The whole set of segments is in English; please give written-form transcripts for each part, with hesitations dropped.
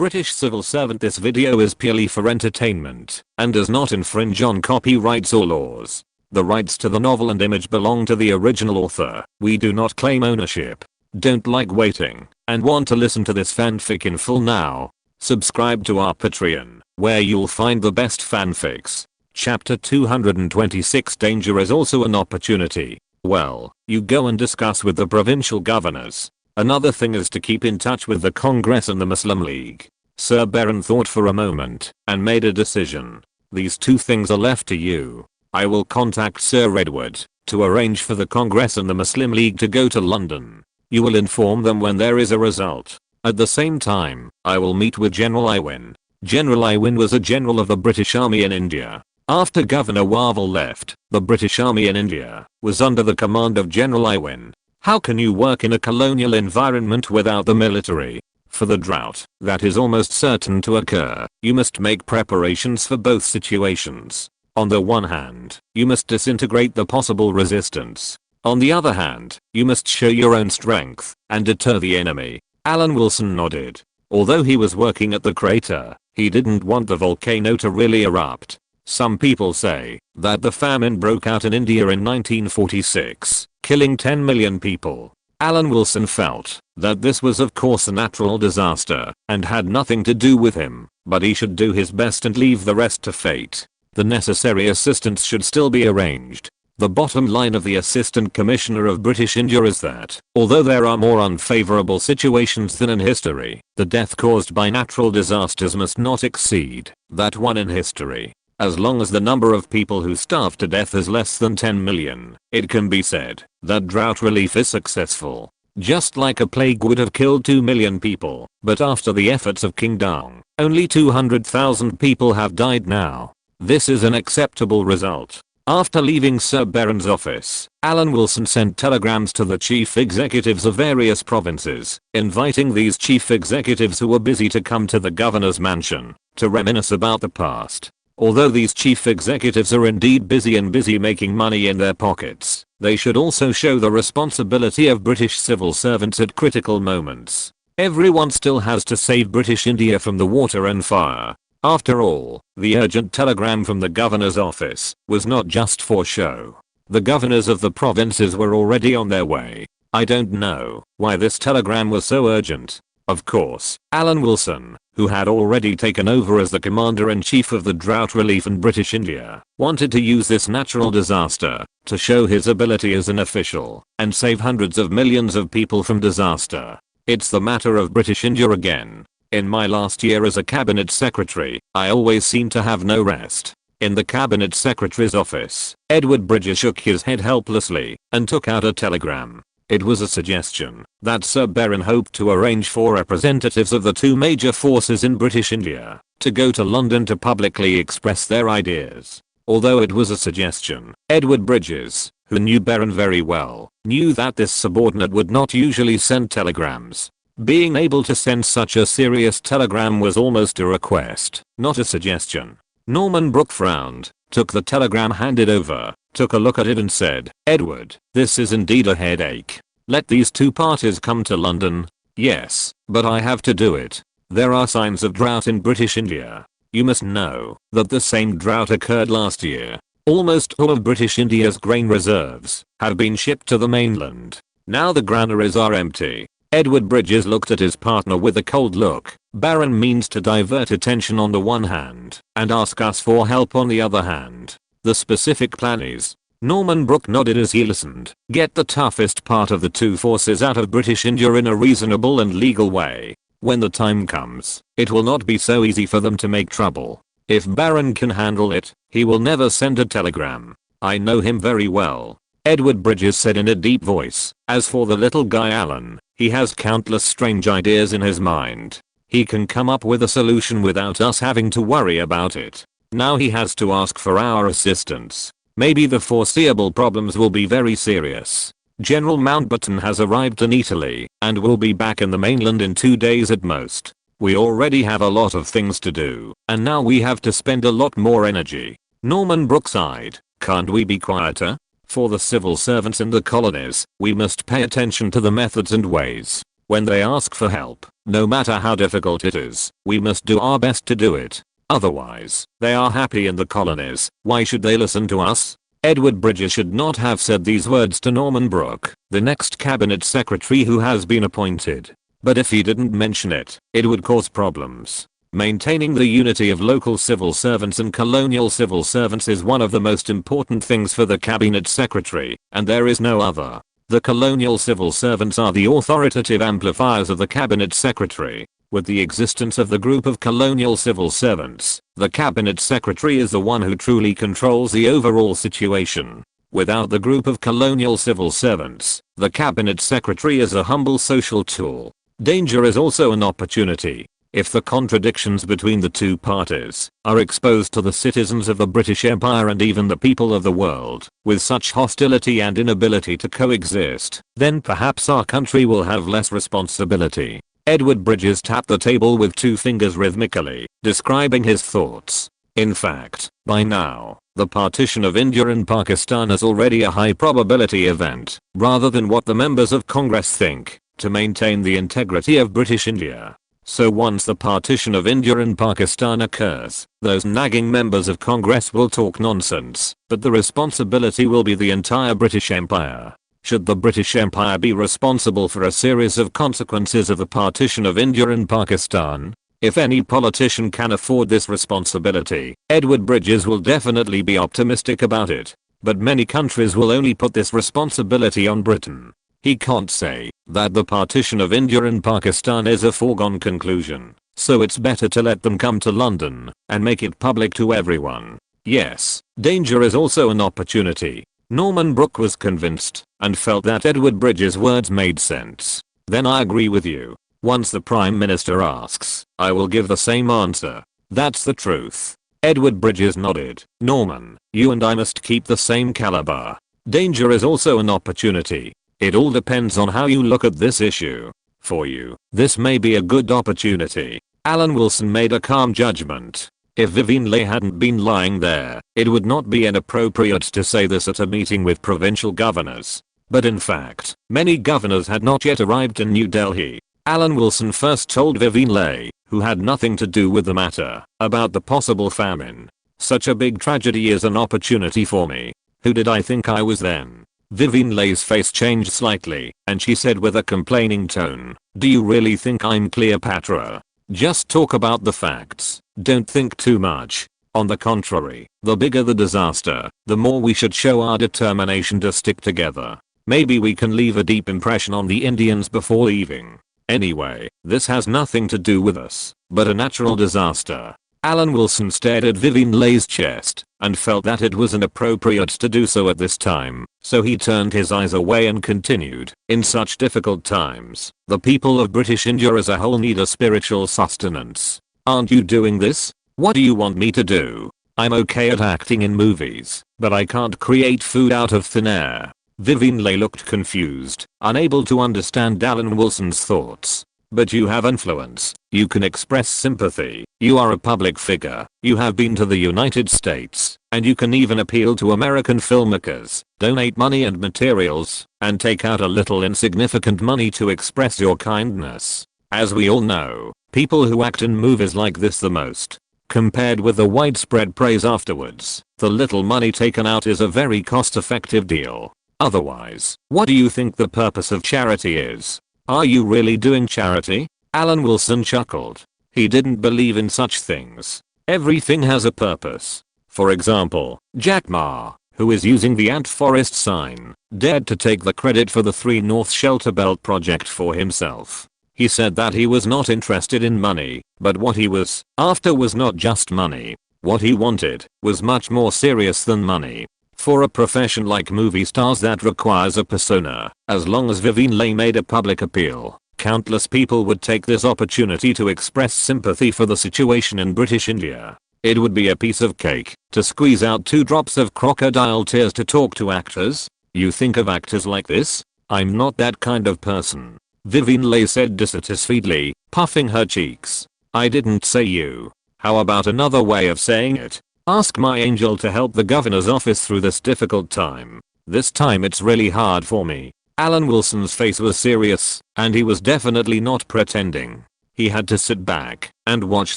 British civil servant. This video is purely for entertainment and does not infringe on copyrights or laws. The rights to the novel and image belong to the original author. We do not claim ownership. Don't like waiting and want to listen to this fanfic in full now? Subscribe to our Patreon, where you'll find the best fanfics. Chapter 226. Danger is also an opportunity. Well, you go and discuss with the provincial governors. Another thing is to keep in touch with the Congress and the Muslim League. Sir Baron thought for a moment and made a decision. These two things are left to you. I will contact Sir Edward to arrange for the Congress and the Muslim League to go to London. You will inform them when there is a result. At the same time, I will meet with General Iwin. General Iwin was a general of the British Army in India. After Governor Wavell left, the British Army in India was under the command of General Iwin. How can you work in a colonial environment without the military? For the drought that is almost certain to occur, you must make preparations for both situations. On the one hand, you must disintegrate the possible resistance. On the other hand, you must show your own strength and deter the enemy. Alan Wilson nodded. Although he was working at the crater, he didn't want the volcano to really erupt. Some people say that the famine broke out in India in 1946, killing 10 million people. Alan Wilson felt that this was of course a natural disaster and had nothing to do with him, but he should do his best and leave the rest to fate. The necessary assistance should still be arranged. The bottom line of the Assistant Commissioner of British India is that, although there are more unfavorable situations than in history, the death caused by natural disasters must not exceed that one in history. As long as the number of people who starve to death is less than 10 million, it can be said that drought relief is successful. Just like a plague would have killed 2 million people, but after the efforts of King Daung, only 200,000 people have died now. This is an acceptable result. After leaving Sir Baron's office, Alan Wilson sent telegrams to the chief executives of various provinces, inviting these chief executives who were busy to come to the governor's mansion to reminisce about the past. Although these chief executives are indeed busy making money in their pockets, they should also show the responsibility of British civil servants at critical moments. Everyone still has to save British India from the water and fire. After all, the urgent telegram from the governor's office was not just for show. The governors of the provinces were already on their way. I don't know why this telegram was so urgent. Of course, Alan Wilson, who had already taken over as the commander-in-chief of the drought relief in British India, wanted to use this natural disaster to show his ability as an official and save hundreds of millions of people from disaster. It's the matter of British India again. In my last year as a cabinet secretary, I always seemed to have no rest. In the cabinet secretary's office, Edward Bridges shook his head helplessly and took out a telegram. It was a suggestion that Sir Baron hoped to arrange for representatives of the two major forces in British India to go to London to publicly express their ideas. Although it was a suggestion, Edward Bridges, who knew Baron very well, knew that this subordinate would not usually send telegrams. Being able to send such a serious telegram was almost a request, not a suggestion. Norman Brooke frowned, took the telegram handed over, took a look at it and said, "Edward, this is indeed a headache. Let these two parties come to London." "Yes, but I have to do it. There are signs of drought in British India. You must know that the same drought occurred last year. Almost all of British India's grain reserves have been shipped to the mainland. Now the granaries are empty." Edward Bridges looked at his partner with a cold look. Baron means to divert attention on the one hand and ask us for help on the other hand. The specific plan is, Norman Brooke nodded as he listened, get the toughest part of the two forces out of British India in a reasonable and legal way. When the time comes, it will not be so easy for them to make trouble. If Baron can handle it, he will never send a telegram. I know him very well. Edward Bridges said in a deep voice. As for the little guy Alan, he has countless strange ideas in his mind. He can come up with a solution without us having to worry about it. Now he has to ask for our assistance. Maybe the foreseeable problems will be very serious. General Mountbatten has arrived in Italy and will be back in the mainland in 2 days at most. We already have a lot of things to do, and now we have to spend a lot more energy. Norman Brooke sighed. Can't we be quieter? For the civil servants in the colonies, we must pay attention to the methods and ways When they ask for help, no matter how difficult it is, we must do our best to do it. Otherwise, they are happy in the colonies. Why should they listen to us? Edward Bridges should not have said these words to Norman Brooke, the next cabinet secretary who has been appointed. But if he didn't mention it, it would cause problems. Maintaining the unity of local civil servants and colonial civil servants is one of the most important things for the cabinet secretary, and there is no other. The colonial civil servants are the authoritative amplifiers of the cabinet secretary. With the existence of the group of colonial civil servants, the cabinet secretary is the one who truly controls the overall situation. Without the group of colonial civil servants, the cabinet secretary is a humble social tool. Danger is also an opportunity. If the contradictions between the two parties are exposed to the citizens of the British Empire and even the people of the world, with such hostility and inability to coexist, then perhaps our country will have less responsibility. Edward Bridges tapped the table with 2 fingers rhythmically, describing his thoughts. In fact, by now, the partition of India and Pakistan is already a high probability event, rather than what the members of Congress think, to maintain the integrity of British India. So once the partition of India and Pakistan occurs, those nagging members of Congress will talk nonsense, but the responsibility will be the entire British Empire. Should the British Empire be responsible for a series of consequences of the partition of India and Pakistan? If any politician can afford this responsibility, Edward Bridges will definitely be optimistic about it. But many countries will only put this responsibility on Britain. He can't say that the partition of India and Pakistan is a foregone conclusion, so it's better to let them come to London and make it public to everyone. Yes, danger is also an opportunity. Norman Brooke was convinced and felt that Edward Bridges' words made sense. Then I agree with you. Once the Prime Minister asks, I will give the same answer. That's the truth. Edward Bridges nodded. Norman, you and I must keep the same caliber. Danger is also an opportunity. It all depends on how you look at this issue. For you, this may be a good opportunity. Alan Wilson made a calm judgment. If Vivian Leigh hadn't been lying there, it would not be inappropriate to say this at a meeting with provincial governors. But in fact, many governors had not yet arrived in New Delhi. Alan Wilson first told Vivian Leigh, who had nothing to do with the matter, about the possible famine. Such a big tragedy is an opportunity for me. Who did I think I was then? Vivian Leigh's face changed slightly, and she said with a complaining tone, do you really think I'm Cleopatra? Just talk about the facts. Don't think too much. On the contrary, the bigger the disaster, the more we should show our determination to stick together. Maybe we can leave a deep impression on the Indians before leaving. Anyway, this has nothing to do with us, but a natural disaster. Alan Wilson stared at Vivian Leigh's chest and felt that it was inappropriate to do so at this time, so he turned his eyes away and continued. In such difficult times, the people of British India as a whole need a spiritual sustenance. Aren't you doing this? What do you want me to do? I'm okay at acting in movies, but I can't create food out of thin air. Vivian Leigh looked confused, unable to understand Alan Wilson's thoughts. But you have influence. You can express sympathy. You are a public figure. You have been to the United States. And you can even appeal to American filmmakers, donate money and materials, and take out a little insignificant money to express your kindness. As we all know, people who act in movies like this the most. Compared with the widespread praise afterwards, the little money taken out is a very cost-effective deal. Otherwise, what do you think the purpose of charity is? Are you really doing charity? Alan Wilson chuckled. He didn't believe in such things. Everything has a purpose. For example, Jack Ma, who is using the Ant Forest sign, dared to take the credit for the 3 North Shelter Belt project for himself. He said that he was not interested in money, but what he was after was not just money. What he wanted was much more serious than money. For a profession like movie stars that requires a persona, as long as Vivian Leigh made a public appeal, countless people would take this opportunity to express sympathy for the situation in British India. It would be a piece of cake to squeeze out 2 drops of crocodile tears to talk to actors. You think of actors like this? I'm not that kind of person. Vivian Leigh said dissatisfiedly, puffing her cheeks. I didn't say you. How about another way of saying it? Ask my angel to help the governor's office through this difficult time. This time it's really hard for me. Alan Wilson's face was serious, and he was definitely not pretending. He had to sit back and watch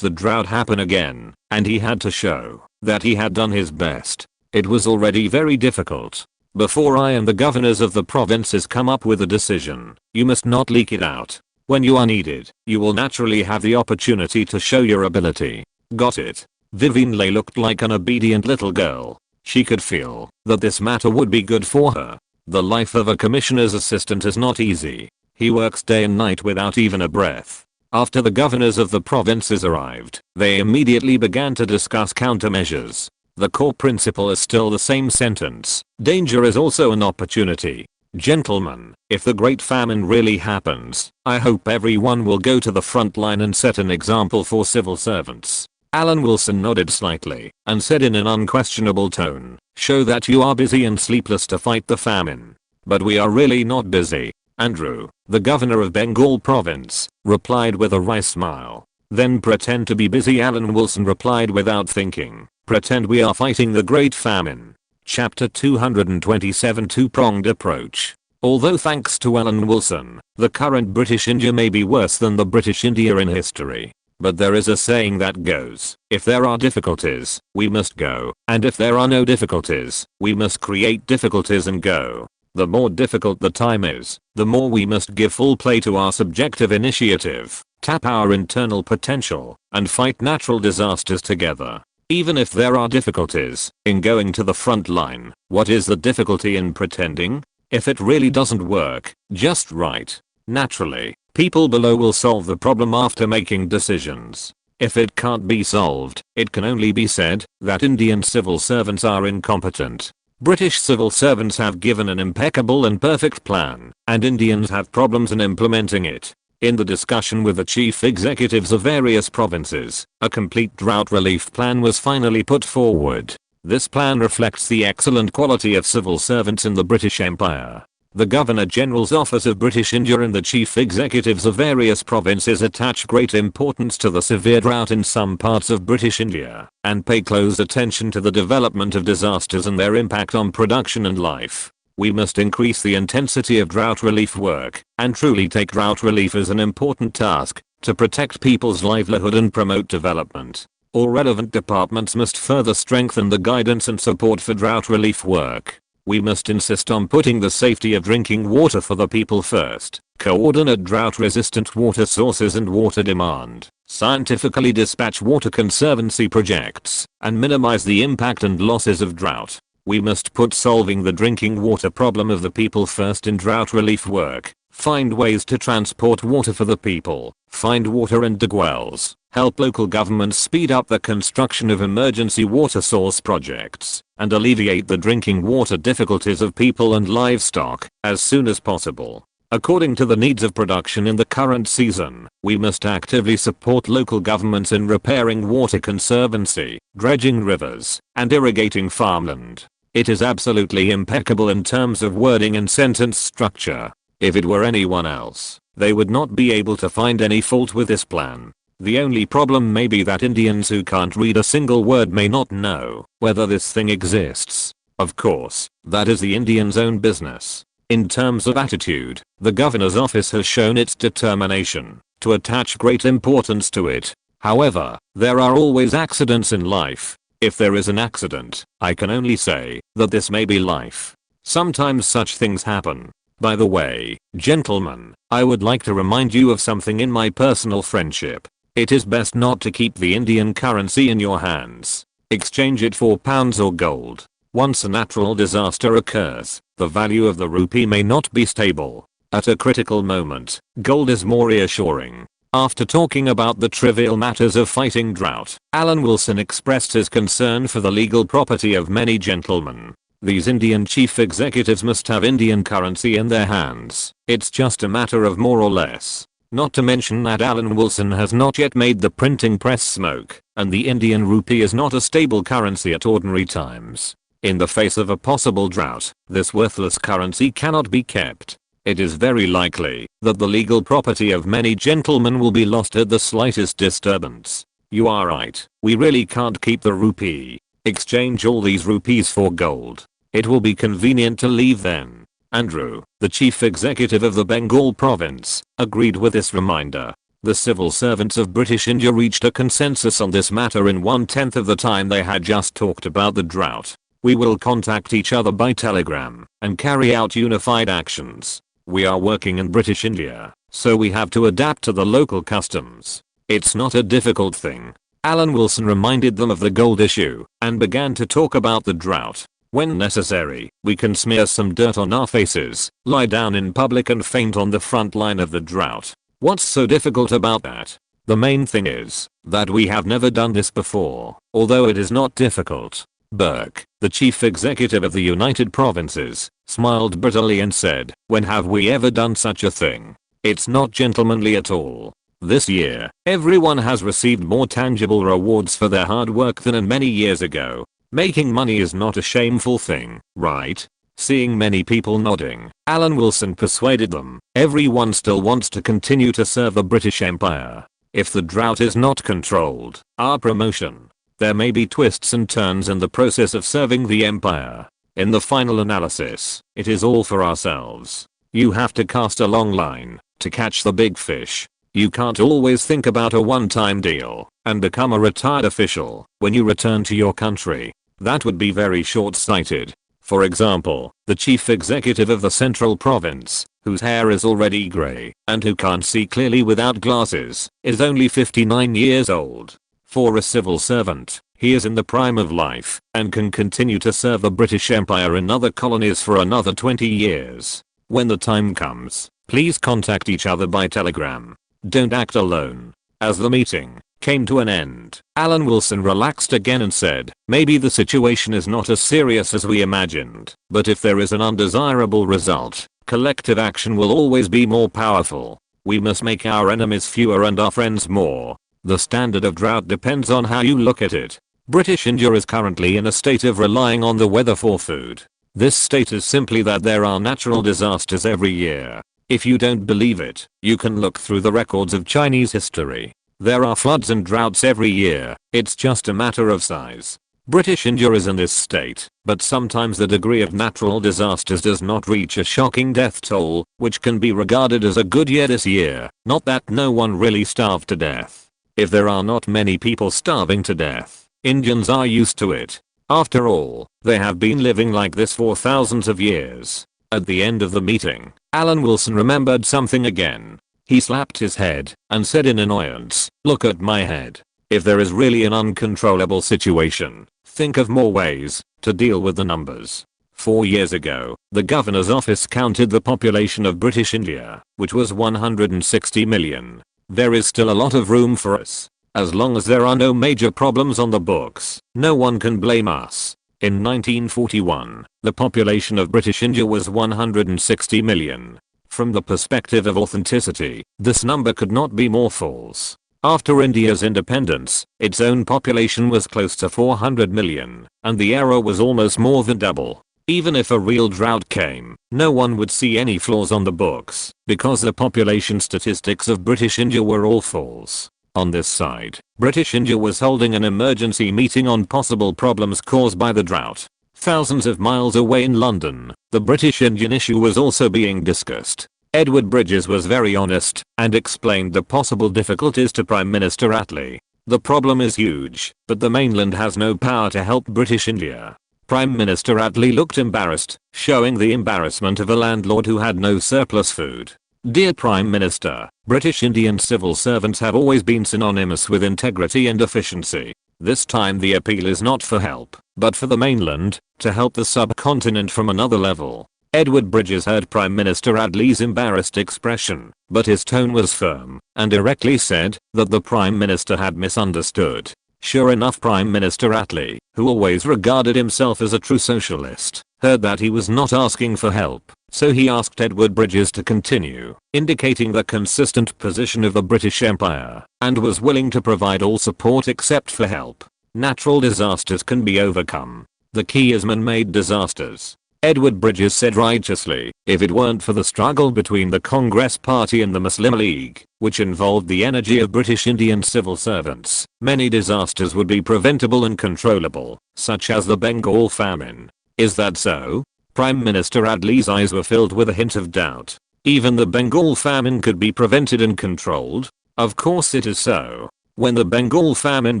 the drought happen again, and he had to show that he had done his best. It was already very difficult. Before I and the governors of the provinces come up with a decision, you must not leak it out. When you are needed, you will naturally have the opportunity to show your ability. Got it? Vivian Leigh looked like an obedient little girl. She could feel that this matter would be good for her. The life of a commissioner's assistant is not easy. He works day and night without even a breath. After the governors of the provinces arrived, they immediately began to discuss countermeasures. The core principle is still the same sentence. Danger is also an opportunity. Gentlemen, if the Great Famine really happens, I hope everyone will go to the front line and set an example for civil servants. Alan Wilson nodded slightly and said in an unquestionable tone, show that you are busy and sleepless to fight the famine. But we are really not busy. Andrew, the governor of Bengal province, replied with a wry smile. Then pretend to be busy, Alan Wilson replied without thinking. Pretend we are fighting the Great Famine. Chapter 227 Two-Pronged Approach. Although thanks to Alan Wilson, the current British India may be worse than the British India in history. But there is a saying that goes, if there are difficulties, we must go, and if there are no difficulties, we must create difficulties and go. The more difficult the time is, the more we must give full play to our subjective initiative, tap our internal potential, and fight natural disasters together. Even if there are difficulties in going to the front line, what is the difficulty in pretending? If it really doesn't work, just right. Naturally, people below will solve the problem after making decisions. If it can't be solved, it can only be said that Indian civil servants are incompetent. British civil servants have given an impeccable and perfect plan, and Indians have problems in implementing it. In the discussion with the chief executives of various provinces, a complete drought relief plan was finally put forward. This plan reflects the excellent quality of civil servants in the British Empire. The Governor-General's Office of British India and the chief executives of various provinces attach great importance to the severe drought in some parts of British India, and pay close attention to the development of disasters and their impact on production and life. We must increase the intensity of drought relief work, and truly take drought relief as an important task, to protect people's livelihood and promote development. All relevant departments must further strengthen the guidance and support for drought relief work. We must insist on putting the safety of drinking water for the people first, coordinate drought-resistant water sources and water demand, scientifically dispatch water conservancy projects, and minimize the impact and losses of drought. We must put solving the drinking water problem of the people first in drought relief work, find ways to transport water for the people, find water and dig wells, help local governments speed up the construction of emergency water source projects, and alleviate the drinking water difficulties of people and livestock as soon as possible. According to the needs of production in the current season, we must actively support local governments in repairing water conservancy, dredging rivers, and irrigating farmland. It is absolutely impeccable in terms of wording and sentence structure. If it were anyone else, they would not be able to find any fault with this plan. The only problem may be that Indians who can't read a single word may not know whether this thing exists. Of course, that is the Indian's own business. In terms of attitude, the governor's office has shown its determination to attach great importance to it. However, there are always accidents in life. If there is an accident, I can only say that this may be life. Sometimes such things happen. By the way, gentlemen, I would like to remind you of something in my personal friendship. It is best not to keep the Indian currency in your hands. Exchange it for pounds or gold. Once a natural disaster occurs, the value of the rupee may not be stable. At a critical moment, gold is more reassuring. After talking about the trivial matters of fighting drought, Alan Wilson expressed his concern for the legal property of many gentlemen. These Indian chief executives must have Indian currency in their hands. It's just a matter of more or less. Not to mention that Alan Wilson has not yet made the printing press smoke, and the Indian rupee is not a stable currency at ordinary times. In the face of a possible drought, this worthless currency cannot be kept. It is very likely that the legal property of many gentlemen will be lost at the slightest disturbance. You are right, we really can't keep the rupee. Exchange all these rupees for gold. It will be convenient to leave then. Andrew, the chief executive of the Bengal province, agreed with this reminder. The civil servants of British India reached a consensus on this matter in 1/10 of the time they had just talked about the drought. We will contact each other by telegram and carry out unified actions. We are working in British India, so we have to adapt to the local customs. It's not a difficult thing. Alan Wilson reminded them of the gold issue and began to talk about the drought. When necessary, we can smear some dirt on our faces, lie down in public and faint on the front line of the drought. What's so difficult about that? The main thing is that we have never done this before, although it is not difficult. Burke, the chief executive of the United Provinces, smiled bitterly and said, when have we ever done such a thing? It's not gentlemanly at all. This year, everyone has received more tangible rewards for their hard work than in many years ago. Making money is not a shameful thing, right? Seeing many people nodding, Alan Wilson persuaded them, everyone still wants to continue to serve the British Empire. If the drought is not controlled, our promotion. There may be twists and turns in the process of serving the empire. In the final analysis, it is all for ourselves. You have to cast a long line to catch the big fish. You can't always think about a one-time deal and become a retired official when you return to your country. That would be very short-sighted. For example, the chief executive of the Central Province, whose hair is already grey and who can't see clearly without glasses, is only 59 years old. For a civil servant, he is in the prime of life and can continue to serve the British Empire in other colonies for another 20 years. When the time comes, please contact each other by telegram. Don't act alone. As the meeting came to an end, Alan Wilson relaxed again and said, maybe the situation is not as serious as we imagined, but if there is an undesirable result, collective action will always be more powerful. We must make our enemies fewer and our friends more. The standard of drought depends on how you look at it. British India is currently in a state of relying on the weather for food. This state is simply that there are natural disasters every year. If you don't believe it, you can look through the records of Chinese history. There are floods and droughts every year, it's just a matter of size. British India is in this state, but sometimes the degree of natural disasters does not reach a shocking death toll, which can be regarded as a good year this year, not that no one really starved to death. If there are not many people starving to death, Indians are used to it. After all, they have been living like this for thousands of years. At the end of the meeting, Alan Wilson remembered something again. He slapped his head and said in annoyance, look at my head. If there is really an uncontrollable situation, think of more ways to deal with the numbers. 4 years ago, the governor's office counted the population of British India, which was 160 million. There is still a lot of room for us. As long as there are no major problems on the books, no one can blame us. In 1941, the population of British India was 160 million. From the perspective of authenticity, this number could not be more false. After India's independence, its own population was close to 400 million, and the error was almost more than double. Even if a real drought came, no one would see any flaws on the books, because the population statistics of British India were all false. On this side, British India was holding an emergency meeting on possible problems caused by the drought. Thousands of miles away in London, the British Indian issue was also being discussed. Edward Bridges was very honest and explained the possible difficulties to Prime Minister Attlee. The problem is huge, but the mainland has no power to help British India. Prime Minister Attlee looked embarrassed, showing the embarrassment of a landlord who had no surplus food. Dear Prime Minister, British Indian civil servants have always been synonymous with integrity and efficiency. This time the appeal is not for help, but for the mainland, to help the subcontinent from another level. Edward Bridges heard Prime Minister Attlee's embarrassed expression, but his tone was firm, and directly said that the Prime Minister had misunderstood. Sure enough, Prime Minister Attlee, who always regarded himself as a true socialist, heard that he was not asking for help, so he asked Edward Bridges to continue, indicating the consistent position of the British Empire, and was willing to provide all support except for help. Natural disasters can be overcome. The key is man-made disasters. Edward Bridges said righteously, if it weren't for the struggle between the Congress Party and the Muslim League, which involved the energy of British Indian civil servants, many disasters would be preventable and controllable, such as the Bengal famine. Is that so? Prime Minister Adli's eyes were filled with a hint of doubt. Even the Bengal famine could be prevented and controlled? Of course it is so. When the Bengal famine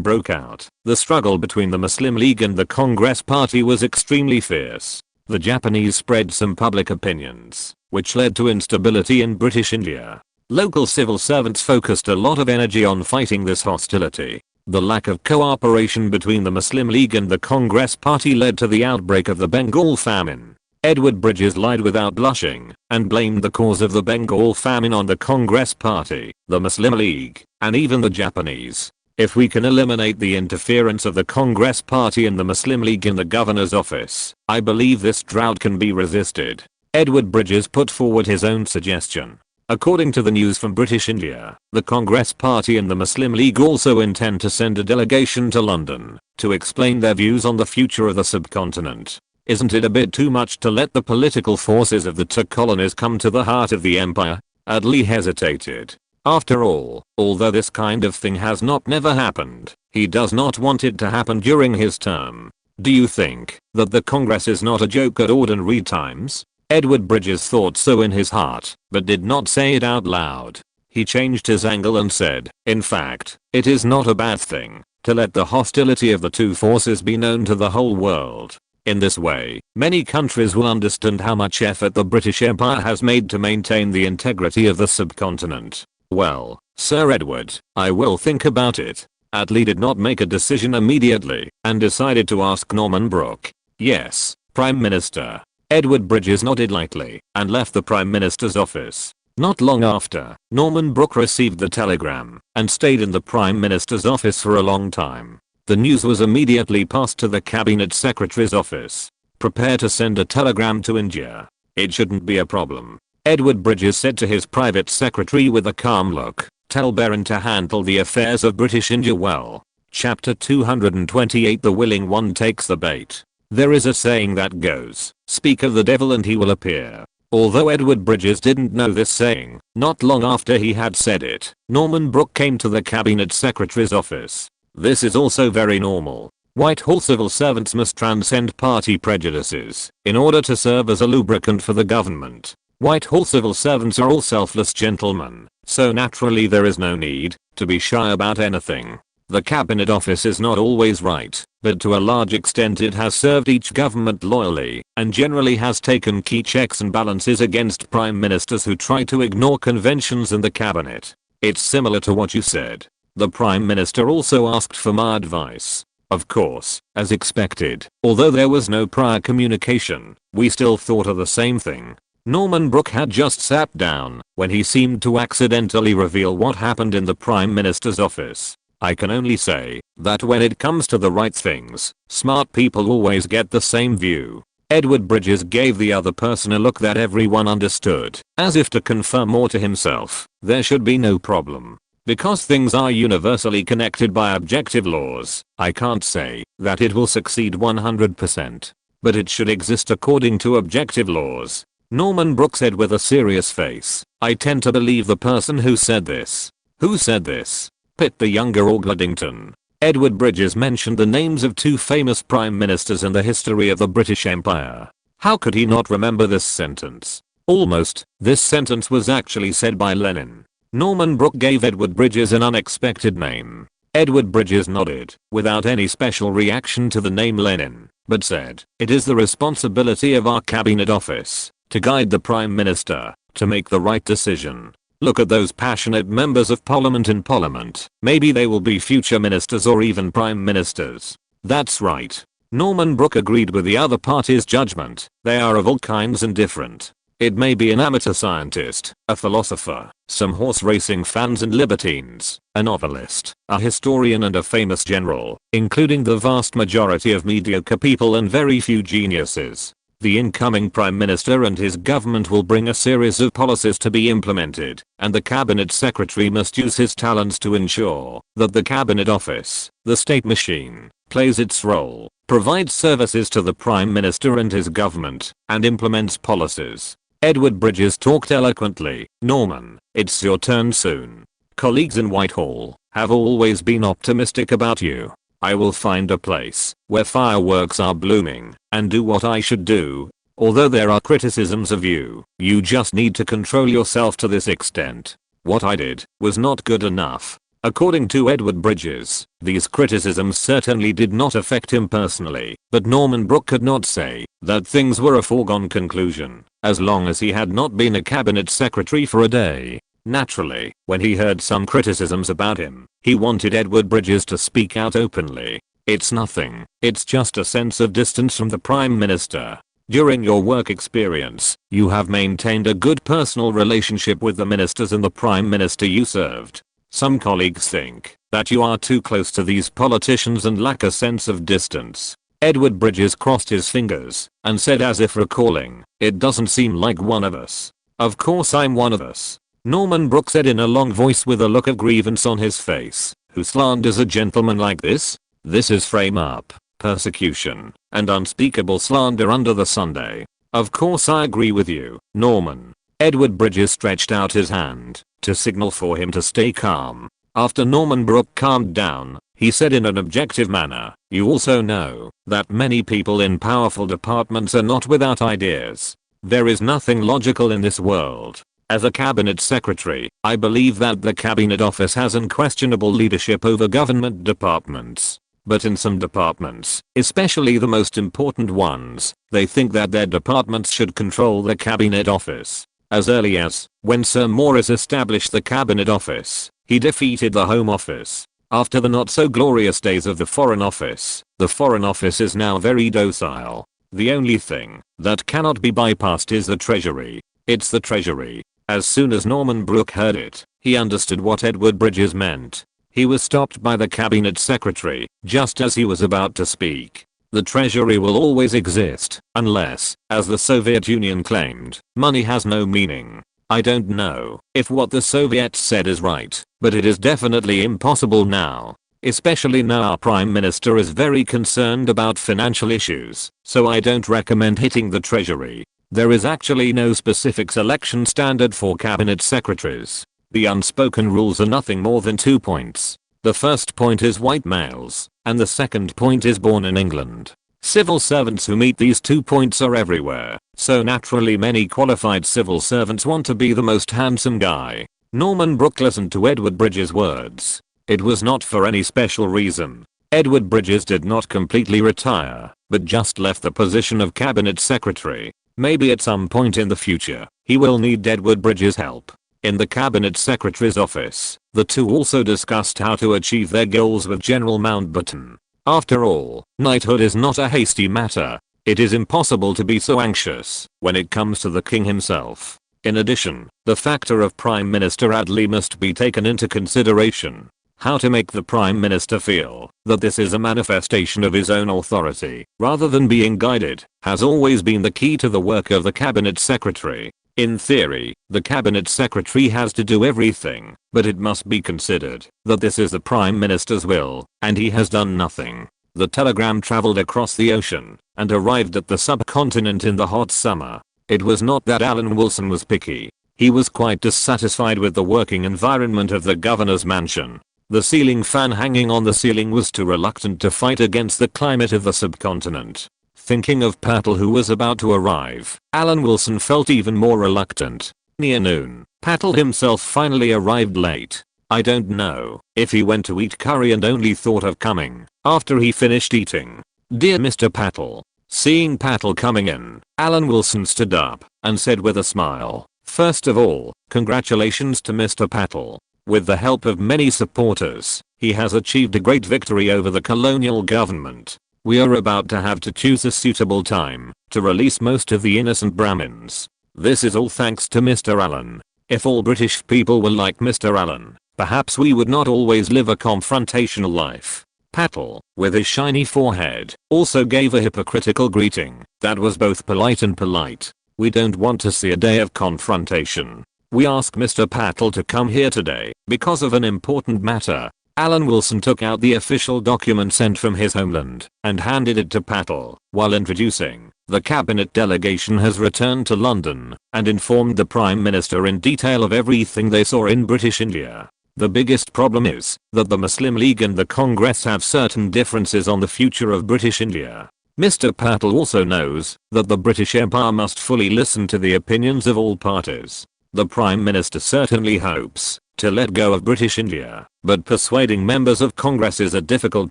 broke out, the struggle between the Muslim League and the Congress Party was extremely fierce. The Japanese spread some public opinions, which led to instability in British India. Local civil servants focused a lot of energy on fighting this hostility. The lack of cooperation between the Muslim League and the Congress Party led to the outbreak of the Bengal famine. Edward Bridges lied without blushing and blamed the cause of the Bengal famine on the Congress Party, the Muslim League, and even the Japanese. If we can eliminate the interference of the Congress Party and the Muslim League in the governor's office, I believe this drought can be resisted. Edward Bridges put forward his own suggestion. According to the news from British India, the Congress Party and the Muslim League also intend to send a delegation to London to explain their views on the future of the subcontinent. Isn't it a bit too much to let the political forces of the two colonies come to the heart of the empire? Adli hesitated. After all, although this kind of thing has never happened, he does not want it to happen during his term. Do you think that the Congress is not a joke at ordinary times? Edward Bridges thought so in his heart, but did not say it out loud. He changed his angle and said, in fact, it is not a bad thing to let the hostility of the two forces be known to the whole world. In this way, many countries will understand how much effort the British Empire has made to maintain the integrity of the subcontinent. Well, Sir Edward, I will think about it. Adli did not make a decision immediately and decided to ask Norman Brooke. Yes, Prime Minister. Edward Bridges nodded lightly and left the Prime Minister's office. Not long after, Norman Brooke received the telegram and stayed in the Prime Minister's office for a long time. The news was immediately passed to the Cabinet Secretary's office. Prepare to send a telegram to India. It shouldn't be a problem. Edward Bridges said to his private secretary with a calm look. Tell Baron to handle the affairs of British India well. Chapter 228 The willing one takes the bait. There is a saying that goes, speak of the devil and he will appear. Although Edward Bridges didn't know this saying, not long after he had said it, Norman Brooke came to the Cabinet Secretary's office. This is also very normal. Whitehall civil servants must transcend party prejudices in order to serve as a lubricant for the government. Whitehall civil servants are all selfless gentlemen, so naturally there is no need to be shy about anything. The Cabinet Office is not always right, but to a large extent it has served each government loyally and generally has taken key checks and balances against prime ministers who try to ignore conventions in the cabinet. It's similar to what you said. The Prime Minister also asked for my advice. Of course, as expected, although there was no prior communication, we still thought of the same thing. Norman Brooke had just sat down when he seemed to accidentally reveal what happened in the Prime Minister's office. I can only say that when it comes to the right things, smart people always get the same view. Edward Bridges gave the other person a look that everyone understood, as if to confirm more to himself. There should be no problem. Because things are universally connected by objective laws, I can't say that it will succeed 100%. But it should exist according to objective laws. Norman Brooke said with a serious face. I tend to believe the person who said this. Who said this? Pitt the Younger or Gladington? Edward Bridges mentioned the names of two famous prime ministers in the history of the British Empire. How could he not remember this sentence? Almost, this sentence was actually said by Lenin. Norman Brooke gave Edward Bridges an unexpected name. Edward Bridges nodded, without any special reaction to the name Lenin, but said, it is the responsibility of our Cabinet Office to guide the Prime Minister to make the right decision. Look at those passionate members of Parliament in Parliament. Maybe they will be future ministers or even Prime Ministers. That's right. Norman Brooke agreed with the other party's judgment. They are of all kinds and different. It may be an amateur scientist, a philosopher, some horse racing fans and libertines, a novelist, a historian and a famous general, including the vast majority of mediocre people and very few geniuses. The incoming Prime Minister and his government will bring a series of policies to be implemented, and the Cabinet Secretary must use his talents to ensure that the Cabinet Office, the state machine, plays its role, provides services to the Prime Minister and his government, and implements policies. Edward Bridges talked eloquently. Norman, it's your turn soon. Colleagues in Whitehall have always been optimistic about you. I will find a place where fireworks are blooming and do what I should do. Although there are criticisms of you, you just need to control yourself to this extent. What I did was not good enough. According to Edward Bridges, these criticisms certainly did not affect him personally, but Norman Brooke could not say that things were a foregone conclusion, as long as he had not been a cabinet secretary for a day. Naturally, when he heard some criticisms about him, he wanted Edward Bridges to speak out openly. It's nothing, it's just a sense of distance from the Prime Minister. During your work experience, you have maintained a good personal relationship with the ministers and the Prime Minister you served. Some colleagues think that you are too close to these politicians and lack a sense of distance. Edward Bridges crossed his fingers and said, as if recalling, "It doesn't seem like one of us." "Of course I'm one of us," Norman Brooke said in a long voice with a look of grievance on his face. "Who slanders a gentleman like this? This is frame up, persecution, and unspeakable slander under the Sunday." "Of course I agree with you, Norman." Edward Bridges stretched out his hand to signal for him to stay calm. After Norman Brooke calmed down, he said in an objective manner, "You also know that many people in powerful departments are not without ideas. There is nothing logical in this world. As a cabinet secretary, I believe that the cabinet office has unquestionable leadership over government departments. But in some departments, especially the most important ones, they think that their departments should control the cabinet office. As early as when Sir Maurice established the cabinet office, he defeated the Home Office. After the not so glorious days of the Foreign Office, the Foreign Office is now very docile. The only thing that cannot be bypassed is the Treasury. It's the Treasury." As soon as Norman Brooke heard it, he understood what Edward Bridges meant. He was stopped by the cabinet secretary just as he was about to speak. "The Treasury will always exist unless, as the Soviet Union claimed, money has no meaning. I don't know if what the Soviets said is right, but it is definitely impossible now. Especially now our Prime Minister is very concerned about financial issues, so I don't recommend hitting the Treasury." There is actually no specific selection standard for cabinet secretaries. The unspoken rules are nothing more than 2 points. The first point is white males, and the second point is born in England. Civil servants who meet these 2 points are everywhere, so naturally many qualified civil servants want to be the most handsome guy. Norman Brooke listened to Edward Bridges' words. It was not for any special reason. Edward Bridges did not completely retire, but just left the position of cabinet secretary. Maybe at some point in the future, he will need Edward Bridges' help. In the cabinet secretary's office, the two also discussed how to achieve their goals with General Mountbatten. After all, knighthood is not a hasty matter. It is impossible to be so anxious when it comes to the king himself. In addition, the factor of Prime Minister Adley must be taken into consideration. How to make the Prime Minister feel that this is a manifestation of his own authority, rather than being guided, has always been the key to the work of the Cabinet Secretary. In theory, the Cabinet Secretary has to do everything, but it must be considered that this is the Prime Minister's will, and he has done nothing. The telegram traveled across the ocean and arrived at the subcontinent in the hot summer. It was not that Alan Wilson was picky. He was quite dissatisfied with the working environment of the governor's mansion. The ceiling fan hanging on the ceiling was too reluctant to fight against the climate of the subcontinent. Thinking of Patel who was about to arrive, Alan Wilson felt even more reluctant. Near noon, Patel himself finally arrived late. I don't know if he went to eat curry and only thought of coming after he finished eating. "Dear Mr. Patel." Seeing Patel coming in, Alan Wilson stood up and said with a smile, "First of all, congratulations to Mr. Patel. With the help of many supporters, he has achieved a great victory over the colonial government. We are about to have to choose a suitable time to release most of the innocent Brahmins. This is all thanks to Mr. Allen. If all British people were like Mr. Allen, perhaps we would not always live a confrontational life." Patel, with his shiny forehead, also gave a hypocritical greeting that was both polite and polite. "We don't want to see a day of confrontation. We ask Mr. Patel to come here today because of an important matter." Alan Wilson took out the official document sent from his homeland and handed it to Patel while introducing. "The cabinet delegation has returned to London and informed the Prime Minister in detail of everything they saw in British India. The biggest problem is that the Muslim League and the Congress have certain differences on the future of British India. Mr. Patel also knows that the British Empire must fully listen to the opinions of all parties. The Prime Minister certainly hopes to let go of British India, but persuading members of Congress is a difficult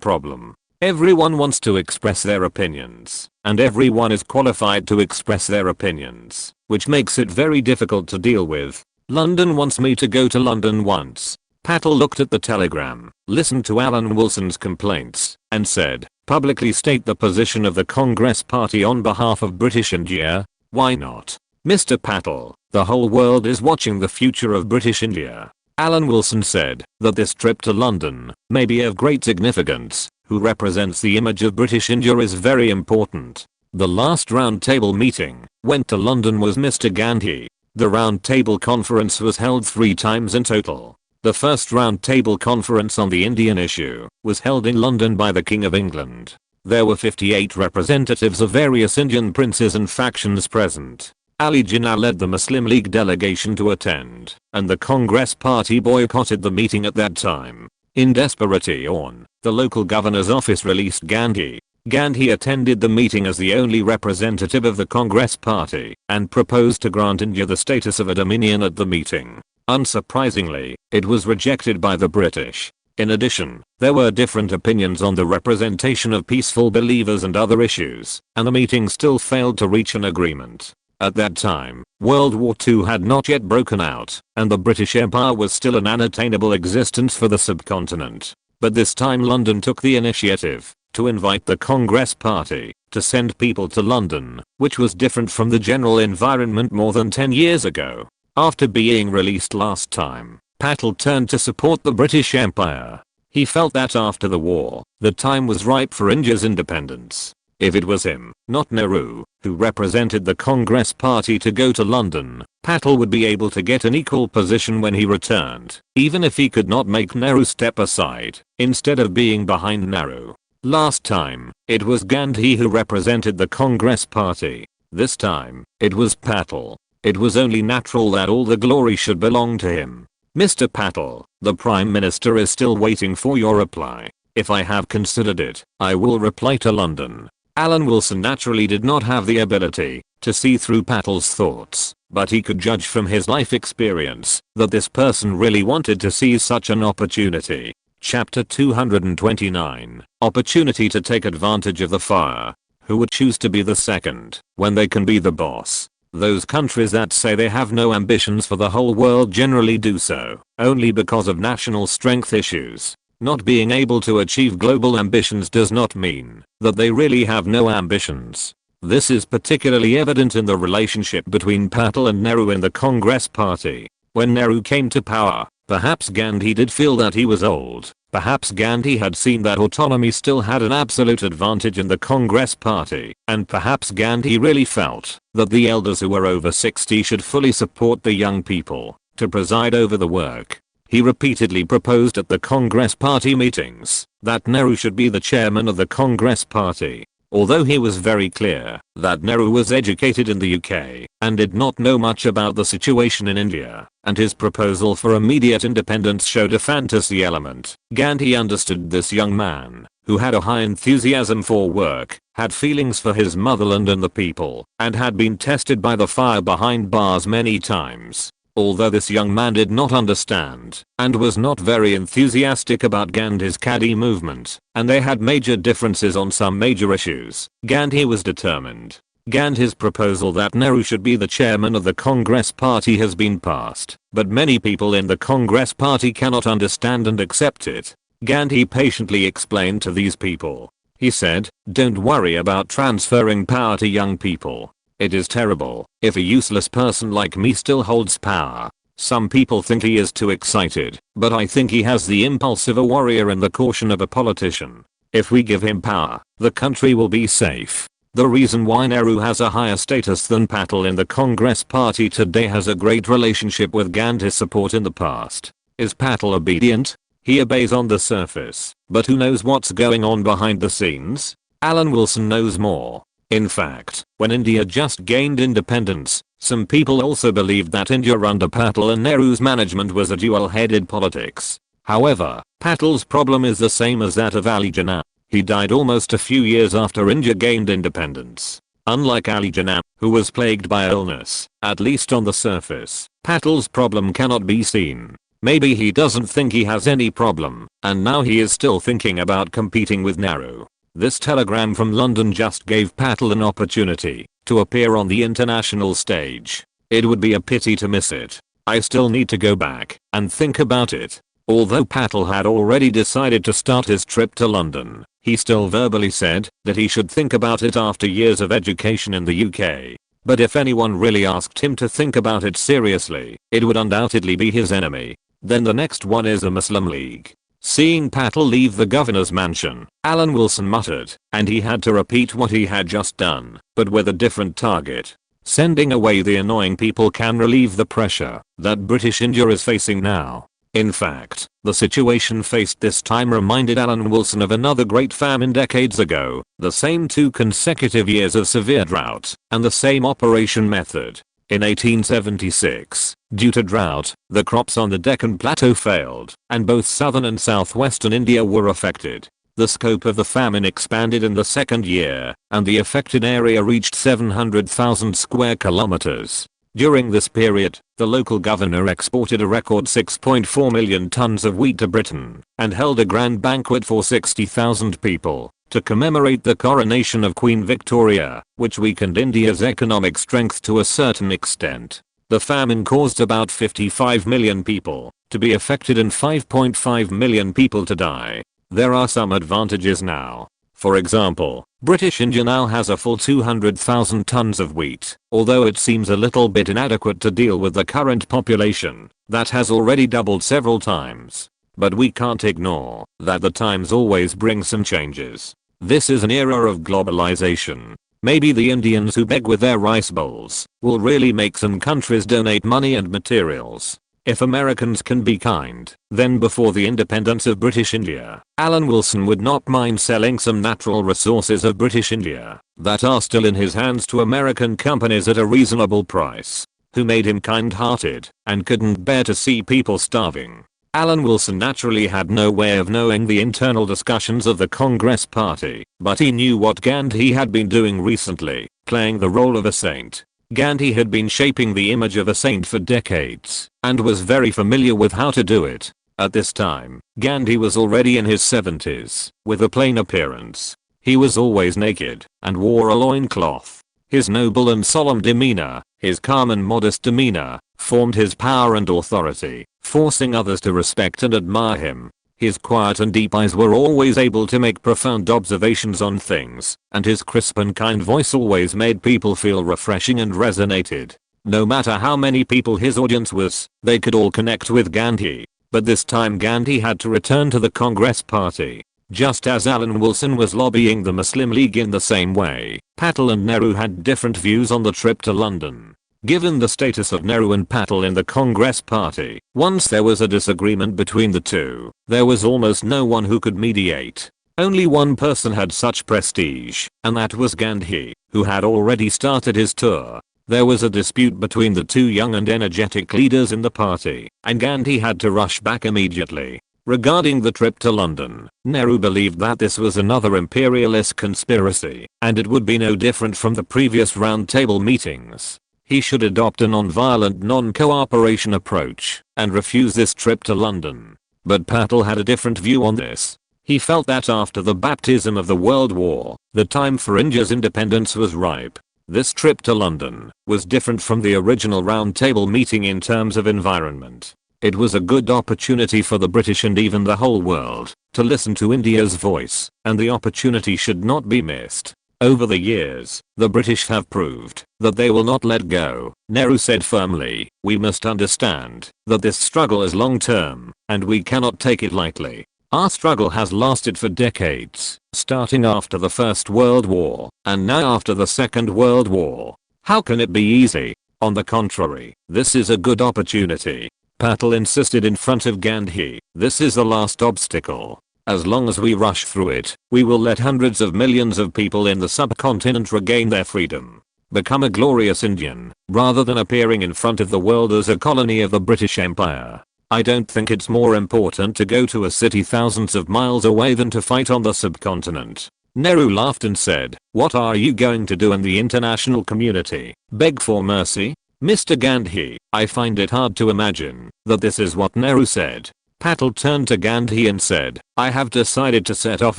problem. Everyone wants to express their opinions, and everyone is qualified to express their opinions, which makes it very difficult to deal with. London wants me to go to London once. Patel looked at the telegram, listened to Alan Wilson's complaints, and said, publicly state the position of the Congress Party on behalf of British India. Why not? Mr. Patel, the whole world is watching the future of British India. Alan Wilson said that this trip to London may be of great significance. Who represents the image of British India is very important. The last round table meeting went to London was Mr. Gandhi. The round table conference was held 3 times in total. The first round table conference on the Indian issue was held in London by the King of England. There were 58 representatives of various Indian princes and factions present. Ali Jinnah led the Muslim League delegation to attend, and the Congress Party boycotted the meeting at that time. In desperation, the local governor's office released Gandhi. Gandhi attended the meeting as the only representative of the Congress Party and proposed to grant India the status of a dominion at the meeting. Unsurprisingly, it was rejected by the British. In addition, there were different opinions on the representation of peaceful believers and other issues, and the meeting still failed to reach an agreement. At that time, World War II had not yet broken out, and the British Empire was still an unattainable existence for the subcontinent. But this time London took the initiative to invite the Congress Party to send people to London, which was different from the general environment more than 10 years ago. After being released last time, Patel turned to support the British Empire. He felt that after the war, the time was ripe for India's independence. If it was him, not Nehru, who represented the Congress Party to go to London, Patel would be able to get an equal position when he returned, even if he could not make Nehru step aside, instead of being behind Nehru. Last time, it was Gandhi who represented the Congress Party. This time, it was Patel. It was only natural that all the glory should belong to him. Mr. Patel, the Prime Minister is still waiting for your reply. If I have considered it, I will reply to London. Alan Wilson naturally did not have the ability to see through Patel's thoughts, but he could judge from his life experience that this person really wanted to seize such an opportunity. Chapter 229. Opportunity to take advantage of the fire. Who would choose to be the second when they can be the boss? Those countries that say they have no ambitions for the whole world generally do so only because of national strength issues. Not being able to achieve global ambitions does not mean that they really have no ambitions. This is particularly evident in the relationship between Patel and Nehru in the Congress Party. When Nehru came to power, perhaps Gandhi did feel that he was old. Perhaps Gandhi had seen that autonomy still had an absolute advantage in the Congress Party, and perhaps Gandhi really felt that the elders who were over 60 should fully support the young people to preside over the work. He repeatedly proposed at the Congress Party meetings that Nehru should be the chairman of the Congress Party. Although he was very clear that Nehru was educated in the UK and did not know much about the situation in India, and his proposal for immediate independence showed a fantasy element, Gandhi understood this young man, who had a high enthusiasm for work, had feelings for his motherland and the people, and had been tested by the fire behind bars many times. Although this young man did not understand and was not very enthusiastic about Gandhi's Caddy movement, and they had major differences on some major issues, Gandhi was determined. Gandhi's proposal that Nehru should be the chairman of the Congress Party has been passed, but many people in the Congress Party cannot understand and accept it. Gandhi patiently explained to these people. He said, "Don't worry about transferring power to young people. It is terrible if a useless person like me still holds power. Some people think he is too excited, but I think he has the impulse of a warrior and the caution of a politician. If we give him power, the country will be safe." The reason why Nehru has a higher status than Patel in the Congress Party today has a great relationship with Gandhi's support in the past. Is Patel obedient? He obeys on the surface, but who knows what's going on behind the scenes? Alan Wilson knows more. In fact, when India just gained independence, some people also believed that India under Patel and Nehru's management was a dual-headed politics. However, Patel's problem is the same as that of Ali Jinnah. He died almost a few years after India gained independence. Unlike Ali Jinnah, who was plagued by illness, at least on the surface, Patel's problem cannot be seen. Maybe he doesn't think he has any problem, and now he is still thinking about competing with Nehru. This telegram from London just gave Patel an opportunity to appear on the international stage. It would be a pity to miss it. I still need to go back and think about it. Although Patel had already decided to start his trip to London, he still verbally said that he should think about it after years of education in the UK. But if anyone really asked him to think about it seriously, it would undoubtedly be his enemy. Then the next one is the Muslim League. Seeing Patel leave the governor's mansion, Alan Wilson muttered, and he had to repeat what he had just done, but with a different target. Sending away the annoying people can relieve the pressure that British India is facing now. In fact, the situation faced this time reminded Alan Wilson of another great famine decades ago, the same 2 consecutive years of severe drought, and the same operation method. In 1876, due to drought, the crops on the Deccan Plateau failed, and both southern and southwestern India were affected. The scope of the famine expanded in the second year, and the affected area reached 700,000 square kilometers. During this period, the local governor exported a record 6.4 million tons of wheat to Britain, and held a grand banquet for 60,000 people to commemorate the coronation of Queen Victoria, which weakened India's economic strength to a certain extent. The famine caused about 55 million people to be affected and 5.5 million people to die. There are some advantages now. For example, British India now has a full 200,000 tons of wheat, although it seems a little bit inadequate to deal with the current population that has already doubled several times. But we can't ignore that the times always bring some changes. This is an era of globalization. Maybe the Indians who beg with their rice bowls will really make some countries donate money and materials. If Americans can be kind, then before the independence of British India, Alan Wilson would not mind selling some natural resources of British India that are still in his hands to American companies at a reasonable price, who made him kind-hearted and couldn't bear to see people starving. Alan Wilson naturally had no way of knowing the internal discussions of the Congress Party, but he knew what Gandhi had been doing recently, playing the role of a saint. Gandhi had been shaping the image of a saint for decades, and was very familiar with how to do it. At this time, Gandhi was already in his 70s, with a plain appearance. He was always naked, and wore a loincloth. His noble and solemn demeanor, his calm and modest demeanor, formed his power and authority, forcing others to respect and admire him. His quiet and deep eyes were always able to make profound observations on things, and his crisp and kind voice always made people feel refreshing and resonated. No matter how many people his audience was, they could all connect with Gandhi. But this time Gandhi had to return to the Congress Party. Just as Alan Wilson was lobbying the Muslim League in the same way, Patel and Nehru had different views on the trip to London. Given the status of Nehru and Patel in the Congress Party, once there was a disagreement between the two, there was almost no one who could mediate. Only one person had such prestige, and that was Gandhi, who had already started his tour. There was a dispute between the two young and energetic leaders in the party, and Gandhi had to rush back immediately. Regarding the trip to London, Nehru believed that this was another imperialist conspiracy, and it would be no different from the previous roundtable meetings. He should adopt a non-violent non-cooperation approach and refuse this trip to London. But Patel had a different view on this. He felt that after the baptism of the World War, the time for India's independence was ripe. This trip to London was different from the original roundtable meeting in terms of environment. It was a good opportunity for the British and even the whole world to listen to India's voice, and the opportunity should not be missed. Over the years, the British have proved that they will not let go. Nehru said firmly, "We must understand that this struggle is long-term, and we cannot take it lightly. Our struggle has lasted for decades, starting after the First World War, and now after the Second World War. How can it be easy? On the contrary, this is a good opportunity." Patel insisted in front of Gandhi, "This is the last obstacle. As long as we rush through it, we will let hundreds of millions of people in the subcontinent regain their freedom. Become a glorious Indian, rather than appearing in front of the world as a colony of the British Empire." I don't think it's more important to go to a city thousands of miles away than to fight on the subcontinent. Nehru laughed and said, "What are you going to do in the international community? Beg for mercy? Mr. Gandhi?" I find it hard to imagine that this is what Nehru said. Patel turned to Gandhi and said, "I have decided to set off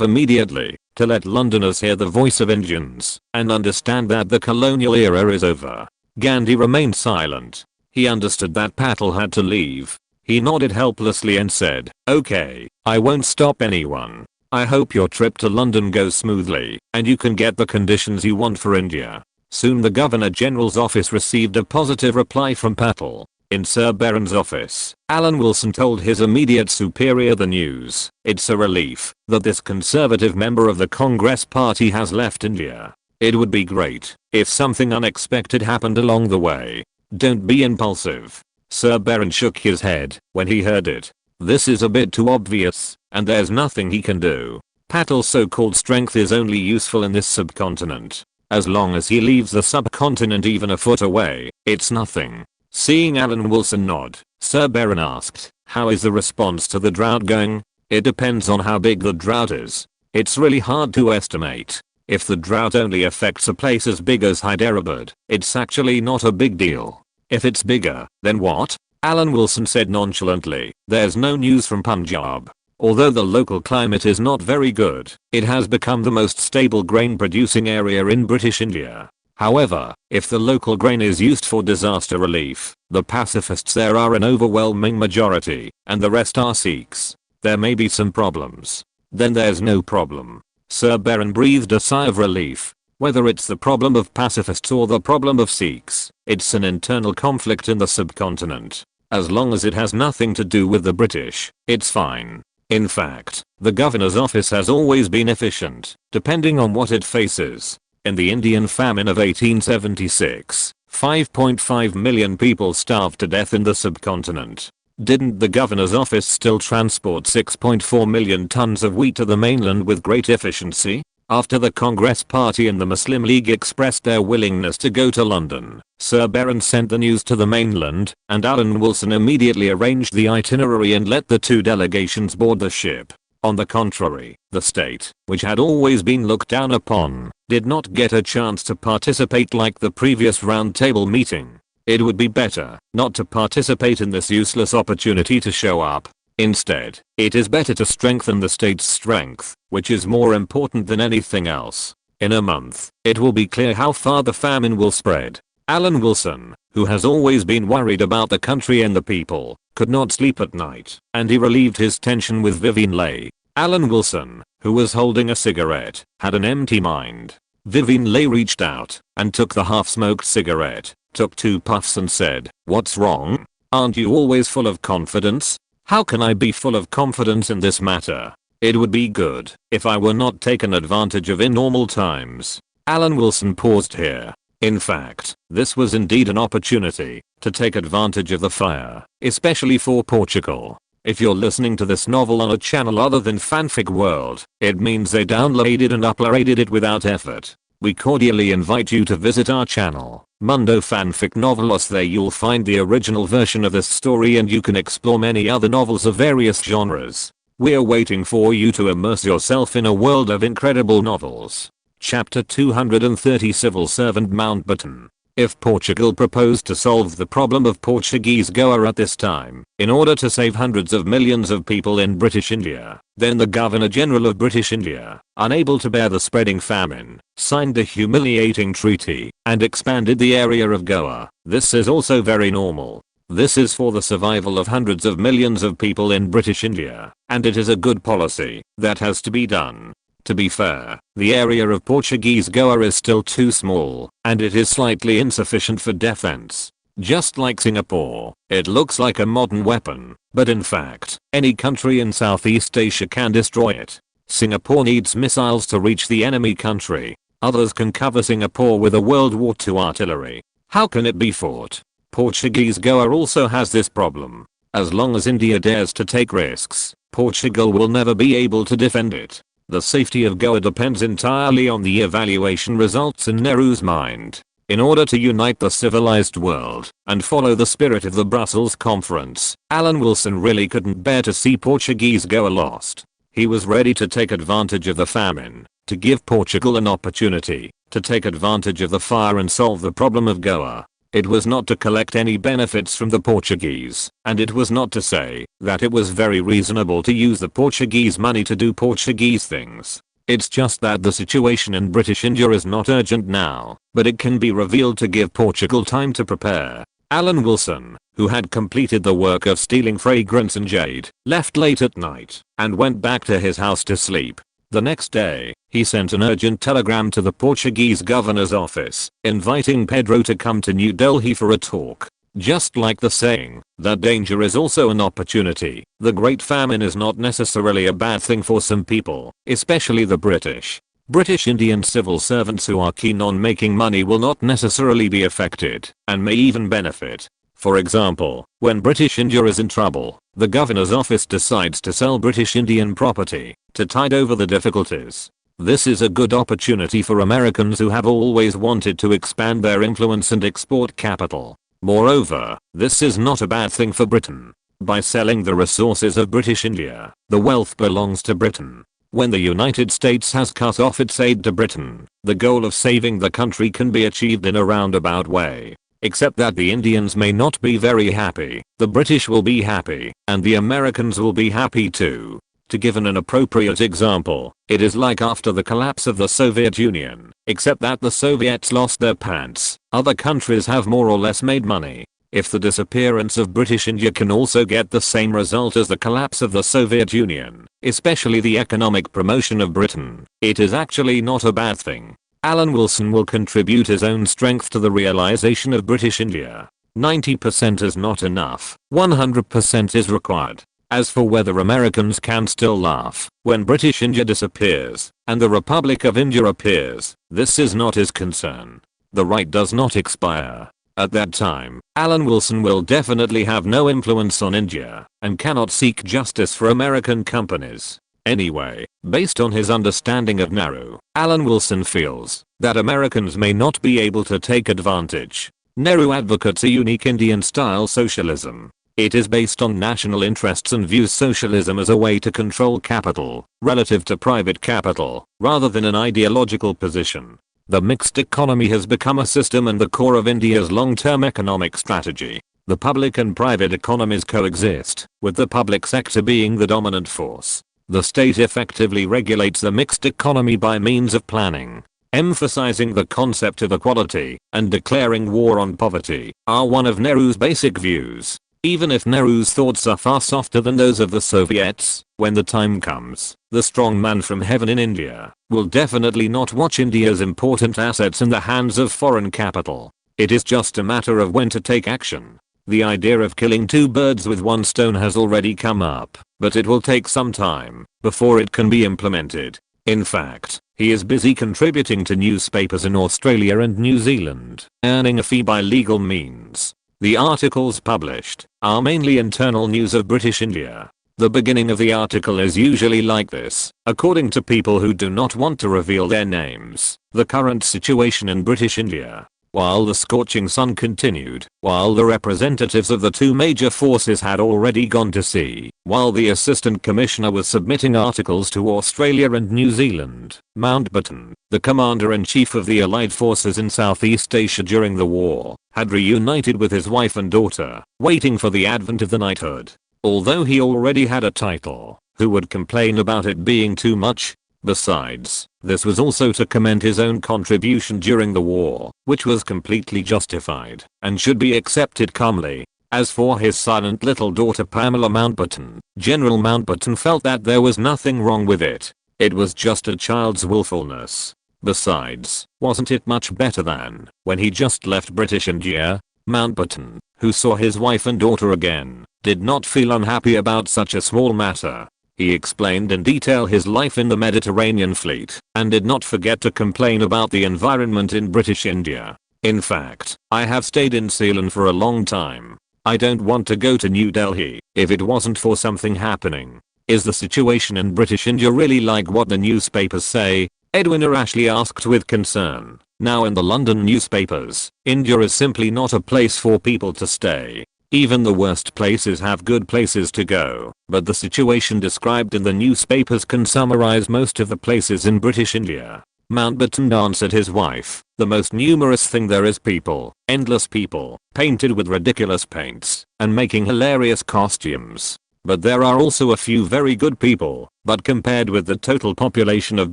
immediately to let Londoners hear the voice of Indians and understand that the colonial era is over." Gandhi remained silent. He understood that Patel had to leave. He nodded helplessly and said, "Okay, I won't stop anyone. I hope your trip to London goes smoothly and you can get the conditions you want for India." Soon the Governor General's office received a positive reply from Patel. In Sir Baron's office, Alan Wilson told his immediate superior the news. "It's a relief that this conservative member of the Congress Party has left India. It would be great if something unexpected happened along the way. Don't be impulsive." Sir Baron shook his head when he heard it. "This is a bit too obvious, and there's nothing he can do. Patel's so-called strength is only useful in this subcontinent. As long as he leaves the subcontinent even a foot away, it's nothing." Seeing Alan Wilson nod, Sir Baron asked, "How is the response to the drought going?" "It depends on how big the drought is. It's really hard to estimate. If the drought only affects a place as big as Hyderabad, it's actually not a big deal. If it's bigger, then what?" Alan Wilson said nonchalantly, "There's no news from Punjab. Although the local climate is not very good, it has become the most stable grain producing area in British India. However, if the local grain is used for disaster relief, the pacifists there are an overwhelming majority, and the rest are Sikhs. There may be some problems." "Then there's no problem." Sir Baron breathed a sigh of relief. "Whether it's the problem of pacifists or the problem of Sikhs, it's an internal conflict in the subcontinent. As long as it has nothing to do with the British, it's fine. In fact, the governor's office has always been efficient, depending on what it faces. In the Indian famine of 1876, 5.5 million people starved to death in the subcontinent. Didn't the governor's office still transport 6.4 million tons of wheat to the mainland with great efficiency? After the Congress Party and the Muslim League expressed their willingness to go to London, Sir Baron sent the news to the mainland, and Alan Wilson immediately arranged the itinerary and let the two delegations board the ship. On the contrary, the state, which had always been looked down upon, did not get a chance to participate like the previous roundtable meeting. It would be better not to participate in this useless opportunity to show up. Instead, it is better to strengthen the state's strength, which is more important than anything else. In a month, it will be clear how far the famine will spread. Alan Wilson, who has always been worried about the country and the people, could not sleep at night, and he relieved his tension with Vivian Leigh. Alan Wilson, who was holding a cigarette, had an empty mind. Vivian Leigh reached out and took the half-smoked cigarette, took 2 puffs and said, "What's wrong? Aren't you always full of confidence?" "How can I be full of confidence in this matter? It would be good if I were not taken advantage of in normal times." Alan Wilson paused here. In fact, this was indeed an opportunity to take advantage of the fire, especially for Portugal. If you're listening to this novel on a channel other than Fanfic World, it means they downloaded and uploaded it without effort. We cordially invite you to visit our channel, Mundo Fanfic Novelos. There you'll find the original version of this story and you can explore many other novels of various genres. We're waiting for you to immerse yourself in a world of incredible novels. Chapter 230 Civil Servant Mountbatten. If Portugal proposed to solve the problem of Portuguese Goa at this time, in order to save hundreds of millions of people in British India, then the Governor-General of British India, unable to bear the spreading famine, signed a humiliating treaty and expanded the area of Goa. This is also very normal. This is for the survival of hundreds of millions of people in British India, and it is a good policy that has to be done. To be fair, the area of Portuguese Goa is still too small, and it is slightly insufficient for defense. Just like Singapore, it looks like a modern weapon, but in fact, any country in Southeast Asia can destroy it. Singapore needs missiles to reach the enemy country. Others can cover Singapore with a World War II artillery. How can it be fought? Portuguese Goa also has this problem. As long as India dares to take risks, Portugal will never be able to defend it. The safety of Goa depends entirely on the evaluation results in Nehru's mind. In order to unite the civilized world and follow the spirit of the Brussels Conference, Alan Wilson really couldn't bear to see Portuguese go lost. He was ready to take advantage of the famine, to give Portugal an opportunity, to take advantage of the fire and solve the problem of Goa. It was not to collect any benefits from the Portuguese, and it was not to say that it was very reasonable to use the Portuguese money to do Portuguese things. It's just that the situation in British India is not urgent now, but it can be revealed to give Portugal time to prepare. Alan Wilson, who had completed the work of stealing fragrance and jade, left late at night and went back to his house to sleep. The next day, he sent an urgent telegram to the Portuguese governor's office, inviting Pedro to come to New Delhi for a talk. Just like the saying, that danger is also an opportunity, the Great Famine is not necessarily a bad thing for some people, especially the British. British Indian civil servants who are keen on making money will not necessarily be affected, and may even benefit. For example, when British India is in trouble, the governor's office decides to sell British Indian property to tide over the difficulties. This is a good opportunity for Americans who have always wanted to expand their influence and export capital. Moreover, this is not a bad thing for Britain. By selling the resources of British India, the wealth belongs to Britain. When the United States has cut off its aid to Britain, the goal of saving the country can be achieved in a roundabout way. Except that the Indians may not be very happy, the British will be happy, and the Americans will be happy too. To give an appropriate example, it is like after the collapse of the Soviet Union, except that the Soviets lost their pants, other countries have more or less made money. If the disappearance of British India can also get the same result as the collapse of the Soviet Union, especially the economic promotion of Britain, it is actually not a bad thing. Alan Wilson will contribute his own strength to the realization of British India. 90% is not enough, 100% is required. As for whether Americans can still laugh when British India disappears and the Republic of India appears, this is not his concern. The right does not expire. At that time, Alan Wilson will definitely have no influence on India and cannot seek justice for American companies. Anyway, based on his understanding of Nehru, Alan Wilson feels that Americans may not be able to take advantage. Nehru advocates a unique Indian-style socialism. It is based on national interests and views socialism as a way to control capital, relative to private capital, rather than an ideological position. The mixed economy has become a system and the core of India's long-term economic strategy. The public and private economies coexist, with the public sector being the dominant force. The state effectively regulates the mixed economy by means of planning. Emphasizing the concept of equality and declaring war on poverty are one of Nehru's basic views. Even if Nehru's thoughts are far softer than those of the Soviets, when the time comes, the strong man from heaven in India will definitely not watch India's important assets in the hands of foreign capital. It is just a matter of when to take action. The idea of killing two birds with one stone has already come up, but it will take some time before it can be implemented. In fact, he is busy contributing to newspapers in Australia and New Zealand, earning a fee by legal means. The articles published are mainly internal news of British India. The beginning of the article is usually like this: according to people who do not want to reveal their names, the current situation in British India. While the scorching sun continued, while the representatives of the two major forces had already gone to sea, while the assistant commissioner was submitting articles to Australia and New Zealand, Mountbatten, the commander-in-chief of the Allied forces in Southeast Asia during the war, had reunited with his wife and daughter, waiting for the advent of the knighthood. Although he already had a title, who would complain about it being too much? Besides, this was also to commend his own contribution during the war, which was completely justified, and should be accepted calmly. As for his silent little daughter Pamela Mountbatten, General Mountbatten felt that there was nothing wrong with it. It was just a child's willfulness. Besides, wasn't it much better than when he just left British India? Mountbatten, who saw his wife and daughter again, did not feel unhappy about such a small matter. He explained in detail his life in the Mediterranean fleet, and did not forget to complain about the environment in British India. In fact, I have stayed in Ceylon for a long time. I don't want to go to New Delhi if it wasn't for something happening. Is the situation in British India really like what the newspapers say? Edwina Ashley asked with concern. Now in the London newspapers, India is simply not a place for people to stay. Even the worst places have good places to go, but the situation described in the newspapers can summarize most of the places in British India. Mountbatten answered his wife, "The most numerous thing there is people, endless people, painted with ridiculous paints, and making hilarious costumes. But there are also a few very good people, but compared with the total population of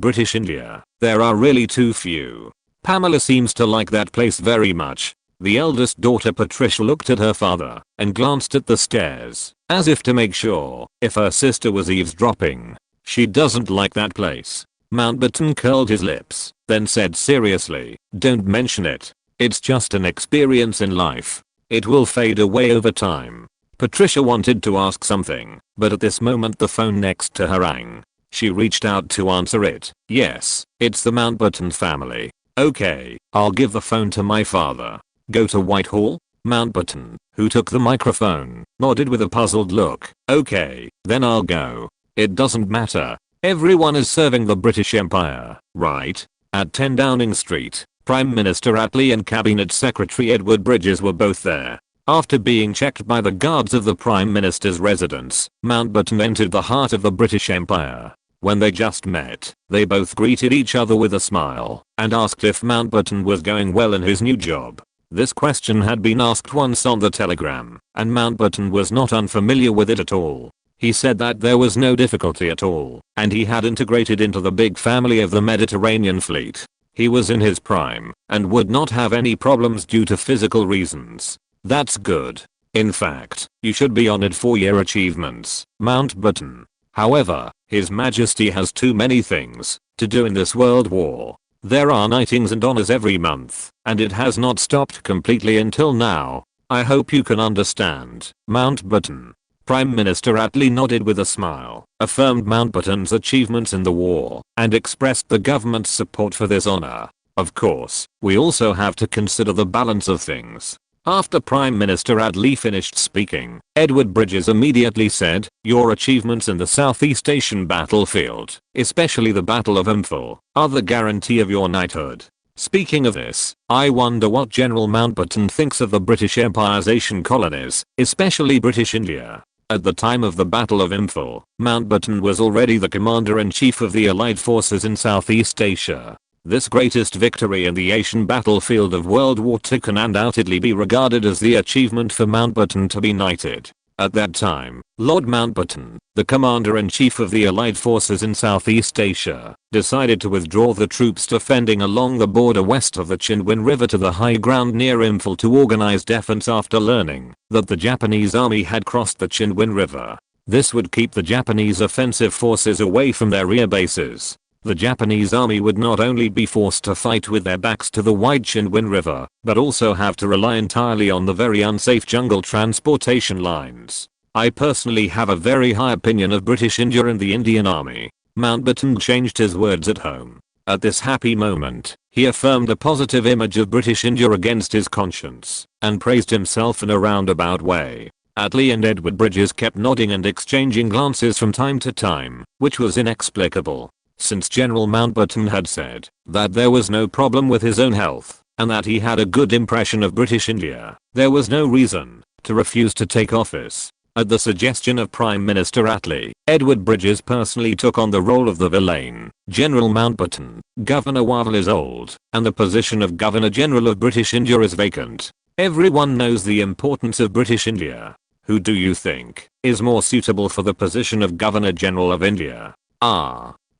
British India, there are really too few." Pamela seems to like that place very much. The eldest daughter Patricia looked at her father and glanced at the stairs, as if to make sure if her sister was eavesdropping. "She doesn't like that place." Mountbatten curled his lips, then said seriously, "Don't mention it. It's just an experience in life. It will fade away over time." Patricia wanted to ask something, but at this moment the phone next to her rang. She reached out to answer it. "Yes, it's the Mountbatten family." "Okay, I'll give the phone to my father." "Go to Whitehall?" Mountbatten, who took the microphone, nodded with a puzzled look. "Okay, then I'll go. It doesn't matter. Everyone is serving the British Empire, right?" At 10 Downing Street, Prime Minister Attlee and Cabinet Secretary Edward Bridges were both there. After being checked by the guards of the Prime Minister's residence, Mountbatten entered the heart of the British Empire. When they just met, they both greeted each other with a smile and asked if Mountbatten was going well in his new job. This question had been asked once on the telegram, and Mountbatten was not unfamiliar with it at all. He said that there was no difficulty at all, and he had integrated into the big family of the Mediterranean fleet. He was in his prime, and would not have any problems due to physical reasons. "That's good. In fact, you should be honored for your achievements, Mountbatten. However, His Majesty has too many things to do in this world war. There are knightings and honors every month, and it has not stopped completely until now. I hope you can understand, Mountbatten." Prime Minister Attlee nodded with a smile, affirmed Mountbatten's achievements in the war, and expressed the government's support for this honor. "Of course, we also have to consider the balance of things." After Prime Minister Attlee finished speaking, Edward Bridges immediately said, "Your achievements in the Southeast Asian battlefield, especially the Battle of Imphal, are the guarantee of your knighthood. Speaking of this, I wonder what General Mountbatten thinks of the British Empire's Asian colonies, especially British India." At the time of the Battle of Imphal, Mountbatten was already the commander-in-chief of the Allied forces in Southeast Asia. This greatest victory in the Asian battlefield of World War II can undoubtedly be regarded as the achievement for Mountbatten to be knighted. At that time, Lord Mountbatten, the commander-in-chief of the Allied forces in Southeast Asia, decided to withdraw the troops defending along the border west of the Chinwin River to the high ground near Imphal to organize defense after learning that the Japanese army had crossed the Chinwin River. This would keep the Japanese offensive forces away from their rear bases. The Japanese army would not only be forced to fight with their backs to the wide Chinwin River, but also have to rely entirely on the very unsafe jungle transportation lines. I personally have a very high opinion of British India and the Indian Army. Mountbatten changed his words at home. At this happy moment, he affirmed a positive image of British India against his conscience, and praised himself in a roundabout way. Attlee and Edward Bridges kept nodding and exchanging glances from time to time, which was inexplicable. Since General Mountbatten had said that there was no problem with his own health, and that he had a good impression of British India, there was no reason to refuse to take office. At the suggestion of Prime Minister Attlee, Edward Bridges personally took on the role of the villain. General Mountbatten, Governor Wavell is old, and the position of Governor General of British India is vacant. Everyone knows the importance of British India. Who do you think is more suitable for the position of Governor General of India?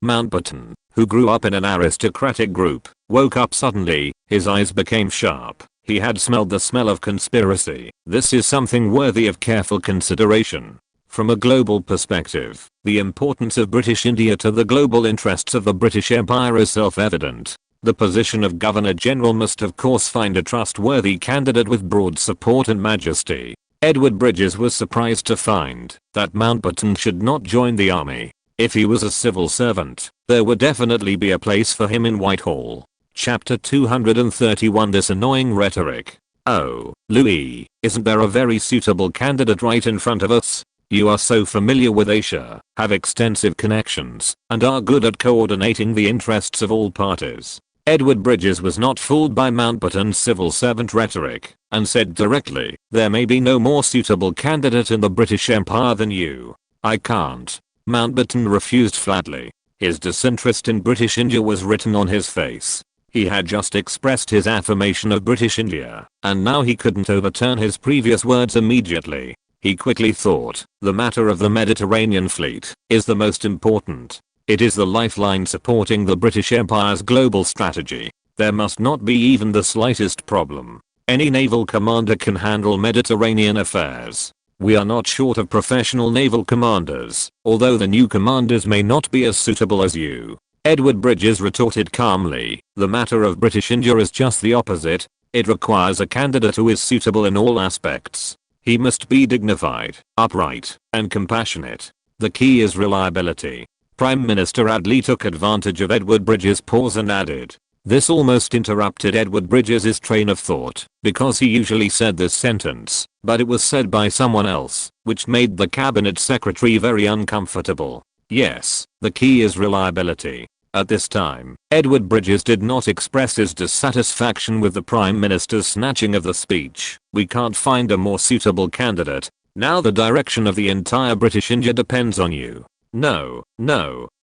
Mountbatten, who grew up in an aristocratic group, woke up suddenly. His eyes became sharp. He had smelled the smell of conspiracy. This is something worthy of careful consideration. From a global perspective, the importance of British India to the global interests of the British Empire is self-evident. The position of Governor General must of course find a trustworthy candidate with broad support and majesty. Edward Bridges was surprised to find that Mountbatten should not join the army. If he was a civil servant, there would definitely be a place for him in Whitehall. Chapter 231 This annoying rhetoric. "Oh, Louis, isn't there a very suitable candidate right in front of us? You are so familiar with Asia, have extensive connections, and are good at coordinating the interests of all parties. Edward Bridges was not fooled by Mountbatten's civil servant rhetoric, and said directly, "There may be no more suitable candidate in the British Empire than you. I can't." Mountbatten refused flatly. His disinterest in British India was written on his face. He had just expressed his affirmation of British India, and now he couldn't overturn his previous words immediately. He quickly thought, the matter of the Mediterranean fleet is the most important. It is the lifeline supporting the British Empire's global strategy. There must not be even the slightest problem. Any naval commander can handle Mediterranean affairs. We are not short of professional naval commanders, although the new commanders may not be as suitable as you. Edward Bridges retorted calmly, the matter of British India is just the opposite. It requires a candidate who is suitable in all aspects. He must be dignified, upright, and compassionate. The key is reliability. Prime Minister Adley took advantage of Edward Bridges' pause and added. This almost interrupted Edward Bridges' train of thought, because he usually said this sentence, but it was said by someone else, which made the cabinet secretary very uncomfortable. Yes, the key is reliability. At this time, Edward Bridges did not express his dissatisfaction with the Prime Minister's snatching of the speech. We can't find a more suitable candidate. Now the direction of the entire British India depends on you. No,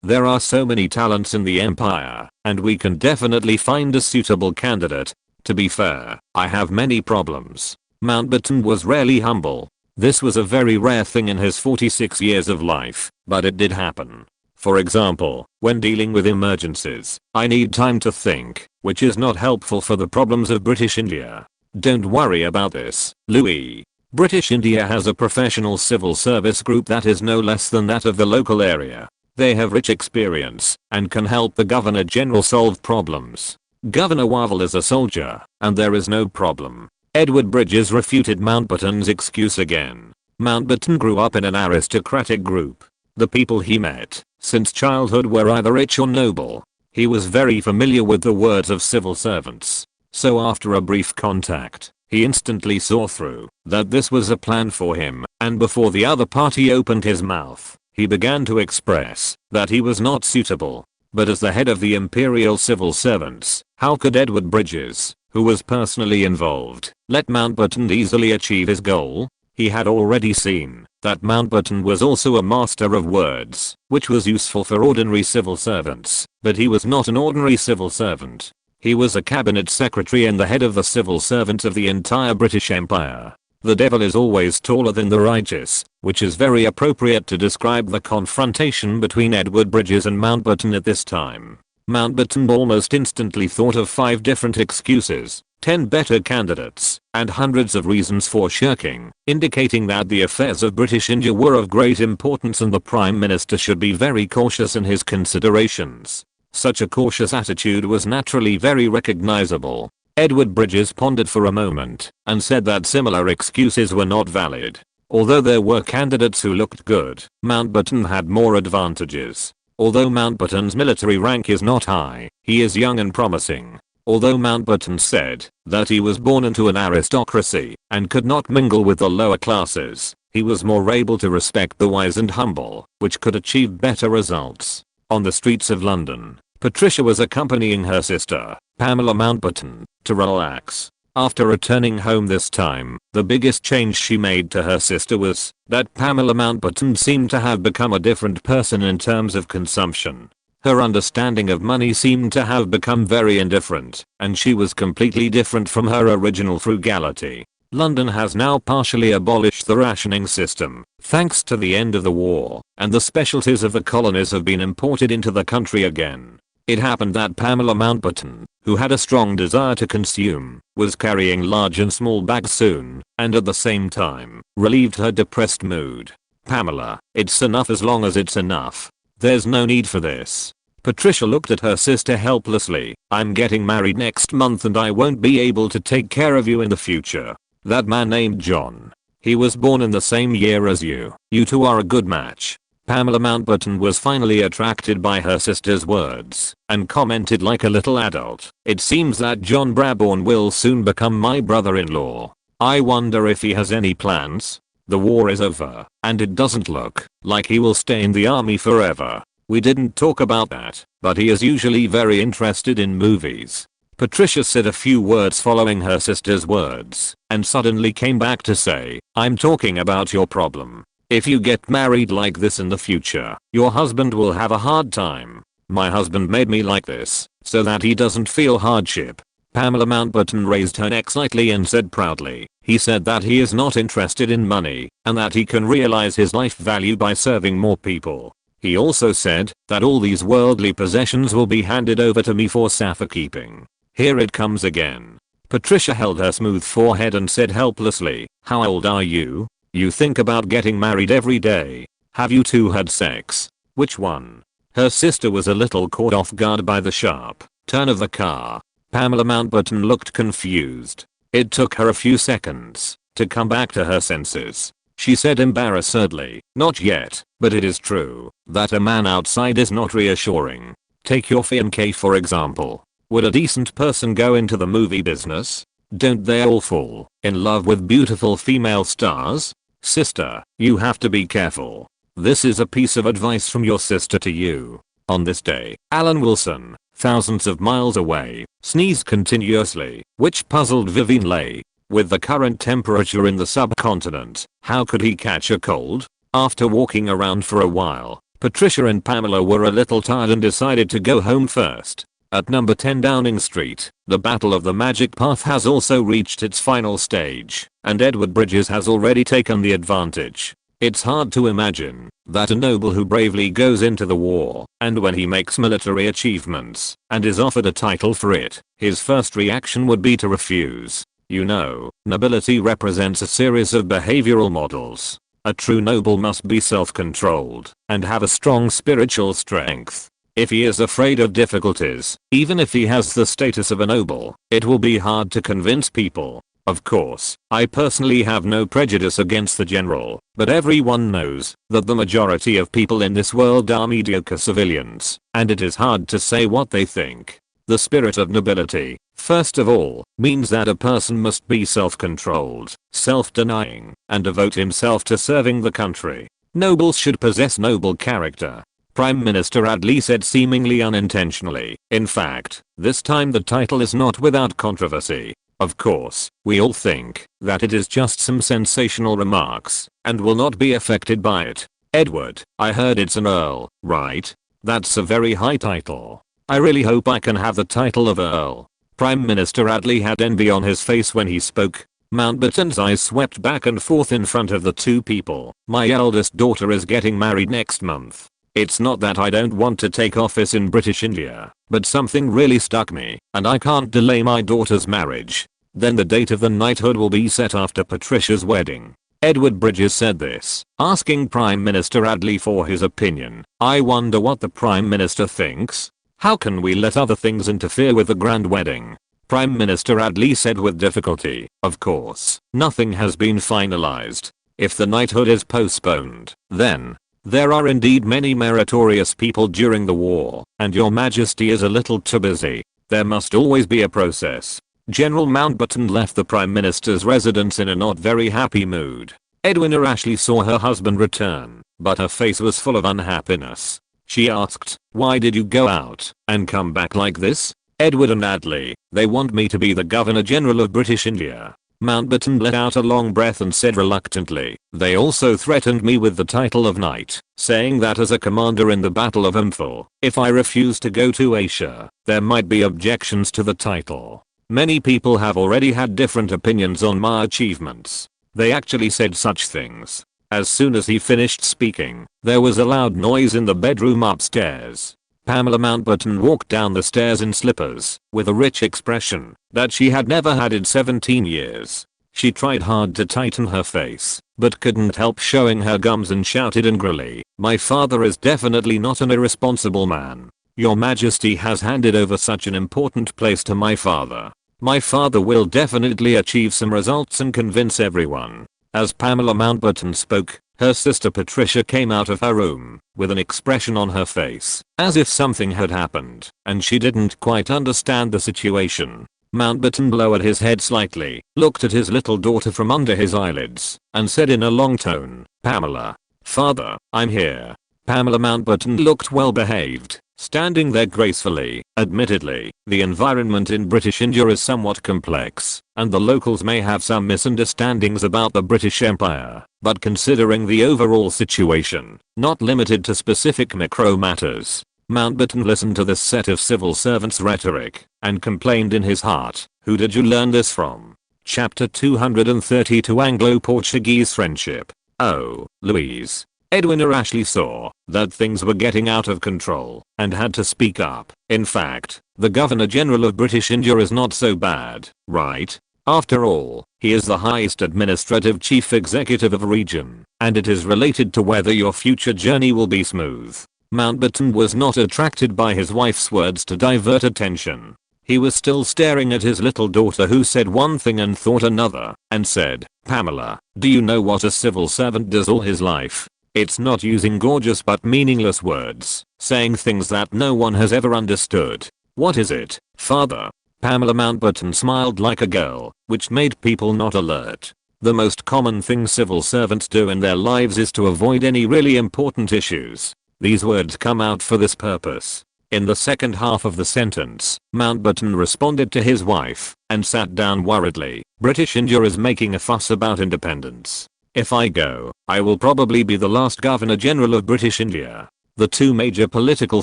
there are so many talents in the empire, and we can definitely find a suitable candidate. To be fair, I have many problems. Mountbatten was rarely humble. This was a very rare thing in his 46 years of life, but it did happen. For example, when dealing with emergencies, I need time to think, which is not helpful for the problems of British India. Don't worry about this, Louis. British India has a professional civil service group that is no less than that of the local area. They have rich experience and can help the Governor General solve problems. Governor Wavell is a soldier, and there is no problem. Edward Bridges refuted Mountbatten's excuse again. Mountbatten grew up in an aristocratic group. The people he met, since childhood, were either rich or noble. He was very familiar with the words of civil servants. So after a brief contact, he instantly saw through that this was a plan for him, and before the other party opened his mouth, he began to express that he was not suitable. But as the head of the Imperial Civil Servants, how could Edward Bridges, who was personally involved, let Mountbatten easily achieve his goal? He had already seen that Mountbatten was also a master of words, which was useful for ordinary civil servants, but he was not an ordinary civil servant. He was a cabinet secretary and the head of the civil servants of the entire British Empire. The devil is always taller than the righteous, which is very appropriate to describe the confrontation between Edward Bridges and Mountbatten at this time. Mountbatten almost instantly thought of 5 different excuses, 10 better candidates, and hundreds of reasons for shirking, indicating that the affairs of British India were of great importance and the Prime Minister should be very cautious in his considerations. Such a cautious attitude was naturally very recognizable. Edward Bridges pondered for a moment, and said that similar excuses were not valid. Although there were candidates who looked good, Mountbatten had more advantages. Although Mountbatten's military rank is not high, he is young and promising. Although Mountbatten said that he was born into an aristocracy and could not mingle with the lower classes, he was more able to respect the wise and humble, which could achieve better results. On the streets of London, Patricia was accompanying her sister, Pamela Mountbatten, to relax. After returning home this time, the biggest change she made to her sister was that Pamela Mountbatten seemed to have become a different person in terms of consumption. Her understanding of money seemed to have become very indifferent, and she was completely different from her original frugality. London has now partially abolished the rationing system, thanks to the end of the war, and the specialties of the colonies have been imported into the country again. It happened that Pamela Mountbatten, who had a strong desire to consume, was carrying large and small bags soon, and at the same time, relieved her depressed mood. Pamela, it's enough as long as it's enough. There's no need for this. Patricia looked at her sister helplessly. I'm getting married next month and I won't be able to take care of you in the future. That man named John. He was born in the same year as you. You two are a good match. Pamela Mountbatten was finally attracted by her sister's words and commented like a little adult. It seems that John Brabourne will soon become my brother-in-law. I wonder if he has any plans. The war is over, and it doesn't look like he will stay in the army forever. We didn't talk about that, but he is usually very interested in movies. Patricia said a few words following her sister's words, and suddenly came back to say, I'm talking about your problem. If you get married like this in the future, your husband will have a hard time. My husband made me like this, so that he doesn't feel hardship. Pamela Mountbatten raised her neck slightly and said proudly, he said that he is not interested in money, and that he can realize his life value by serving more people. He also said that all these worldly possessions will be handed over to me for safekeeping. Here it comes again. Patricia held her smooth forehead and said helplessly, how old are you? You think about getting married every day. Have you two had sex? Which one? Her sister was a little caught off guard by the sharp turn of the car. Pamela Mountbatten looked confused. It took her a few seconds to come back to her senses. She said embarrassedly, not yet, but it is true that a man outside is not reassuring. Take your fiancé for example. Would a decent person go into the movie business? Don't they all fall in love with beautiful female stars? Sister, you have to be careful. This is a piece of advice from your sister to you. On this day, Alan Wilson, thousands of miles away, sneezed continuously, which puzzled Vivian Leigh. With the current temperature in the subcontinent, how could he catch a cold? After walking around for a while, Patricia and Pamela were a little tired and decided to go home first. At number 10 Downing Street, the Battle of the Magic Path has also reached its final stage, and Edward Bridges has already taken the advantage. It's hard to imagine that a noble who bravely goes into the war, and when he makes military achievements, and is offered a title for it, his first reaction would be to refuse. You know, nobility represents a series of behavioral models. A true noble must be self-controlled, and have a strong spiritual strength. If he is afraid of difficulties, even if he has the status of a noble, it will be hard to convince people. Of course, I personally have no prejudice against the general, but everyone knows that the majority of people in this world are mediocre civilians, and it is hard to say what they think. The spirit of nobility, first of all, means that a person must be self-controlled, self-denying, and devote himself to serving the country. Nobles should possess noble character. Prime Minister Attlee said seemingly unintentionally. In fact, this time the title is not without controversy. Of course, we all think that it is just some sensational remarks and will not be affected by it. Edward, I heard it's an earl, right? That's a very high title. I really hope I can have the title of earl. Prime Minister Attlee had envy on his face when he spoke. Mountbatten's eyes swept back and forth in front of the two people. My eldest daughter is getting married next month. It's not that I don't want to take office in British India, but something really stuck me, and I can't delay my daughter's marriage. Then the date of the knighthood will be set after Patricia's wedding. Edward Bridges said this, asking Prime Minister Attlee for his opinion. I wonder what the Prime Minister thinks. How can we let other things interfere with the grand wedding? Prime Minister Attlee said with difficulty, of course, nothing has been finalized. If the knighthood is postponed, then there are indeed many meritorious people during the war, and your majesty is a little too busy. There must always be a process. General Mountbatten left the Prime Minister's residence in a not very happy mood. Edwina Ashley saw her husband return, but her face was full of unhappiness. She asked, why did you go out and come back like this? Edward and Attlee, they want me to be the Governor General of British India. Mountbatten let out a long breath and said reluctantly, they also threatened me with the title of knight, saying that as a commander in the Battle of Imphal, if I refuse to go to Asia, there might be objections to the title. Many people have already had different opinions on my achievements. They actually said such things. As soon as he finished speaking, there was a loud noise in the bedroom upstairs. Pamela Mountbatten walked down the stairs in slippers, with a rich expression that she had never had in 17 years. She tried hard to tighten her face, but couldn't help showing her gums and shouted angrily, my father is definitely not an irresponsible man. Your Majesty has handed over such an important place to my father. My father will definitely achieve some results and convince everyone. As Pamela Mountbatten spoke, her sister Patricia came out of her room with an expression on her face as if something had happened and she didn't quite understand the situation. Mountbatten lowered his head slightly, looked at his little daughter from under his eyelids, and said in a long tone, Pamela. Father, I'm here. Pamela Mountbatten looked well behaved, standing there gracefully. Admittedly, the environment in British India is somewhat complex, and the locals may have some misunderstandings about the British Empire, but considering the overall situation, not limited to specific micro matters, Mountbatten listened to this set of civil servants' rhetoric, and complained in his heart, "Who did you learn this from?" Chapter 232 Anglo-Portuguese Friendship. Oh, Louise. Edwina Ashley saw that things were getting out of control and had to speak up. In fact, the Governor General of British India is not so bad, right? After all, he is the highest administrative chief executive of a region, and it is related to whether your future journey will be smooth. Mountbatten was not attracted by his wife's words to divert attention. He was still staring at his little daughter, who said one thing and thought another, and said, "Pamela, do you know what a civil servant does all his life? It's not using gorgeous but meaningless words, saying things that no one has ever understood. What is it, father?" Pamela Mountbatten smiled like a girl, which made people not alert. The most common thing civil servants do in their lives is to avoid any really important issues. These words come out for this purpose. In the second half of the sentence, Mountbatten responded to his wife, and sat down worriedly. "British India is making a fuss about independence. If I go, I will probably be the last Governor General of British India." The two major political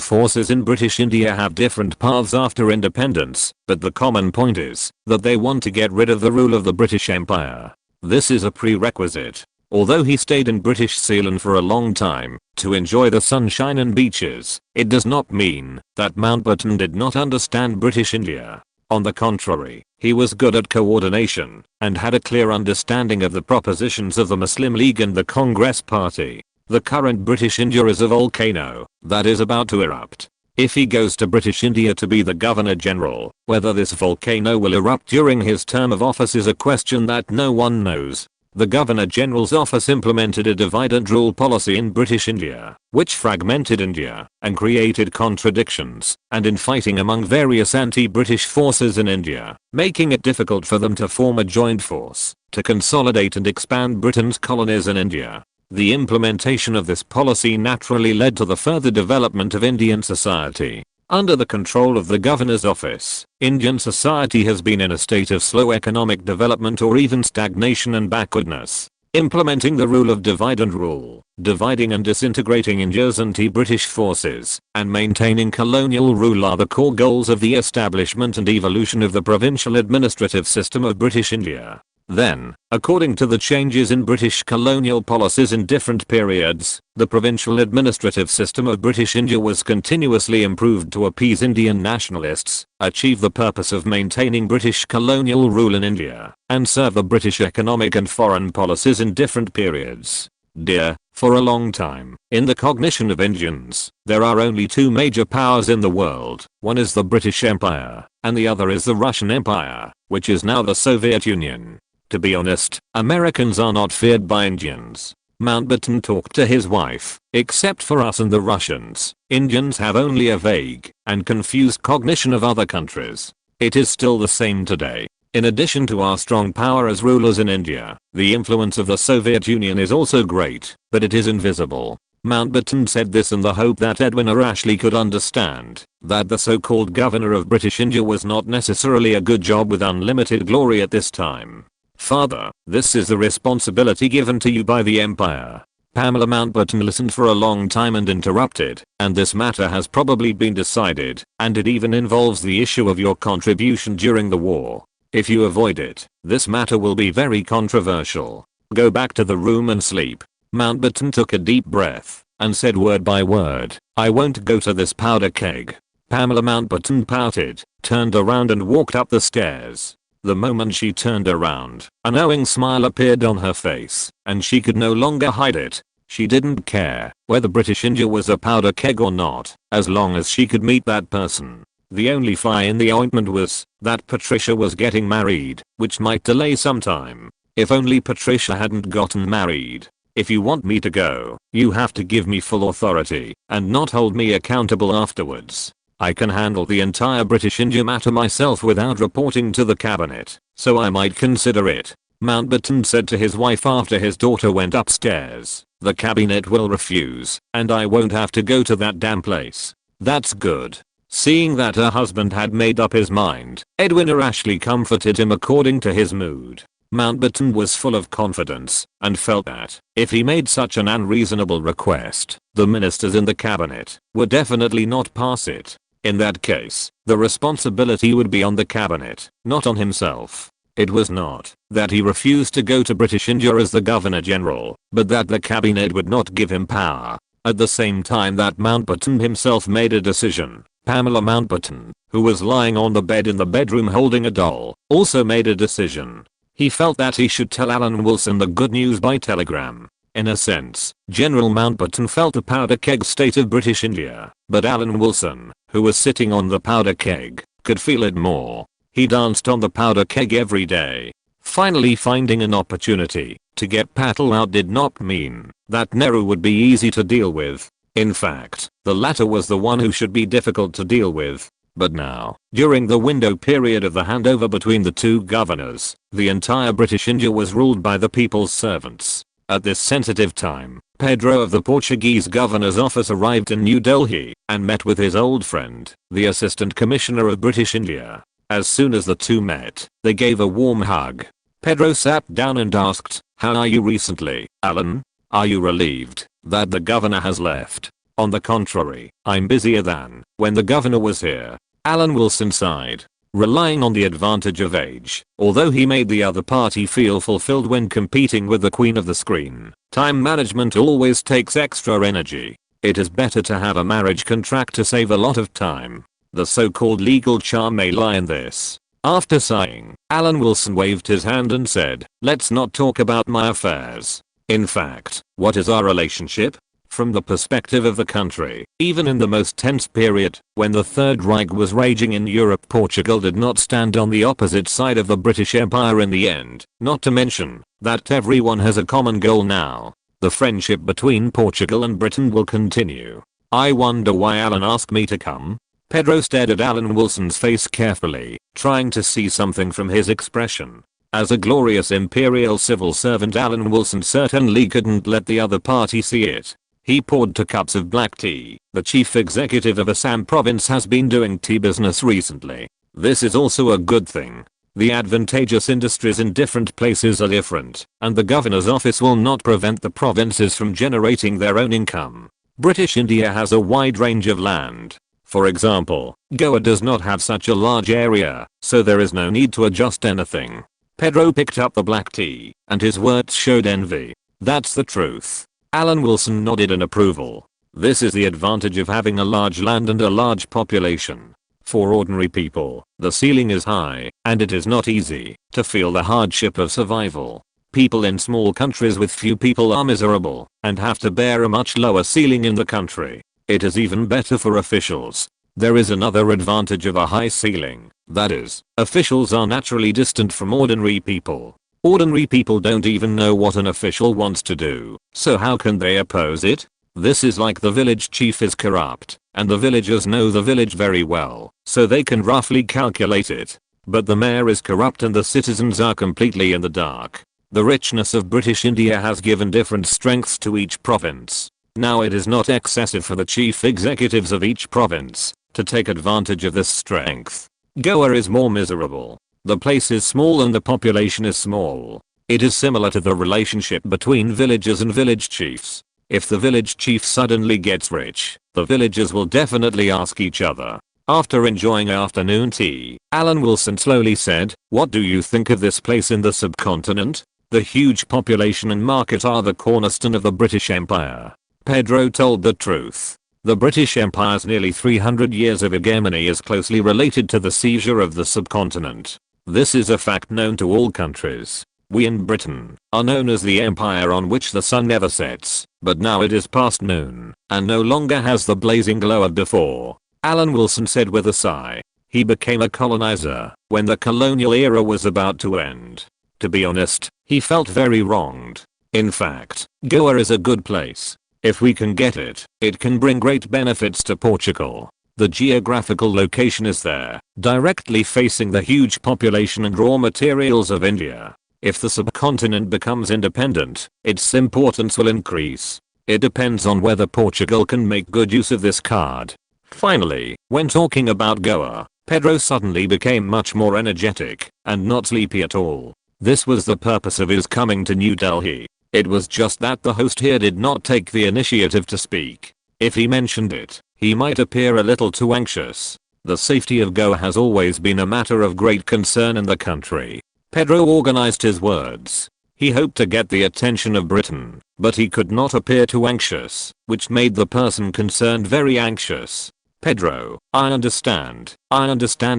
forces in British India have different paths after independence, but the common point is that they want to get rid of the rule of the British Empire. This is a prerequisite. Although he stayed in British Ceylon for a long time to enjoy the sunshine and beaches, it does not mean that Mountbatten did not understand British India. On the contrary, he was good at coordination and had a clear understanding of the propositions of the Muslim League and the Congress Party. The current British India is a volcano that is about to erupt. If he goes to British India to be the Governor General, whether this volcano will erupt during his term of office is a question that no one knows. The Governor General's office implemented a divide and rule policy in British India, which fragmented India and created contradictions and infighting among various anti-British forces in India, making it difficult for them to form a joint force to consolidate and expand Britain's colonies in India. The implementation of this policy naturally led to the further development of Indian society. Under the control of the governor's office, Indian society has been in a state of slow economic development or even stagnation and backwardness. Implementing the rule of divide and rule, dividing and disintegrating India's anti-British forces, and maintaining colonial rule are the core goals of the establishment and evolution of the provincial administrative system of British India. Then, according to the changes in British colonial policies in different periods, the provincial administrative system of British India was continuously improved to appease Indian nationalists, achieve the purpose of maintaining British colonial rule in India, and serve the British economic and foreign policies in different periods. Dear, for a long time, in the cognition of Indians, there are only two major powers in the world. One is the British Empire, and the other is the Russian Empire, which is now the Soviet Union. To be honest, Americans are not feared by Indians. Mountbatten talked to his wife. Except for us and the Russians, Indians have only a vague and confused cognition of other countries. It is still the same today. In addition to our strong power as rulers in India, the influence of the Soviet Union is also great, but it is invisible. Mountbatten said this in the hope that Edwina Ashley could understand that the so-called Governor of British India was not necessarily a good job with unlimited glory at this time. "Father, this is the responsibility given to you by the Empire." Pamela Mountbatten listened for a long time and interrupted, "And this matter has probably been decided, and it even involves the issue of your contribution during the war. If you avoid it, this matter will be very controversial. Go back to the room and sleep." Mountbatten took a deep breath and said word by word, "I won't go to this powder keg." Pamela Mountbatten pouted, turned around and walked up the stairs. The moment she turned around, a knowing smile appeared on her face, and she could no longer hide it. She didn't care whether British India was a powder keg or not, as long as she could meet that person. The only fly in the ointment was that Patricia was getting married, which might delay some time. If only Patricia hadn't gotten married. "If you want me to go, you have to give me full authority, and not hold me accountable afterwards. I can handle the entire British India matter myself without reporting to the cabinet, so I might consider it." Mountbatten said to his wife after his daughter went upstairs. The cabinet will refuse, and I won't have to go to that damn place. That's good. Seeing that her husband had made up his mind, Edwina Ashley comforted him according to his mood. Mountbatten was full of confidence and felt that if he made such an unreasonable request, the ministers in the cabinet would definitely not pass it. In that case, the responsibility would be on the cabinet, not on himself. It was not that he refused to go to British India as the Governor General, but that the cabinet would not give him power. At the same time that Mountbatten himself made a decision, Pamela Mountbatten, who was lying on the bed in the bedroom holding a doll, also made a decision. He felt that he should tell Alan Wilson the good news by telegram. In a sense, General Mountbatten felt the powder keg state of British India, but Alan Wilson, who was sitting on the powder keg, could feel it more. He danced on the powder keg every day. Finally finding an opportunity to get Patel out did not mean that Nehru would be easy to deal with. In fact, the latter was the one who should be difficult to deal with. But now, during the window period of the handover between the two governors, the entire British India was ruled by the people's servants. At this sensitive time, Pedro of the Portuguese governor's office arrived in New Delhi and met with his old friend, the Assistant Commissioner of British India. As soon as the two met, they gave a warm hug. Pedro sat down and asked, "How are you recently, Alan? Are you relieved that the governor has left?" "On the contrary, I'm busier than when the governor was here," Alan Wilson sighed. Relying on the advantage of age, although he made the other party feel fulfilled when competing with the queen of the screen, time management always takes extra energy. It is better to have a marriage contract to save a lot of time. The so-called legal charm may lie in this. After sighing, Alan Wilson waved his hand and said, "Let's not talk about my affairs. In fact, what is our relationship?" From the perspective of the country, even in the most tense period, when the Third Reich was raging in Europe, Portugal did not stand on the opposite side of the British Empire in the end, not to mention that everyone has a common goal now. The friendship between Portugal and Britain will continue. I wonder why Alan asked me to come. Pedro stared at Alan Wilson's face carefully, trying to see something from his expression. As a glorious imperial civil servant, Alan Wilson certainly couldn't let the other party see it. He poured 2 cups of black tea. The chief executive of Assam province has been doing tea business recently. This is also a good thing. The advantageous industries in different places are different, and the governor's office will not prevent the provinces from generating their own income. British India has a wide range of land. For example, Goa does not have such a large area, so there is no need to adjust anything. Pedro picked up the black tea, and his words showed envy. That's the truth. Alan Wilson nodded in approval. This is the advantage of having a large land and a large population. For ordinary people, the ceiling is high, and it is not easy to feel the hardship of survival. People in small countries with few people are miserable and have to bear a much lower ceiling in the country. It is even better for officials. There is another advantage of a high ceiling, that is, officials are naturally distant from ordinary people. Ordinary people don't even know what an official wants to do, so how can they oppose it? This is like the village chief is corrupt, and the villagers know the village very well, so they can roughly calculate it. But the mayor is corrupt and the citizens are completely in the dark. The richness of British India has given different strengths to each province. Now it is not excessive for the chief executives of each province to take advantage of this strength. Goa is more miserable. The place is small and the population is small. It is similar to the relationship between villagers and village chiefs. If the village chief suddenly gets rich, the villagers will definitely ask each other. After enjoying afternoon tea, Alan Wilson slowly said, "What do you think of this place in the subcontinent?" The huge population and market are the cornerstone of the British Empire. Pedro told the truth. The British Empire's nearly 300 years of hegemony is closely related to the seizure of the subcontinent. This is a fact known to all countries. We in Britain are known as the empire on which the sun never sets, but now it is past noon and no longer has the blazing glow of before. Alan Wilson said with a sigh. He became a colonizer when the colonial era was about to end. To be honest, he felt very wronged. In fact, Goa is a good place. If we can get it, it can bring great benefits to Portugal. The geographical location is there, directly facing the huge population and raw materials of India. If the subcontinent becomes independent, its importance will increase. It depends on whether Portugal can make good use of this card. Finally, when talking about Goa, Pedro suddenly became much more energetic and not sleepy at all. This was the purpose of his coming to New Delhi. It was just that the host here did not take the initiative to speak. If he mentioned it, he might appear a little too anxious. The safety of Goa has always been a matter of great concern in the country. Pedro organized his words. He hoped to get the attention of Britain, but he could not appear too anxious, which made the person concerned very anxious. Pedro, I understand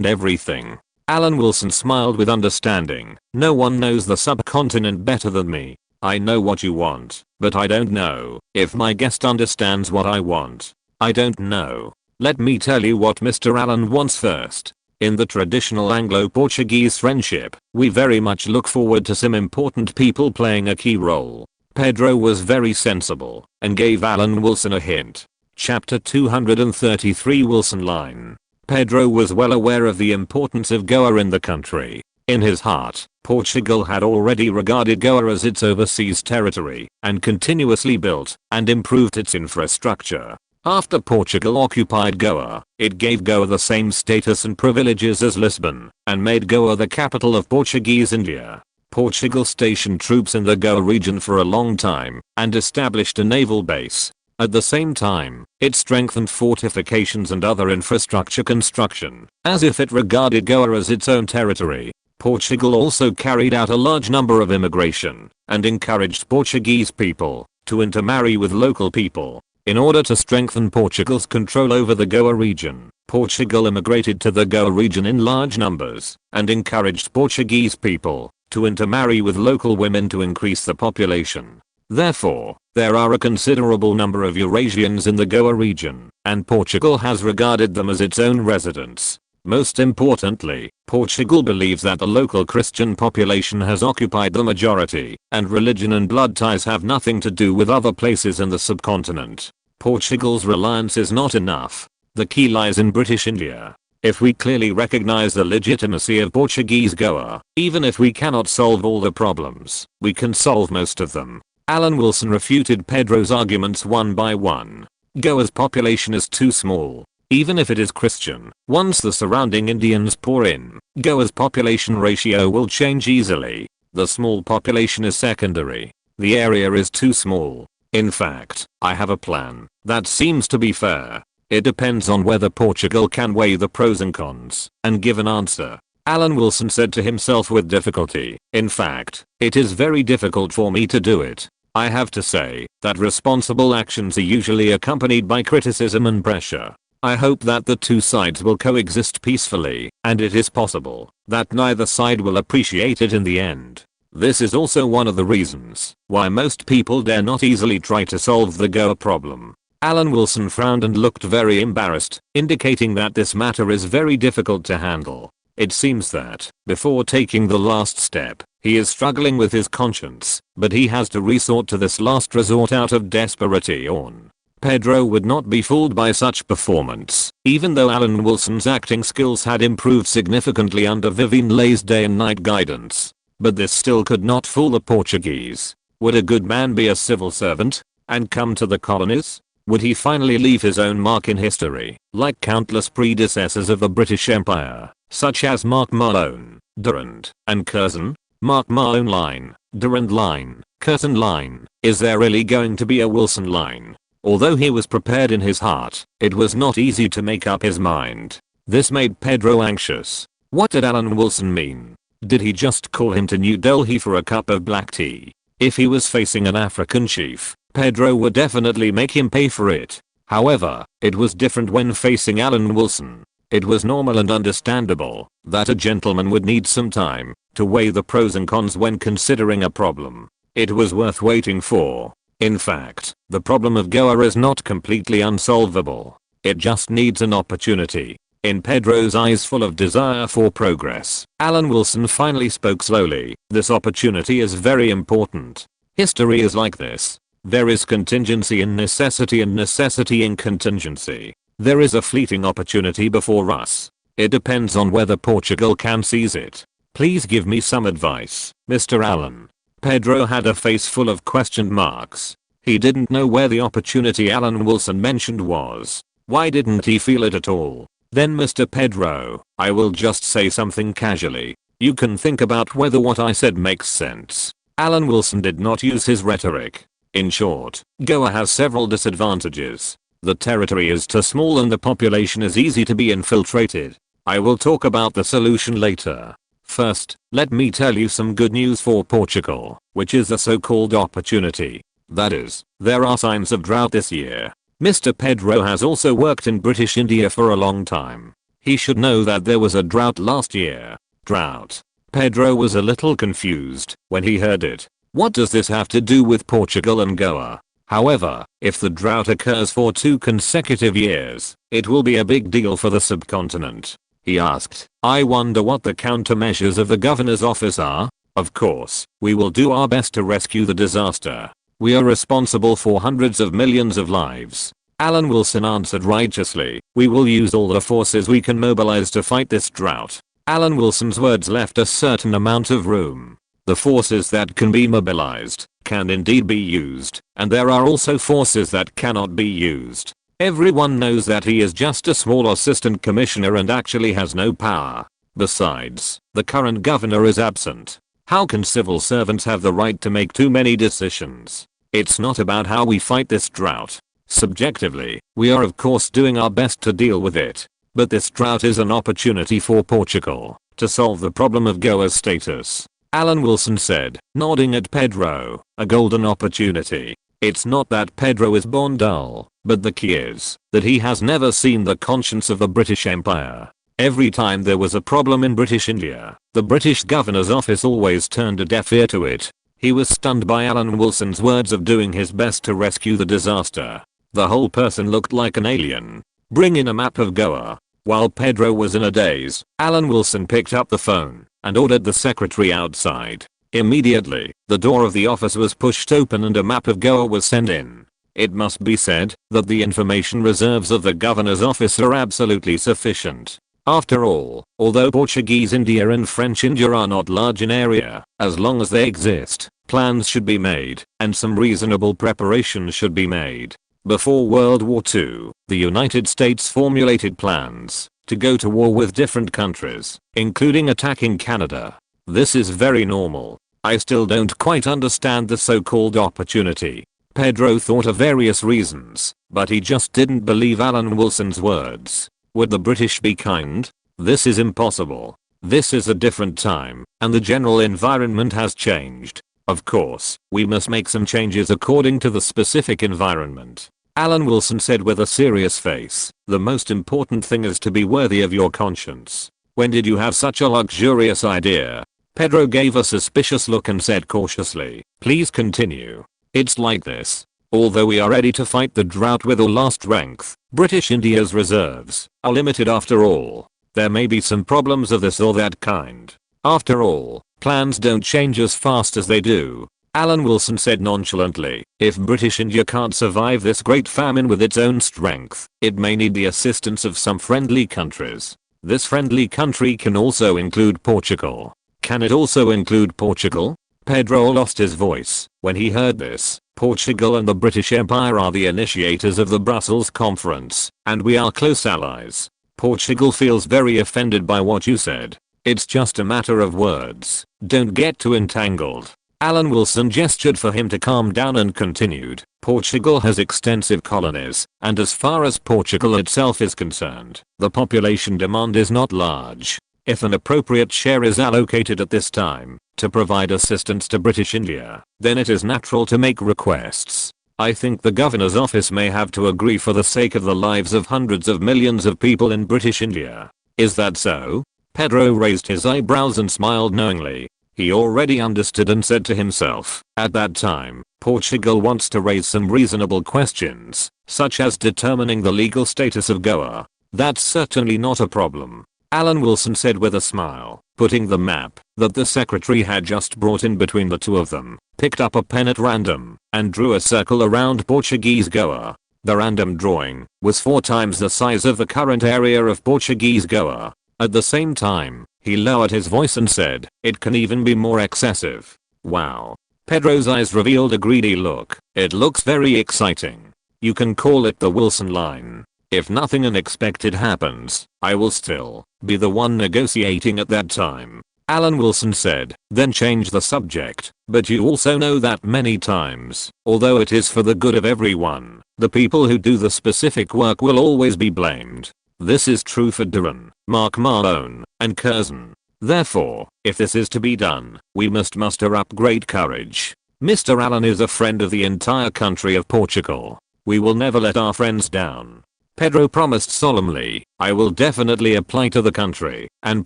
everything. Alan Wilson smiled with understanding. No one knows the subcontinent better than me. I know what you want, but I don't know if my guest understands what I want. I don't know. Let me tell you what Mr. Allen wants first. In the traditional Anglo-Portuguese friendship, we very much look forward to some important people playing a key role. Pedro was very sensible and gave Alan Wilson a hint. Chapter 233 Wilson Line. Pedro was well aware of the importance of Goa in the country. In his heart, Portugal had already regarded Goa as its overseas territory and continuously built and improved its infrastructure. After Portugal occupied Goa, it gave Goa the same status and privileges as Lisbon and made Goa the capital of Portuguese India. Portugal stationed troops in the Goa region for a long time and established a naval base. At the same time, it strengthened fortifications and other infrastructure construction, as if it regarded Goa as its own territory. Portugal also carried out a large number of immigration and encouraged Portuguese people to intermarry with local people. In order to strengthen Portugal's control over the Goa region, Portugal immigrated to the Goa region in large numbers and encouraged Portuguese people to intermarry with local women to increase the population. Therefore, there are a considerable number of Eurasians in the Goa region, and Portugal has regarded them as its own residents. Most importantly, Portugal believes that the local Christian population has occupied the majority, and religion and blood ties have nothing to do with other places in the subcontinent. Portugal's reliance is not enough. The key lies in British India. If we clearly recognize the legitimacy of Portuguese Goa, even if we cannot solve all the problems, we can solve most of them. Alan Wilson refuted Pedro's arguments one by one. Goa's population is too small. Even if it is Christian, once the surrounding Indians pour in, Goa's population ratio will change easily. The small population is secondary. The area is too small. In fact, I have a plan that seems to be fair. It depends on whether Portugal can weigh the pros and cons and give an answer. Alan Wilson said to himself with difficulty. In fact, it is very difficult for me to do it. I have to say that responsible actions are usually accompanied by criticism and pressure. I hope that the two sides will coexist peacefully, and it is possible that neither side will appreciate it in the end. This is also one of the reasons why most people dare not easily try to solve the Goa problem. Alan Wilson frowned and looked very embarrassed, indicating that this matter is very difficult to handle. It seems that, before taking the last step, he is struggling with his conscience, but he has to resort to this last resort out of desperation. Pedro would not be fooled by such performance, even though Alan Wilson's acting skills had improved significantly under Vivian Leigh's day and night guidance. But this still could not fool the Portuguese. Would a good man be a civil servant and come to the colonies? Would he finally leave his own mark in history, like countless predecessors of the British Empire, such as Mark Malone, Durand, and Curzon? Mark Malone line, Durand line, Curzon line. Is there really going to be a Wilson line? Although he was prepared in his heart, it was not easy to make up his mind. This made Pedro anxious. What did Alan Wilson mean? Did he just call him to New Delhi for a cup of black tea? If he was facing an African chief, Pedro would definitely make him pay for it. However, it was different when facing Alan Wilson. It was normal and understandable that a gentleman would need some time to weigh the pros and cons when considering a problem. It was worth waiting for. In fact, the problem of Goa is not completely unsolvable. It just needs an opportunity. In Pedro's eyes full of desire for progress, Alan Wilson finally spoke slowly. This opportunity is very important. History is like this. There is contingency in necessity and necessity in contingency. There is a fleeting opportunity before us. It depends on whether Portugal can seize it. Please give me some advice, Mr. Allen. Pedro had a face full of question marks. He didn't know where the opportunity Alan Wilson mentioned was. Why didn't he feel it at all? Then Mr. Pedro, I will just say something casually. You can think about whether what I said makes sense. Alan Wilson did not use his rhetoric. In short, Goa has several disadvantages. The territory is too small and the population is easy to be infiltrated. I will talk about the solution later. First, let me tell you some good news for Portugal, which is the so-called opportunity. That is, there are signs of drought this year. Mr. Pedro has also worked in British India for a long time. He should know that there was a drought last year. Drought. Pedro was a little confused when he heard it. What does this have to do with Portugal and Goa? However, if the drought occurs for 2 consecutive years, it will be a big deal for the subcontinent. He asked, I wonder what the countermeasures of the governor's office are? Of course, we will do our best to rescue the disaster. We are responsible for hundreds of millions of lives. Alan Wilson answered righteously, we will use all the forces we can mobilize to fight this drought. Alan Wilson's words left a certain amount of room. The forces that can be mobilized can indeed be used, and there are also forces that cannot be used. Everyone knows that he is just a small assistant commissioner and actually has no power. Besides, the current governor is absent. How can civil servants have the right to make too many decisions? It's not about how we fight this drought. Subjectively, we are of course doing our best to deal with it. But this drought is an opportunity for Portugal to solve the problem of Goa's status. Alan Wilson said, nodding at Pedro, a golden opportunity. It's not that Pedro is born dull, but the key is that he has never seen the conscience of the British Empire. Every time there was a problem in British India, the British governor's office always turned a deaf ear to it. He was stunned by Alan Wilson's words of doing his best to rescue the disaster. The whole person looked like an alien. Bring in a map of Goa. While Pedro was in a daze, Alan Wilson picked up the phone and ordered the secretary outside. Immediately, the door of the office was pushed open and a map of Goa was sent in. It must be said that the information reserves of the governor's office are absolutely sufficient. After all, although Portuguese India and French India are not large in area, as long as they exist, plans should be made, and some reasonable preparations should be made. Before World War II, the United States formulated plans to go to war with different countries, including attacking Canada. This is very normal. I still don't quite understand the so-called opportunity. Pedro thought of various reasons, but he just didn't believe Alan Wilson's words. Would the British be kind? This is impossible. This is a different time, and the general environment has changed. Of course, we must make some changes according to the specific environment. Alan Wilson said with a serious face, the most important thing is to be worthy of your conscience. When did you have such a luxurious idea? Pedro gave a suspicious look and said cautiously, please continue. It's like this. Although we are ready to fight the drought with all our strength, British India's reserves are limited after all. There may be some problems of this or that kind. After all, plans don't change as fast as they do. Alan Wilson said nonchalantly, if British India can't survive this great famine with its own strength, it may need the assistance of some friendly countries. This friendly country can also include Portugal. Can it also include Portugal? Pedro lost his voice when he heard this. Portugal and the British Empire are the initiators of the Brussels Conference, and we are close allies. Portugal feels very offended by what you said. It's just a matter of words. Don't get too entangled. Alan Wilson gestured for him to calm down and continued. Portugal has extensive colonies, and as far as Portugal itself is concerned, the population demand is not large. If an appropriate share is allocated at this time to provide assistance to British India, then it is natural to make requests. I think the governor's office may have to agree for the sake of the lives of hundreds of millions of people in British India. Is that so? Pedro raised his eyebrows and smiled knowingly. He already understood and said to himself, at that time, Portugal wants to raise some reasonable questions, such as determining the legal status of Goa. That's certainly not a problem. Alan Wilson said with a smile, putting the map that the secretary had just brought in between the two of them, picked up a pen at random, and drew a circle around Portuguese Goa. The random drawing was 4 times the size of the current area of Portuguese Goa. At the same time, He lowered his voice and said, "It can even be more excessive." Wow. Pedro's eyes revealed a greedy look. "It looks very exciting. You can call it the Wilson line. If nothing unexpected happens, I will still be the one negotiating at that time." Alan Wilson said, "Then change the subject, but you also know that many times, although it is for the good of everyone, the people who do the specific work will always be blamed. This is true for Duran, Mark Malone, and Curzon. Therefore, if this is to be done, we must muster up great courage. Mr. Allen is a friend of the entire country of Portugal. We will never let our friends down." Pedro promised solemnly, "I will definitely apply to the country and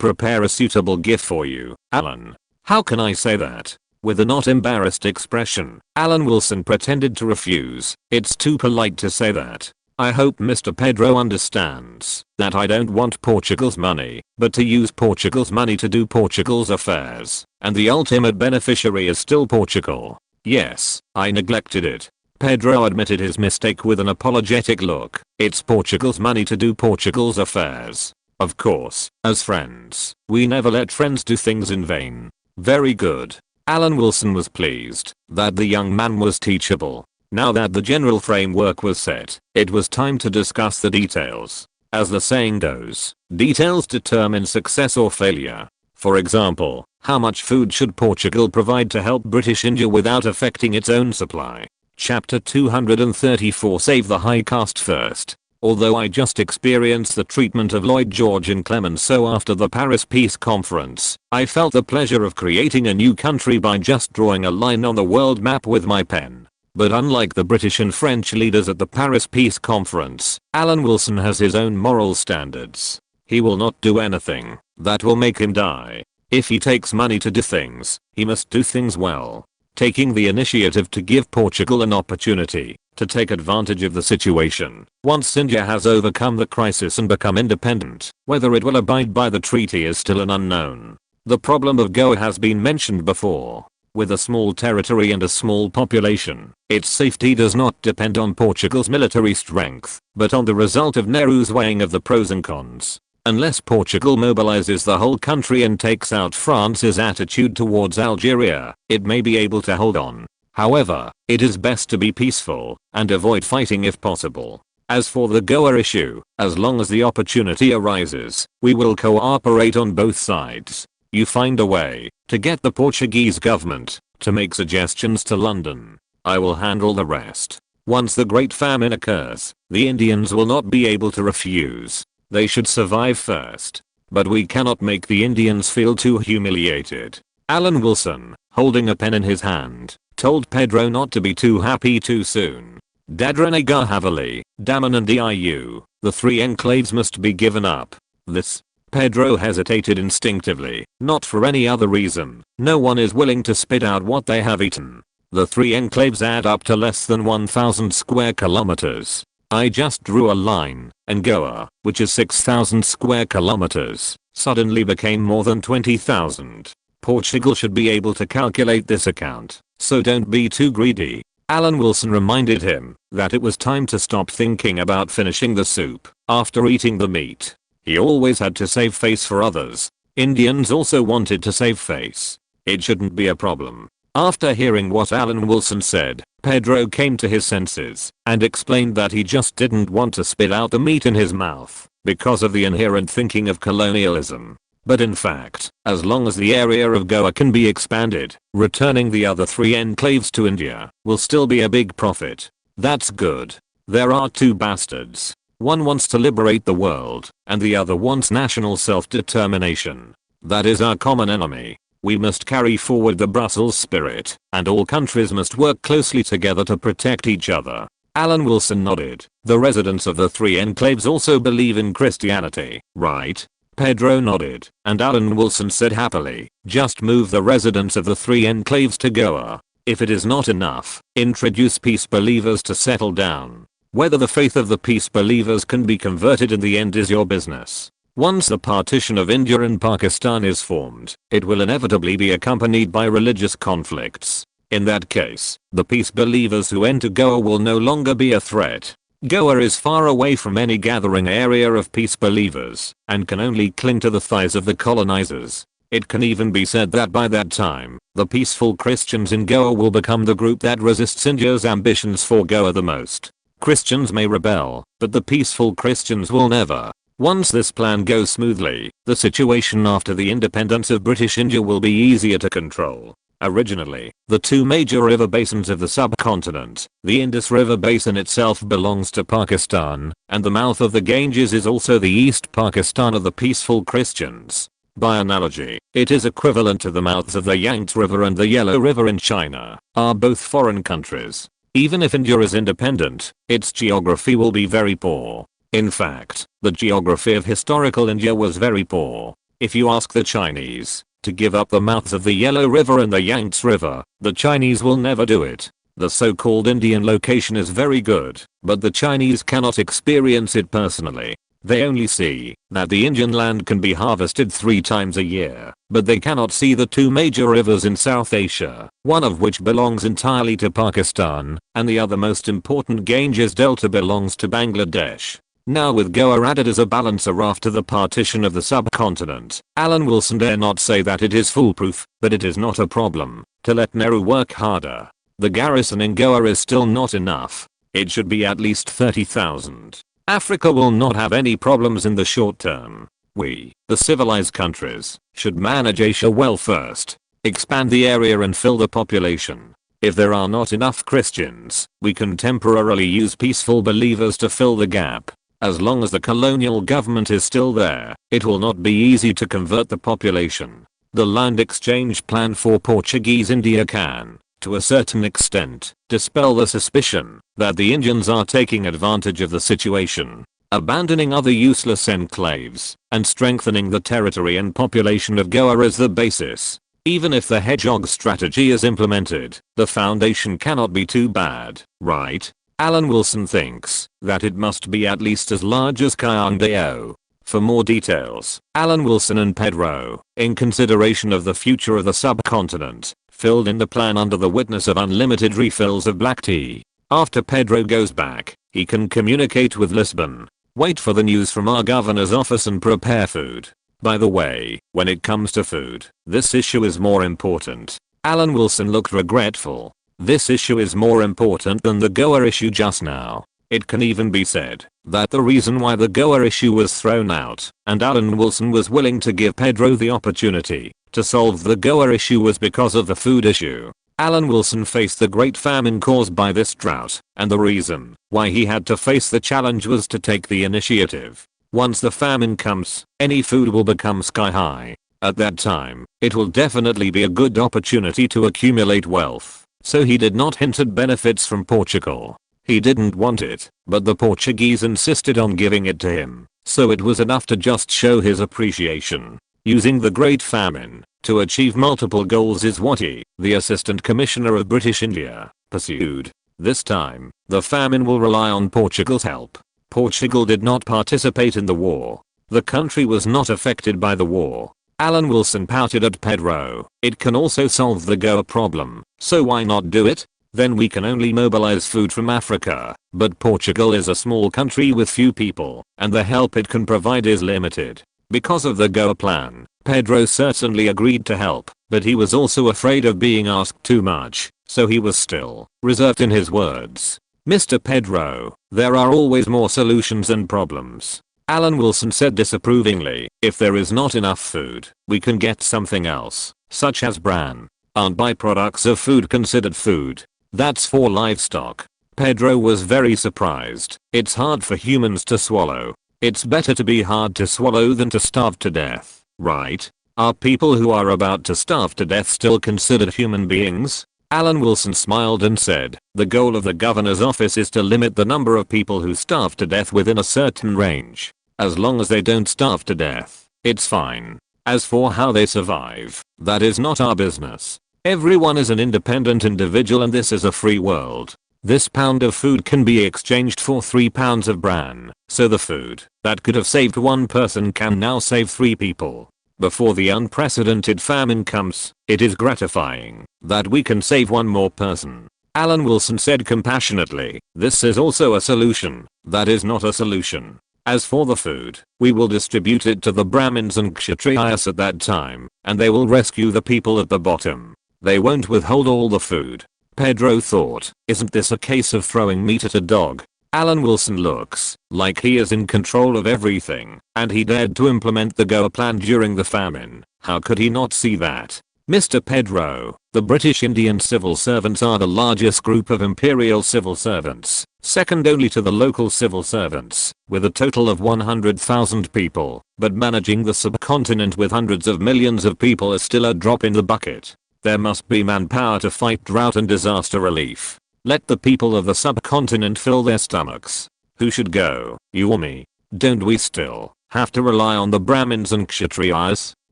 prepare a suitable gift for you, Alan." "How can I say that?" With a not embarrassed expression, Alan Wilson pretended to refuse. "It's too polite to say that. I hope Mr. Pedro understands that I don't want Portugal's money, but to use Portugal's money to do Portugal's affairs, and the ultimate beneficiary is still Portugal. Yes, I neglected it." Pedro admitted his mistake with an apologetic look. "It's Portugal's money to do Portugal's affairs. Of course, as friends, we never let friends do things in vain." "Very good." Alan Wilson was pleased that the young man was teachable. Now that the general framework was set, it was time to discuss the details. As the saying goes, details determine success or failure. For example, how much food should Portugal provide to help British India without affecting its own supply? Chapter 234 Save the High Caste First. Although I just experienced the treatment of Lloyd George and Clemenceau after the Paris Peace Conference, I felt the pleasure of creating a new country by just drawing a line on the world map with my pen. But unlike the British and French leaders at the Paris Peace Conference, Alan Wilson has his own moral standards. He will not do anything that will make him die. If he takes money to do things, he must do things well. Taking the initiative to give Portugal an opportunity to take advantage of the situation once India has overcome the crisis and become independent. Whether it will abide by the treaty is still an unknown. The problem of Goa has been mentioned before. With a small territory and a small population, its safety does not depend on Portugal's military strength, but on the result of Nehru's weighing of the pros and cons. Unless Portugal mobilizes the whole country and takes out France's attitude towards Algeria, it may be able to hold on. However, it is best to be peaceful and avoid fighting if possible. As for the Goa issue, as long as the opportunity arises, we will cooperate on both sides. You find a way to get the Portuguese government to make suggestions to London. I will handle the rest. Once the Great Famine occurs, the Indians will not be able to refuse. They should survive first. But we cannot make the Indians feel too humiliated." Alan Wilson, holding a pen in his hand, told Pedro not to be too happy too soon. Dadrinagar Haveli, Daman and Diu, the three enclaves must be given up. This. Pedro hesitated instinctively, not for any other reason. No one is willing to spit out what they have eaten. The three enclaves add up to less than 1,000 square kilometers. I just drew a line, and Goa, which is 6,000 square kilometers, suddenly became more than 20,000. Portugal should be able to calculate this account, so don't be too greedy. Alan Wilson reminded him that it was time to stop thinking about finishing the soup after eating the meat. He always had to save face for others. Indians also wanted to save face. It shouldn't be a problem. After hearing what Alan Wilson said, Pedro came to his senses and explained that he just didn't want to spit out the meat in his mouth because of the inherent thinking of colonialism. But in fact, as long as the area of Goa can be expanded, returning the other three enclaves to India will still be a big profit. That's good. There are two bastards. One wants to liberate the world, and the other wants national self-determination. That is our common enemy. We must carry forward the Brussels spirit, and all countries must work closely together to protect each other. Alan Wilson nodded. The residents of the three enclaves also believe in Christianity, right? Pedro nodded, and Alan Wilson said happily, just move the residents of the three enclaves to Goa. If it is not enough, introduce peace believers to settle down. Whether the faith of the peace believers can be converted in the end is your business. Once the partition of India and Pakistan is formed, it will inevitably be accompanied by religious conflicts. In that case, the peace believers who enter Goa will no longer be a threat. Goa is far away from any gathering area of peace believers and can only cling to the thighs of the colonizers. It can even be said that by that time, the peaceful Christians in Goa will become the group that resists India's ambitions for Goa the most. Christians may rebel, but the peaceful Christians will never. Once this plan goes smoothly, the situation after the independence of British India will be easier to control. Originally, the two major river basins of the subcontinent, the Indus River Basin itself belongs to Pakistan, and the mouth of the Ganges is also the East Pakistan of the peaceful Christians. By analogy, it is equivalent to the mouths of the Yangtze River and the Yellow River in China, are both foreign countries. Even if India is independent, its geography will be very poor. In fact, the geography of historical India was very poor. If you ask the Chinese to give up the mouths of the Yellow River and the Yangtze River, the Chinese will never do it. The so-called Indian location is very good, but the Chinese cannot experience it personally. They only see that the Indian land can be harvested 3 times a year, but they cannot see the two major rivers in South Asia, one of which belongs entirely to Pakistan, and the other most important Ganges Delta belongs to Bangladesh. Now with Goa added as a balancer after the partition of the subcontinent, Alan Wilson dare not say that it is foolproof, but it is not a problem to let Nehru work harder. The garrison in Goa is still not enough. It should be at least 30,000. Africa will not have any problems in the short term. We, the civilized countries, should manage Asia well first. Expand the area and fill the population. If there are not enough Christians, we can temporarily use peaceful believers to fill the gap. As long as the colonial government is still there, it will not be easy to convert the population. The land exchange plan for Portuguese India can, to a certain extent, dispel the suspicion that the Indians are taking advantage of the situation, abandoning other useless enclaves, and strengthening the territory and population of Goa as the basis. Even if the hedgehog strategy is implemented, the foundation cannot be too bad, right? Alan Wilson thinks that it must be at least as large as Kayandeo. For more details, Alan Wilson and Pedro, in consideration of the future of the subcontinent, filled in the plan under the witness of unlimited refills of black tea. After Pedro goes back, he can communicate with Lisbon, wait for the news from our governor's office and prepare food. By the way, when it comes to food, this issue is more important. Alan Wilson looked regretful. This issue is more important than the Goa issue just now. It can even be said that the reason why the Goa issue was thrown out and Alan Wilson was willing to give Pedro the opportunity to solve the Goa issue was because of the food issue. Alan Wilson faced the great famine caused by this drought, and the reason why he had to face the challenge was to take the initiative. Once the famine comes, any food will become sky high. At that time, it will definitely be a good opportunity to accumulate wealth. So he did not hint at benefits from Portugal. He didn't want it, but the Portuguese insisted on giving it to him, so it was enough to just show his appreciation. Using the Great Famine to achieve multiple goals is what he, the Assistant Commissioner of British India, pursued. This time, the famine will rely on Portugal's help. Portugal did not participate in the war. The country was not affected by the war. Alan Wilson pouted at Pedro. It can also solve the Goa problem, so why not do it? Then we can only mobilize food from Africa, but Portugal is a small country with few people, and the help it can provide is limited. Because of the Goa plan, Pedro certainly agreed to help, but he was also afraid of being asked too much, so he was still reserved in his words. Mr. Pedro, there are always more solutions than problems. Alan Wilson said disapprovingly, if there is not enough food, we can get something else, such as bran. Aren't byproducts of food considered food? That's for livestock. Pedro was very surprised. It's hard for humans to swallow. It's better to be hard to swallow than to starve to death, right? Are people who are about to starve to death still considered human beings? Alan Wilson smiled and said, the goal of the governor's office is to limit the number of people who starve to death within a certain range. As long as they don't starve to death, it's fine. As for how they survive, that is not our business. Everyone is an independent individual and this is a free world. This pound of food can be exchanged for 3 pounds of bran, so the food that could have saved 1 person can now save 3 people. Before the unprecedented famine comes, it is gratifying that we can save 1 more person. Alan Wilson said compassionately, this is also a solution That is not a solution. As for the food, we will distribute it to the Brahmins and Kshatriyas at that time, and they will rescue the people at the bottom. They won't withhold all the food. Pedro thought, isn't this a case of throwing meat at a dog? Alan Wilson looks like he is in control of everything, and he dared to implement the Goa plan during the famine. How could he not see that? Mr. Pedro, the British Indian civil servants are the largest group of imperial civil servants, second only to the local civil servants, with a total of 100,000 people, but managing the subcontinent with hundreds of millions of people is still a drop in the bucket. There must be manpower to fight drought and disaster relief. Let the people of the subcontinent fill their stomachs. Who should go, you or me? Don't we still have to rely on the Brahmins and Kshatriyas?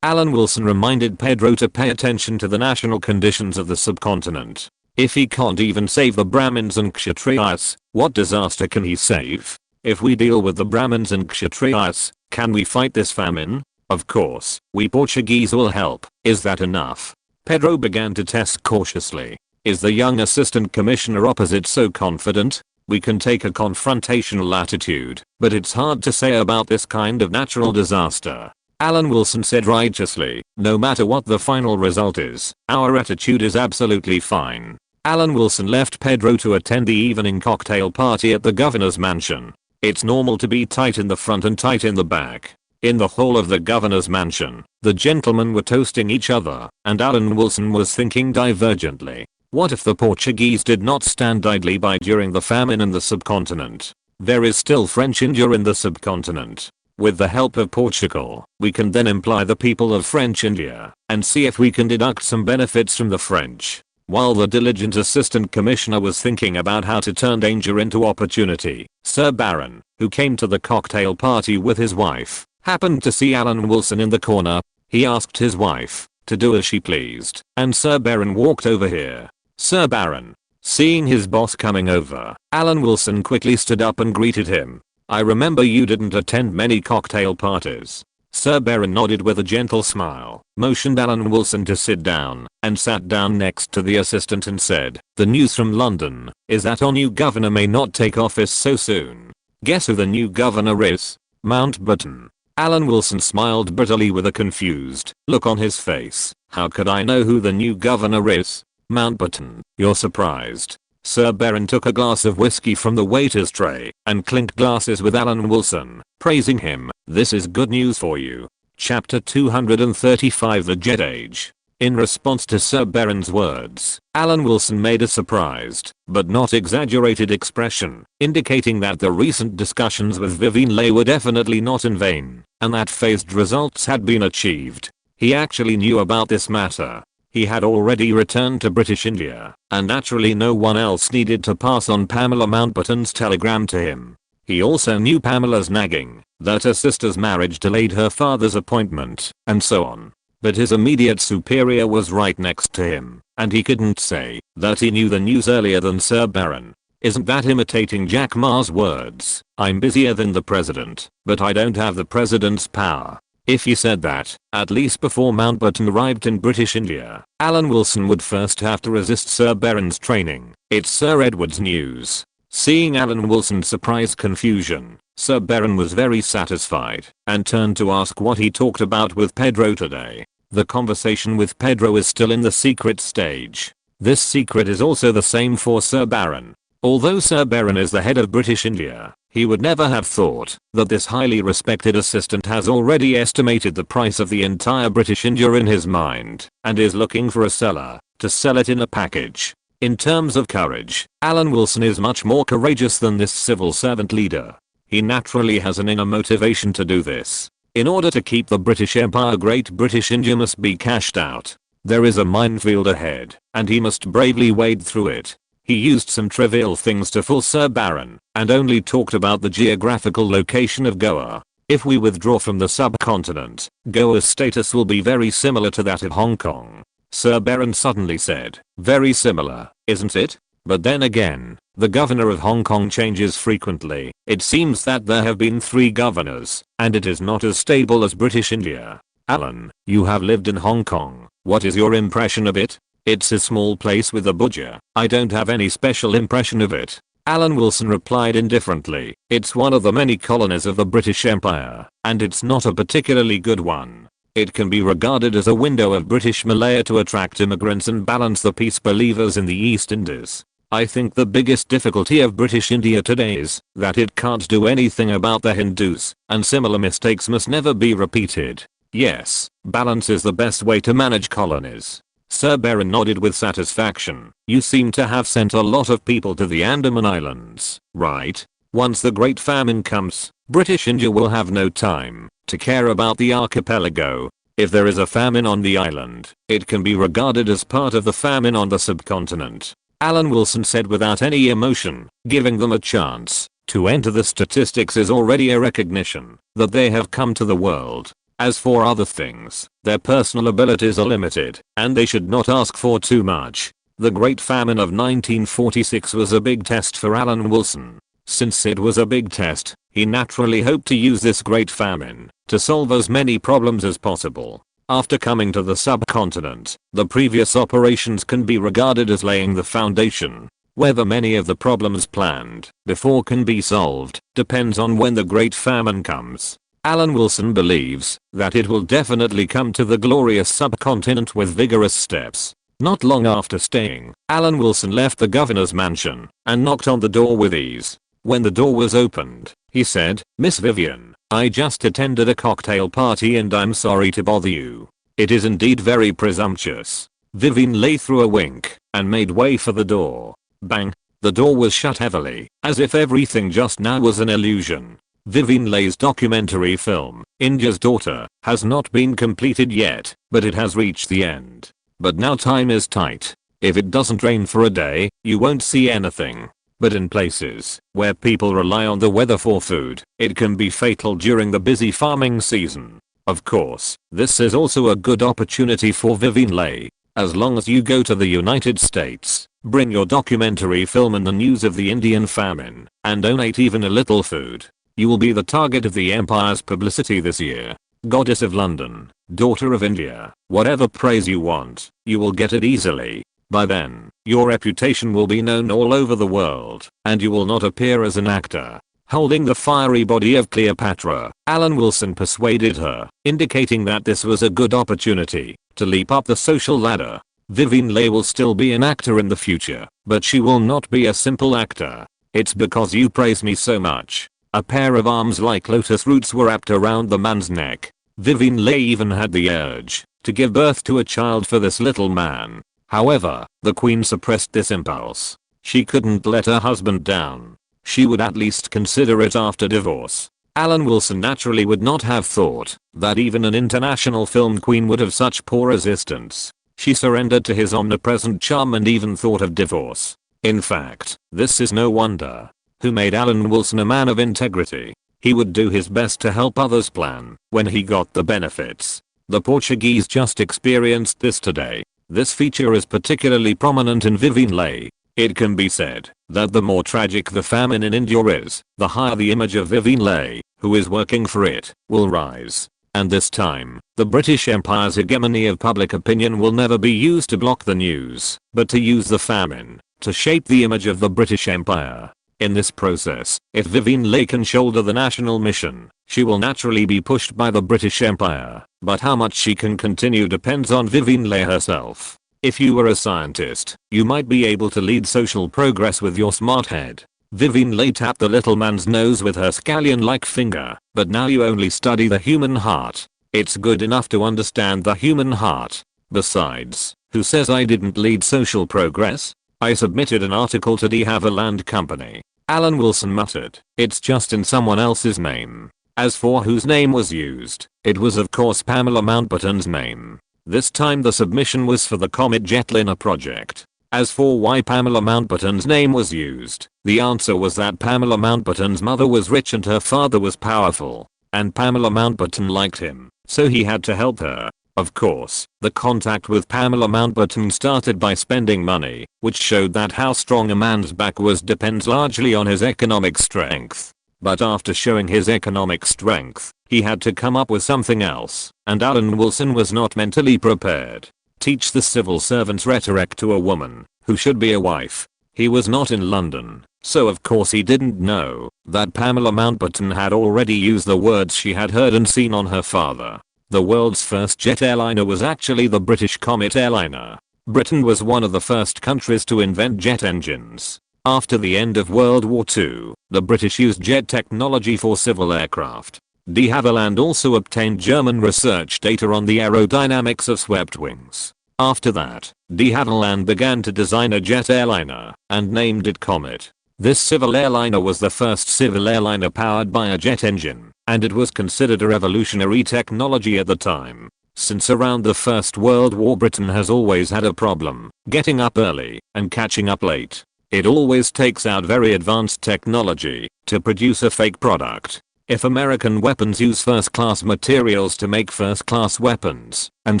Alan Wilson reminded Pedro to pay attention to the national conditions of the subcontinent. If he can't even save the Brahmins and Kshatriyas, what disaster can he save? If we deal with the Brahmins and Kshatriyas, can we fight this famine? Of course, we Portuguese will help. Is that enough? Pedro began to test cautiously. Is the young assistant commissioner opposite so confident? We can take a confrontational attitude, but it's hard to say about this kind of natural disaster. Alan Wilson said righteously, no matter what the final result is, our attitude is absolutely fine. Alan Wilson left Pedro to attend the evening cocktail party at the governor's mansion. It's normal to be tight in the front and tight in the back. In the hall of the governor's mansion, the gentlemen were toasting each other, and Alan Wilson was thinking divergently. What if the Portuguese did not stand idly by during the famine in the subcontinent? There is still French India in the subcontinent. With the help of Portugal, we can then employ the people of French India and see if we can deduct some benefits from the French. While the diligent assistant commissioner was thinking about how to turn danger into opportunity, Sir Baron, who came to the cocktail party with his wife, happened to see Alan Wilson in the corner. He asked his wife to do as she pleased, and Sir Baron walked over here. Sir Baron. Seeing his boss coming over, Alan Wilson quickly stood up and greeted him. I remember you didn't attend many cocktail parties. Sir Baron nodded with a gentle smile, motioned Alan Wilson to sit down, and sat down next to the assistant and said, the news from London is that our new governor may not take office so soon. Guess who the new governor is? Mountbatten. Alan Wilson smiled bitterly with a confused look on his face. How could I know who the new governor is? Mountbatten, you're surprised. Sir Baron took a glass of whiskey from the waiter's tray and clinked glasses with Alan Wilson, praising him. This is good news for you. Chapter 235 The Jet Age. In response to Sir Baron's words, Alan Wilson made a surprised, but not exaggerated expression, indicating that the recent discussions with Vivian Leigh were definitely not in vain, and that phased results had been achieved. He actually knew about this matter. He had already returned to British India, and naturally no one else needed to pass on Pamela Mountbatten's telegram to him. He also knew Pamela's nagging, that her sister's marriage delayed her father's appointment, and so on. But his immediate superior was right next to him, and he couldn't say that he knew the news earlier than Sir Baron. Isn't that imitating Jack Ma's words? I'm busier than the president, but I don't have the president's power. If he said that, at least before Mountbatten arrived in British India, Alan Wilson would first have to resist Sir Baron's training. It's Sir Edward's news. Seeing Alan Wilson's surprised confusion, Sir Baron was very satisfied and turned to ask what he talked about with Pedro today. The conversation with Pedro is still in the secret stage. This secret is also the same for Sir Baron. Although Sir Baron is the head of British India, he would never have thought that this highly respected assistant has already estimated the price of the entire British India in his mind and is looking for a seller to sell it in a package. In terms of courage, Alan Wilson is much more courageous than this civil servant leader. He naturally has an inner motivation to do this. In order to keep the British Empire, Great British India must be cashed out. There is a minefield ahead, and he must bravely wade through it. He used some trivial things to fool Sir Baron, and only talked about the geographical location of Goa. If we withdraw from the subcontinent, Goa's status will be very similar to that of Hong Kong. Sir Baron suddenly said, very similar, isn't it? But then again, the governor of Hong Kong changes frequently. It seems that there have been 3 governors, and it is not as stable as British India. Alan, you have lived in Hong Kong. What is your impression of it? It's a small place with a budget. I don't have any special impression of it. Alan Wilson replied indifferently, "It's one of the many colonies of the British Empire, and it's not a particularly good one. It can be regarded as a window of British Malaya to attract immigrants and balance the peace believers in the East Indies. I think the biggest difficulty of British India today is that it can't do anything about the Hindus, and similar mistakes must never be repeated. Yes, balance is the best way to manage colonies." Sir Baron nodded with satisfaction. "You seem to have sent a lot of people to the Andaman Islands, right? Once the Great Famine comes, British India will have no time to care about the archipelago. If there is a famine on the island, it can be regarded as part of the famine on the subcontinent," Alan Wilson said without any emotion. "Giving them a chance to enter the statistics is already a recognition that they have come to the world. As for other things, their personal abilities are limited, and they should not ask for too much." The Great Famine of 1946 was a big test for Alan Wilson. Since it was a big test, he naturally hoped to use this Great Famine to solve as many problems as possible. After coming to the subcontinent, the previous operations can be regarded as laying the foundation. Whether many of the problems planned before can be solved depends on when the Great Famine comes. Alan Wilson believes that it will definitely come to the glorious subcontinent with vigorous steps. Not long after staying, Alan Wilson left the governor's mansion and knocked on the door with ease. When the door was opened, he said, "Miss Vivian, I just attended a cocktail party and I'm sorry to bother you." "It is indeed very presumptuous." Vivian lay through a wink and made way for the door. Bang! The door was shut heavily, as if everything just now was an illusion. Vivian Leigh's documentary film, India's Daughter, has not been completed yet, but it has reached the end. But now time is tight. If it doesn't rain for a day, you won't see anything. But in places where people rely on the weather for food, it can be fatal during the busy farming season. Of course, this is also a good opportunity for Vivian Leigh. As long as you go to the United States, bring your documentary film and the news of the Indian famine, and donate even a little food. You will be the target of the Empire's publicity this year. Goddess of London, daughter of India, whatever praise you want, you will get it easily. By then, your reputation will be known all over the world, and you will not appear as an actor. Holding the fiery body of Cleopatra, Alan Wilson persuaded her, indicating that this was a good opportunity to leap up the social ladder. Vivian Leigh will still be an actor in the future, but she will not be a simple actor. "It's because you praise me so much." A pair of arms like lotus roots were wrapped around the man's neck. Vivian Leigh even had the urge to give birth to a child for this little man. However, the queen suppressed this impulse. She couldn't let her husband down. She would at least consider it after divorce. Alan Wilson naturally would not have thought that even an international film queen would have such poor resistance. She surrendered to his omnipresent charm and even thought of divorce. In fact, this is no wonder. Who made Alan Wilson a man of integrity? He would do his best to help others plan when he got the benefits. The Portuguese just experienced this today. This feature is particularly prominent in Vivian Leigh. It can be said that the more tragic the famine in India is, the higher the image of Vivian Leigh, who is working for it, will rise. And this time, the British Empire's hegemony of public opinion will never be used to block the news, but to use the famine to shape the image of the British Empire. In this process, if Vivian Leigh can shoulder the national mission, she will naturally be pushed by the British Empire, but how much she can continue depends on Vivian Leigh herself. If you were a scientist, you might be able to lead social progress with your smart head. Vivian Leigh tapped the little man's nose with her scallion-like finger, but now you only study the human heart. It's good enough to understand the human heart. Besides, who says I didn't lead social progress? I submitted an article to De Havilland Company. Alan Wilson muttered, "It's just in someone else's name." As for whose name was used, it was of course Pamela Mountbatten's name. This time the submission was for the Comet Jetliner project. As for why Pamela Mountbatten's name was used, the answer was that Pamela Mountbatten's mother was rich and her father was powerful, and Pamela Mountbatten liked him, so he had to help her. Of course, the contact with Pamela Mountbatten started by spending money, which showed that how strong a man's back was depends largely on his economic strength. But after showing his economic strength, he had to come up with something else, and Alan Wilson was not mentally prepared. Teach the civil servant's rhetoric to a woman, who should be a wife. He was not in London, so of course he didn't know that Pamela Mountbatten had already used the words she had heard and seen on her father. The world's first jet airliner was actually the British Comet airliner. Britain was one of the first countries to invent jet engines. After the end of World War II, the British used jet technology for civil aircraft. De Havilland also obtained German research data on the aerodynamics of swept wings. After that, de Havilland began to design a jet airliner and named it Comet. This civil airliner was the first civil airliner powered by a jet engine, and it was considered a revolutionary technology at the time. Since around the First World War, Britain has always had a problem getting up early and catching up late. It always takes out very advanced technology to produce a fake product. If American weapons use first-class materials to make first-class weapons, and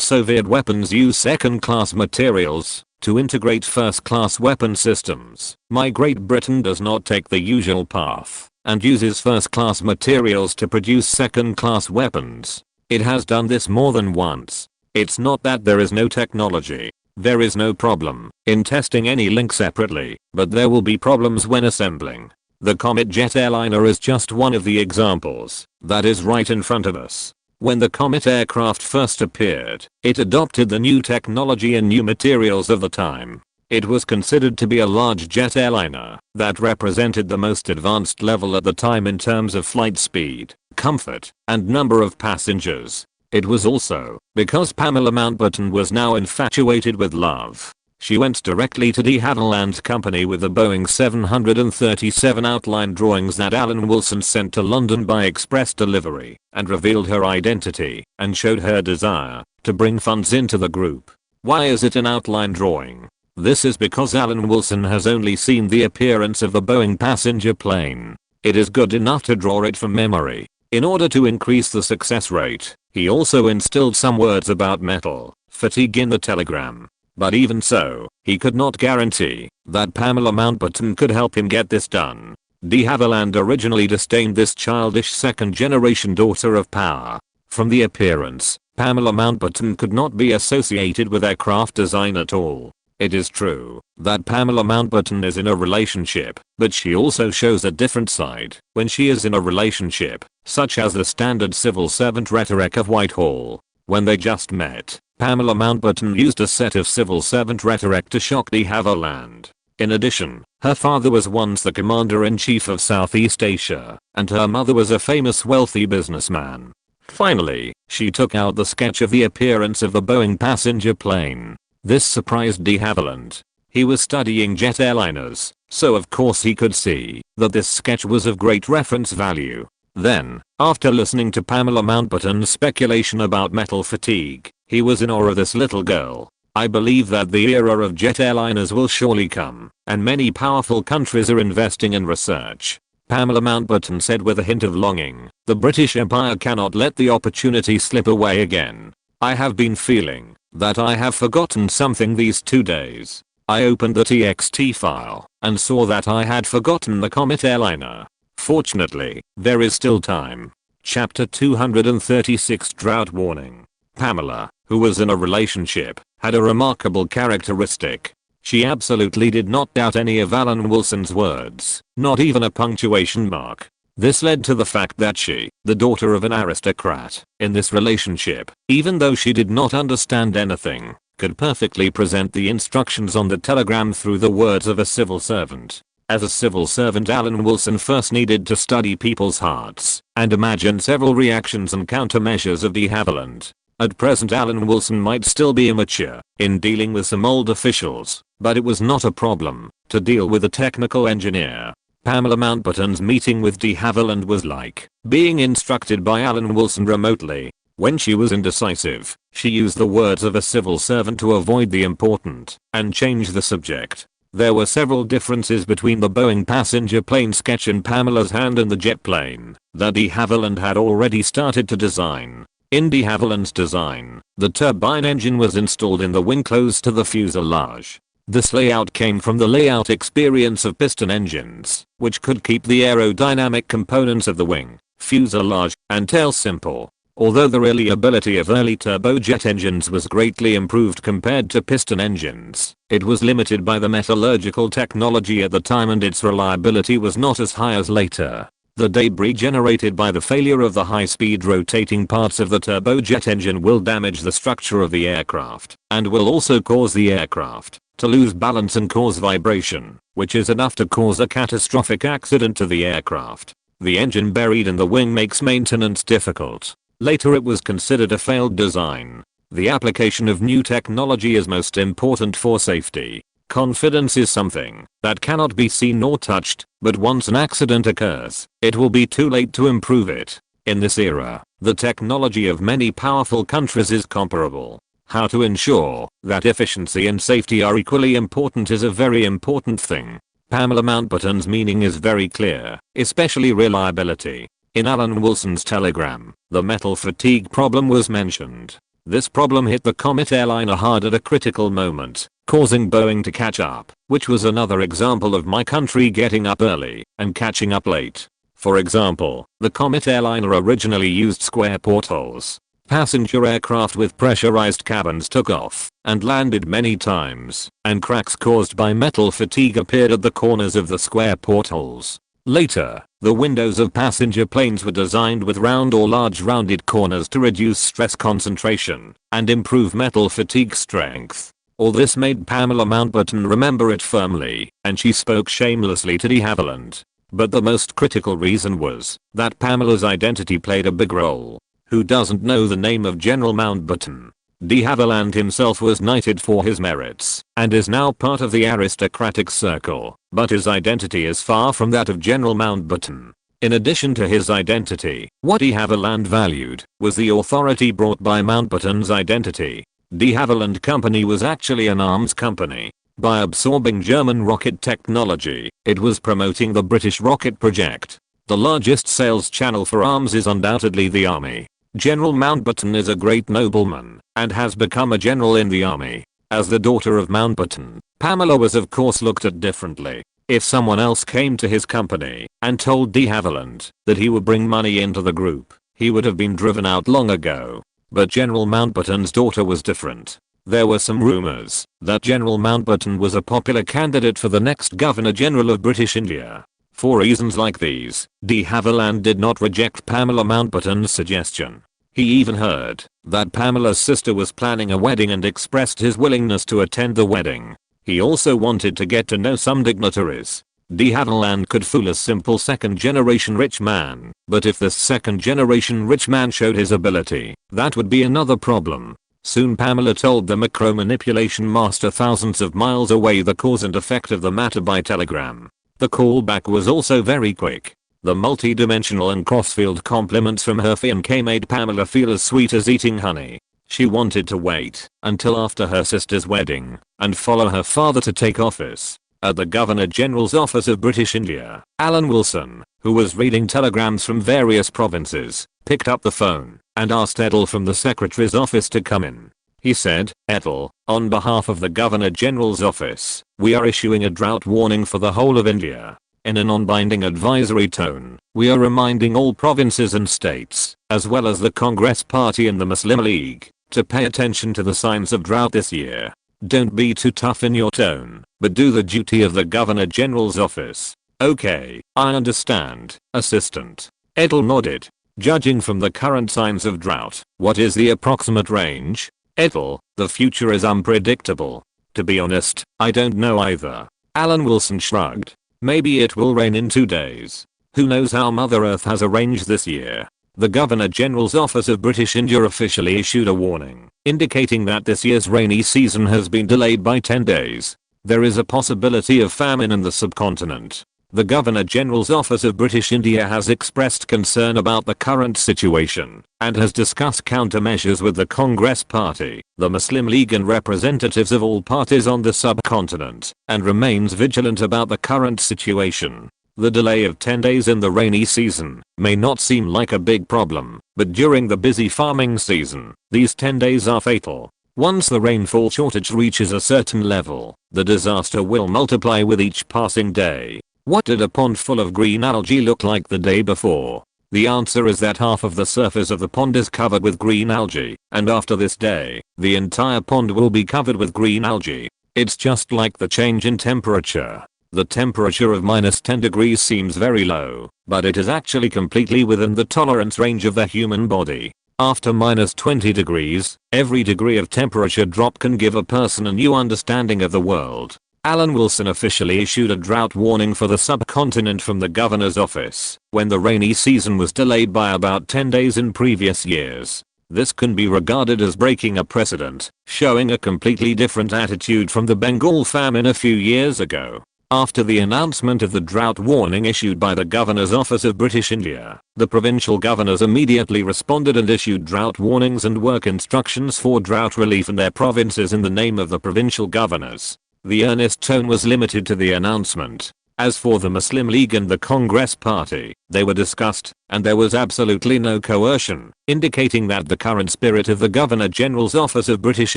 Soviet weapons use second-class materials to integrate first-class weapon systems, my Great Britain does not take the usual path and uses first-class materials to produce second-class weapons. It has done this more than once. It's not that there is no technology. There is no problem in testing any link separately, but there will be problems when assembling. The Comet jet airliner is just one of the examples that is right in front of us. When the Comet aircraft first appeared, it adopted the new technology and new materials of the time. It was considered to be a large jet airliner that represented the most advanced level at the time in terms of flight speed, comfort, and number of passengers. It was also because Pamela Mountbatten was now infatuated with love. She went directly to de Havilland Company with the Boeing 737 outline drawings that Alan Wilson sent to London by express delivery, and revealed her identity and showed her desire to bring funds into the group. Why is it an outline drawing? This is because Alan Wilson has only seen the appearance of the Boeing passenger plane. It is good enough to draw it from memory. In order to increase the success rate, he also instilled some words about metal fatigue in the telegram. But even so, he could not guarantee that Pamela Mountbatten could help him get this done. De Havilland originally disdained this childish second-generation daughter of power. From the appearance, Pamela Mountbatten could not be associated with aircraft design at all. It is true that Pamela Mountbatten is in a relationship, but she also shows a different side when she is in a relationship, such as the standard civil servant rhetoric of Whitehall. When they just met, Pamela Mountbatten used a set of civil servant rhetoric to shock de Havilland. In addition, her father was once the commander-in-chief of Southeast Asia, and her mother was a famous wealthy businessman. Finally, she took out the sketch of the appearance of the Boeing passenger plane. This surprised de Havilland. He was studying jet airliners, so of course he could see that this sketch was of great reference value. Then, after listening to Pamela Mountbatten's speculation about metal fatigue, he was in awe of this little girl. I believe that the era of jet airliners will surely come, and many powerful countries are investing in research. Pamela Mountbatten said with a hint of longing, the British Empire cannot let the opportunity slip away again. I have been feeling that I have forgotten something these 2 days. I opened the TXT file and saw that I had forgotten the Comet airliner. Fortunately, there is still time. Chapter 236 Drought Warning. Pamela, who was in a relationship, had a remarkable characteristic. She absolutely did not doubt any of Alan Wilson's words, not even a punctuation mark. This led to the fact that she, the daughter of an aristocrat, in this relationship, even though she did not understand anything, could perfectly present the instructions on the telegram through the words of a civil servant. As a civil servant, Alan Wilson first needed to study people's hearts and imagine several reactions and countermeasures of de Havilland. At present, Alan Wilson might still be immature in dealing with some old officials, but it was not a problem to deal with a technical engineer. Pamela Mountbatten's meeting with de Havilland was like being instructed by Alan Wilson remotely. When she was indecisive, she used the words of a civil servant to avoid the important and change the subject. There were several differences between the Boeing passenger plane sketch in Pamela's hand and the jet plane that de Havilland had already started to design. In de Havilland's design, the turbine engine was installed in the wing close to the fuselage. This layout came from the layout experience of piston engines, which could keep the aerodynamic components of the wing, fuselage, and tail simple. Although the reliability of early turbojet engines was greatly improved compared to piston engines, it was limited by the metallurgical technology at the time and its reliability was not as high as later. The debris generated by the failure of the high-speed rotating parts of the turbojet engine will damage the structure of the aircraft and will also cause the aircraft to lose balance and cause vibration, which is enough to cause a catastrophic accident to the aircraft. The engine buried in the wing makes maintenance difficult. Later it was considered a failed design. The application of new technology is most important for safety. Confidence is something that cannot be seen nor touched, but once an accident occurs, it will be too late to improve it. In this era, the technology of many powerful countries is comparable. How to ensure that efficiency and safety are equally important is a very important thing. Pamela Mountbatten's meaning is very clear, especially reliability. In Alan Wilson's telegram, the metal fatigue problem was mentioned. This problem hit the Comet airliner hard at a critical moment, causing Boeing to catch up, which was another example of my country getting up early and catching up late. For example, the Comet airliner originally used square portholes. Passenger aircraft with pressurized cabins took off and landed many times, and cracks caused by metal fatigue appeared at the corners of the square portholes. Later, the windows of passenger planes were designed with round or large rounded corners to reduce stress concentration and improve metal fatigue strength. All this made Pamela Mountbatten remember it firmly, and she spoke shamelessly to de Havilland. But the most critical reason was that Pamela's identity played a big role. Who doesn't know the name of General Mountbatten? De Havilland himself was knighted for his merits and is now part of the aristocratic circle, but his identity is far from that of General Mountbatten. In addition to his identity, what de Havilland valued was the authority brought by Mountbatten's identity. De Havilland Company was actually an arms company. By absorbing German rocket technology, it was promoting the British rocket project. The largest sales channel for arms is undoubtedly the army. General Mountbatten is a great nobleman and has become a general in the army. As the daughter of Mountbatten, Pamela was of course looked at differently. If someone else came to his company and told de Havilland that he would bring money into the group, he would have been driven out long ago. But General Mountbatten's daughter was different. There were some rumors that General Mountbatten was a popular candidate for the next Governor General of British India. For reasons like these, de Havilland did not reject Pamela Mountbatten's suggestion. He even heard that Pamela's sister was planning a wedding and expressed his willingness to attend the wedding. He also wanted to get to know some dignitaries. De Havilland could fool a simple second-generation rich man, but if this second-generation rich man showed his ability, that would be another problem. Soon Pamela told the micro-manipulation master thousands of miles away the cause and effect of the matter by telegram. The callback was also very quick. The multi-dimensional and cross-field compliments from her fiancé made Pamela feel as sweet as eating honey. She wanted to wait until after her sister's wedding and follow her father to take office. At the Governor General's office of British India, Alan Wilson, who was reading telegrams from various provinces, picked up the phone and asked Ethel from the Secretary's office to come in. He said, "Ethel, on behalf of the Governor General's office, we are issuing a drought warning for the whole of India. In a non-binding advisory tone, we are reminding all provinces and states, as well as the Congress Party and the Muslim League, to pay attention to the signs of drought this year. Don't be too tough in your tone, but do the duty of the Governor General's office." "Okay, I understand, Assistant." Ethel nodded. "Judging from the current signs of drought, what is the approximate range?" "Ethel, the future is unpredictable. To be honest, I don't know either." Alan Wilson shrugged. "Maybe it will rain in 2 days. Who knows how Mother Earth has arranged this year." The Governor General's Office of British India officially issued a warning, indicating that this year's rainy season has been delayed by 10 days. There is a possibility of famine in the subcontinent. The Governor General's Office of British India has expressed concern about the current situation and has discussed countermeasures with the Congress Party, the Muslim League and representatives of all parties on the subcontinent, and remains vigilant about the current situation. The delay of 10 days in the rainy season may not seem like a big problem, but during the busy farming season, these 10 days are fatal. Once the rainfall shortage reaches a certain level, the disaster will multiply with each passing day. What did a pond full of green algae look like the day before? The answer is that half of the surface of the pond is covered with green algae, and after this day, the entire pond will be covered with green algae. It's just like the change in temperature. The temperature of -10 degrees seems very low, but it is actually completely within the tolerance range of the human body. After -20 degrees, every degree of temperature drop can give a person a new understanding of the world. Alan Wilson officially issued a drought warning for the subcontinent from the governor's office when the rainy season was delayed by about 10 days in previous years. This can be regarded as breaking a precedent, showing a completely different attitude from the Bengal famine a few years ago. After the announcement of the drought warning issued by the Governor's Office of British India, the provincial governors immediately responded and issued drought warnings and work instructions for drought relief in their provinces in the name of the provincial governors. The earnest tone was limited to the announcement. As for the Muslim League and the Congress Party, they were discussed, and there was absolutely no coercion, indicating that the current spirit of the Governor General's Office of British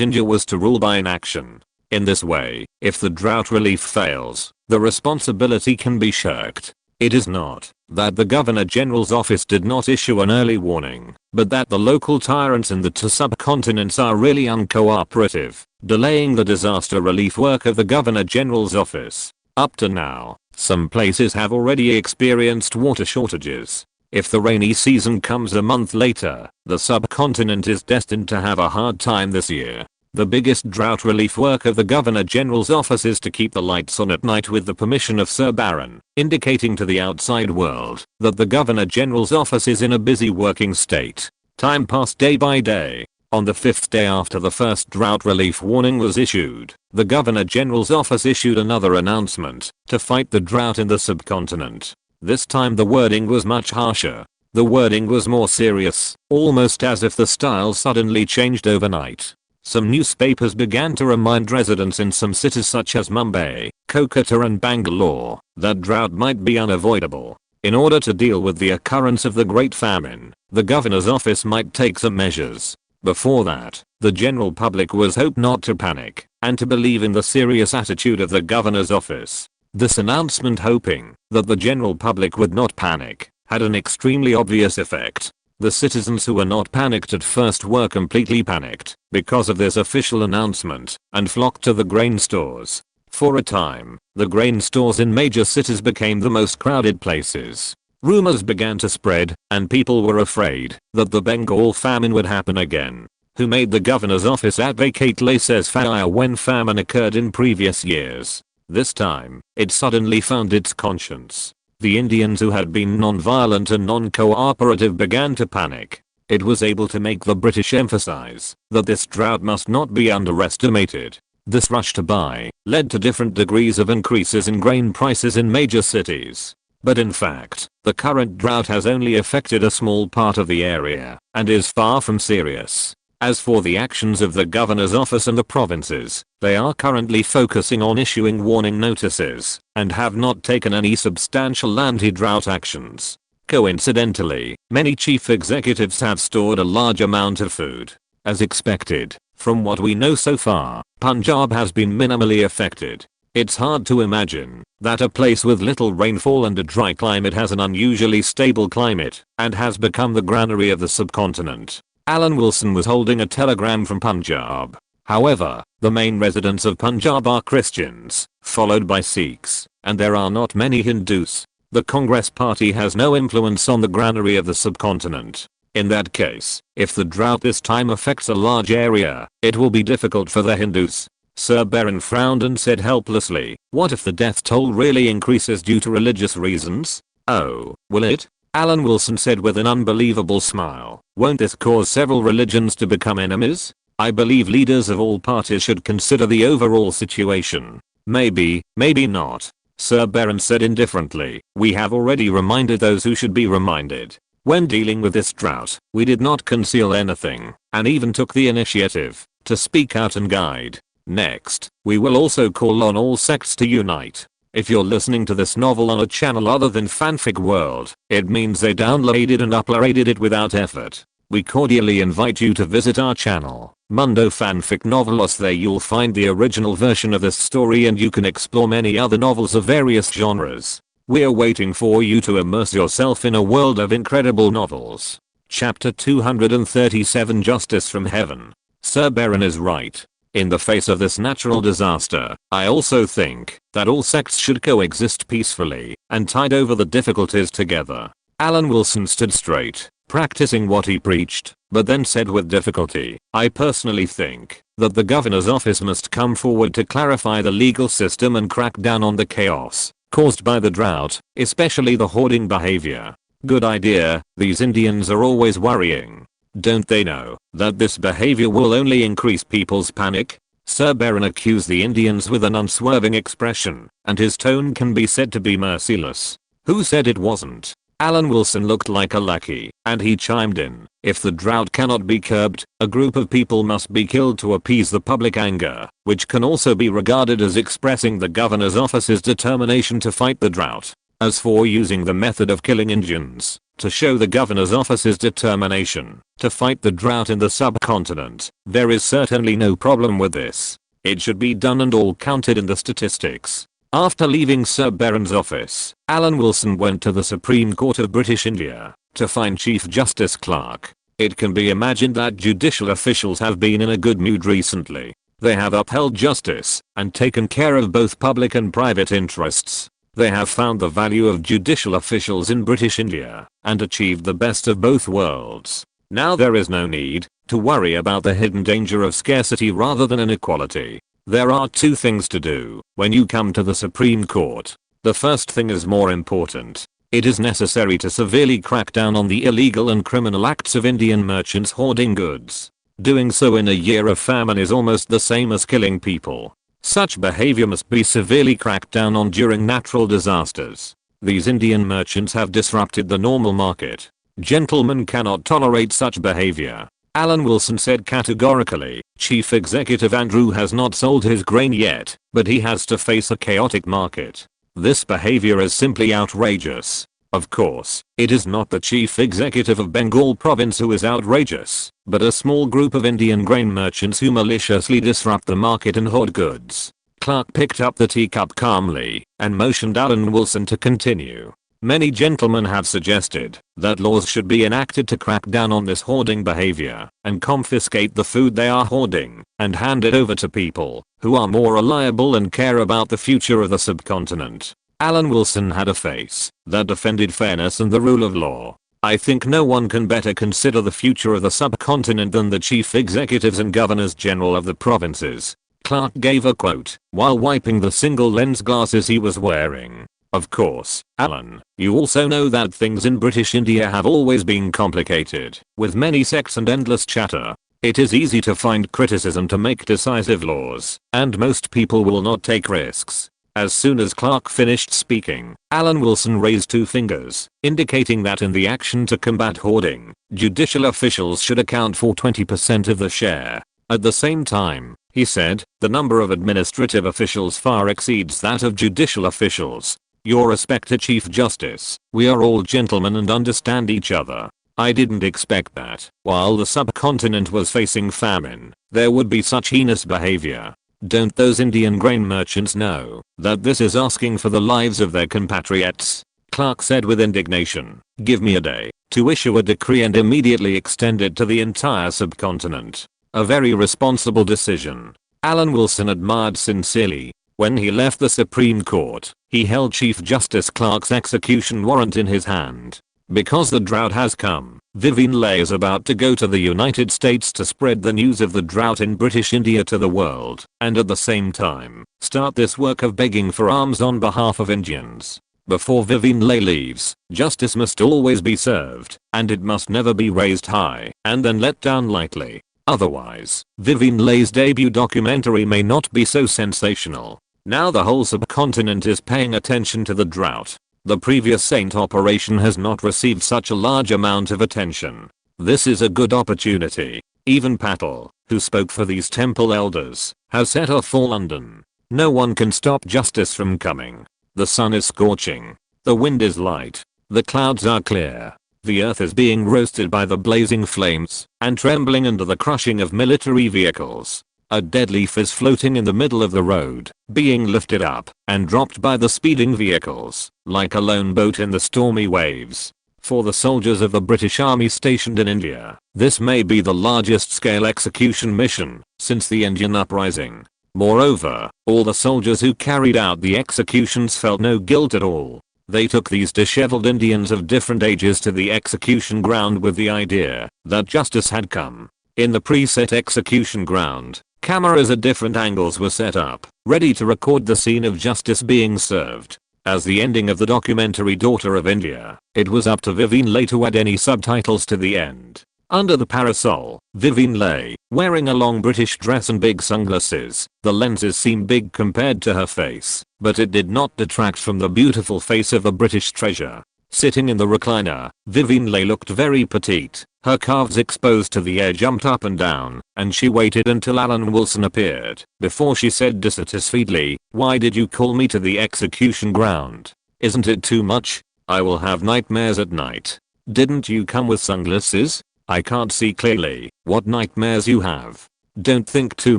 India was to rule by inaction. In this way, if the drought relief fails, the responsibility can be shirked. It is not that the Governor General's office did not issue an early warning, but that the local tyrants in the two subcontinents are really uncooperative, delaying the disaster relief work of the Governor General's office. Up to now, some places have already experienced water shortages. If the rainy season comes a month later, the subcontinent is destined to have a hard time this year. The biggest drought relief work of the Governor General's office is to keep the lights on at night with the permission of Sir Baron, indicating to the outside world that the Governor General's office is in a busy working state. Time passed day by day. On the 5th day after the first drought relief warning was issued, the Governor General's office issued another announcement to fight the drought in the subcontinent. This time the wording was much harsher. The wording was more serious, almost as if the style suddenly changed overnight. Some newspapers began to remind residents in some cities such as Mumbai, Kolkata and Bangalore that drought might be unavoidable. In order to deal with the occurrence of the Great Famine, the governor's office might take some measures. Before that, the general public was hoped not to panic and to believe in the serious attitude of the governor's office. This announcement, hoping that the general public would not panic, had an extremely obvious effect. The citizens who were not panicked at first were completely panicked because of this official announcement and flocked to the grain stores. For a time, the grain stores in major cities became the most crowded places. Rumors began to spread, and people were afraid that the Bengal famine would happen again. Who made the governor's office advocate laissez-faire when famine occurred in previous years? This time, it suddenly found its conscience. The Indians who had been non-violent and non-cooperative began to panic. It was able to make the British emphasize that this drought must not be underestimated. This rush to buy led to different degrees of increases in grain prices in major cities. But in fact, the current drought has only affected a small part of the area and is far from serious. As for the actions of the governor's office and the provinces, they are currently focusing on issuing warning notices and have not taken any substantial anti-drought actions. Coincidentally, many chief executives have stored a large amount of food. As expected, from what we know so far, Punjab has been minimally affected. It's hard to imagine that a place with little rainfall and a dry climate has an unusually stable climate and has become the granary of the subcontinent. Alan Wilson was holding a telegram from Punjab. However, the main residents of Punjab are Christians, followed by Sikhs, and there are not many Hindus. The Congress Party has no influence on the granary of the subcontinent. In that case, if the drought this time affects a large area, it will be difficult for the Hindus. Sir Baron frowned and said helplessly, "What if the death toll really increases due to religious reasons?" "Oh, will it?" Alan Wilson said with an unbelievable smile. "Won't this cause several religions to become enemies? I believe leaders of all parties should consider the overall situation. Maybe, maybe not." Sir Baron said indifferently, "We have already reminded those who should be reminded. When dealing with this drought, we did not conceal anything, and even took the initiative to speak out and guide. Next, we will also call on all sects to unite. If you're listening to this novel on a channel other than Fanfic World, it means they downloaded and uploaded it without effort. We cordially invite you to visit our channel, Mundo Fanfic Novelos. There you'll find the original version of this story and you can explore many other novels of various genres. We're waiting for you to immerse yourself in a world of incredible novels. Chapter 237 Justice from Heaven. Sir Baron is right. In the face of this natural disaster, I also think that all sects should coexist peacefully and tide over the difficulties together. Alan Wilson stood straight, practicing what he preached, but then said with difficulty, I personally think that the governor's office must come forward to clarify the legal system and crack down on the chaos caused by the drought, especially the hoarding behavior. Good idea, these Indians are always worrying. Don't they know that this behavior will only increase people's panic? Sir Baron accused the Indians with an unswerving expression, and his tone can be said to be merciless. Who said it wasn't? Alan Wilson looked like a lackey, and he chimed in, if the drought cannot be curbed, a group of people must be killed to appease the public anger, which can also be regarded as expressing the governor's office's determination to fight the drought. As for using the method of killing Indians to show the governor's office's determination to fight the drought in the subcontinent, there is certainly no problem with this. It should be done and all counted in the statistics. After leaving Sir Baron's office, Alan Wilson went to the Supreme Court of British India to find Chief Justice Clark. It can be imagined that judicial officials have been in a good mood recently. They have upheld justice and taken care of both public and private interests. They have found the value of judicial officials in British India and achieved the best of both worlds. Now there is no need to worry about the hidden danger of scarcity rather than inequality. There are two things to do when you come to the Supreme Court. The first thing is more important. It is necessary to severely crack down on the illegal and criminal acts of Indian merchants hoarding goods. Doing so in a year of famine is almost the same as killing people. Such behavior must be severely cracked down on during natural disasters. These Indian merchants have disrupted the normal market. Gentlemen cannot tolerate such behavior. Alan Wilson said categorically, Chief Executive Andrew has not sold his grain yet, but he has to face a chaotic market. This behavior is simply outrageous. Of course, it is not the Chief Executive of Bengal Province who is outrageous, but a small group of Indian grain merchants who maliciously disrupt the market and hoard goods. Clark picked up the teacup calmly and motioned Alan Wilson to continue. Many gentlemen have suggested that laws should be enacted to crack down on this hoarding behavior and confiscate the food they are hoarding and hand it over to people who are more reliable and care about the future of the subcontinent. Alan Wilson had a face that defended fairness and the rule of law. I think no one can better consider the future of the subcontinent than the chief executives and governors general of the provinces. Clark gave a quote while wiping the single lens glasses he was wearing. Of course, Alan, you also know that things in British India have always been complicated, with many sects and endless chatter. It is easy to find criticism to make decisive laws, and most people will not take risks. As soon as Clark finished speaking, Alan Wilson raised two fingers, indicating that in the action to combat hoarding, judicial officials should account for 20% of the share. At the same time, he said, the number of administrative officials far exceeds that of judicial officials. Your respected Chief Justice, we are all gentlemen and understand each other. I didn't expect that, while the subcontinent was facing famine, there would be such heinous behavior. Don't those Indian grain merchants know that this is asking for the lives of their compatriots? Clark said with indignation. Give me a day to issue a decree and immediately extend it to the entire subcontinent. A very responsible decision. Alan Wilson admired sincerely. When he left the Supreme Court, he held Chief Justice Clark's execution warrant in his hand. Because the drought has come, Vivian Leigh is about to go to the United States to spread the news of the drought in British India to the world, and at the same time, start this work of begging for alms on behalf of Indians. Before Vivian Leigh leaves, justice must always be served, and it must never be raised high and then let down lightly. Otherwise, Vivian Leigh's debut documentary may not be so sensational. Now the whole subcontinent is paying attention to the drought. The previous Saint operation has not received such a large amount of attention. This is a good opportunity. Even Patel, who spoke for these temple elders, has set off for London. No one can stop justice from coming. The sun is scorching. The wind is light. The clouds are clear. The earth is being roasted by the blazing flames and trembling under the crushing of military vehicles. A deadly fizz floating in the middle of the road, being lifted up and dropped by the speeding vehicles, like a lone boat in the stormy waves. For the soldiers of the British Army stationed in India, this may be the largest scale execution mission since the Indian uprising. Moreover, all the soldiers who carried out the executions felt no guilt at all. They took these disheveled Indians of different ages to the execution ground with the idea that justice had come. In the preset execution ground, cameras at different angles were set up, ready to record the scene of justice being served. As the ending of the documentary Daughter of India, it was up to Vivien Leigh to add any subtitles to the end. Under the parasol, Vivien Leigh, wearing a long British dress and big sunglasses, the lenses seemed big compared to her face, but it did not detract from the beautiful face of a British treasure. Sitting in the recliner, Vivien Leigh looked very petite, her calves exposed to the air jumped up and down, and she waited until Alan Wilson appeared, before she said dissatisfiedly, "Why did you call me to the execution ground? Isn't it too much? I will have nightmares at night. Didn't you come with sunglasses? I can't see clearly what nightmares you have. Don't think too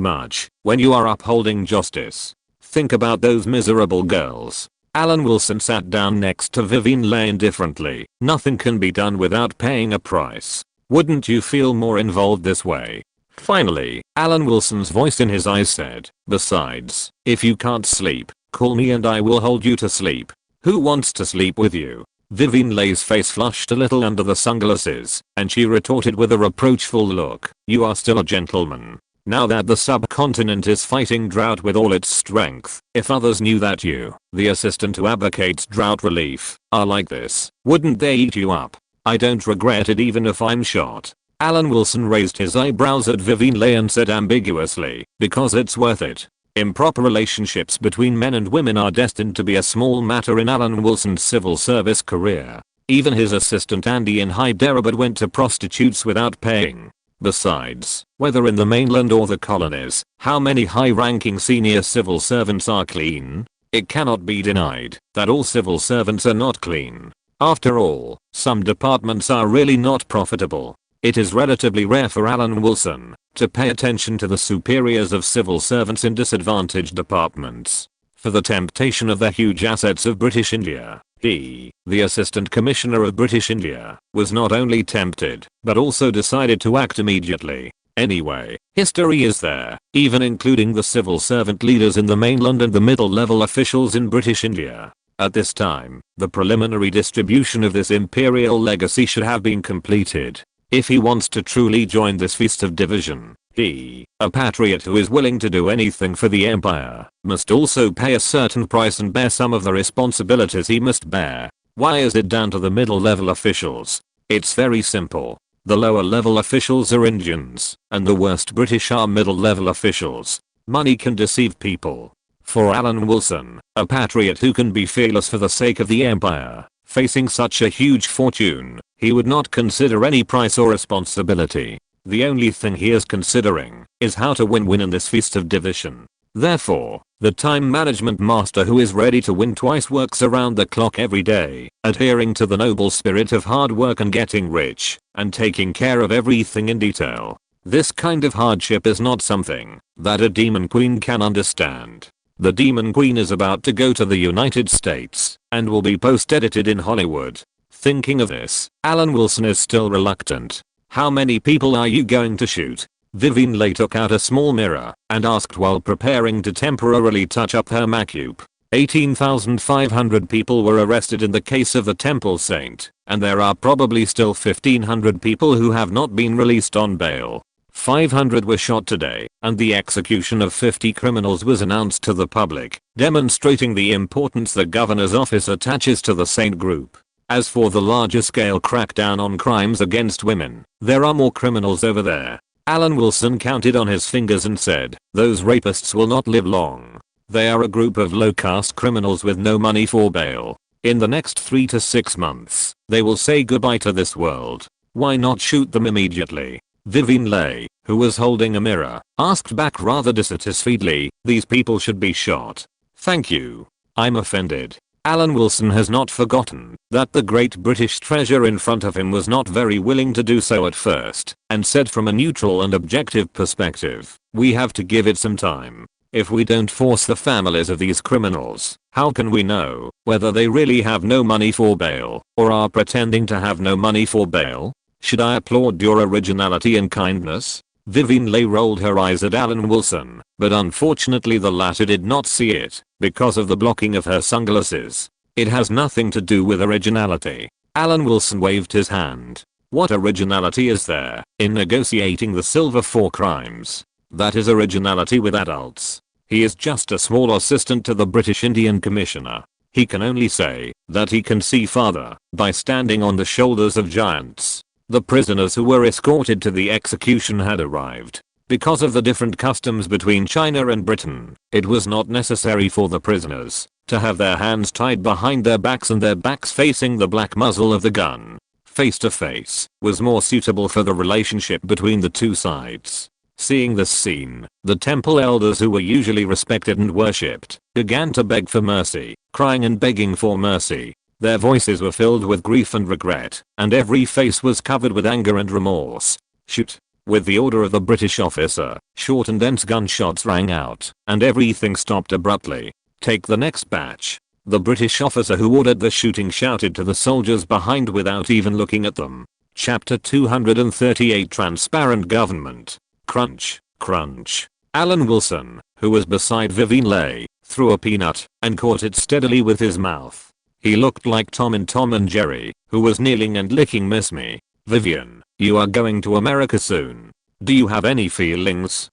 much when you are upholding justice. Think about those miserable girls." Alan Wilson sat down next to Vivien Leigh indifferently. "Nothing can be done without paying a price. Wouldn't you feel more involved this way?" Finally, Alan Wilson's voice in his eyes said, "Besides, if you can't sleep, call me and I will hold you to sleep. Who wants to sleep with you?" Vivien Leigh's face flushed a little under the sunglasses, and she retorted with a reproachful look, "You are still a gentleman. Now that the subcontinent is fighting drought with all its strength, if others knew that you, the assistant who advocates drought relief, are like this, wouldn't they eat you up? I don't regret it even if I'm shot." Alan Wilson raised his eyebrows at Vivien Leigh and said ambiguously, "Because it's worth it." Improper relationships between men and women are destined to be a small matter in Alan Wilson's civil service career. Even his assistant Andy in Hyderabad went to prostitutes without paying. Besides, whether in the mainland or the colonies, how many high-ranking senior civil servants are clean? It cannot be denied that all civil servants are not clean. After all, some departments are really not profitable. It is relatively rare for Alan Wilson to pay attention to the superiors of civil servants in disadvantaged departments. For the temptation of the huge assets of British India, he, the Assistant Commissioner of British India, was not only tempted, but also decided to act immediately. Anyway, history is there, even including the civil servant leaders in the mainland and the middle-level officials in British India. At this time, the preliminary distribution of this imperial legacy should have been completed. If he wants to truly join this feast of division, he, a patriot who is willing to do anything for the empire, must also pay a certain price and bear some of the responsibilities he must bear. Why is it down to the middle-level officials? It's very simple. The lower-level officials are Indians, and the worst British are middle-level officials. Money can deceive people. For Alan Wilson, a patriot who can be fearless for the sake of the empire, facing such a huge fortune, he would not consider any price or responsibility. The only thing he is considering is how to win in this feast of division. Therefore, the time management master who is ready to win twice works around the clock every day, adhering to the noble spirit of hard work and getting rich, and taking care of everything in detail. This kind of hardship is not something that a demon queen can understand. The demon queen is about to go to the United States, and will be post-edited in Hollywood. Thinking of this, Alan Wilson is still reluctant. "How many people are you going to shoot?" Vivien Leigh took out a small mirror and asked while preparing to temporarily touch up her makeup. 18,500 people were arrested in the case of the Temple Saint, and there are probably still 1,500 people who have not been released on bail. 500 were shot today, and the execution of 50 criminals was announced to the public, demonstrating the importance the governor's office attaches to the Saint group. As for the larger scale crackdown on crimes against women, there are more criminals over there. Alan Wilson counted on his fingers and said, "Those rapists will not live long. They are a group of low-caste criminals with no money for bail. In the next 3 to 6 months, they will say goodbye to this world. Why not shoot them immediately?" Vivien Leigh, who was holding a mirror, asked back rather dissatisfiedly, "These people should be shot." "Thank you. I'm offended." Alan Wilson has not forgotten that the great British treasure in front of him was not very willing to do so at first, and said from a neutral and objective perspective, We have to give it some time. If we don't force the families of these criminals, how can we know whether they really have no money for bail or are pretending to have no money for bail? Should I applaud your originality and kindness? Vivian Leigh rolled her eyes at Alan Wilson, but unfortunately the latter did not see it because of the blocking of her sunglasses. It has nothing to do with originality. Alan Wilson waved his hand. What originality is there in negotiating the silver for crimes? That is originality with adults. He is just a small assistant to the British Indian Commissioner. He can only say that he can see farther by standing on the shoulders of giants. The prisoners who were escorted to the execution had arrived. Because of the different customs between China and Britain, it was not necessary for the prisoners to have their hands tied behind their backs and their backs facing the black muzzle of the gun. Face to face was more suitable for the relationship between the two sides. Seeing this scene, the temple elders who were usually respected and worshipped began to beg for mercy, crying and begging for mercy. Their voices were filled with grief and regret, and every face was covered with anger and remorse. Shoot! With the order of the British officer, short and dense gunshots rang out, and everything stopped abruptly. Take the next batch. The British officer who ordered the shooting shouted to the soldiers behind without even looking at them. Chapter 238 Transparent Government. Crunch, crunch. Alan Wilson, who was beside Vivian Leigh, threw a peanut and caught it steadily with his mouth. He looked like Tom in Tom and Jerry, who was kneeling and licking Miss Me. Vivian, you are going to America soon. Do you have any feelings?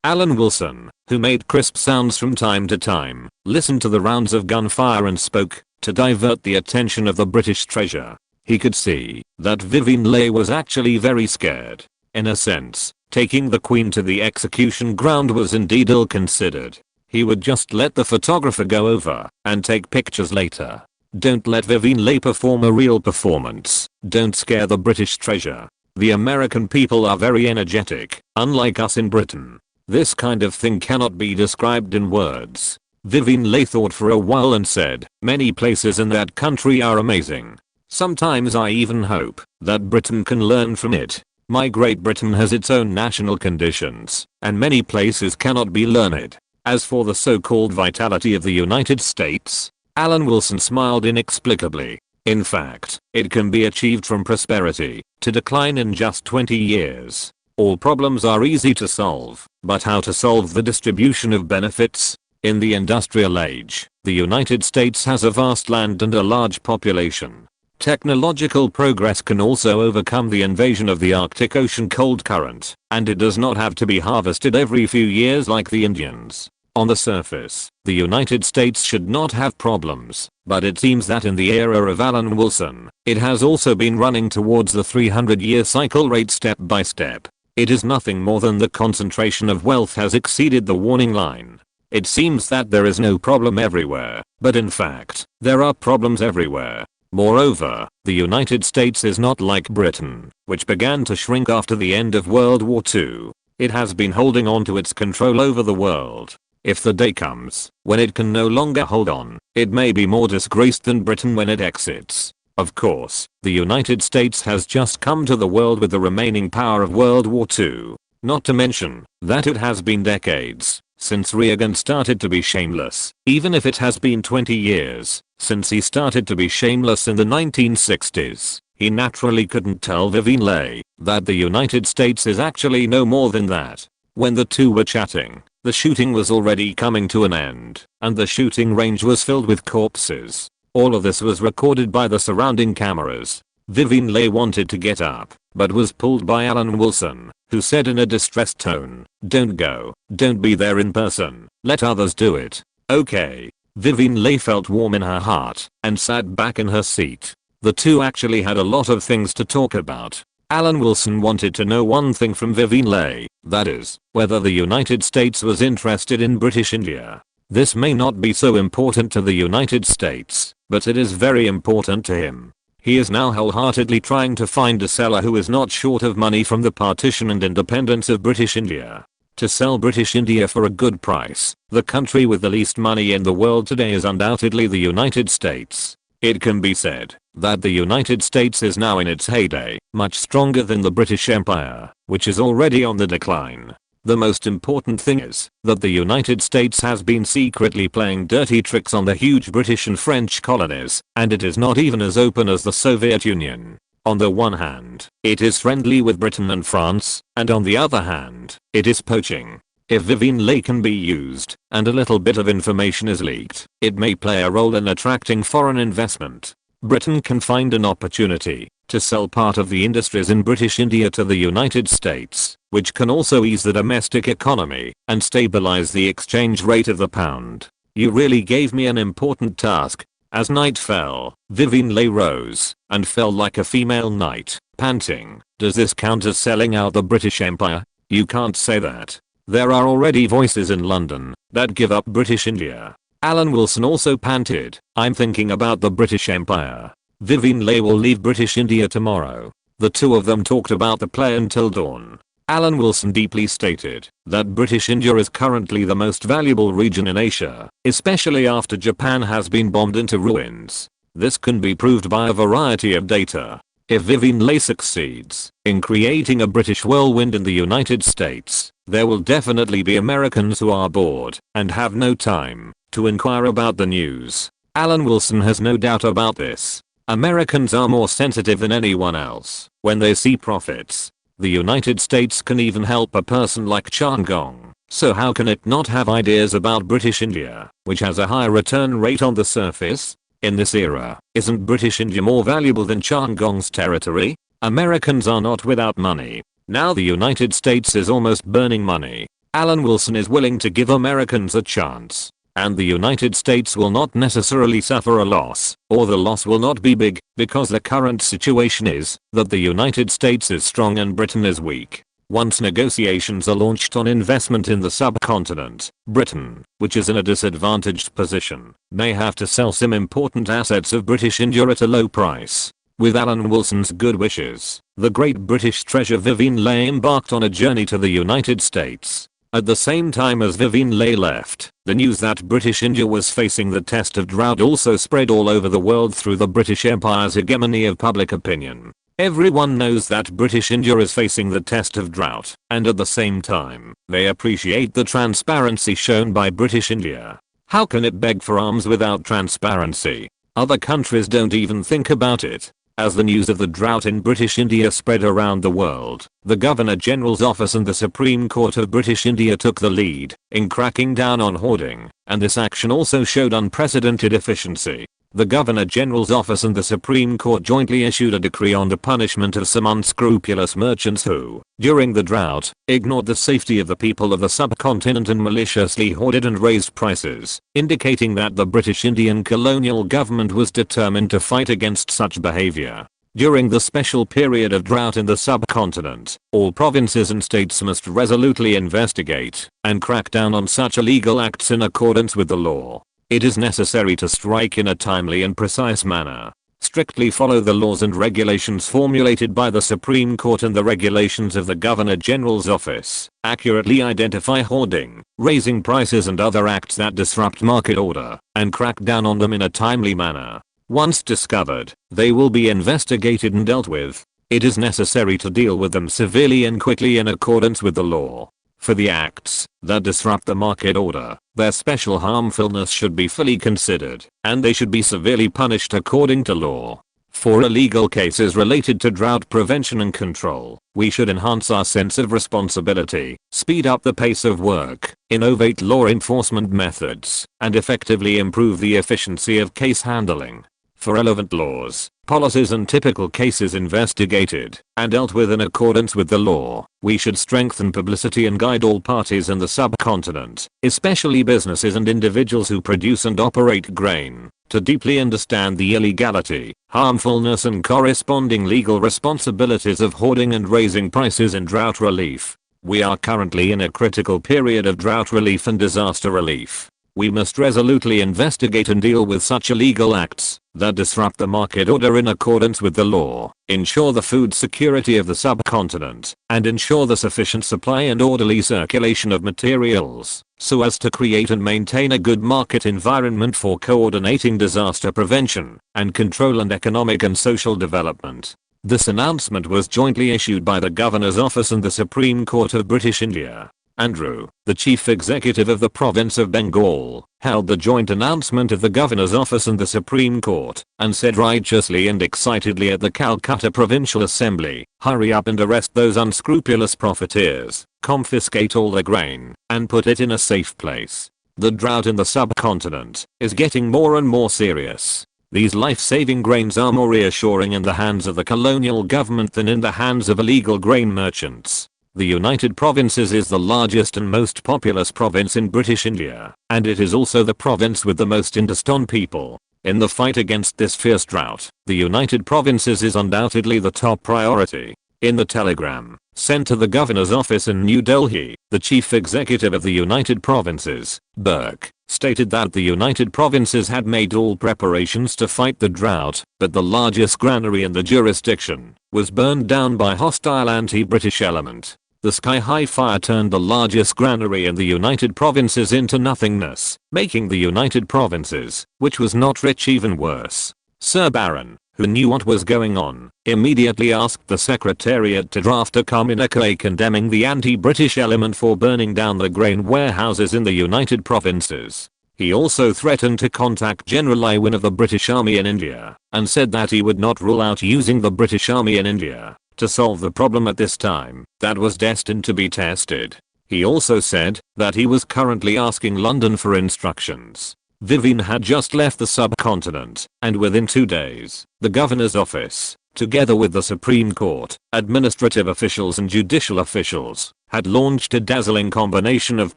Alan Wilson, who made crisp sounds from time to time, listened to the rounds of gunfire and spoke to divert the attention of the British treasure. He could see that Vivian Leigh was actually very scared. In a sense, taking the Queen to the execution ground was indeed ill-considered. He would just let the photographer go over and take pictures later. Don't let Vivian Leigh perform a real performance. Don't scare the British treasure. The American people are very energetic, unlike us in Britain. This kind of thing cannot be described in words. Vivian Leigh thought for a while and said, many places in that country are amazing. Sometimes I even hope that Britain can learn from it. My Great Britain has its own national conditions, and many places cannot be learned. As for the so-called vitality of the United States, Alan Wilson smiled inexplicably. In fact, it can be achieved from prosperity to decline in just 20 years. All problems are easy to solve, but how to solve the distribution of benefits? In the industrial age, the United States has a vast land and a large population. Technological progress can also overcome the invasion of the Arctic Ocean cold current, and it does not have to be harvested every few years like the Indians. On the surface, the United States should not have problems, but it seems that in the era of Alan Wilson, it has also been running towards the 300-year cycle rate step by step. It is nothing more than the concentration of wealth has exceeded the warning line. It seems that there is no problem everywhere, but in fact, there are problems everywhere. Moreover, the United States is not like Britain, which began to shrink after the end of World War II. It has been holding on to its control over the world. If the day comes when it can no longer hold on, it may be more disgraced than Britain when it exits. Of course, the United States has just come to the world with the remaining power of World War II. Not to mention that it has been decades since Reagan started to be shameless, even if it has been 20 years since he started to be shameless in the 1960s. He naturally couldn't tell Vivian Leigh that the United States is actually no more than that. When the two were chatting, the shooting was already coming to an end, and the shooting range was filled with corpses. All of this was recorded by the surrounding cameras. Vivian Leigh wanted to get up, but was pulled by Alan Wilson, who said in a distressed tone, "Don't go, don't be there in person, let others do it." Okay. Vivian Leigh felt warm in her heart, and sat back in her seat. The two actually had a lot of things to talk about. Alan Wilson wanted to know one thing from Vivian Leigh, that is, whether the United States was interested in British India. This may not be so important to the United States, but it is very important to him. He is now wholeheartedly trying to find a seller who is not short of money from the partition and independence of British India. To sell British India for a good price, the country with the least money in the world today is undoubtedly the United States. It can be said that the United States is now in its heyday, much stronger than the British Empire, which is already on the decline. The most important thing is that the United States has been secretly playing dirty tricks on the huge British and French colonies, and it is not even as open as the Soviet Union. On the one hand, it is friendly with Britain and France, and on the other hand, it is poaching. If Vivian Leigh can be used, and a little bit of information is leaked, it may play a role in attracting foreign investment. Britain can find an opportunity to sell part of the industries in British India to the United States, which can also ease the domestic economy and stabilize the exchange rate of the pound. You really gave me an important task. As night fell, Vivian Leigh rose and fell like a female knight, panting. Does this count as selling out the British Empire? You can't say that. There are already voices in London that give up British India. Alan Wilson also panted, I'm thinking about the British Empire. Vivian Leigh will leave British India tomorrow. The two of them talked about the play until dawn. Alan Wilson deeply stated that British India is currently the most valuable region in Asia, especially after Japan has been bombed into ruins. This can be proved by a variety of data. If Vivian Leigh succeeds in creating a British whirlwind in the United States, there will definitely be Americans who are bored and have no time to inquire about the news. Alan Wilson has no doubt about this. Americans are more sensitive than anyone else when they see profits. The United States can even help a person like Chan Gong, so how can it not have ideas about British India, which has a higher return rate on the surface? In this era, isn't British India more valuable than Chan Gong's territory? Americans are not without money. Now the United States is almost burning money. Alan Wilson is willing to give Americans a chance. And the United States will not necessarily suffer a loss, or the loss will not be big, because the current situation is that the United States is strong and Britain is weak. Once negotiations are launched on investment in the subcontinent, Britain, which is in a disadvantaged position, may have to sell some important assets of British India at a low price. With Alan Wilson's good wishes, the great British treasure Vivian Leigh embarked on a journey to the United States. At the same time as Vivian Leigh left, the news that British India was facing the test of drought also spread all over the world through the British Empire's hegemony of public opinion. Everyone knows that British India is facing the test of drought, and at the same time, they appreciate the transparency shown by British India. How can it beg for arms without transparency? Other countries don't even think about it. As the news of the drought in British India spread around the world, the Governor-General's office and the Supreme Court of British India took the lead in cracking down on hoarding, and this action also showed unprecedented efficiency. The Governor-General's office and the Supreme Court jointly issued a decree on the punishment of some unscrupulous merchants who, during the drought, ignored the safety of the people of the subcontinent and maliciously hoarded and raised prices, indicating that the British Indian colonial government was determined to fight against such behavior. During the special period of drought in the subcontinent, all provinces and states must resolutely investigate and crack down on such illegal acts in accordance with the law. It is necessary to strike in a timely and precise manner. Strictly follow the laws and regulations formulated by the Supreme Court and the regulations of the Governor-General's office. Accurately identify hoarding, raising prices and other acts that disrupt market order, and crack down on them in a timely manner. Once discovered, they will be investigated and dealt with. It is necessary to deal with them severely and quickly in accordance with the law. For the acts that disrupt the market order, their special harmfulness should be fully considered, and they should be severely punished according to law. For illegal cases related to drought prevention and control, we should enhance our sense of responsibility, speed up the pace of work, innovate law enforcement methods, and effectively improve the efficiency of case handling. For relevant laws, policies and typical cases investigated and dealt with in accordance with the law, we should strengthen publicity and guide all parties in the subcontinent, especially businesses and individuals who produce and operate grain, to deeply understand the illegality, harmfulness and corresponding legal responsibilities of hoarding and raising prices in drought relief. We are currently in a critical period of drought relief and disaster relief. We must resolutely investigate and deal with such illegal acts that disrupt the market order in accordance with the law, ensure the food security of the subcontinent, and ensure the sufficient supply and orderly circulation of materials, so as to create and maintain a good market environment for coordinating disaster prevention and control and economic and social development. This announcement was jointly issued by the Governor's Office and the Supreme Court of British India. Andrew, the chief executive of the province of Bengal, held the joint announcement of the governor's office and the Supreme Court, and said righteously and excitedly at the Calcutta Provincial Assembly, "Hurry up and arrest those unscrupulous profiteers, confiscate all the grain, and put it in a safe place. The drought in the subcontinent is getting more and more serious. These life-saving grains are more reassuring in the hands of the colonial government than in the hands of illegal grain merchants. The United Provinces is the largest and most populous province in British India, and it is also the province with the most Hindustan people. In the fight against this fierce drought, the United Provinces is undoubtedly the top priority." In the telegram sent to the governor's office in New Delhi, the chief executive of the United Provinces, Burke, stated that the United Provinces had made all preparations to fight the drought, but the largest granary in the jurisdiction was burned down by hostile anti-British element. The sky-high fire turned the largest granary in the United Provinces into nothingness, making the United Provinces, which was not rich, even worse. Sir Baron, who knew what was going on, immediately asked the Secretariat to draft a communique condemning the anti-British element for burning down the grain warehouses in the United Provinces. He also threatened to contact General Irwin of the British Army in India, and said that he would not rule out using the British Army in India to solve the problem at this time that was destined to be tested. He also said that he was currently asking London for instructions. Vivian had just left the subcontinent, and within 2 days, the governor's office, together with the Supreme Court, administrative officials and judicial officials, had launched a dazzling combination of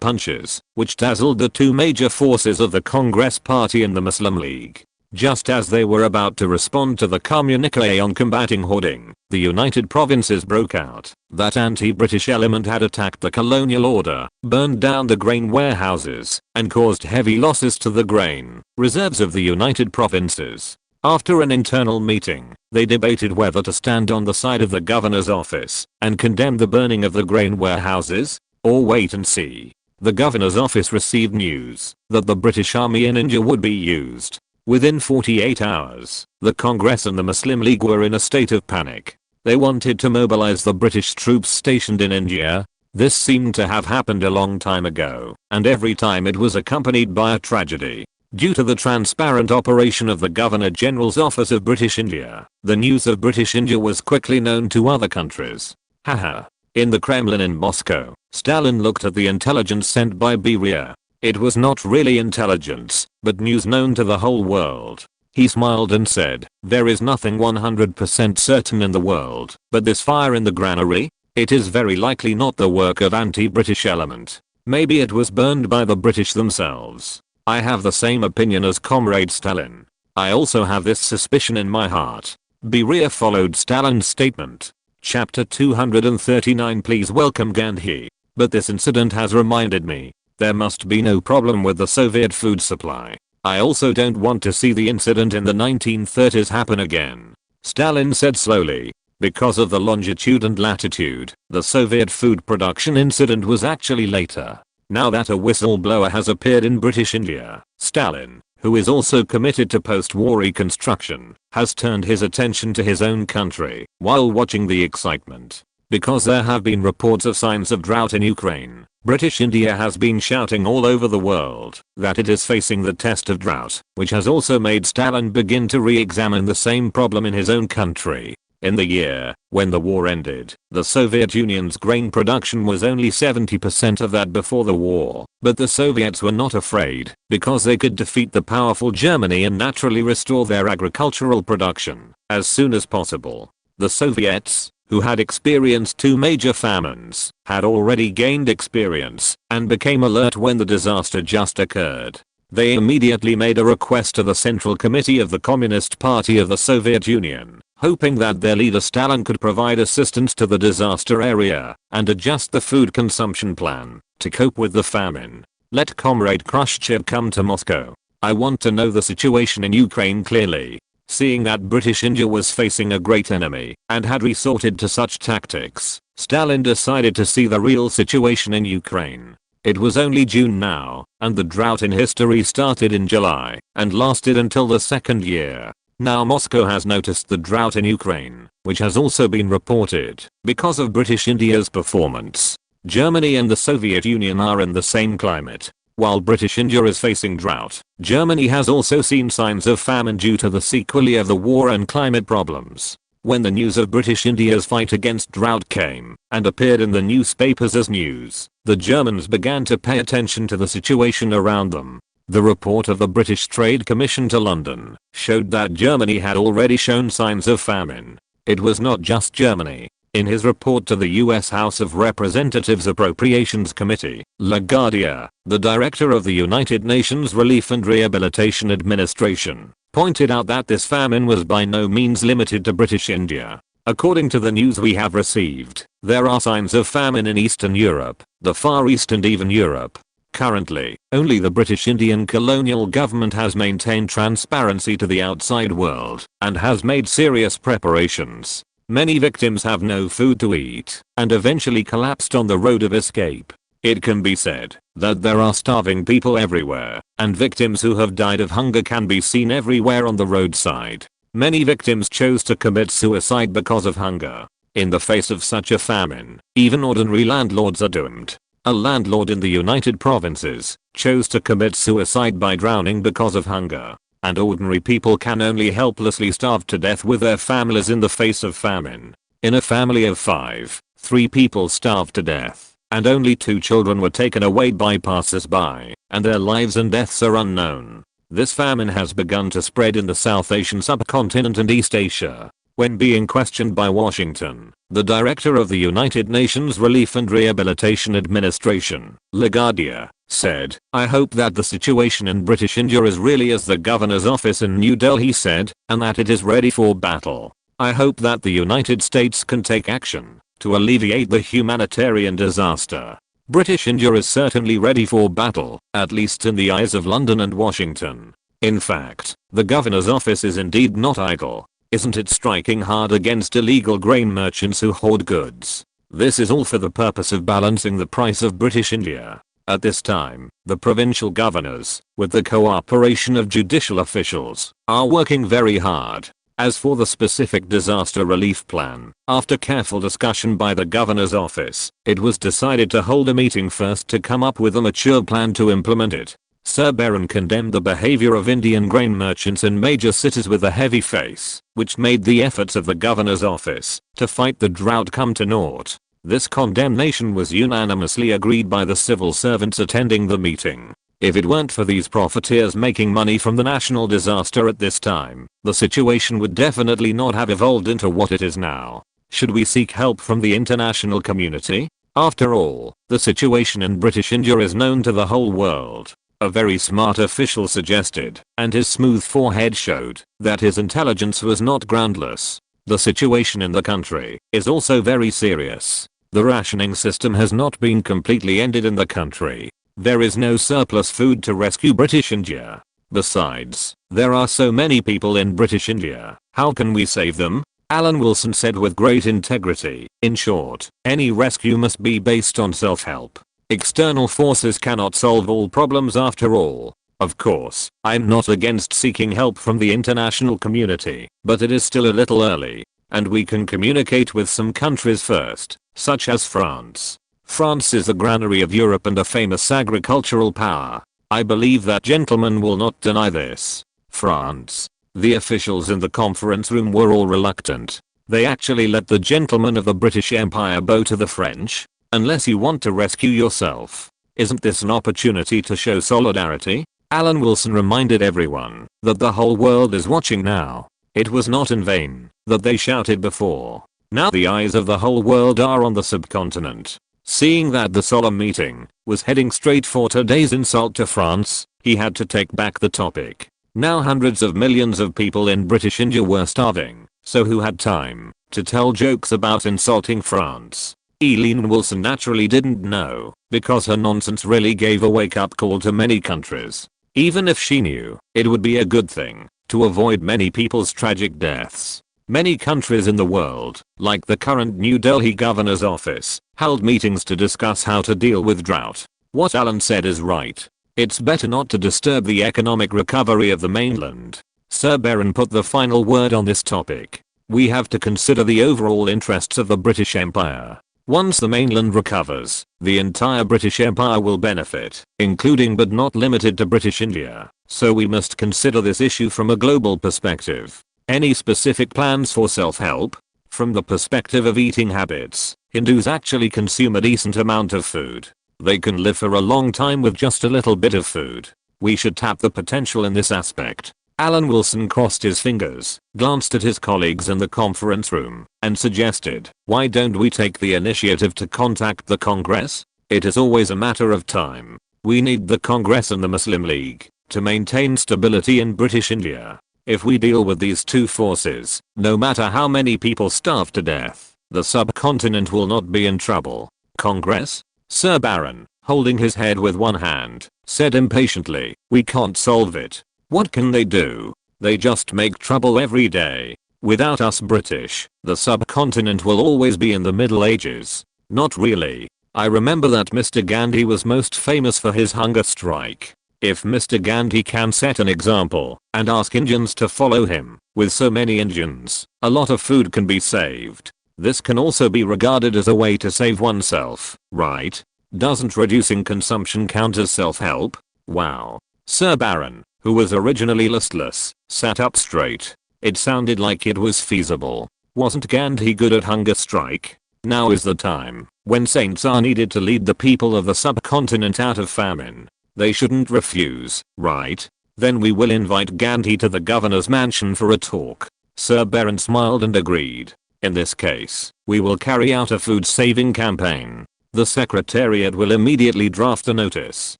punches, which dazzled the two major forces of the Congress Party and the Muslim League. Just as they were about to respond to the communique on combating hoarding, the United Provinces broke out. That anti-British element had attacked the colonial order, burned down the grain warehouses, and caused heavy losses to the grain reserves of the United Provinces. After an internal meeting, they debated whether to stand on the side of the governor's office and condemn the burning of the grain warehouses, or wait and see. The governor's office received news that the British Army in India would be used. Within 48 hours, the Congress and the Muslim League were in a state of panic. They wanted to mobilize the British troops stationed in India. This seemed to have happened a long time ago, and every time it was accompanied by a tragedy. Due to the transparent operation of the Governor-General's Office of British India, the news of British India was quickly known to other countries. Haha. In the Kremlin in Moscow, Stalin looked at the intelligence sent by Beria. It was not really intelligence, but news known to the whole world. He smiled and said, "There is nothing 100% certain in the world, but this fire in the granary? It is very likely not the work of anti-British element. Maybe it was burned by the British themselves. I have the same opinion as Comrade Stalin. I also have this suspicion in my heart." Beria followed Stalin's statement. Chapter 239. Please welcome Gandhi. But this incident has reminded me. There must be no problem with the Soviet food supply. I also don't want to see the incident in the 1930s happen again. Stalin said slowly. Because of the longitude and latitude, the Soviet food production incident was actually later. Now that a whistleblower has appeared in British India, Stalin, who is also committed to post-war reconstruction, has turned his attention to his own country while watching the excitement. Because there have been reports of signs of drought in Ukraine, British India has been shouting all over the world that it is facing the test of drought, which has also made Stalin begin to re-examine the same problem in his own country. In the year when the war ended, the Soviet Union's grain production was only 70% of that before the war, but the Soviets were not afraid because they could defeat the powerful Germany and naturally restore their agricultural production as soon as possible. The Soviets, who had experienced two major famines, had already gained experience and became alert when the disaster just occurred. They immediately made a request to the Central Committee of the Communist Party of the Soviet Union, hoping that their leader Stalin could provide assistance to the disaster area and adjust the food consumption plan to cope with the famine. Let Comrade Khrushchev come to Moscow. I want to know the situation in Ukraine clearly. Seeing that British India was facing a great enemy and had resorted to such tactics, Stalin decided to see the real situation in Ukraine. It was only June now, and the drought in history started in July and lasted until the second year. Now Moscow has noticed the drought in Ukraine, which has also been reported because of British India's performance. Germany and the Soviet Union are in the same climate. While British India is facing drought, Germany has also seen signs of famine due to the sequelae of the war and climate problems. When the news of British India's fight against drought came and appeared in the newspapers as news, the Germans began to pay attention to the situation around them. The report of the British Trade Commission to London showed that Germany had already shown signs of famine. It was not just Germany. In his report to the US House of Representatives Appropriations Committee, LaGuardia, the director of the United Nations Relief and Rehabilitation Administration, pointed out that this famine was by no means limited to British India. According to the news we have received, there are signs of famine in Eastern Europe, the Far East and even Europe. Currently, only the British Indian colonial government has maintained transparency to the outside world and has made serious preparations. Many victims have no food to eat and eventually collapsed on the road of escape. It can be said that there are starving people everywhere, and victims who have died of hunger can be seen everywhere on the roadside. Many victims chose to commit suicide because of hunger. In the face of such a famine, even ordinary landlords are doomed. A landlord in the United Provinces chose to commit suicide by drowning because of hunger. And ordinary people can only helplessly starve to death with their families in the face of famine. In a family of 5, 3 people starved to death, and only 2 children were taken away by passers-by, and their lives and deaths are unknown. This famine has begun to spread in the South Asian subcontinent and East Asia. When being questioned by Washington, the director of the United Nations Relief and Rehabilitation Administration, LaGuardia, said, "I hope that the situation in British India is really as the governor's office in New Delhi said, and that it is ready for battle. I hope that the United States can take action to alleviate the humanitarian disaster. British India is certainly ready for battle, at least in the eyes of London and Washington. In fact, the governor's office is indeed not idle. Isn't it striking hard against illegal grain merchants who hoard goods? This is all for the purpose of balancing the price of British India." At this time, the provincial governors, with the cooperation of judicial officials, are working very hard. As for the specific disaster relief plan, after careful discussion by the governor's office, it was decided to hold a meeting first to come up with a mature plan to implement it. Sir Baron condemned the behavior of Indian grain merchants in major cities with a heavy face, which made the efforts of the governor's office to fight the drought come to naught. This condemnation was unanimously agreed by the civil servants attending the meeting. If it weren't for these profiteers making money from the national disaster at this time, the situation would definitely not have evolved into what it is now. Should we seek help from the international community? After all, the situation in British India is known to the whole world. A very smart official suggested, and his smooth forehead showed that his intelligence was not groundless. The situation in the country is also very serious. The rationing system has not been completely ended in the country. There is no surplus food to rescue British India. Besides, there are so many people in British India. How can we save them? Alan Wilson said with great integrity. In short, any rescue must be based on self-help. External forces cannot solve all problems after all. Of course, I'm not against seeking help from the international community, but it is still a little early, and we can communicate with some countries first, such as France. France is the granary of Europe and a famous agricultural power. I believe that gentlemen will not deny this. France. The officials in the conference room were all reluctant. They actually let the gentlemen of the British Empire bow to the French. Unless you want to rescue yourself. Isn't this an opportunity to show solidarity? Alan Wilson reminded everyone that the whole world is watching now. It was not in vain that they shouted before. Now the eyes of the whole world are on the subcontinent. Seeing that the solemn meeting was heading straight for today's insult to France, he had to take back the topic. Now hundreds of millions of people in British India were starving, so who had time to tell jokes about insulting France? Eileen Wilson naturally didn't know, because her nonsense really gave a wake-up call to many countries. Even if she knew, it would be a good thing to avoid many people's tragic deaths. Many countries in the world, like the current New Delhi governor's office, held meetings to discuss how to deal with drought. What Alan said is right. It's better not to disturb the economic recovery of the mainland. Sir Baron put the final word on this topic. We have to consider the overall interests of the British Empire. Once the mainland recovers, the entire British Empire will benefit, including but not limited to British India, so we must consider this issue from a global perspective. Any specific plans for self-help? From the perspective of eating habits, Hindus actually consume a decent amount of food. They can live for a long time with just a little bit of food. We should tap the potential in this aspect. Alan Wilson crossed his fingers, glanced at his colleagues in the conference room, and suggested, why don't we take the initiative to contact the Congress? It is always a matter of time. We need the Congress and the Muslim League to maintain stability in British India. If we deal with these two forces, no matter how many people starve to death, the subcontinent will not be in trouble. Congress? Sir Baron, holding his head with one hand, said impatiently, we can't solve it. What can they do? They just make trouble every day. Without us British, the subcontinent will always be in the Middle Ages. Not really. I remember that Mr. Gandhi was most famous for his hunger strike. If Mr. Gandhi can set an example and ask Indians to follow him, with so many Indians, a lot of food can be saved. This can also be regarded as a way to save oneself, right? Doesn't reducing consumption count as self-help? Wow. Sir Baron, who was originally listless, sat up straight. It sounded like it was feasible. Wasn't Gandhi good at hunger strike? Now is the time when saints are needed to lead the people of the subcontinent out of famine. They shouldn't refuse, right? Then we will invite Gandhi to the governor's mansion for a talk. Sir Baron smiled and agreed. In this case, we will carry out a food saving campaign. The Secretariat will immediately draft a notice.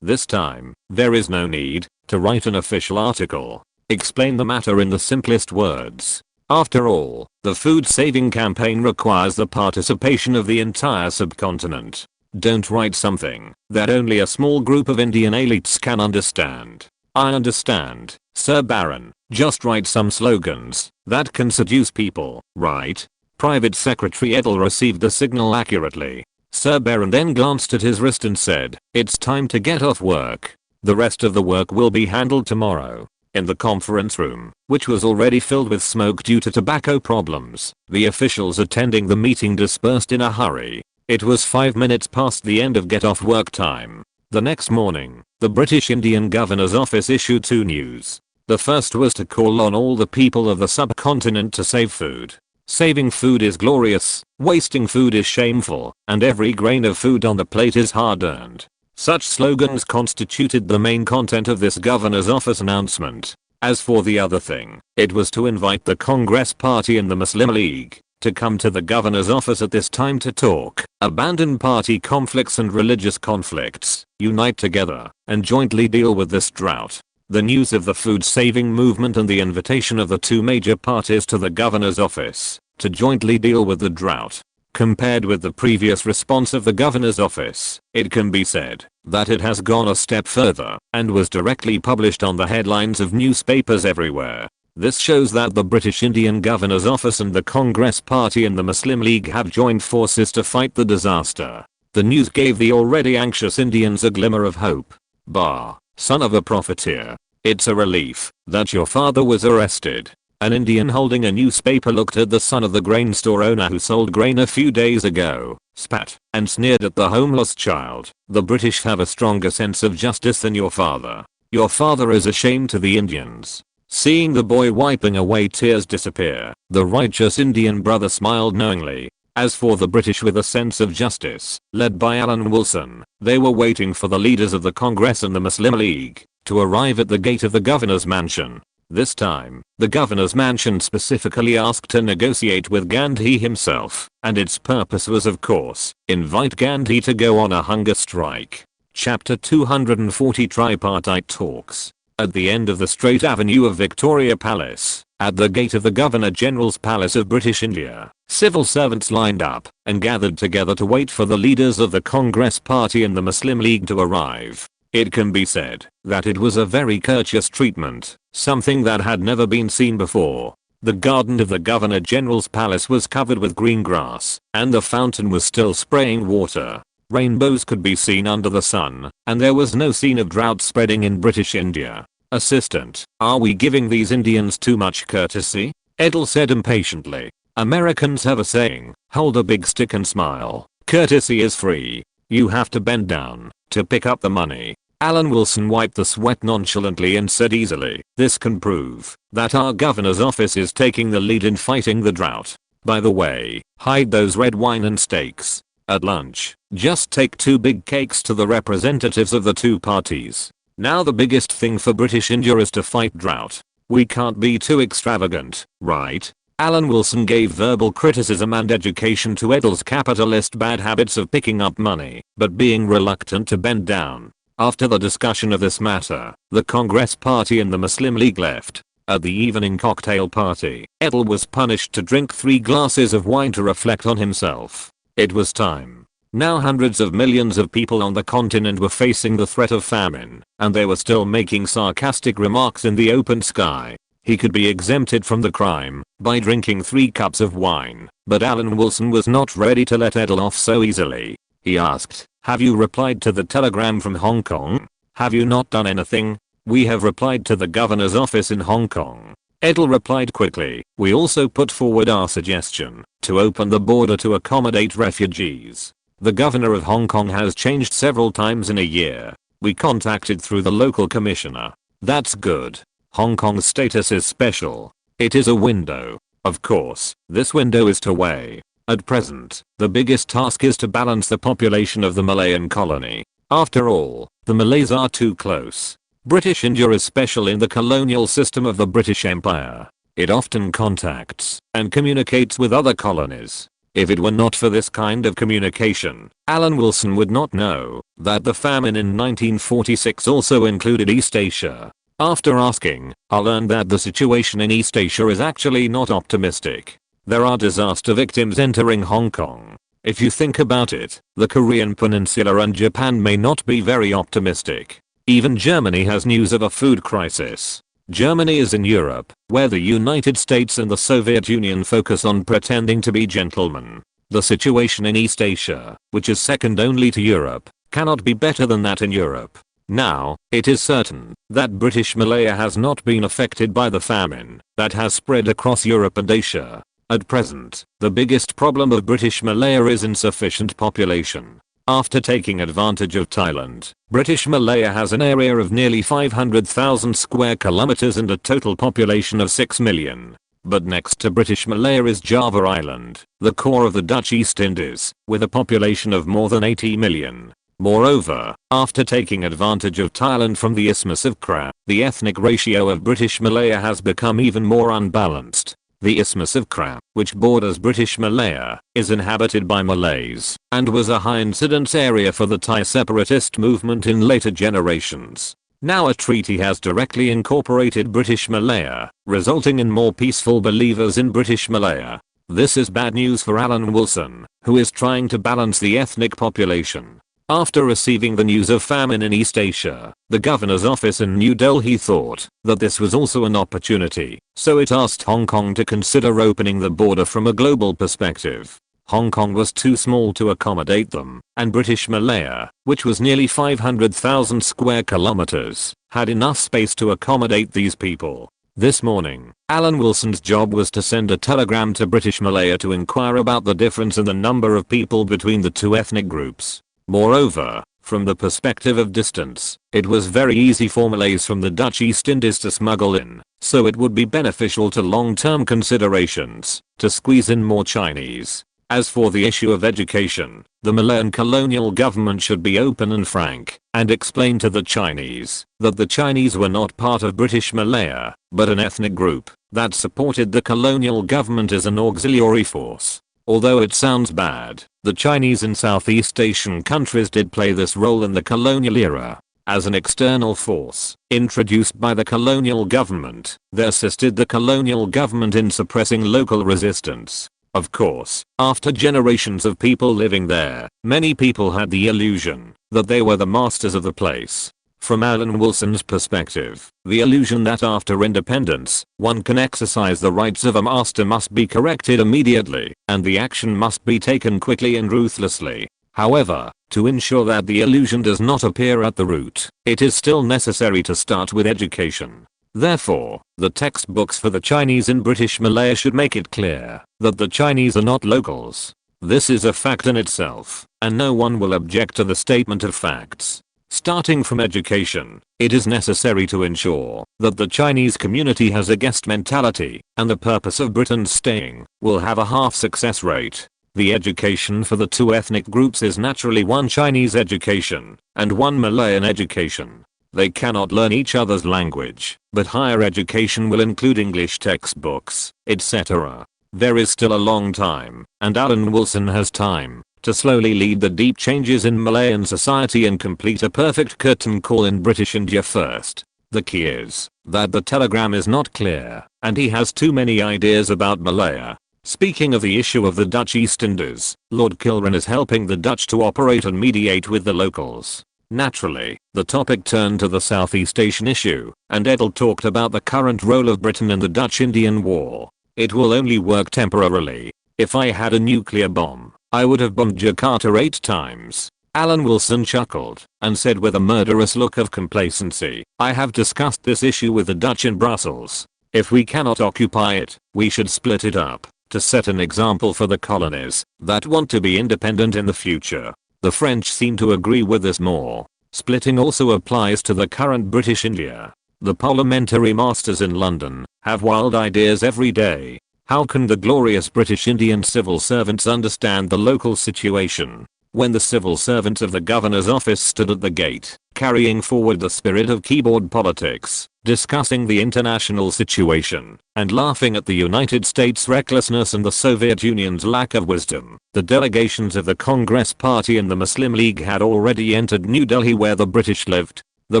This time, there is no need to write an official article. Explain the matter in the simplest words. After all, the food saving campaign requires the participation of the entire subcontinent. Don't write something that only a small group of Indian elites can understand. I understand, Sir Baron. Just write some slogans that can seduce people, right? Private Secretary Edel received the signal accurately. Sir Baron then glanced at his wrist and said, it's time to get off work. The rest of the work will be handled tomorrow. In the conference room, which was already filled with smoke due to tobacco problems, the officials attending the meeting dispersed in a hurry. It was 5 minutes past the end of get off work time. The next morning, the British Indian Governor's Office issued two news. The first was to call on all the people of the subcontinent to save food. Saving food is glorious, wasting food is shameful, and every grain of food on the plate is hard-earned. Such slogans constituted the main content of this governor's office announcement. As for the other thing, it was to invite the Congress Party and the Muslim League to come to the governor's office at this time to talk, abandon party conflicts and religious conflicts, unite together, and jointly deal with this drought. The news of the food saving movement and the invitation of the two major parties to the governor's office to jointly deal with the drought. Compared with the previous response of the governor's office, it can be said that it has gone a step further and was directly published on the headlines of newspapers everywhere. This shows that the British Indian Governor's Office and the Congress Party and the Muslim League have joined forces to fight the disaster. The news gave the already anxious Indians a glimmer of hope. Bah, son of a profiteer. It's a relief that your father was arrested. An Indian holding a newspaper looked at the son of the grain store owner who sold grain a few days ago, spat, and sneered at the homeless child. The British have a stronger sense of justice than your father. Your father is a shame to the Indians. Seeing the boy wiping away tears disappear, the righteous Indian brother smiled knowingly. As for the British with a sense of justice, led by Alan Wilson, they were waiting for the leaders of the Congress and the Muslim League to arrive at the gate of the governor's mansion. This time, the governor's mansion specifically asked to negotiate with Gandhi himself, and its purpose was of course, invite Gandhi to go on a hunger strike. Chapter 240 Tripartite Talks. At the end of the straight avenue of Victoria Palace, at the gate of the Governor-General's Palace of British India, civil servants lined up and gathered together to wait for the leaders of the Congress Party and the Muslim League to arrive. It can be said that it was a very courteous treatment, something that had never been seen before. The garden of the Governor-General's palace was covered with green grass, and the fountain was still spraying water. Rainbows could be seen under the sun, and there was no scene of drought spreading in British India. Assistant, are we giving these Indians too much courtesy? Edel said impatiently. Americans have a saying, hold a big stick and smile. Courtesy is free. You have to bend down to pick up the money. Alan Wilson wiped the sweat nonchalantly and said easily, "This can prove that our governor's office is taking the lead in fighting the drought. By the way, hide those red wine and steaks. At lunch, just take 2 big cakes to the representatives of the 2 parties. Now the biggest thing for British India is to fight drought. We can't be too extravagant, right?" Alan Wilson gave verbal criticism and education to Edl's capitalist bad habits of picking up money, but being reluctant to bend down. After the discussion of this matter, the Congress Party and the Muslim League left. At the evening cocktail party, Edl was punished to drink 3 glasses of wine to reflect on himself. It was time. Now hundreds of millions of people on the continent were facing the threat of famine, and they were still making sarcastic remarks in the open sky. He could be exempted from the crime by drinking 3 cups of wine, but Alan Wilson was not ready to let Edl off so easily. He asked, "Have you replied to the telegram from Hong Kong? Have you not done anything?" "We have replied to the governor's office in Hong Kong." Edl replied quickly. "We also put forward our suggestion to open the border to accommodate refugees. The governor of Hong Kong has changed several times in a year. We contacted through the local commissioner." "That's good. Hong Kong's status is special. It is a window. Of course, this window is to weigh. At present, the biggest task is to balance the population of the Malayan colony. After all, the Malays are too close. British India is special in the colonial system of the British Empire. It often contacts and communicates with other colonies. If it were not for this kind of communication, Alan Wilson would not know that the famine in 1946 also included East Asia. After asking, I learned that the situation in East Asia is actually not optimistic. There are disaster victims entering Hong Kong. If you think about it, the Korean Peninsula and Japan may not be very optimistic. Even Germany has news of a food crisis. Germany is in Europe, where the United States and the Soviet Union focus on pretending to be gentlemen. The situation in East Asia, which is second only to Europe, cannot be better than that in Europe. Now, it is certain that British Malaya has not been affected by the famine that has spread across Europe and Asia. At present, the biggest problem of British Malaya is insufficient population. After taking advantage of Thailand, British Malaya has an area of nearly 500,000 square kilometers and a total population of 6 million. But next to British Malaya is Java Island, the core of the Dutch East Indies, with a population of more than 80 million. Moreover, after taking advantage of Thailand from the Isthmus of Kra, the ethnic ratio of British Malaya has become even more unbalanced. The Isthmus of Kra, which borders British Malaya, is inhabited by Malays, and was a high incidence area for the Thai separatist movement in later generations. Now a treaty has directly incorporated British Malaya, resulting in more peaceful believers in British Malaya. This is bad news for Alan Wilson, who is trying to balance the ethnic population. After receiving the news of famine in East Asia, the governor's office in New Delhi thought that this was also an opportunity, so it asked Hong Kong to consider opening the border from a global perspective. Hong Kong was too small to accommodate them, and British Malaya, which was nearly 500,000 square kilometers, had enough space to accommodate these people. This morning, Alan Wilson's job was to send a telegram to British Malaya to inquire about the difference in the number of people between the two ethnic groups. Moreover, from the perspective of distance, it was very easy for Malays from the Dutch East Indies to smuggle in, so it would be beneficial to long-term considerations to squeeze in more Chinese. As for the issue of education, the Malayan colonial government should be open and frank, and explain to the Chinese that the Chinese were not part of British Malaya, but an ethnic group that supported the colonial government as an auxiliary force. Although it sounds bad, the Chinese in Southeast Asian countries did play this role in the colonial era. As an external force, introduced by the colonial government, they assisted the colonial government in suppressing local resistance. Of course, after generations of people living there, many people had the illusion that they were the masters of the place. From Alan Wilson's perspective, the illusion that after independence, one can exercise the rights of a master must be corrected immediately, and the action must be taken quickly and ruthlessly. However, to ensure that the illusion does not appear at the root, it is still necessary to start with education. Therefore, the textbooks for the Chinese in British Malaya should make it clear that the Chinese are not locals. This is a fact in itself, and no one will object to the statement of facts. Starting from education, it is necessary to ensure that the Chinese community has a guest mentality, and the purpose of Britain's staying will have a half success rate. The education for the two ethnic groups is naturally one Chinese education and one Malayan education. They cannot learn each other's language, but higher education will include English textbooks, etc. There is still a long time, and Alan Wilson has time to slowly lead the deep changes in Malayan society and complete a perfect curtain call in British India first. The key is that the telegram is not clear, and he has too many ideas about Malaya. Speaking of the issue of the Dutch East Indies, Lord Kilran is helping the Dutch to operate and mediate with the locals. Naturally, the topic turned to the Southeast Asian issue, and Edel talked about the current role of Britain in the Dutch-Indian War. It will only work temporarily. If I had a nuclear bomb, I would have bombed Jakarta 8 times. Alan Wilson chuckled and said with a murderous look of complacency, I have discussed this issue with the Dutch in Brussels. If we cannot occupy it, we should split it up to set an example for the colonies that want to be independent in the future. The French seem to agree with this more. Splitting also applies to the current British India. The parliamentary masters in London have wild ideas every day. How can the glorious British Indian civil servants understand the local situation? When the civil servants of the governor's office stood at the gate, carrying forward the spirit of keyboard politics, discussing the international situation, and laughing at the United States' recklessness and the Soviet Union's lack of wisdom, the delegations of the Congress Party and the Muslim League had already entered New Delhi where the British lived. The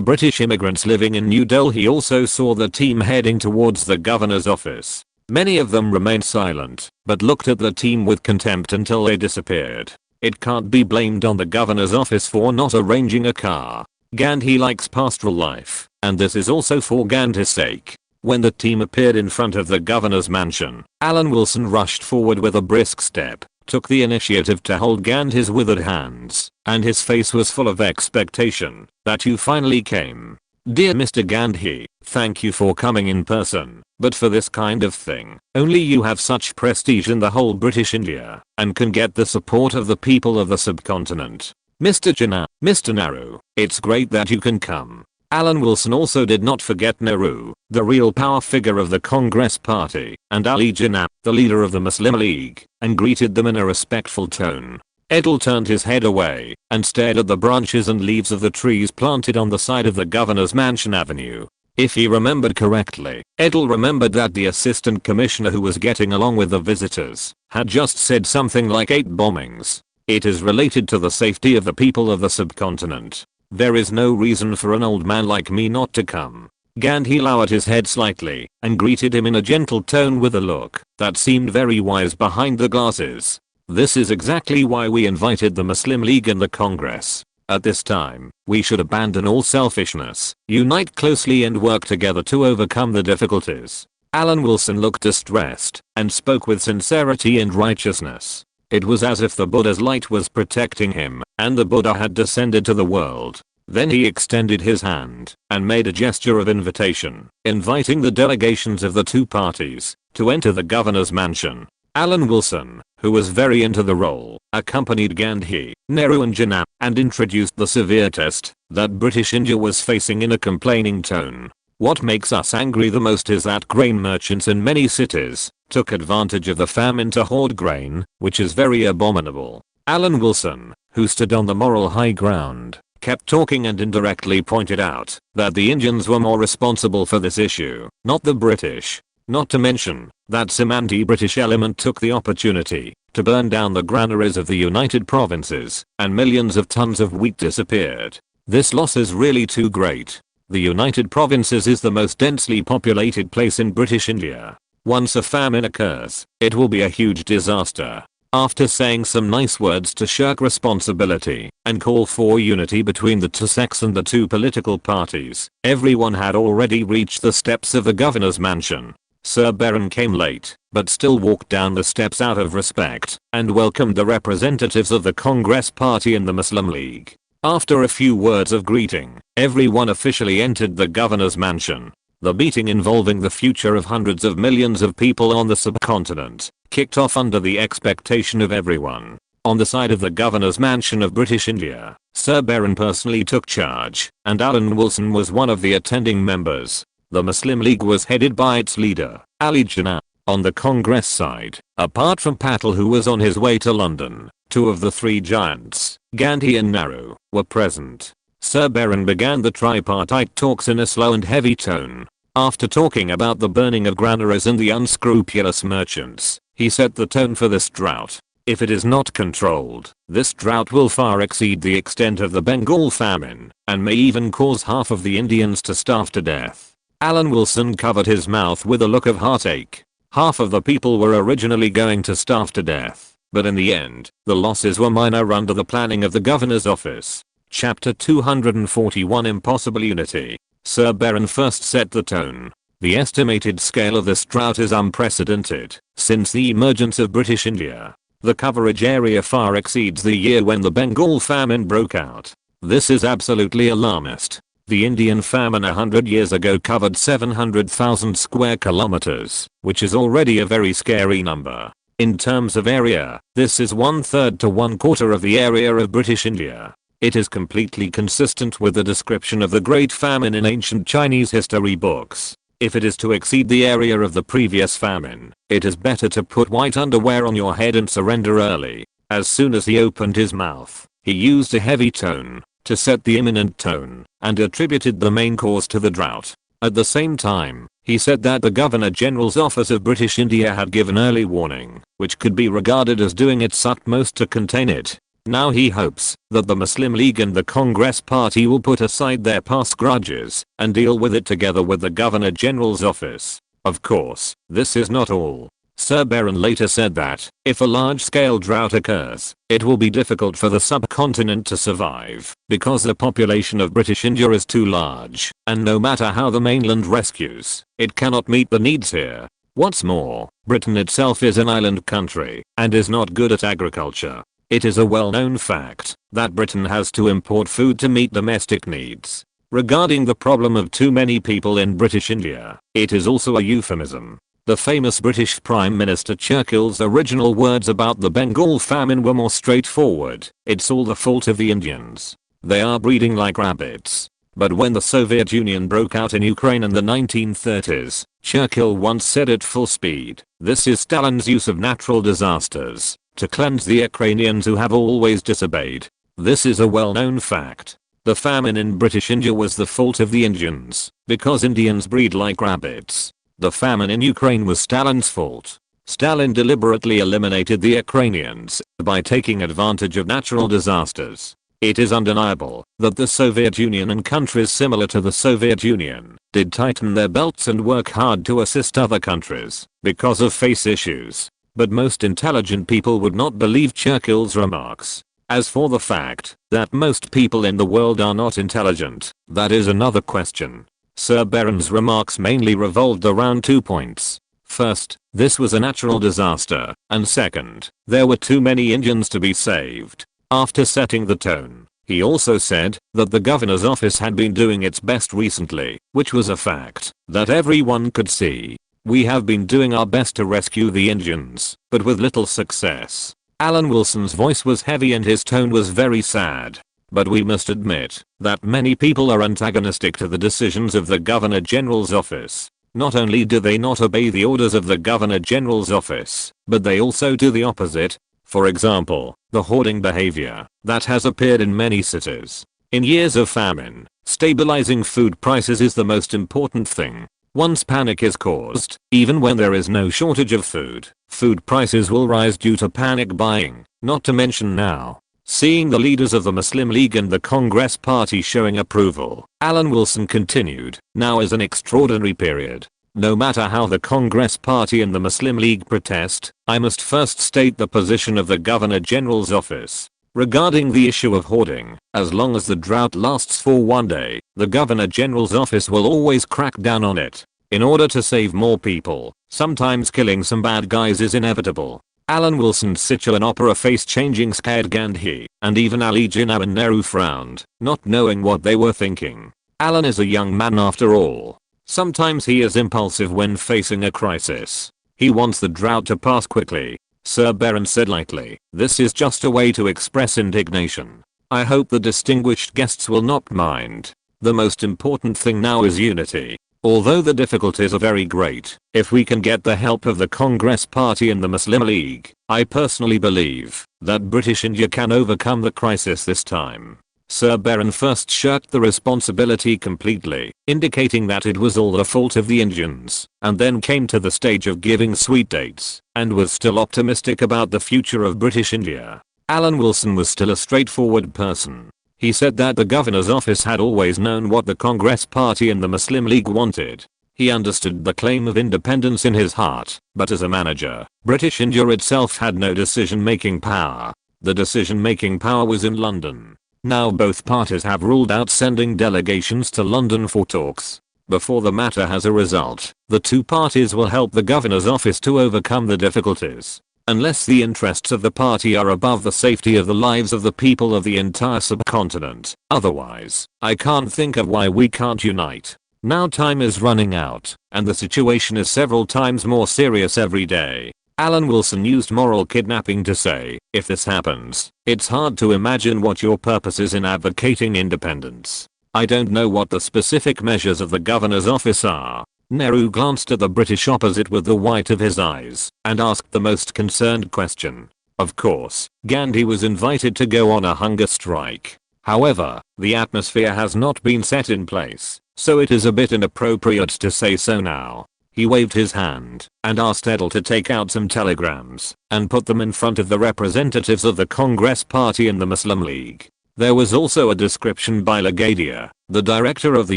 British immigrants living in New Delhi also saw the team heading towards the governor's office. Many of them remained silent, but looked at the team with contempt until they disappeared. It can't be blamed on the governor's office for not arranging a car. Gandhi likes pastoral life, and this is also for Gandhi's sake. When the team appeared in front of the governor's mansion, Alan Wilson rushed forward with a brisk step, took the initiative to hold Gandhi's withered hands, and his face was full of expectation that you finally came. Dear Mr. Gandhi, thank you for coming in person, but for this kind of thing, only you have such prestige in the whole British India, and can get the support of the people of the subcontinent. Mr. Jinnah, Mr. Nehru, it's great that you can come. Alan Wilson also did not forget Nehru, the real power figure of the Congress Party, and Ali Jinnah, the leader of the Muslim League, and greeted them in a respectful tone. Edel turned his head away and stared at the branches and leaves of the trees planted on the side of the governor's mansion avenue. If he remembered correctly, Edel remembered that the assistant commissioner who was getting along with the visitors had just said something like 8 bombings. It is related to the safety of the people of the subcontinent. There is no reason for an old man like me not to come. Gandhi lowered his head slightly and greeted him in a gentle tone with a look that seemed very wise behind the glasses. This is exactly why we invited the Muslim League and the Congress. At this time, we should abandon all selfishness, unite closely and work together to overcome the difficulties. Alan Wilson looked distressed and spoke with sincerity and righteousness. It was as if the Buddha's light was protecting him, and the Buddha had descended to the world. Then he extended his hand and made a gesture of invitation, inviting the delegations of the two parties to enter the governor's mansion. Alan Wilson, who was very into the role, accompanied Gandhi, Nehru and Jinnah, and introduced the severe test that British India was facing in a complaining tone. What makes us angry the most is that grain merchants in many cities took advantage of the famine to hoard grain, which is very abominable. Alan Wilson, who stood on the moral high ground, kept talking and indirectly pointed out that the Indians were more responsible for this issue, not the British. Not to mention that some anti-British element took the opportunity to burn down the granaries of the United Provinces, and millions of tons of wheat disappeared. This loss is really too great. The United Provinces is the most densely populated place in British India. Once a famine occurs, it will be a huge disaster. After saying some nice words to shirk responsibility and call for unity between the two sects and the two political parties, everyone had already reached the steps of the governor's mansion. Sir Baron came late, but still walked down the steps out of respect and welcomed the representatives of the Congress Party and the Muslim League. After a few words of greeting, everyone officially entered the governor's mansion. The meeting, involving the future of hundreds of millions of people on the subcontinent, kicked off under the expectation of everyone. On the side of the governor's mansion of British India, Sir Baron personally took charge, and Alan Wilson was one of the attending members. The Muslim League was headed by its leader, Ali Jinnah. On the Congress side, apart from Patel, who was on his way to London, two of the three giants, Gandhi and Nehru, were present. Sir Baron began the tripartite talks in a slow and heavy tone. After talking about the burning of granaries and the unscrupulous merchants, he set the tone for this drought. If it is not controlled, this drought will far exceed the extent of the Bengal famine, and may even cause half of the Indians to starve to death. Alan Wilson covered his mouth with a look of heartache. Half of the people were originally going to starve to death, but in the end, the losses were minor under the planning of the governor's office. Chapter 241, Impossible Unity. Sir Baron first set the tone. The estimated scale of this drought is unprecedented since the emergence of British India. The coverage area far exceeds the year when the Bengal famine broke out. This is absolutely alarmist. The Indian famine 100 years ago covered 700,000 square kilometers, which is already a very scary number. In terms of area, this is 1/3 to 1/4 of the area of British India. It is completely consistent with the description of the Great Famine in ancient Chinese history books. If it is to exceed the area of the previous famine, it is better to put white underwear on your head and surrender early. As soon as he opened his mouth, he used a heavy tone to set the imminent tone, and attributed the main cause to the drought. At the same time, he said that the Governor General's Office of British India had given early warning, which could be regarded as doing its utmost to contain it. Now he hopes that the Muslim League and the Congress Party will put aside their past grudges and deal with it together with the Governor General's office. Of course, this is not all. Sir Baron later said that, if a large-scale drought occurs, it will be difficult for the subcontinent to survive, because the population of British India is too large, and no matter how the mainland rescues, it cannot meet the needs here. What's more, Britain itself is an island country, and is not good at agriculture. It is a well-known fact that Britain has to import food to meet domestic needs. Regarding the problem of too many people in British India, it is also a euphemism. The famous British Prime Minister Churchill's original words about the Bengal famine were more straightforward. It's all the fault of the Indians. They are breeding like rabbits. But when the Soviet Union broke out in Ukraine in the 1930s, Churchill once said at full speed, "This is Stalin's use of natural disasters to cleanse the Ukrainians who have always disobeyed." This is a well-known fact. The famine in British India was the fault of the Indians, because Indians breed like rabbits. The famine in Ukraine was Stalin's fault. Stalin deliberately eliminated the Ukrainians by taking advantage of natural disasters. It is undeniable that the Soviet Union and countries similar to the Soviet Union did tighten their belts and work hard to assist other countries because of face issues. But most intelligent people would not believe Churchill's remarks. As for the fact that most people in the world are not intelligent, that is another question. Sir Baron's remarks mainly revolved around 2 points. First, this was a natural disaster, and second, there were too many Indians to be saved. After setting the tone, he also said that the governor's office had been doing its best recently, which was a fact that everyone could see. "We have been doing our best to rescue the Indians, but with little success." Alan Wilson's voice was heavy and his tone was very sad. But we must admit that many people are antagonistic to the decisions of the Governor General's office. Not only do they not obey the orders of the Governor General's office, but they also do the opposite. For example, the hoarding behavior that has appeared in many cities. In years of famine, stabilizing food prices is the most important thing. Once panic is caused, even when there is no shortage of food, food prices will rise due to panic buying, not to mention now. Seeing the leaders of the Muslim League and the Congress Party showing approval, Alan Wilson continued, "Now is an extraordinary period. No matter how the Congress Party and the Muslim League protest, I must first state the position of the Governor General's office. Regarding the issue of hoarding, as long as the drought lasts for one day, the Governor General's office will always crack down on it. In order to save more people, sometimes killing some bad guys is inevitable." Alan Wilson's Sichuan opera face-changing scared Gandhi, and even Ali Jinnah and Nehru frowned, not knowing what they were thinking. Alan is a young man after all. Sometimes he is impulsive when facing a crisis. He wants the drought to pass quickly. Sir Baron said lightly. This is just a way to express indignation. I hope the distinguished guests will not mind. The most important thing now is unity. Although the difficulties are very great, if we can get the help of the Congress Party and the Muslim League, I personally believe that British India can overcome the crisis this time. Sir Baron first shirked the responsibility completely, indicating that it was all the fault of the Indians, and then came to the stage of giving sweet dates, and was still optimistic about the future of British India. Alan Wilson was still a straightforward person. He said that the governor's office had always known what the Congress Party and the Muslim League wanted. He understood the claim of independence in his heart, but as a manager, British India itself had no decision-making power. The decision-making power was in London. Now both parties have ruled out sending delegations to London for talks. Before the matter has a result, the two parties will help the governor's office to overcome the difficulties. Unless the interests of the party are above the safety of the lives of the people of the entire subcontinent. Otherwise, I can't think of why we can't unite. Now time is running out, and the situation is several times more serious every day. Alan Wilson used moral kidnapping to say, if this happens, it's hard to imagine what your purpose is in advocating independence. I don't know what the specific measures of the governor's office are. Nehru glanced at the British opposite with the white of his eyes and asked the most concerned question. Of course, Gandhi was invited to go on a hunger strike. However, the atmosphere has not been set in place, so it is a bit inappropriate to say so now. He waved his hand and asked Edel to take out some telegrams and put them in front of the representatives of the Congress Party and the Muslim League. There was also a description by Lagadia, the director of the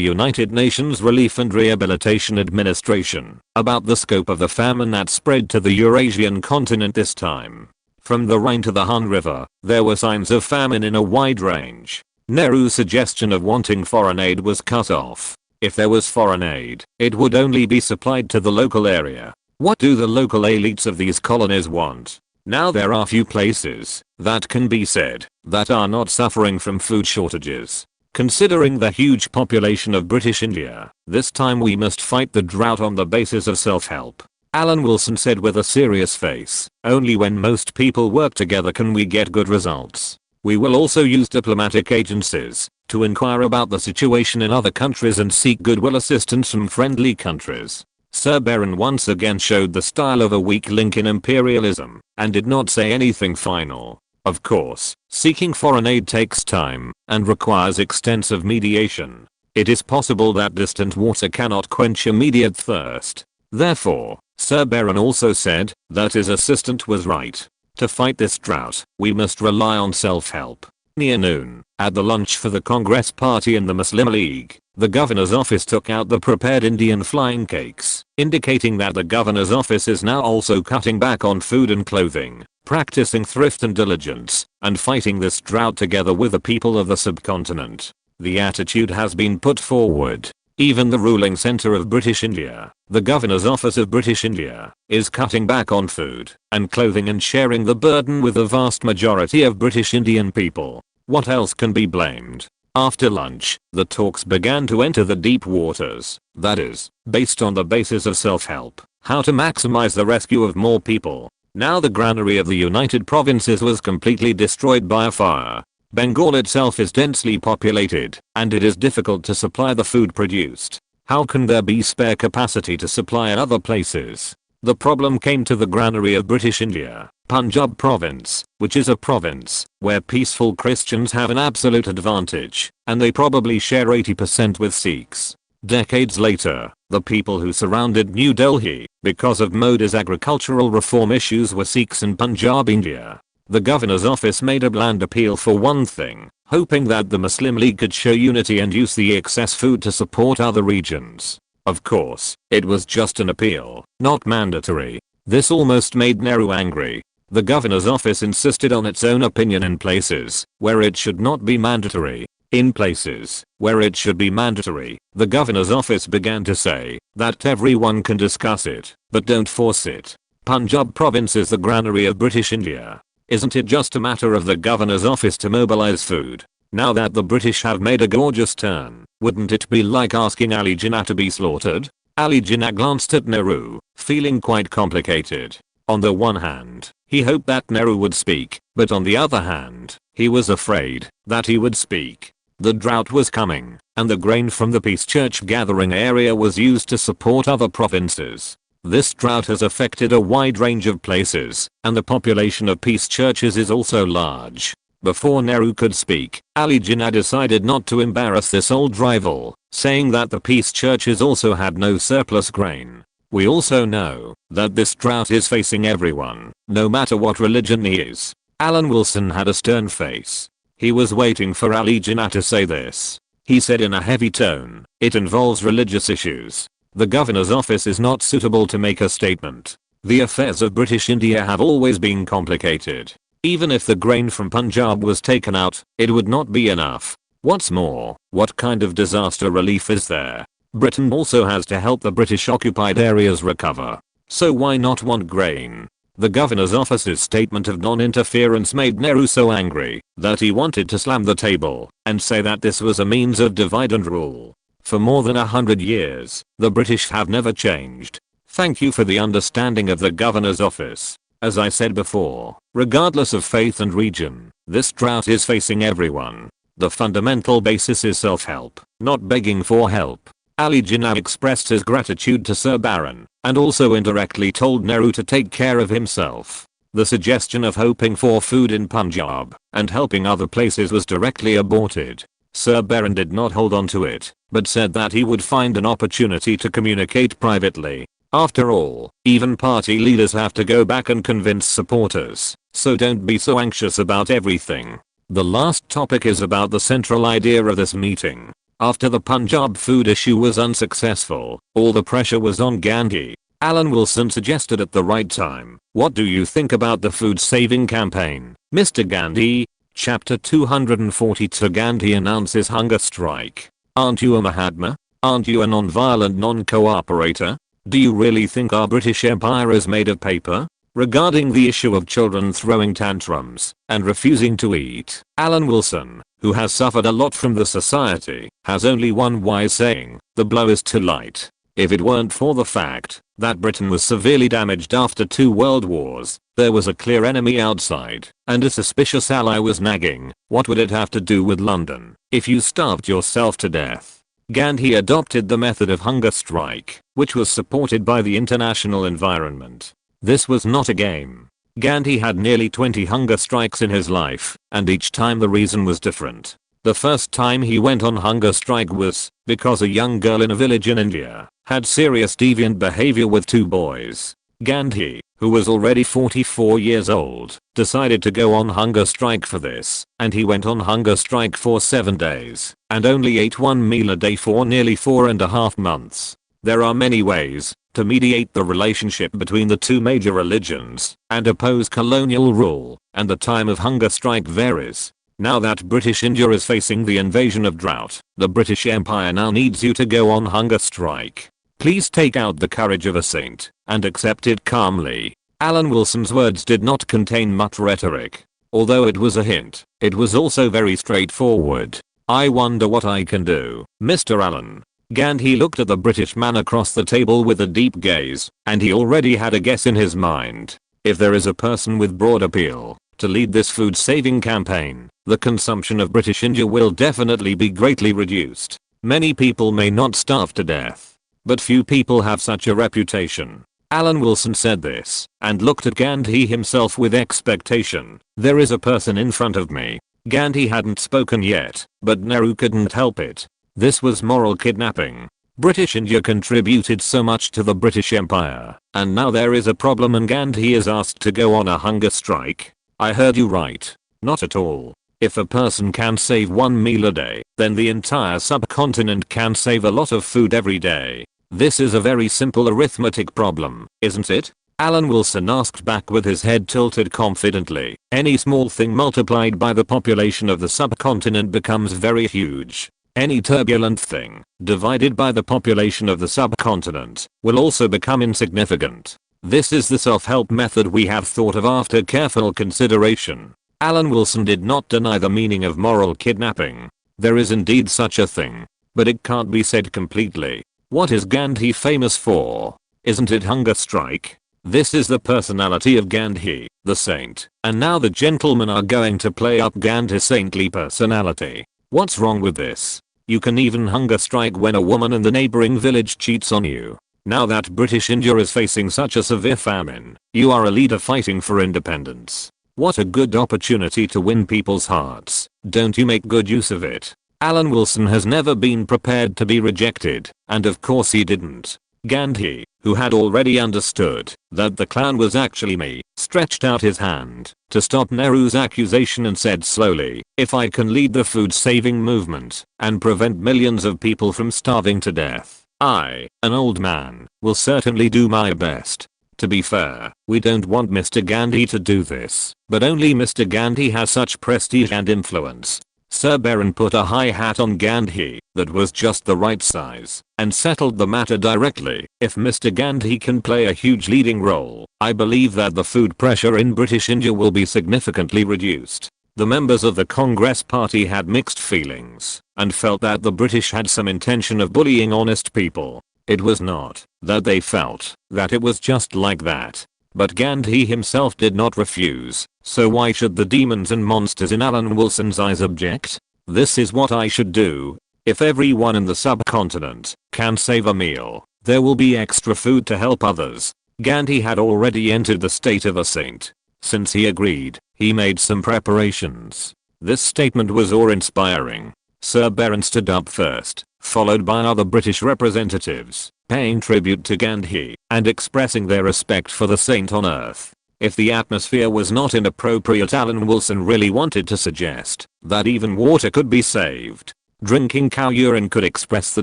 United Nations Relief and Rehabilitation Administration, about the scope of the famine that spread to the Eurasian continent this time. From the Rhine to the Han River, there were signs of famine in a wide range. Nehru's suggestion of wanting foreign aid was cut off. If there was foreign aid, it would only be supplied to the local area. What do the local elites of these colonies want? Now there are few places that can be said that are not suffering from food shortages. Considering the huge population of British India, this time we must fight the drought on the basis of self-help. Alan Wilson said with a serious face, only when most people work together can we get good results. We will also use diplomatic agencies to inquire about the situation in other countries and seek goodwill assistance from friendly countries. Sir Baron once again showed the style of a weak link in imperialism and did not say anything final. Of course, seeking foreign aid takes time and requires extensive mediation. It is possible that distant water cannot quench immediate thirst. Therefore, Sir Baron also said that his assistant was right. To fight this drought, we must rely on self-help. Near noon, at the lunch for the Congress Party and the Muslim League, the governor's office took out the prepared Indian flying cakes, indicating that the governor's office is now also cutting back on food and clothing, practicing thrift and diligence, and fighting this drought together with the people of the subcontinent. The attitude has been put forward. Even the ruling centre of British India, the governor's office of British India, is cutting back on food and clothing and sharing the burden with the vast majority of British Indian people. What else can be blamed? After lunch, the talks began to enter the deep waters, that is, based on the basis of self-help, how to maximize the rescue of more people. Now the granary of the United Provinces was completely destroyed by a fire. Bengal itself is densely populated, and it is difficult to supply the food produced. How can there be spare capacity to supply in other places? The problem came to the granary of British India, Punjab province, which is a province where peaceful Christians have an absolute advantage, and they probably share 80% with Sikhs. Decades later, the people who surrounded New Delhi, because of Modi's agricultural reform issues, were Sikhs in Punjab, India. The governor's office made a bland appeal for one thing, hoping that the Muslim League could show unity and use the excess food to support other regions. Of course, it was just an appeal, not mandatory. This almost made Nehru angry. The governor's office insisted on its own opinion in places where it should not be mandatory. In places where it should be mandatory, the governor's office began to say that everyone can discuss it, but don't force it. Punjab province is the granary of British India. Isn't it just a matter of the governor's office to mobilize food? Now that the British have made a gorgeous turn, wouldn't it be like asking Ali Jinnah to be slaughtered? Ali Jinnah glanced at Nehru, feeling quite complicated. On the one hand, he hoped that Nehru would speak, but on the other hand, he was afraid that he would speak. The drought was coming, and the grain from the Peace Church gathering area was used to support other provinces. This drought has affected a wide range of places, and the population of Peace Churches is also large. Before Nehru could speak, Ali Jinnah decided not to embarrass this old rival, saying that the Peace Churches also had no surplus grain. We also know that this drought is facing everyone, no matter what religion he is. Alan Wilson had a stern face. He was waiting for Ali Jinnah to say this. He said in a heavy tone, "It involves religious issues. The governor's office is not suitable to make a statement. The affairs of British India have always been complicated. Even if the grain from Punjab was taken out, it would not be enough. What's more, what kind of disaster relief is there? Britain also has to help the British occupied areas recover. So why not want grain?" The governor's office's statement of non-interference made Nehru so angry that he wanted to slam the table and say that this was a means of divide and rule. For more than 100 years, the British have never changed. Thank you for the understanding of the governor's office. As I said before, regardless of faith and region, this drought is facing everyone. The fundamental basis is self-help, not begging for help. Ali Jinnah expressed his gratitude to Sir Baron, and also indirectly told Nehru to take care of himself. The suggestion of hoping for food in Punjab and helping other places was directly aborted. Sir Baron did not hold on to it, but said that he would find an opportunity to communicate privately. After all, even party leaders have to go back and convince supporters, so don't be so anxious about everything. The last topic is about the central idea of this meeting. After the Punjab food issue was unsuccessful, all the pressure was on Gandhi. Alan Wilson suggested at the right time, "What do you think about the food saving campaign, Mr. Gandhi?" Chapter 242 Gandhi announces hunger strike. Aren't you a Mahatma? Aren't you a non-violent non-cooperator? Do you really think our British Empire is made of paper? Regarding the issue of children throwing tantrums and refusing to eat, Alan Wilson, who has suffered a lot from the society, has only one wise saying: the blow is too light. If it weren't for the fact that Britain was severely damaged after 2 world wars, there was a clear enemy outside, and a suspicious ally was nagging, what would it have to do with London if you starved yourself to death? Gandhi adopted the method of hunger strike, which was supported by the international environment. This was not a game. Gandhi had nearly 20 hunger strikes in his life, and each time the reason was different. The first time he went on hunger strike was because a young girl in a village in India had serious deviant behavior with 2 boys. Gandhi, who was already 44 years old, decided to go on hunger strike for this, and he went on hunger strike for 7 days, and only ate 1 meal a day for nearly 4.5 months. There are many ways to mediate the relationship between the 2 major religions and oppose colonial rule, and the time of hunger strike varies. Now that British India is facing the invasion of drought, the British Empire now needs you to go on hunger strike. Please take out the courage of a saint and accept it calmly. Alan Wilson's words did not contain much rhetoric. Although it was a hint, it was also very straightforward. I wonder what I can do, Mr. Allen. Gandhi looked at the British man across the table with a deep gaze, and he already had a guess in his mind. If there is a person with broad appeal to lead this food saving campaign, the consumption of British India will definitely be greatly reduced. Many people may not starve to death, but few people have such a reputation. Alan Wilson said this, and looked at Gandhi himself with expectation. There is a person in front of me. Gandhi hadn't spoken yet, but Nehru couldn't help it. This was moral kidnapping. British India contributed so much to the British Empire, and now there is a problem and Gandhi is asked to go on a hunger strike. I heard you right. Not at all. If a person can save 1 meal a day, then the entire subcontinent can save a lot of food every day. This is a very simple arithmetic problem, isn't it? Alan Wilson asked back with his head tilted confidently. Any small thing multiplied by the population of the subcontinent becomes very huge. Any turbulent thing divided by the population of the subcontinent will also become insignificant. This is the self-help method we have thought of after careful consideration. Alan Wilson did not deny the meaning of moral kidnapping. There is indeed such a thing. But it can't be said completely. What is Gandhi famous for? Isn't it hunger strike? This is the personality of Gandhi, the saint. And now the gentlemen are going to play up Gandhi's saintly personality. What's wrong with this? You can even hunger strike when a woman in the neighboring village cheats on you. Now that British India is facing such a severe famine, you are a leader fighting for independence. What a good opportunity to win people's hearts. Don't you make good use of it? Alan Wilson has never been prepared to be rejected, and of course he didn't. Gandhi, who had already understood that the clown was actually me, stretched out his hand to stop Nehru's accusation and said slowly, "If I can lead the food saving movement and prevent millions of people from starving to death, I, an old man, will certainly do my best." To be fair, we don't want Mr. Gandhi to do this, but only Mr. Gandhi has such prestige and influence. Sir Baron put a high hat on Gandhi that was just the right size and settled the matter directly. If Mr. Gandhi can play a huge leading role, I believe that the food pressure in British India will be significantly reduced. The members of the Congress party had mixed feelings and felt that the British had some intention of bullying honest people. It was not that they felt that it was just like that. But Gandhi himself did not refuse, so why should the demons and monsters in Alan Wilson's eyes object? This is what I should do. If everyone in the subcontinent can save a meal, there will be extra food to help others. Gandhi had already entered the state of a saint. Since he agreed, he made some preparations. This statement was awe-inspiring. Sir Baron stood up first, followed by other British representatives, paying tribute to Gandhi and expressing their respect for the saint on earth. If the atmosphere was not inappropriate, Alan Wilson really wanted to suggest that even water could be saved. Drinking cow urine could express the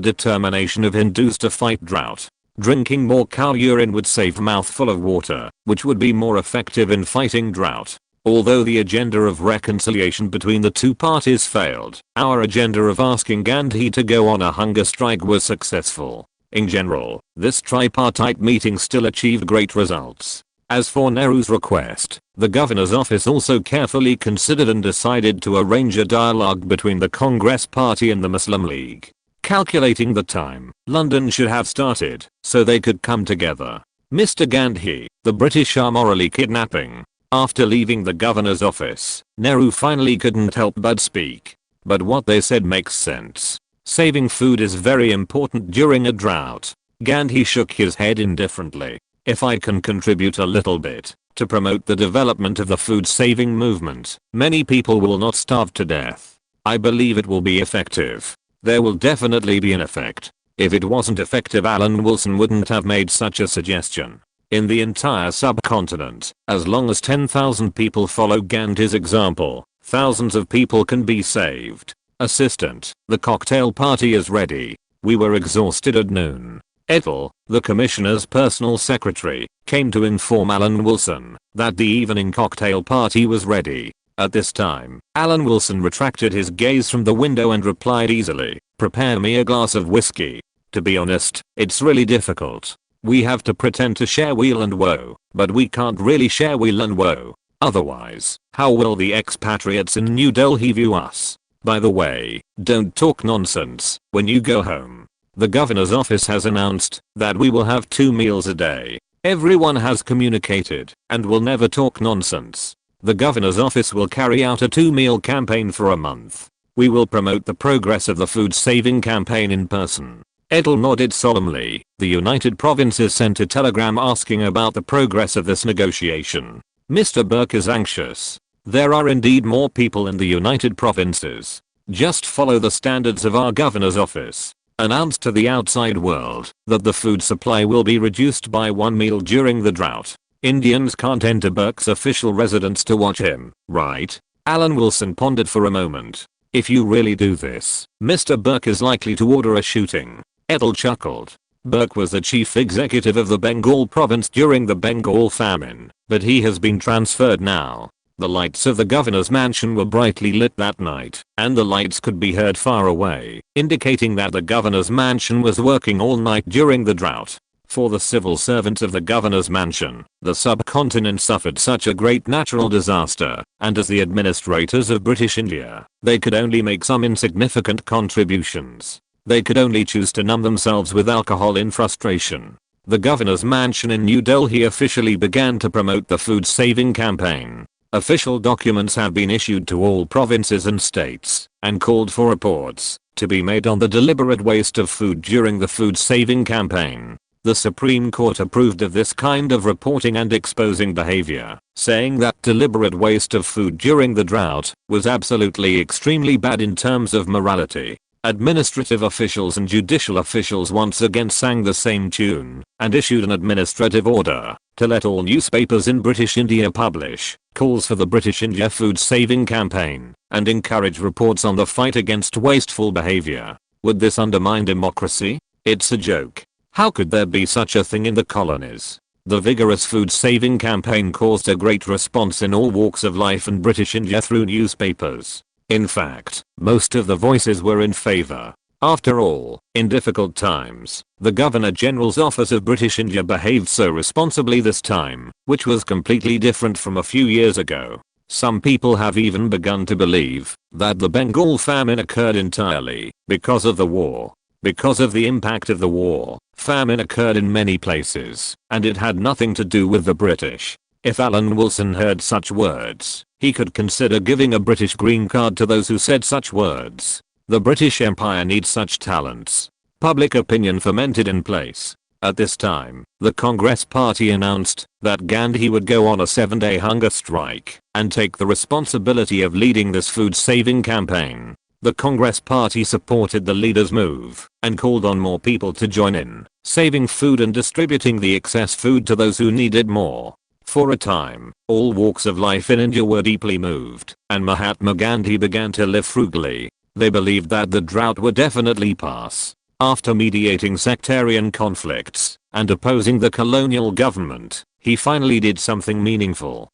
determination of Hindus to fight drought. Drinking more cow urine would save a mouthful of water, which would be more effective in fighting drought. Although the agenda of reconciliation between the two parties failed, our agenda of asking Gandhi to go on a hunger strike was successful. In general, this tripartite meeting still achieved great results. As for Nehru's request, the governor's office also carefully considered and decided to arrange a dialogue between the Congress Party and the Muslim League. Calculating the time London should have started so they could come together. Mr. Gandhi, the British are morally kidnapping. After leaving the governor's office, Nehru finally couldn't help but speak. But what they said makes sense. Saving food is very important during a drought. Gandhi shook his head indifferently. If I can contribute a little bit to promote the development of the food saving movement, many people will not starve to death. I believe it will be effective. There will definitely be an effect. If it wasn't effective, Alan Wilson wouldn't have made such a suggestion. In the entire subcontinent, as long as 10,000 people follow Gandhi's example, thousands of people can be saved. Assistant, the cocktail party is ready. We were exhausted at noon. Ethel, the commissioner's personal secretary, came to inform Alan Wilson that the evening cocktail party was ready. At this time, Alan Wilson retracted his gaze from the window and replied easily, "Prepare me a glass of whiskey." To be honest, it's really difficult. We have to pretend to share weal and woe, but we can't really share weal and woe. Otherwise, how will the expatriates in New Delhi view us? By the way, don't talk nonsense when you go home. The governor's office has announced that we will have 2 meals a day. Everyone has communicated and will never talk nonsense. The governor's office will carry out a 2-meal campaign for a month. We will promote the progress of the food saving campaign in person. Ethel nodded solemnly. The United Provinces sent a telegram asking about the progress of this negotiation. Mr. Burke is anxious. There are indeed more people in the United Provinces. Just follow the standards of our governor's office. Announce to the outside world that the food supply will be reduced by 1 meal during the drought. Indians can't enter Burke's official residence to watch him, right? Alan Wilson pondered for a moment. If you really do this, Mr. Burke is likely to order a shooting. Ethel chuckled. Burke was the chief executive of the Bengal province during the Bengal famine, but he has been transferred now. The lights of the governor's mansion were brightly lit that night, and the lights could be heard far away, indicating that the governor's mansion was working all night during the drought. For the civil servants of the governor's mansion, the subcontinent suffered such a great natural disaster, and as the administrators of British India, they could only make some insignificant contributions. They could only choose to numb themselves with alcohol in frustration. The governor's mansion in New Delhi officially began to promote the food saving campaign. Official documents have been issued to all provinces and states, and called for reports to be made on the deliberate waste of food during the food saving campaign. The Supreme Court approved of this kind of reporting and exposing behavior, saying that deliberate waste of food during the drought was absolutely extremely bad in terms of morality. Administrative officials and judicial officials once again sang the same tune, and issued an administrative order to let all newspapers in British India publish calls for the British India food saving campaign, and encourage reports on the fight against wasteful behavior. Would this undermine democracy? It's a joke. How could there be such a thing in the colonies? The vigorous food saving campaign caused a great response in all walks of life in British India through newspapers. In fact, most of the voices were in favour. After all, in difficult times, the Governor-General's Office of British India behaved so responsibly this time, which was completely different from a few years ago. Some people have even begun to believe that the Bengal famine occurred entirely because of the war. Because of the impact of the war, famine occurred in many places, and it had nothing to do with the British. If Alan Wilson heard such words, he could consider giving a British green card to those who said such words. The British Empire needs such talents. Public opinion fermented in place. At this time, the Congress Party announced that Gandhi would go on a 7-day hunger strike and take the responsibility of leading this food-saving campaign. The Congress Party supported the leader's move and called on more people to join in, saving food and distributing the excess food to those who needed more. For a time, all walks of life in India were deeply moved, and Mahatma Gandhi began to live frugally. They believed that the drought would definitely pass. After mediating sectarian conflicts and opposing the colonial government, he finally did something meaningful.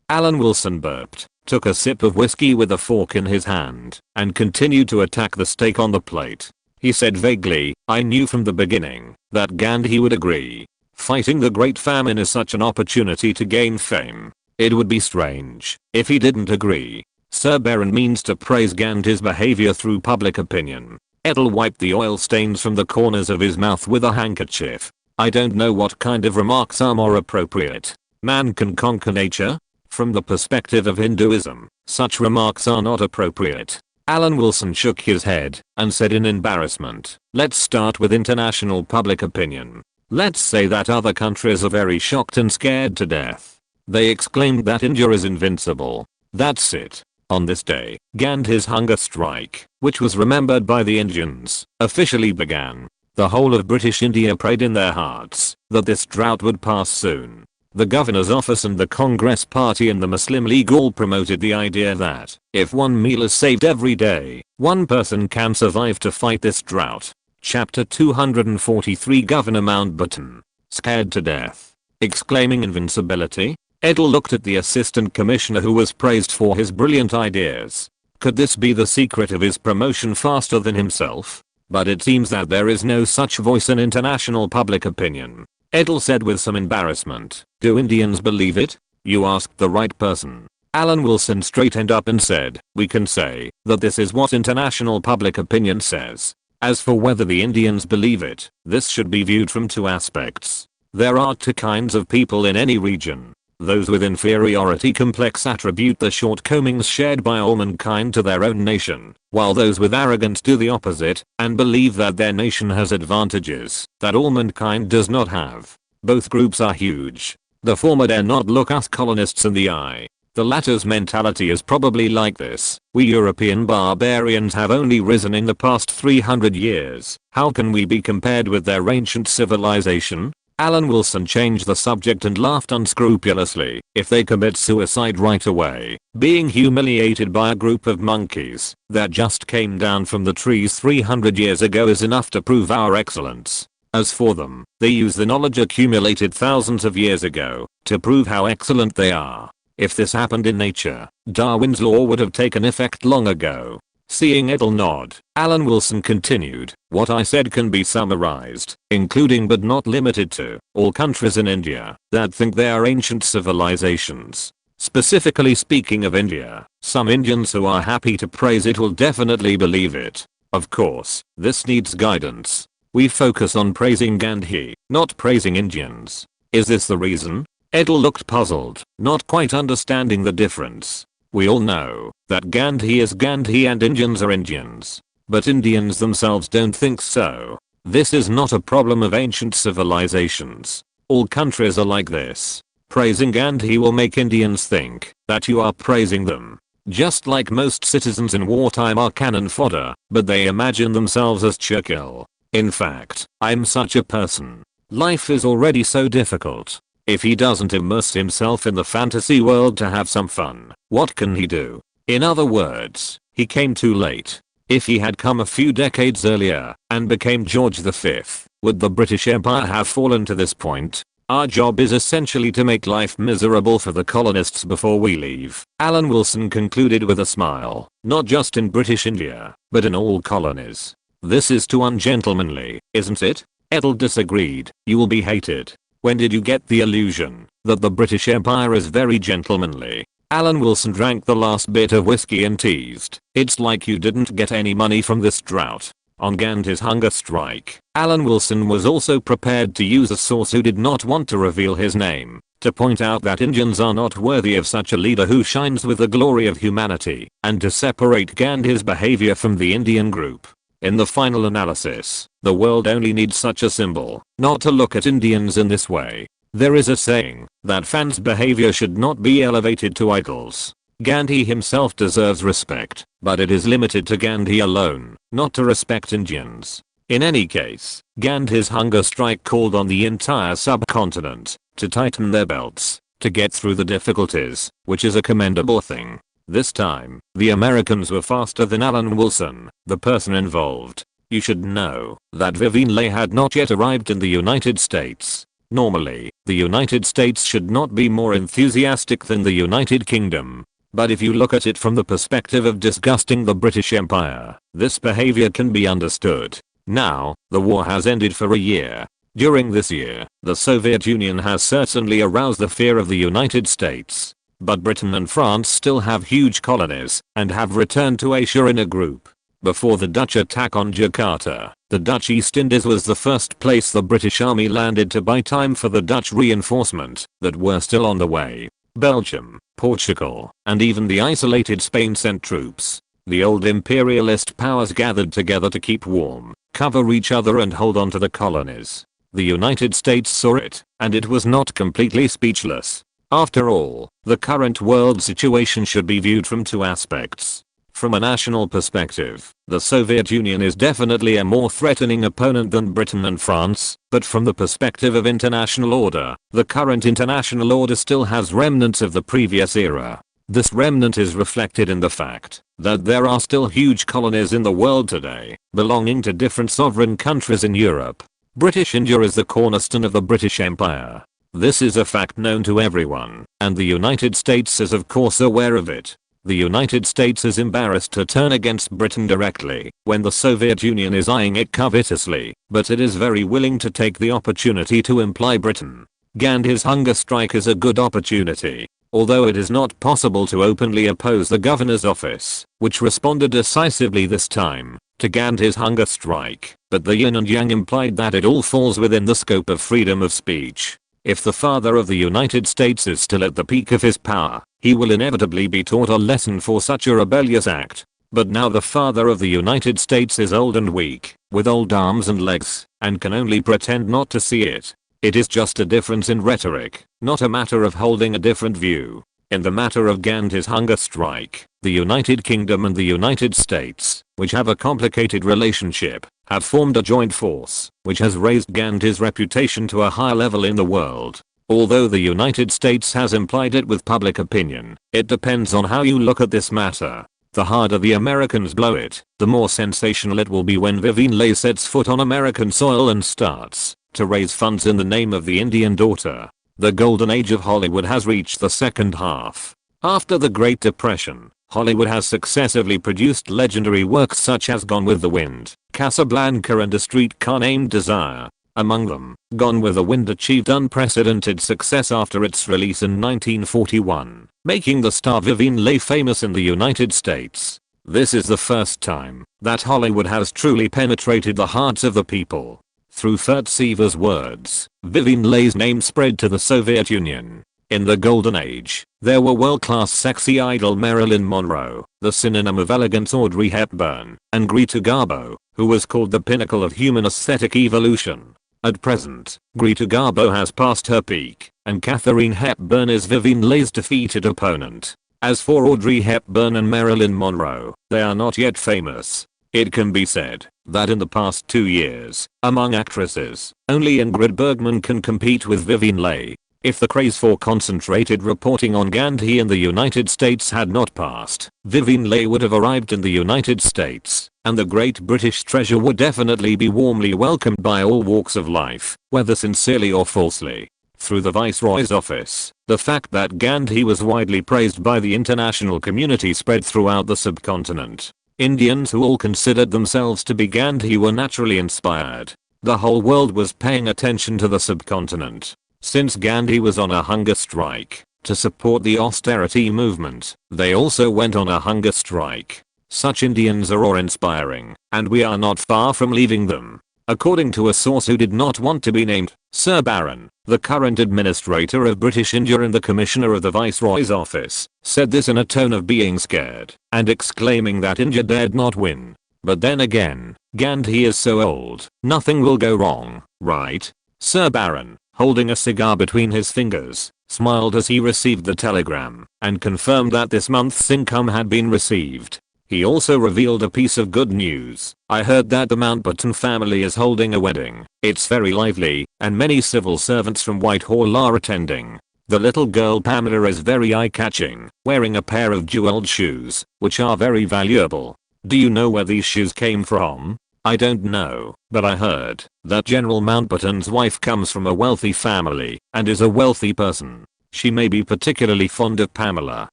Alan Wilson burped, took a sip of whiskey with a fork in his hand, and continued to attack the steak on the plate. He said vaguely, "I knew from the beginning that Gandhi would agree. Fighting the Great Famine is such an opportunity to gain fame. It would be strange if he didn't agree." Sir Baron means to praise Gandhi's behavior through public opinion. Edel wiped the oil stains from the corners of his mouth with a handkerchief. "I don't know what kind of remarks are more appropriate. Man can conquer nature? From the perspective of Hinduism, such remarks are not appropriate." Alan Wilson shook his head and said in embarrassment, "Let's start with international public opinion. Let's say that other countries are very shocked and scared to death. They exclaimed that India is invincible. That's it." On this day, Gandhi's hunger strike, which was remembered by the Indians, officially began. The whole of British India prayed in their hearts that this drought would pass soon. The governor's office and the Congress Party and the Muslim League all promoted the idea that if one meal is saved every day, one person can survive to fight this drought. Chapter 243 Governor Mountbatten, scared to death, exclaiming invincibility. Edel looked at the assistant commissioner who was praised for his brilliant ideas. Could this be the secret of his promotion faster than himself? But it seems that there is no such voice in international public opinion. Edel said with some embarrassment, "Do Indians believe it?" "You asked the right person." Alan Wilson straightened up and said, "We can say that this is what international public opinion says. As for whether the Indians believe it, this should be viewed from two aspects. There are two kinds of people in any region. Those with inferiority complex attribute the shortcomings shared by all mankind to their own nation, while those with arrogance do the opposite and believe that their nation has advantages that all mankind does not have. Both groups are huge. The former dare not look us colonists in the eye. The latter's mentality is probably like this: we European barbarians have only risen in the past 300 years. How can we be compared with their ancient civilization?" Alan Wilson changed the subject and laughed unscrupulously. "If they commit suicide right away, being humiliated by a group of monkeys that just came down from the trees 300 years ago is enough to prove our excellence. As for them, they use the knowledge accumulated thousands of years ago to prove how excellent they are. If this happened in nature, Darwin's law would have taken effect long ago." Seeing Edel nod, Alan Wilson continued, "What I said can be summarized, including but not limited to, all countries in India that think they are ancient civilizations. Specifically speaking of India, some Indians who are happy to praise it will definitely believe it. Of course, this needs guidance. We focus on praising Gandhi, not praising Indians. Is this the reason?" Edel looked puzzled, not quite understanding the difference. "We all know that Gandhi is Gandhi and Indians are Indians. But Indians themselves don't think so. This is not a problem of ancient civilizations. All countries are like this. Praising Gandhi will make Indians think that you are praising them. Just like most citizens in wartime are cannon fodder, but they imagine themselves as Churchill. In fact, I'm such a person. Life is already so difficult. If he doesn't immerse himself in the fantasy world to have some fun, what can he do? In other words, he came too late. If he had come a few decades earlier and became George V, would the British Empire have fallen to this point? Our job is essentially to make life miserable for the colonists before we leave," Alan Wilson concluded with a smile. "Not just in British India, but in all colonies. This is too ungentlemanly, isn't it?" Edel disagreed. "You will be hated. When did you get the illusion that the British Empire is very gentlemanly?" Alan Wilson drank the last bit of whiskey and teased, "It's like you didn't get any money from this drought." On Gandhi's hunger strike, Alan Wilson was also prepared to use a source who did not want to reveal his name, to point out that Indians are not worthy of such a leader who shines with the glory of humanity, and to separate Gandhi's behavior from the Indian group. In the final analysis, the world only needs such a symbol, not to look at Indians in this way. There is a saying that fans' behavior should not be elevated to idols. Gandhi himself deserves respect, but it is limited to Gandhi alone, not to respect Indians. In any case, Gandhi's hunger strike called on the entire subcontinent to tighten their belts, to get through the difficulties, which is a commendable thing. This time, the Americans were faster than Alan Wilson, the person involved. You should know that Vivian Leigh had not yet arrived in the United States. Normally, the United States should not be more enthusiastic than the United Kingdom. But if you look at it from the perspective of disgusting the British Empire, this behavior can be understood. Now, the war has ended for a year. During this year, the Soviet Union has certainly aroused the fear of the United States. But Britain and France still have huge colonies and have returned to Asia in a group. Before the Dutch attack on Jakarta, the Dutch East Indies was the first place the British army landed to buy time for the Dutch reinforcement that were still on the way. Belgium, Portugal, and even the isolated Spain sent troops. The old imperialist powers gathered together to keep warm, cover each other and hold on to the colonies. The United States saw it, and it was not completely speechless. After all, the current world situation should be viewed from two aspects. From a national perspective, the Soviet Union is definitely a more threatening opponent than Britain and France, but from the perspective of international order, the current international order still has remnants of the previous era. This remnant is reflected in the fact that there are still huge colonies in the world today, belonging to different sovereign countries in Europe. British India is the cornerstone of the British Empire. This is a fact known to everyone, and the United States is of course aware of it. The United States is embarrassed to turn against Britain directly when the Soviet Union is eyeing it covetously, but it is very willing to take the opportunity to imply Britain. Gandhi's hunger strike is a good opportunity. Although it is not possible to openly oppose the governor's office, which responded decisively this time to Gandhi's hunger strike, but the yin and yang implied that it all falls within the scope of freedom of speech. If the father of the United States is still at the peak of his power, he will inevitably be taught a lesson for such a rebellious act. But now the father of the United States is old and weak, with old arms and legs, and can only pretend not to see it. It is just a difference in rhetoric, not a matter of holding a different view. In the matter of Gandhi's hunger strike, the United Kingdom and the United States, which have a complicated relationship, have formed a joint force, which has raised Gandhi's reputation to a higher level in the world. Although the United States has implied it with public opinion, it depends on how you look at this matter. The harder the Americans blow it, the more sensational it will be when Vivian Leigh sets foot on American soil and starts to raise funds in the name of the Indian daughter. The golden age of Hollywood has reached the second half. After the Great Depression, Hollywood has successively produced legendary works such as Gone with the Wind, Casablanca and A Streetcar Named Desire. Among them, Gone with the Wind achieved unprecedented success after its release in 1941, making the star Vivien Leigh famous in the United States. This is the first time that Hollywood has truly penetrated the hearts of the people. Through Furt Seever's words, Vivien Leigh's name spread to the Soviet Union. In the Golden Age, there were world-class sexy idol Marilyn Monroe, the synonym of elegance Audrey Hepburn, and Greta Garbo, who was called the pinnacle of human aesthetic evolution. At present, Greta Garbo has passed her peak, and Katharine Hepburn is Vivien Leigh's defeated opponent. As for Audrey Hepburn and Marilyn Monroe, they are not yet famous. It can be said that in the past 2 years, among actresses, only Ingrid Bergman can compete with Vivien Leigh. If the craze for concentrated reporting on Gandhi in the United States had not passed, Vivien Leigh would have arrived in the United States, and the great British treasure would definitely be warmly welcomed by all walks of life, whether sincerely or falsely. Through the Viceroy's office, the fact that Gandhi was widely praised by the international community spread throughout the subcontinent. Indians who all considered themselves to be Gandhi were naturally inspired. The whole world was paying attention to the subcontinent. Since Gandhi was on a hunger strike to support the austerity movement, they also went on a hunger strike. Such Indians are awe-inspiring, and we are not far from leaving them. According to a source who did not want to be named, Sir Barron, the current administrator of British India and the commissioner of the Viceroy's office, said this in a tone of being scared and exclaiming that India dared not win. But then again, Gandhi is so old, nothing will go wrong, right? Sir Barron, holding a cigar between his fingers, smiled as he received the telegram and confirmed that this month's income had been received. He also revealed a piece of good news. I heard that the Mountbatten family is holding a wedding. It's very lively, and many civil servants from Whitehall are attending. The little girl Pamela is very eye-catching, wearing a pair of jeweled shoes, which are very valuable. Do you know where these shoes came from? I don't know, but I heard that General Mountbatten's wife comes from a wealthy family and is a wealthy person. She may be particularly fond of Pamela.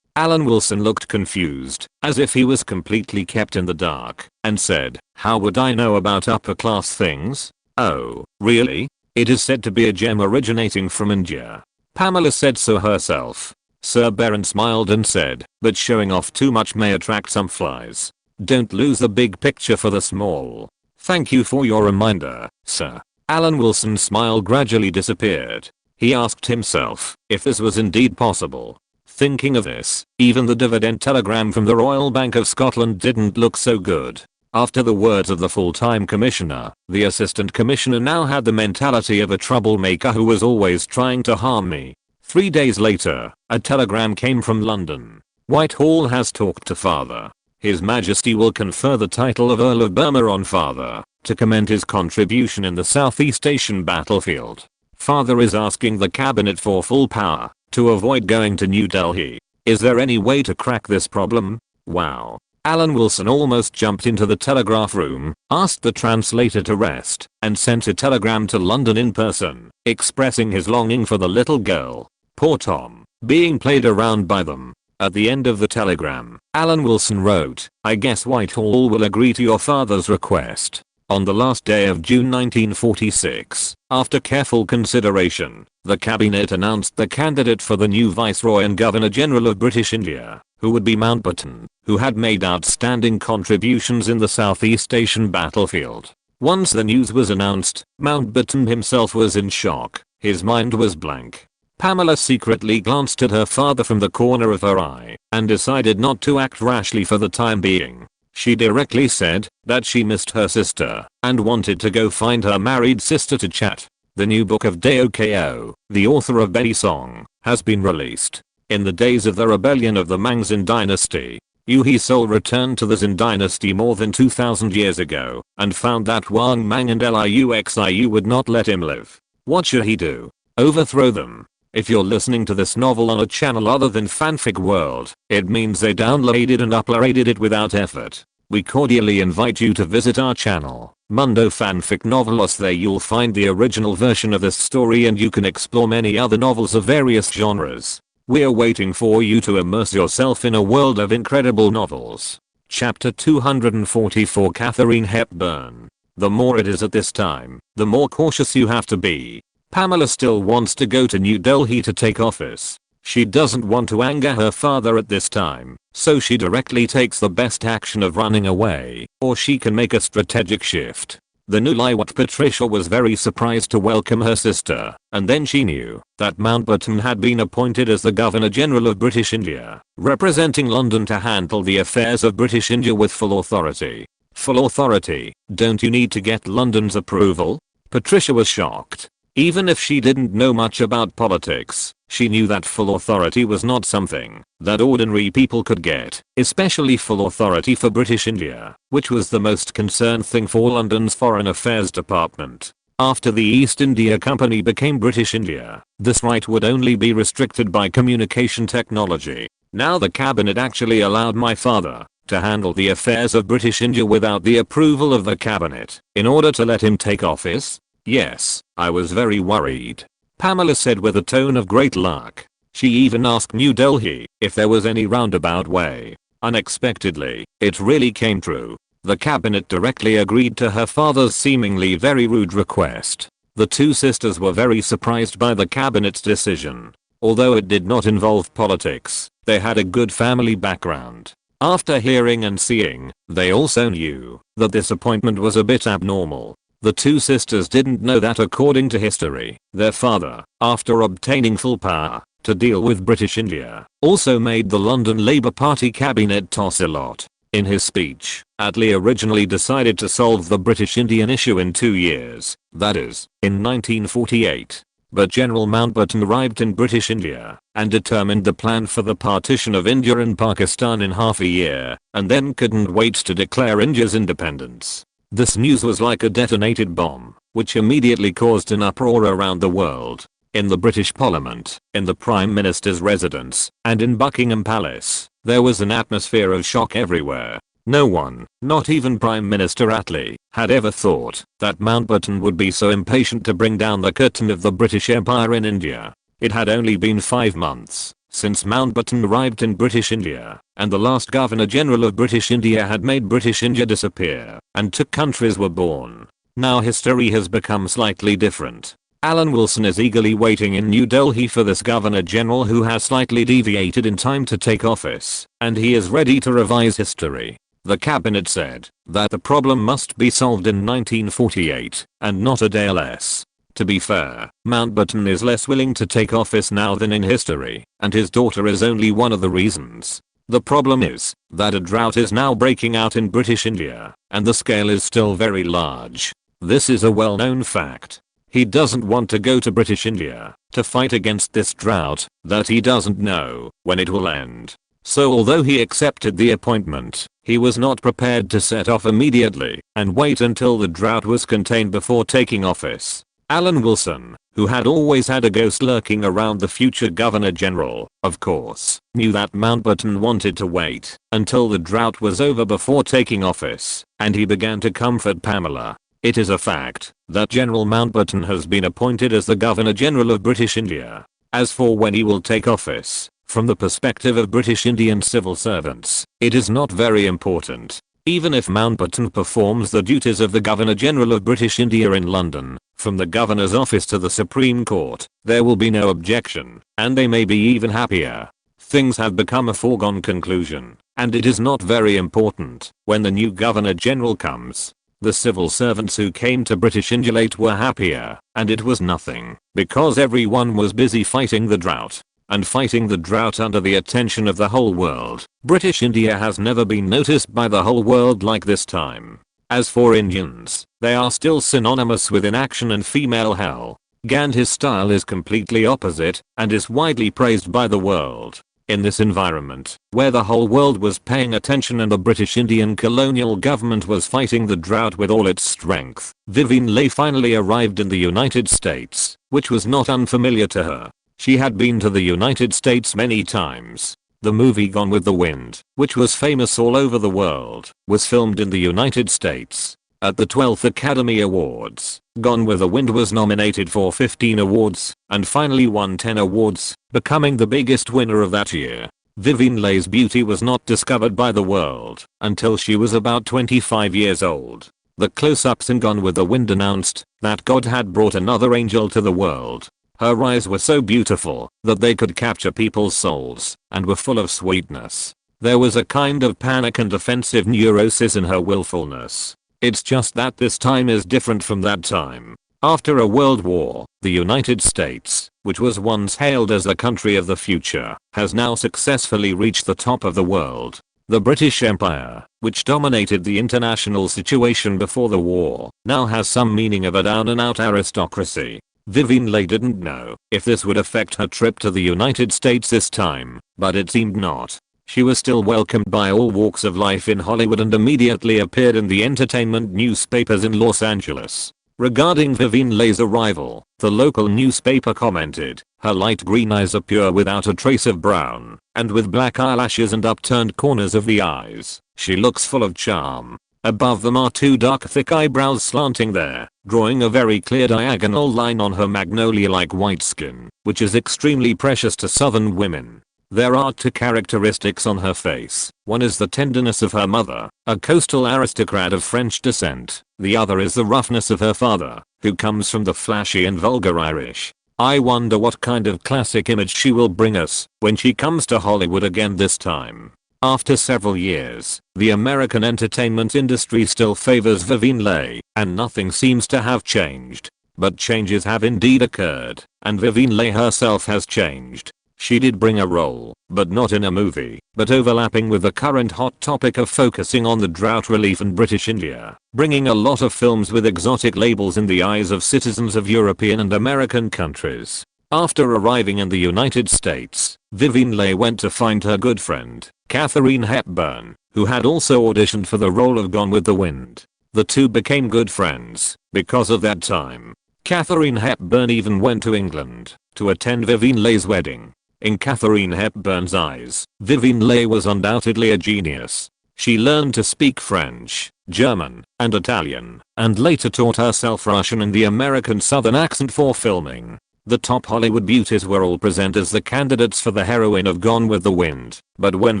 Alan Wilson looked confused, as if he was completely kept in the dark, and said, "How would I know about upper-class things? Oh, really? It is said to be a gem originating from India. Pamela said so herself." Sir Barron smiled and said, "But showing off too much may attract some flies. Don't lose the big picture for the small." "Thank you for your reminder, sir." Alan Wilson's smile gradually disappeared. He asked himself if this was indeed possible. Thinking of this, even the dividend telegram from the Royal Bank of Scotland didn't look so good. After the words of the full-time commissioner, the assistant commissioner now had the mentality of a troublemaker who was always trying to harm me. 3 days later, a telegram came from London. Whitehall has talked to Father. His Majesty will confer the title of Earl of Burma on Father, to commend his contribution in the Southeast Asian battlefield. Father is asking the cabinet for full power to avoid going to New Delhi. Is there any way to crack this problem? Wow. Alan Wilson almost jumped into the telegraph room, asked the translator to rest, and sent a telegram to London in person, expressing his longing for the little girl. Poor Tom, being played around by them. At the end of the telegram, Alan Wilson wrote, "I guess Whitehall will agree to your father's request." On the last day of June 1946, after careful consideration, the cabinet announced the candidate for the new Viceroy and Governor-General of British India, who would be Mountbatten, who had made outstanding contributions in the Southeast Asian battlefield. Once the news was announced, Mountbatten himself was in shock. His mind was blank. Pamela secretly glanced at her father from the corner of her eye and decided not to act rashly for the time being. She directly said that she missed her sister and wanted to go find her married sister to chat. The new book of Doko, the author of Betty Song, has been released. In the days of the rebellion of the Mangzin dynasty, Yuhi Sol returned to the Zin dynasty more than 2000 years ago and found that Wang Mang and Liuxiu would not let him live. What should he do? Overthrow them? If you're listening to this novel on a channel other than Fanfic World, it means they downloaded and uploaded it without effort. We cordially invite you to visit our channel, Mundo Fanfic Novelos. There you'll find the original version of this story and you can explore many other novels of various genres. We're waiting for you to immerse yourself in a world of incredible novels. Chapter 244 Katharine Hepburn. The more it is at this time, the more cautious you have to be. Pamela still wants to go to New Delhi to take office. She doesn't want to anger her father at this time, so she directly takes the best action of running away, or she can make a strategic shift. The newlywed Patricia was very surprised to welcome her sister, and then she knew that Mountbatten had been appointed as the Governor-General of British India, representing London to handle the affairs of British India with full authority. Full authority? Don't you need to get London's approval? Patricia was shocked. Even if she didn't know much about politics, she knew that full authority was not something that ordinary people could get, especially full authority for British India, which was the most concerned thing for London's Foreign Affairs Department. After the East India Company became British India, this right would only be restricted by communication technology. Now the cabinet actually allowed my father to handle the affairs of British India without the approval of the cabinet, in order to let him take office? Yes, I was very worried, Pamela said with a tone of great luck. She even asked New Delhi if there was any roundabout way. Unexpectedly, it really came true. The cabinet directly agreed to her father's seemingly very rude request. The two sisters were very surprised by the cabinet's decision. Although it did not involve politics, they had a good family background. After hearing and seeing, they also knew that this appointment was a bit abnormal. The two sisters didn't know that according to history, their father, after obtaining full power to deal with British India, also made the London Labour Party cabinet toss a lot. In his speech, Attlee originally decided to solve the British Indian issue in 2 years, that is, in 1948. But General Mountbatten arrived in British India and determined the plan for the partition of India and Pakistan in half a year, and then couldn't wait to declare India's independence. This news was like a detonated bomb, which immediately caused an uproar around the world. In the British Parliament, in the Prime Minister's residence, and in Buckingham Palace, there was an atmosphere of shock everywhere. No one, not even Prime Minister Attlee, had ever thought that Mountbatten would be so impatient to bring down the curtain of the British Empire in India. It had only been 5 months since Mountbatten arrived in British India, and the last Governor-General of British India had made British India disappear, and 2 countries were born. Now history has become slightly different. Alan Wilson is eagerly waiting in New Delhi for this Governor-General who has slightly deviated in time to take office, and he is ready to revise history. The cabinet said that the problem must be solved in 1948, and not a day less. To be fair, Mountbatten is less willing to take office now than in history, and his daughter is only one of the reasons. The problem is that a drought is now breaking out in British India, and the scale is still very large. This is a well-known fact. He doesn't want to go to British India to fight against this drought that he doesn't know when it will end. So although he accepted the appointment, he was not prepared to set off immediately and wait until the drought was contained before taking office. Alan Wilson, who had always had a ghost lurking around the future Governor-General, of course, knew that Mountbatten wanted to wait until the drought was over before taking office, and he began to comfort Pamela. It is a fact that General Mountbatten has been appointed as the Governor-General of British India. As for when he will take office, from the perspective of British Indian civil servants, it is not very important. Even if Mountbatten performs the duties of the Governor-General of British India in London, from the Governor's office to the Supreme Court, there will be no objection, and they may be even happier. Things have become a foregone conclusion, and it is not very important when the new Governor-General comes. The civil servants who came to British India late were happier, and it was nothing, because everyone was busy fighting the drought. And fighting the drought under the attention of the whole world. British India has never been noticed by the whole world like this time. As for Indians, they are still synonymous with inaction and female hell. Gandhi's style is completely opposite and is widely praised by the world. In this environment, where the whole world was paying attention and the British Indian colonial government was fighting the drought with all its strength, Vivian Leigh finally arrived in the United States, which was not unfamiliar to her. She had been to the United States many times. The movie Gone with the Wind, which was famous all over the world, was filmed in the United States. At the 12th Academy Awards, Gone with the Wind was nominated for 15 awards, and finally won 10 awards, becoming the biggest winner of that year. Vivien Leigh's beauty was not discovered by the world until she was about 25 years old. The close-ups in Gone with the Wind announced that God had brought another angel to the world. Her eyes were so beautiful that they could capture people's souls and were full of sweetness. There was a kind of panic and offensive neurosis in her willfulness. It's just that this time is different from that time. After a world war, the United States, which was once hailed as the country of the future, has now successfully reached the top of the world. The British Empire, which dominated the international situation before the war, now has some meaning of a down-and-out aristocracy. Vivien Leigh didn't know if this would affect her trip to the United States this time, but it seemed not. She was still welcomed by all walks of life in Hollywood and immediately appeared in the entertainment newspapers in Los Angeles. Regarding Vivien Leigh's arrival, the local newspaper commented, "Her light green eyes are pure without a trace of brown, and with black eyelashes and upturned corners of the eyes, she looks full of charm. Above them are two dark thick eyebrows slanting there, drawing a very clear diagonal line on her magnolia-like white skin, which is extremely precious to southern women. There are two characteristics on her face. One is the tenderness of her mother, a coastal aristocrat of French descent. The other is the roughness of her father, who comes from the flashy and vulgar Irish. I wonder what kind of classic image she will bring us when she comes to Hollywood again this time." After several years, the American entertainment industry still favors Vivien Leigh, and nothing seems to have changed. But changes have indeed occurred, and Vivien Leigh herself has changed. She did bring a role, but not in a movie, but overlapping with the current hot topic of focusing on the drought relief in British India, bringing a lot of films with exotic labels in the eyes of citizens of European and American countries. After arriving in the United States, Vivien Leigh went to find her good friend, Katharine Hepburn, who had also auditioned for the role of Gone with the Wind. The two became good friends because of that time. Katharine Hepburn even went to England to attend Vivien Leigh's wedding. In Katharine Hepburn's eyes, Vivien Leigh was undoubtedly a genius. She learned to speak French, German, and Italian, and later taught herself Russian and the American Southern accent for filming. The top Hollywood beauties were all present as the candidates for the heroine of Gone with the Wind, but when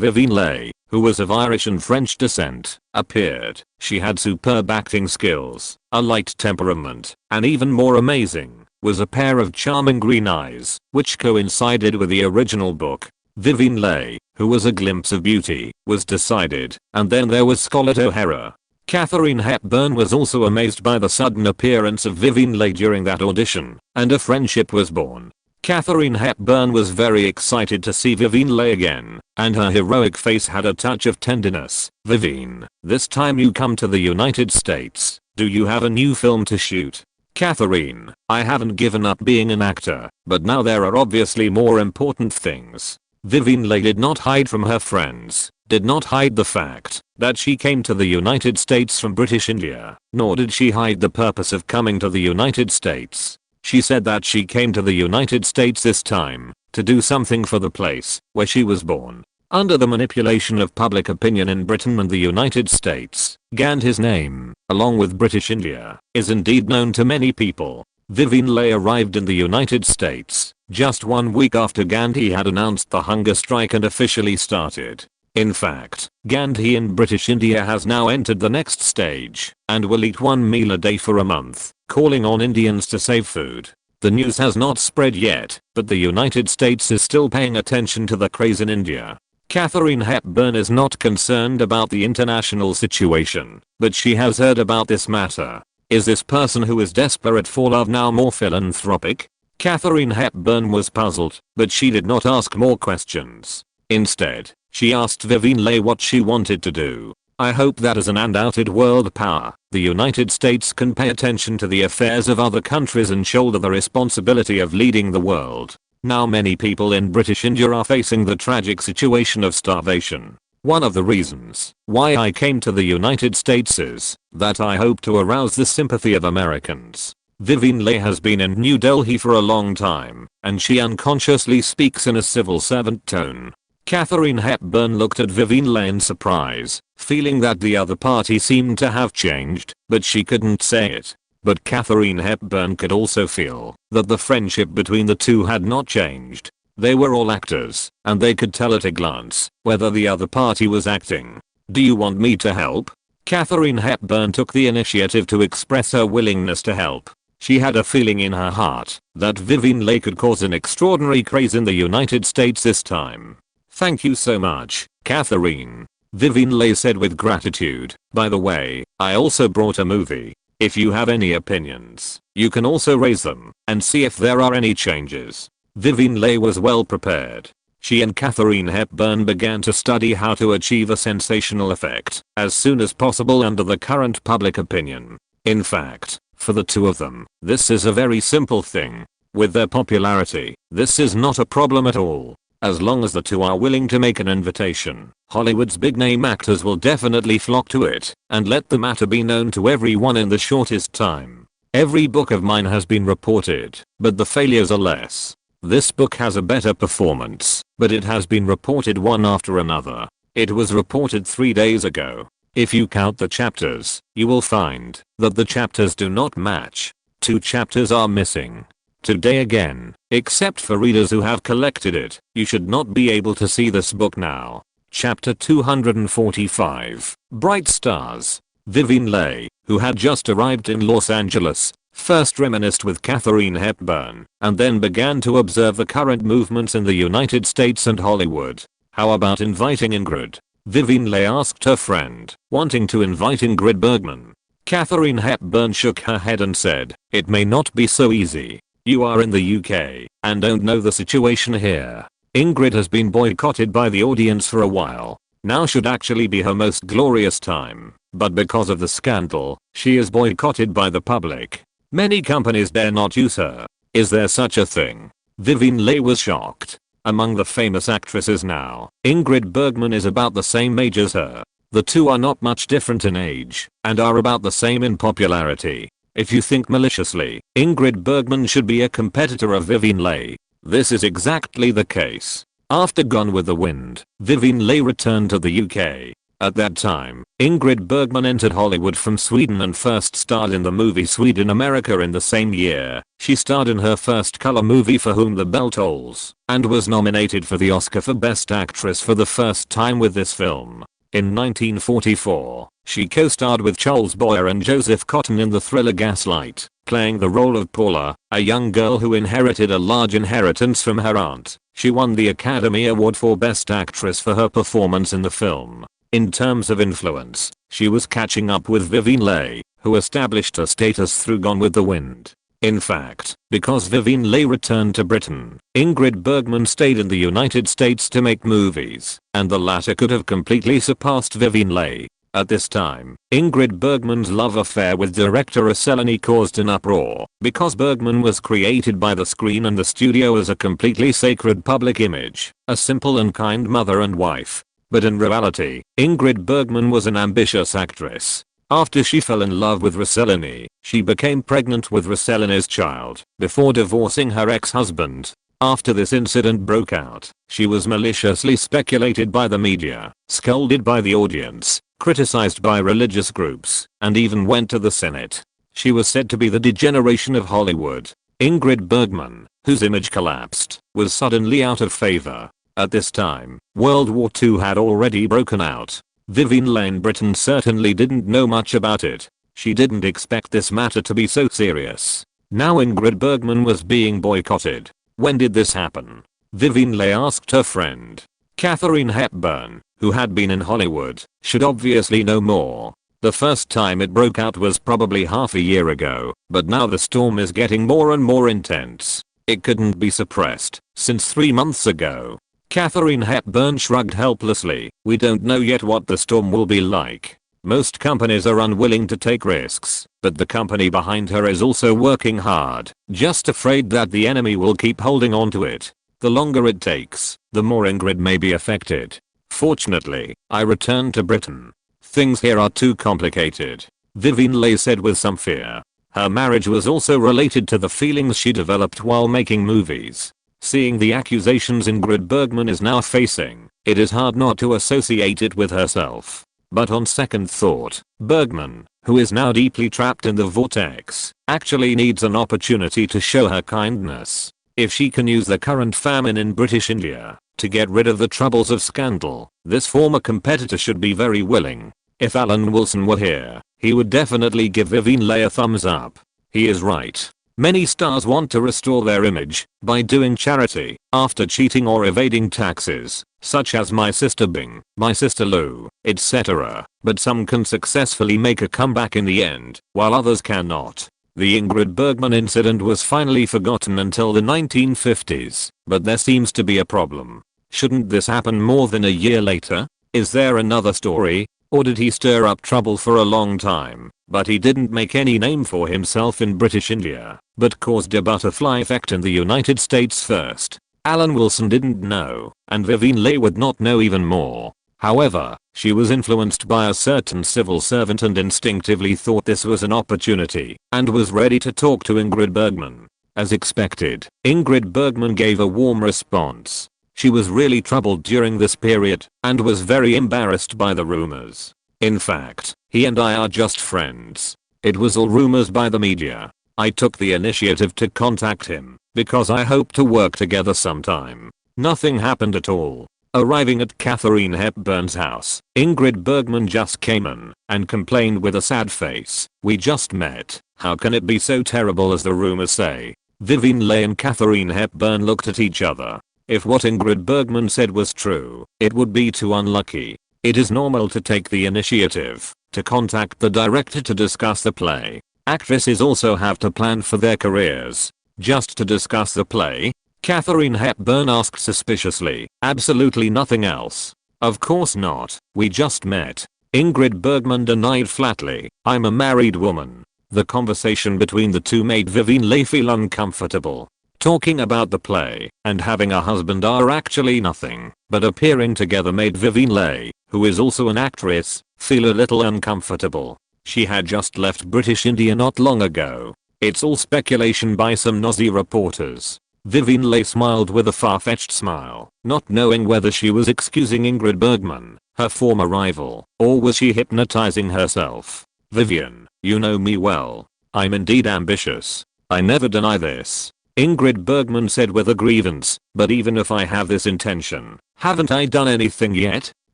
Vivien Leigh, who was of Irish and French descent, appeared, she had superb acting skills, a light temperament, and even more amazing, was a pair of charming green eyes, which coincided with the original book. Vivien Leigh, who was a glimpse of beauty, was decided, and then there was Scarlett O'Hara. Katharine Hepburn was also amazed by the sudden appearance of Vivien Leigh during that audition, and a friendship was born. Katharine Hepburn was very excited to see Vivien Leigh again, and her heroic face had a touch of tenderness. "Vivien, this time you come to the United States, do you have a new film to shoot?" "Katharine, I haven't given up being an actor, but now there are obviously more important things." Vivien Leigh did not hide from her friends, did not hide the fact that she came to the United States from British India, nor did she hide the purpose of coming to the United States. She said that she came to the United States this time to do something for the place where she was born. Under the manipulation of public opinion in Britain and the United States, Gandhi's name, along with British India, is indeed known to many people. Vivien Leigh arrived in the United States just 1 week after Gandhi had announced the hunger strike and officially started. In fact, Gandhi in British India has now entered the next stage and will eat one meal a day for a month, calling on Indians to save food. The news has not spread yet, but the United States is still paying attention to the craze in India. Katharine Hepburn is not concerned about the international situation, but she has heard about this matter. Is this person who is desperate for love now more philanthropic? Katharine Hepburn was puzzled, but she did not ask more questions. Instead, she asked Vivien Leigh what she wanted to do. "I hope that as an undoubted world power, the United States can pay attention to the affairs of other countries and shoulder the responsibility of leading the world. Now many people in British India are facing the tragic situation of starvation. One of the reasons why I came to the United States is that I hope to arouse the sympathy of Americans." Vivien Leigh has been in New Delhi for a long time, and she unconsciously speaks in a civil servant tone. Katharine Hepburn looked at Vivien Leigh in surprise, feeling that the other party seemed to have changed, but she couldn't say it. But Katharine Hepburn could also feel that the friendship between the two had not changed. They were all actors, and they could tell at a glance whether the other party was acting. "Do you want me to help?" Katharine Hepburn took the initiative to express her willingness to help. She had a feeling in her heart that Vivien Leigh could cause an extraordinary craze in the United States this time. "Thank you so much, Katharine," Vivien Leigh said with gratitude. "By the way, I also brought a movie. If you have any opinions, you can also raise them and see if there are any changes." Vivien Leigh was well prepared. She and Katharine Hepburn began to study how to achieve a sensational effect as soon as possible under the current public opinion. In fact, for the two of them, this is a very simple thing. With their popularity, this is not a problem at all. As long as the two are willing to make an invitation, Hollywood's big name actors will definitely flock to it and let the matter be known to everyone in the shortest time. Every book of mine has been reported, but the failures are less. This book has a better performance, but it has been reported one after another. It was reported 3 days ago. If you count the chapters, you will find that the chapters do not match. 2 chapters are missing. Today again, except for readers who have collected it, you should not be able to see this book now. Chapter 245, Bright Stars. Vivien Leigh, who had just arrived in Los Angeles, first reminisced with Katharine Hepburn, and then began to observe the current movements in the United States and Hollywood. "How about inviting Ingrid?" Vivien Leigh asked her friend, wanting to invite Ingrid Bergman. Katharine Hepburn shook her head and said, "It may not be so easy. You are in the UK and don't know the situation here. Ingrid has been boycotted by the audience for a while. Now should actually be her most glorious time, but because of the scandal, she is boycotted by the public. Many companies dare not use her. Is there such a thing?" Vivien Leigh was shocked. Among the famous actresses now, Ingrid Bergman is about the same age as her. The two are not much different in age, and are about the same in popularity. If you think maliciously, Ingrid Bergman should be a competitor of Vivien Leigh. This is exactly the case. After Gone with the Wind, Vivien Leigh returned to the UK. At that time, Ingrid Bergman entered Hollywood from Sweden and first starred in the movie Sweden America in the same year. She starred in her first color movie For Whom the Bell Tolls, and was nominated for the Oscar for Best Actress for the first time with this film. In 1944, she co-starred with Charles Boyer and Joseph Cotton in the thriller Gaslight, playing the role of Paula, a young girl who inherited a large inheritance from her aunt. She won the Academy Award for Best Actress for her performance in the film. In terms of influence, she was catching up with Vivien Leigh, who established her status through Gone with the Wind. In fact, because Vivien Leigh returned to Britain, Ingrid Bergman stayed in the United States to make movies, and the latter could have completely surpassed Vivien Leigh. At this time, Ingrid Bergman's love affair with director Rossellini caused an uproar, because Bergman was created by the screen and the studio as a completely sacred public image, a simple and kind mother and wife. But in reality, Ingrid Bergman was an ambitious actress. After she fell in love with Rossellini, she became pregnant with Rossellini's child, before divorcing her ex-husband. After this incident broke out, she was maliciously speculated by the media, scolded by the audience, criticized by religious groups, and even went to the Senate. She was said to be the degeneration of Hollywood. Ingrid Bergman, whose image collapsed, was suddenly out of favor. At this time, World War II had already broken out. Vivien Leigh in Britain certainly didn't know much about it. She didn't expect this matter to be so serious. Now Ingrid Bergman was being boycotted. When did this happen? Vivien Leigh asked her friend. Katharine Hepburn, who had been in Hollywood, should obviously know more. The first time it broke out was probably half a year ago, but now the storm is getting more and more intense. It couldn't be suppressed, since 3 months ago. Katharine Hepburn shrugged helplessly. "We don't know yet what the storm will be like. Most companies are unwilling to take risks, but the company behind her is also working hard, just afraid that the enemy will keep holding on to it. The longer it takes, the more Ingrid may be affected. Fortunately, I returned to Britain. Things here are too complicated," Vivien Leigh said with some fear. Her marriage was also related to the feelings she developed while making movies. Seeing the accusations Ingrid Bergman is now facing, it is hard not to associate it with herself. But on second thought, Bergman, who is now deeply trapped in the vortex, actually needs an opportunity to show her kindness. If she can use the current famine in British India to get rid of the troubles of scandal, this former competitor should be very willing. If Alan Wilson were here, he would definitely give Vivien Leigh a thumbs up. He is right. Many stars want to restore their image by doing charity after cheating or evading taxes, such as My Sister Bing, My Sister Lou, etc. But some can successfully make a comeback in the end, while others cannot. The Ingrid Bergman incident was finally forgotten until the 1950s, but there seems to be a problem. Shouldn't this happen more than a year later? Is there another story? Or did he stir up trouble for a long time, but he didn't make any name for himself in British India, but caused a butterfly effect in the United States first? Alan Wilson didn't know, and Vivien Leigh would not know even more. However, she was influenced by a certain civil servant and instinctively thought this was an opportunity, and was ready to talk to Ingrid Bergman. As expected, Ingrid Bergman gave a warm response. She was really troubled during this period, and was very embarrassed by the rumors. In fact, he and I are just friends. It was all rumors by the media. I took the initiative to contact him, because I hope to work together sometime. Nothing happened at all. Arriving at Katharine Hepburn's house, Ingrid Bergman just came in, and complained with a sad face, "We just met. How can it be so terrible as the rumors say?" Vivien Leigh and Katharine Hepburn looked at each other. If what Ingrid Bergman said was true, it would be too unlucky. It is normal to take the initiative, to contact the director to discuss the play. Actresses also have to plan for their careers. Just to discuss the play? Katharine Hepburn asked suspiciously. Absolutely nothing else. Of course not. We just met. Ingrid Bergman denied flatly. I'm a married woman. The conversation between the two made Vivien Leigh feel uncomfortable. Talking about the play and having a husband are actually nothing, but appearing together made Vivien Leigh, who is also an actress, feel a little uncomfortable. She had just left British India not long ago. It's all speculation by some nosy reporters. Vivien Leigh smiled with a far-fetched smile, not knowing whether she was excusing Ingrid Bergman, her former rival, or was she hypnotizing herself. "Vivien, you know me well. I'm indeed ambitious. I never deny this," Ingrid Bergman said with a grievance, "but even if I have this intention, haven't I done anything yet?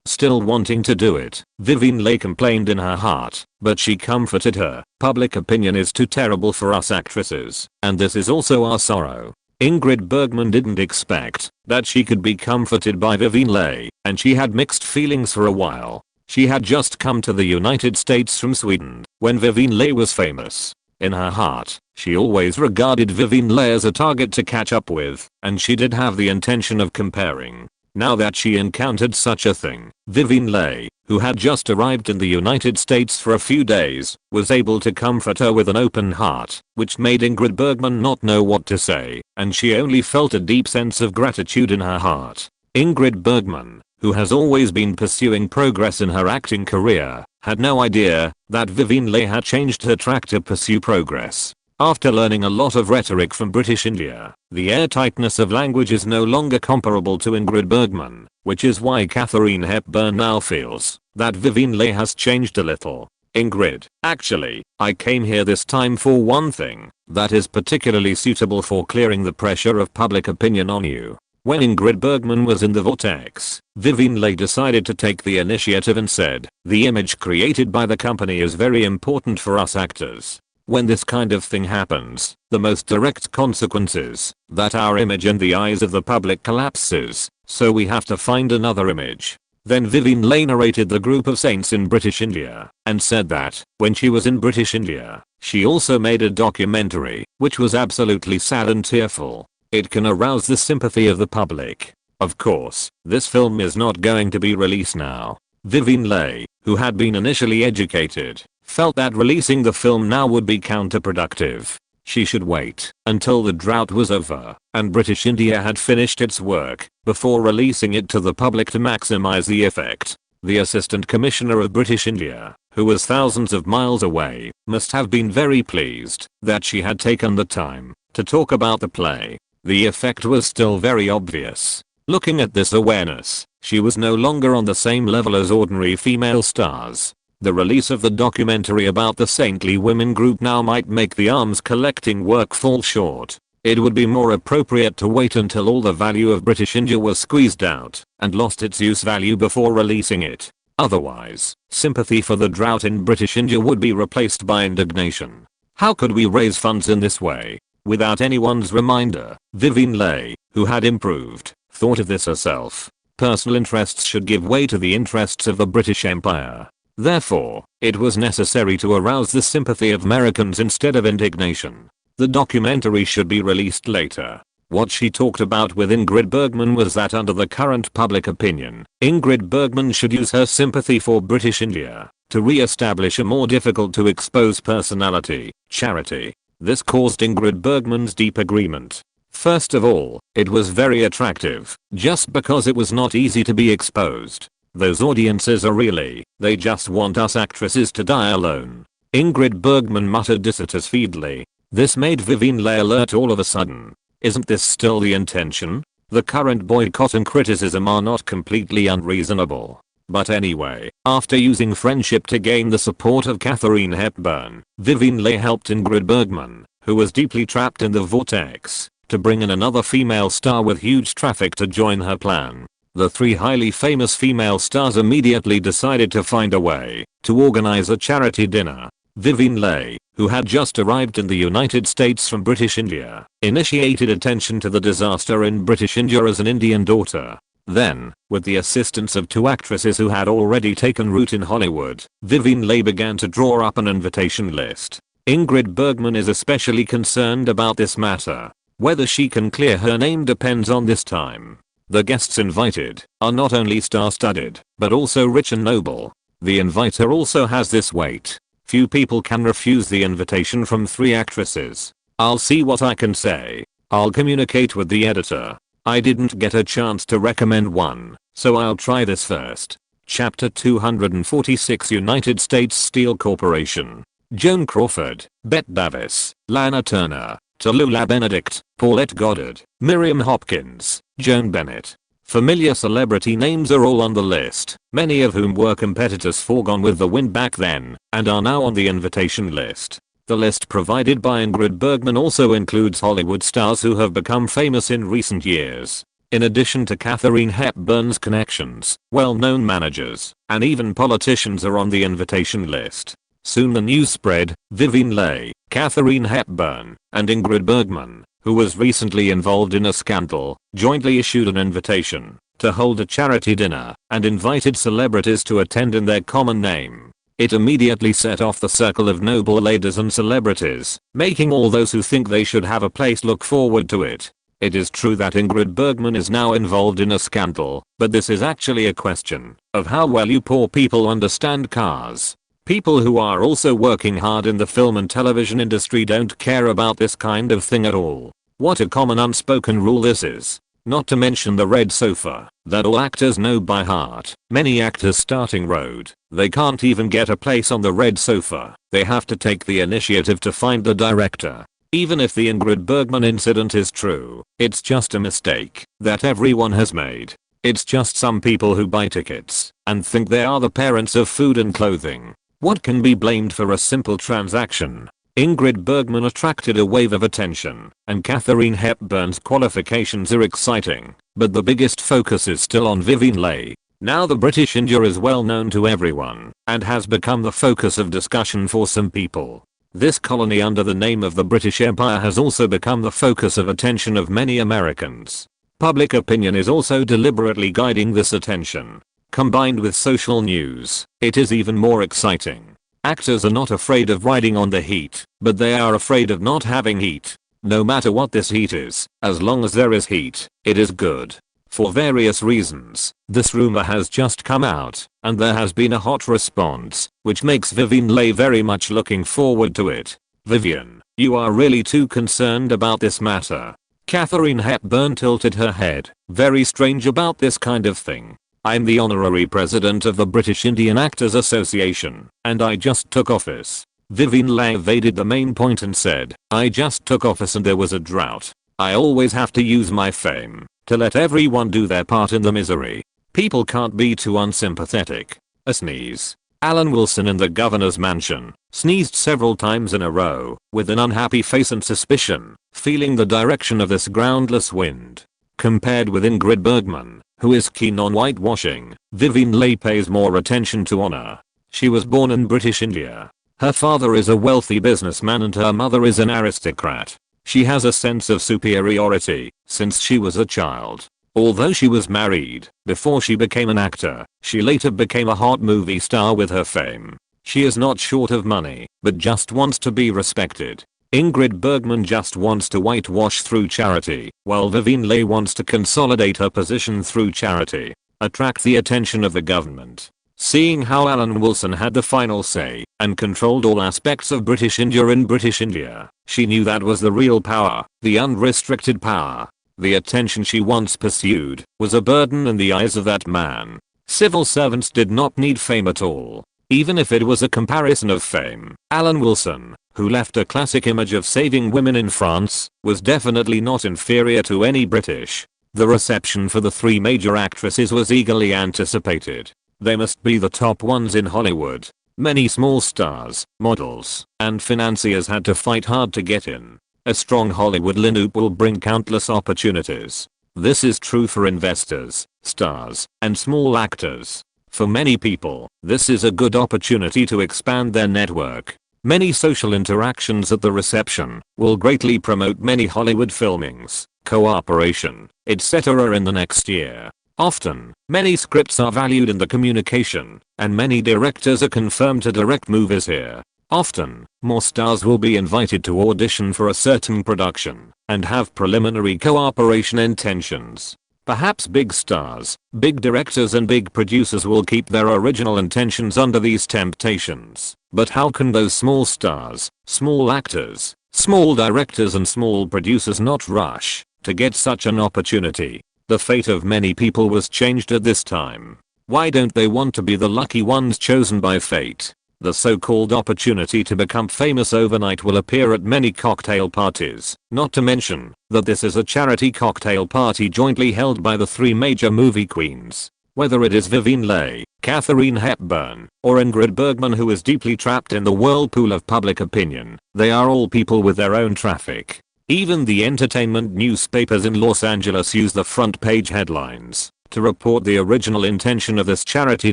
Still wanting to do it." Vivien Leigh complained in her heart, but she comforted her. "Public opinion is too terrible for us actresses, and this is also our sorrow." Ingrid Bergman didn't expect that she could be comforted by Vivien Leigh, and she had mixed feelings for a while. She had just come to the United States from Sweden when Vivien Leigh was famous. In her heart, she always regarded Vivien Leigh as a target to catch up with, and she did have the intention of comparing. Now that she encountered such a thing, Vivien Leigh, who had just arrived in the United States for a few days, was able to comfort her with an open heart, which made Ingrid Bergman not know what to say, and she only felt a deep sense of gratitude in her heart. Ingrid Bergman, who has always been pursuing progress in her acting career, had no idea that Vivien Leigh had changed her track to pursue progress. After learning a lot of rhetoric from British India, the airtightness of language is no longer comparable to Ingrid Bergman, which is why Katharine Hepburn now feels that Vivien Leigh has changed a little. "Ingrid, actually, I came here this time for one thing that is particularly suitable for clearing the pressure of public opinion on you." When Ingrid Bergman was in the vortex, Vivien Leigh decided to take the initiative and said, "The image created by the company is very important for us actors. When this kind of thing happens, the most direct consequence is that our image in the eyes of the public collapses, so we have to find another image." Then Vivien Leigh narrated the group of saints in British India, and said that, when she was in British India, she also made a documentary, which was absolutely sad and tearful. It can arouse the sympathy of the public. Of course, this film is not going to be released now. Vivien Leigh, who had been initially educated, felt that releasing the film now would be counterproductive. She should wait until the drought was over and British India had finished its work before releasing it to the public to maximize the effect. The Assistant Commissioner of British India, who was thousands of miles away, must have been very pleased that she had taken the time to talk about the play. The effect was still very obvious. Looking at this awareness, She was no longer on the same level as ordinary female stars. The release of the documentary about the saintly women group now might make the arms collecting work fall short. It would be more appropriate to wait until all the value of British India was squeezed out and lost its use value before releasing it. Otherwise, sympathy for the drought in British India would be replaced by indignation. How could we raise funds in this way? Without anyone's reminder, Vivian Leigh, who had improved, thought of this herself. Personal interests should give way to the interests of the British Empire. Therefore, it was necessary to arouse the sympathy of Americans instead of indignation. The documentary should be released later. What she talked about with Ingrid Bergman was that under the current public opinion, Ingrid Bergman should use her sympathy for British India to re-establish a more difficult to expose personality, charity. This caused Ingrid Bergman's deep agreement. First of all, it was very attractive, just because it was not easy to be exposed. Those audiences are they just want us actresses to die alone. Ingrid Bergman muttered dissatisfiedly. This made Vivian Leigh alert all of a sudden. Isn't this still the intention? The current boycott and criticism are not completely unreasonable. But anyway, after using friendship to gain the support of Katharine Hepburn, Vivian Leigh helped Ingrid Bergman, who was deeply trapped in the vortex, to bring in another female star with huge traffic to join her plan. The three highly famous female stars immediately decided to find a way to organize a charity dinner. Vivian Leigh, who had just arrived in the United States from British India, initiated attention to the disaster in British India as an Indian daughter. Then, with the assistance of two actresses who had already taken root in Hollywood, Vivian Leigh began to draw up an invitation list. Ingrid Bergman is especially concerned about this matter. Whether she can clear her name depends on this time. The guests invited are not only star-studded, but also rich and noble. The inviter also has this weight. Few people can refuse the invitation from three actresses. I'll see what I can say. I'll communicate with the editor. I didn't get a chance to recommend one, so I'll try this first. Chapter 246 United States Steel Corporation. Joan Crawford, Bette Davis, Lana Turner, Tallulah Benedict, Paulette Goddard, Miriam Hopkins, Joan Bennett. Familiar celebrity names are all on the list, many of whom were competitors for Gone with the Wind back then, and are now on the invitation list. The list provided by Ingrid Bergman also includes Hollywood stars who have become famous in recent years. In addition to Katharine Hepburn's connections, well-known managers, and even politicians are on the invitation list. Soon the news spread. Vivian Leigh, Katharine Hepburn, and Ingrid Bergman, who was recently involved in a scandal, jointly issued an invitation to hold a charity dinner and invited celebrities to attend in their common name. It immediately set off the circle of noble ladies and celebrities, making all those who think they should have a place look forward to it. It is true that Ingrid Bergman is now involved in a scandal, but this is actually a question of how well you poor people understand cars. People who are also working hard in the film and television industry don't care about this kind of thing at all. What a common unspoken rule this is. Not to mention the red sofa that all actors know by heart. Many actors starting road, they can't even get a place on the red sofa. They have to take the initiative to find the director. Even if the Ingrid Bergman incident is true, it's just a mistake that everyone has made. It's just some people who buy tickets and think they are the parents of food and clothing. What can be blamed for a simple transaction? Ingrid Bergman attracted a wave of attention, and Katharine Hepburn's qualifications are exciting, but the biggest focus is still on Vivian Leigh. Now the British India is well known to everyone, and has become the focus of discussion for some people. This colony under the name of the British Empire has also become the focus of attention of many Americans. Public opinion is also deliberately guiding this attention. Combined with social news, it is even more exciting. Actors are not afraid of riding on the heat, but they are afraid of not having heat. No matter what this heat is, as long as there is heat, it is good. For various reasons, this rumor has just come out, and there has been a hot response, which makes Vivian Leigh very much looking forward to it. Vivian, you are really too concerned about this matter. Katharine Hepburn tilted her head. Very strange about this kind of thing. I'm the honorary president of the British Indian Actors Association, and I just took office. Vivian Leigh evaded the main point and said, I just took office and there was a drought. I always have to use my fame to let everyone do their part in the misery. People can't be too unsympathetic. A sneeze. Alan Wilson in the governor's mansion sneezed several times in a row with an unhappy face and suspicion, feeling the direction of this groundless wind. Compared with Ingrid Bergman, who is keen on whitewashing, Vivien Leigh pays more attention to honor. She was born in British India. Her father is a wealthy businessman and her mother is an aristocrat. She has a sense of superiority since she was a child. Although she was married before she became an actor, she later became a hot movie star with her fame. She is not short of money, but just wants to be respected. Ingrid Bergman just wants to whitewash through charity, while Vivien Leigh wants to consolidate her position through charity, attract the attention of the government. Seeing how Alan Wilson had the final say and controlled all aspects of British India in British India, she knew that was the real power, the unrestricted power. The attention she once pursued was a burden in the eyes of that man. Civil servants did not need fame at all. Even if it was a comparison of fame, Alan Wilson, who left a classic image of saving women in France, was definitely not inferior to any British. The reception for the three major actresses was eagerly anticipated. They must be the top ones in Hollywood. Many small stars, models, and financiers had to fight hard to get in. A strong Hollywood lineup will bring countless opportunities. This is true for investors, stars, and small actors. For many people, this is a good opportunity to expand their network. Many social interactions at the reception will greatly promote many Hollywood filmings, cooperation, etc. in the next year. Often, many scripts are valued in the communication, and many directors are confirmed to direct movies here. Often, more stars will be invited to audition for a certain production and have preliminary cooperation intentions. Perhaps big stars, big directors and big producers will keep their original intentions under these temptations. But how can those small stars, small actors, small directors and small producers not rush to get such an opportunity? The fate of many people was changed at this time. Why don't they want to be the lucky ones chosen by fate? The so-called opportunity to become famous overnight will appear at many cocktail parties, not to mention that this is a charity cocktail party jointly held by the three major movie queens. Whether it is Vivien Leigh, Katharine Hepburn, or Ingrid Bergman who is deeply trapped in the whirlpool of public opinion, they are all people with their own traffic. Even the entertainment newspapers in Los Angeles use the front page headlines to report the original intention of this charity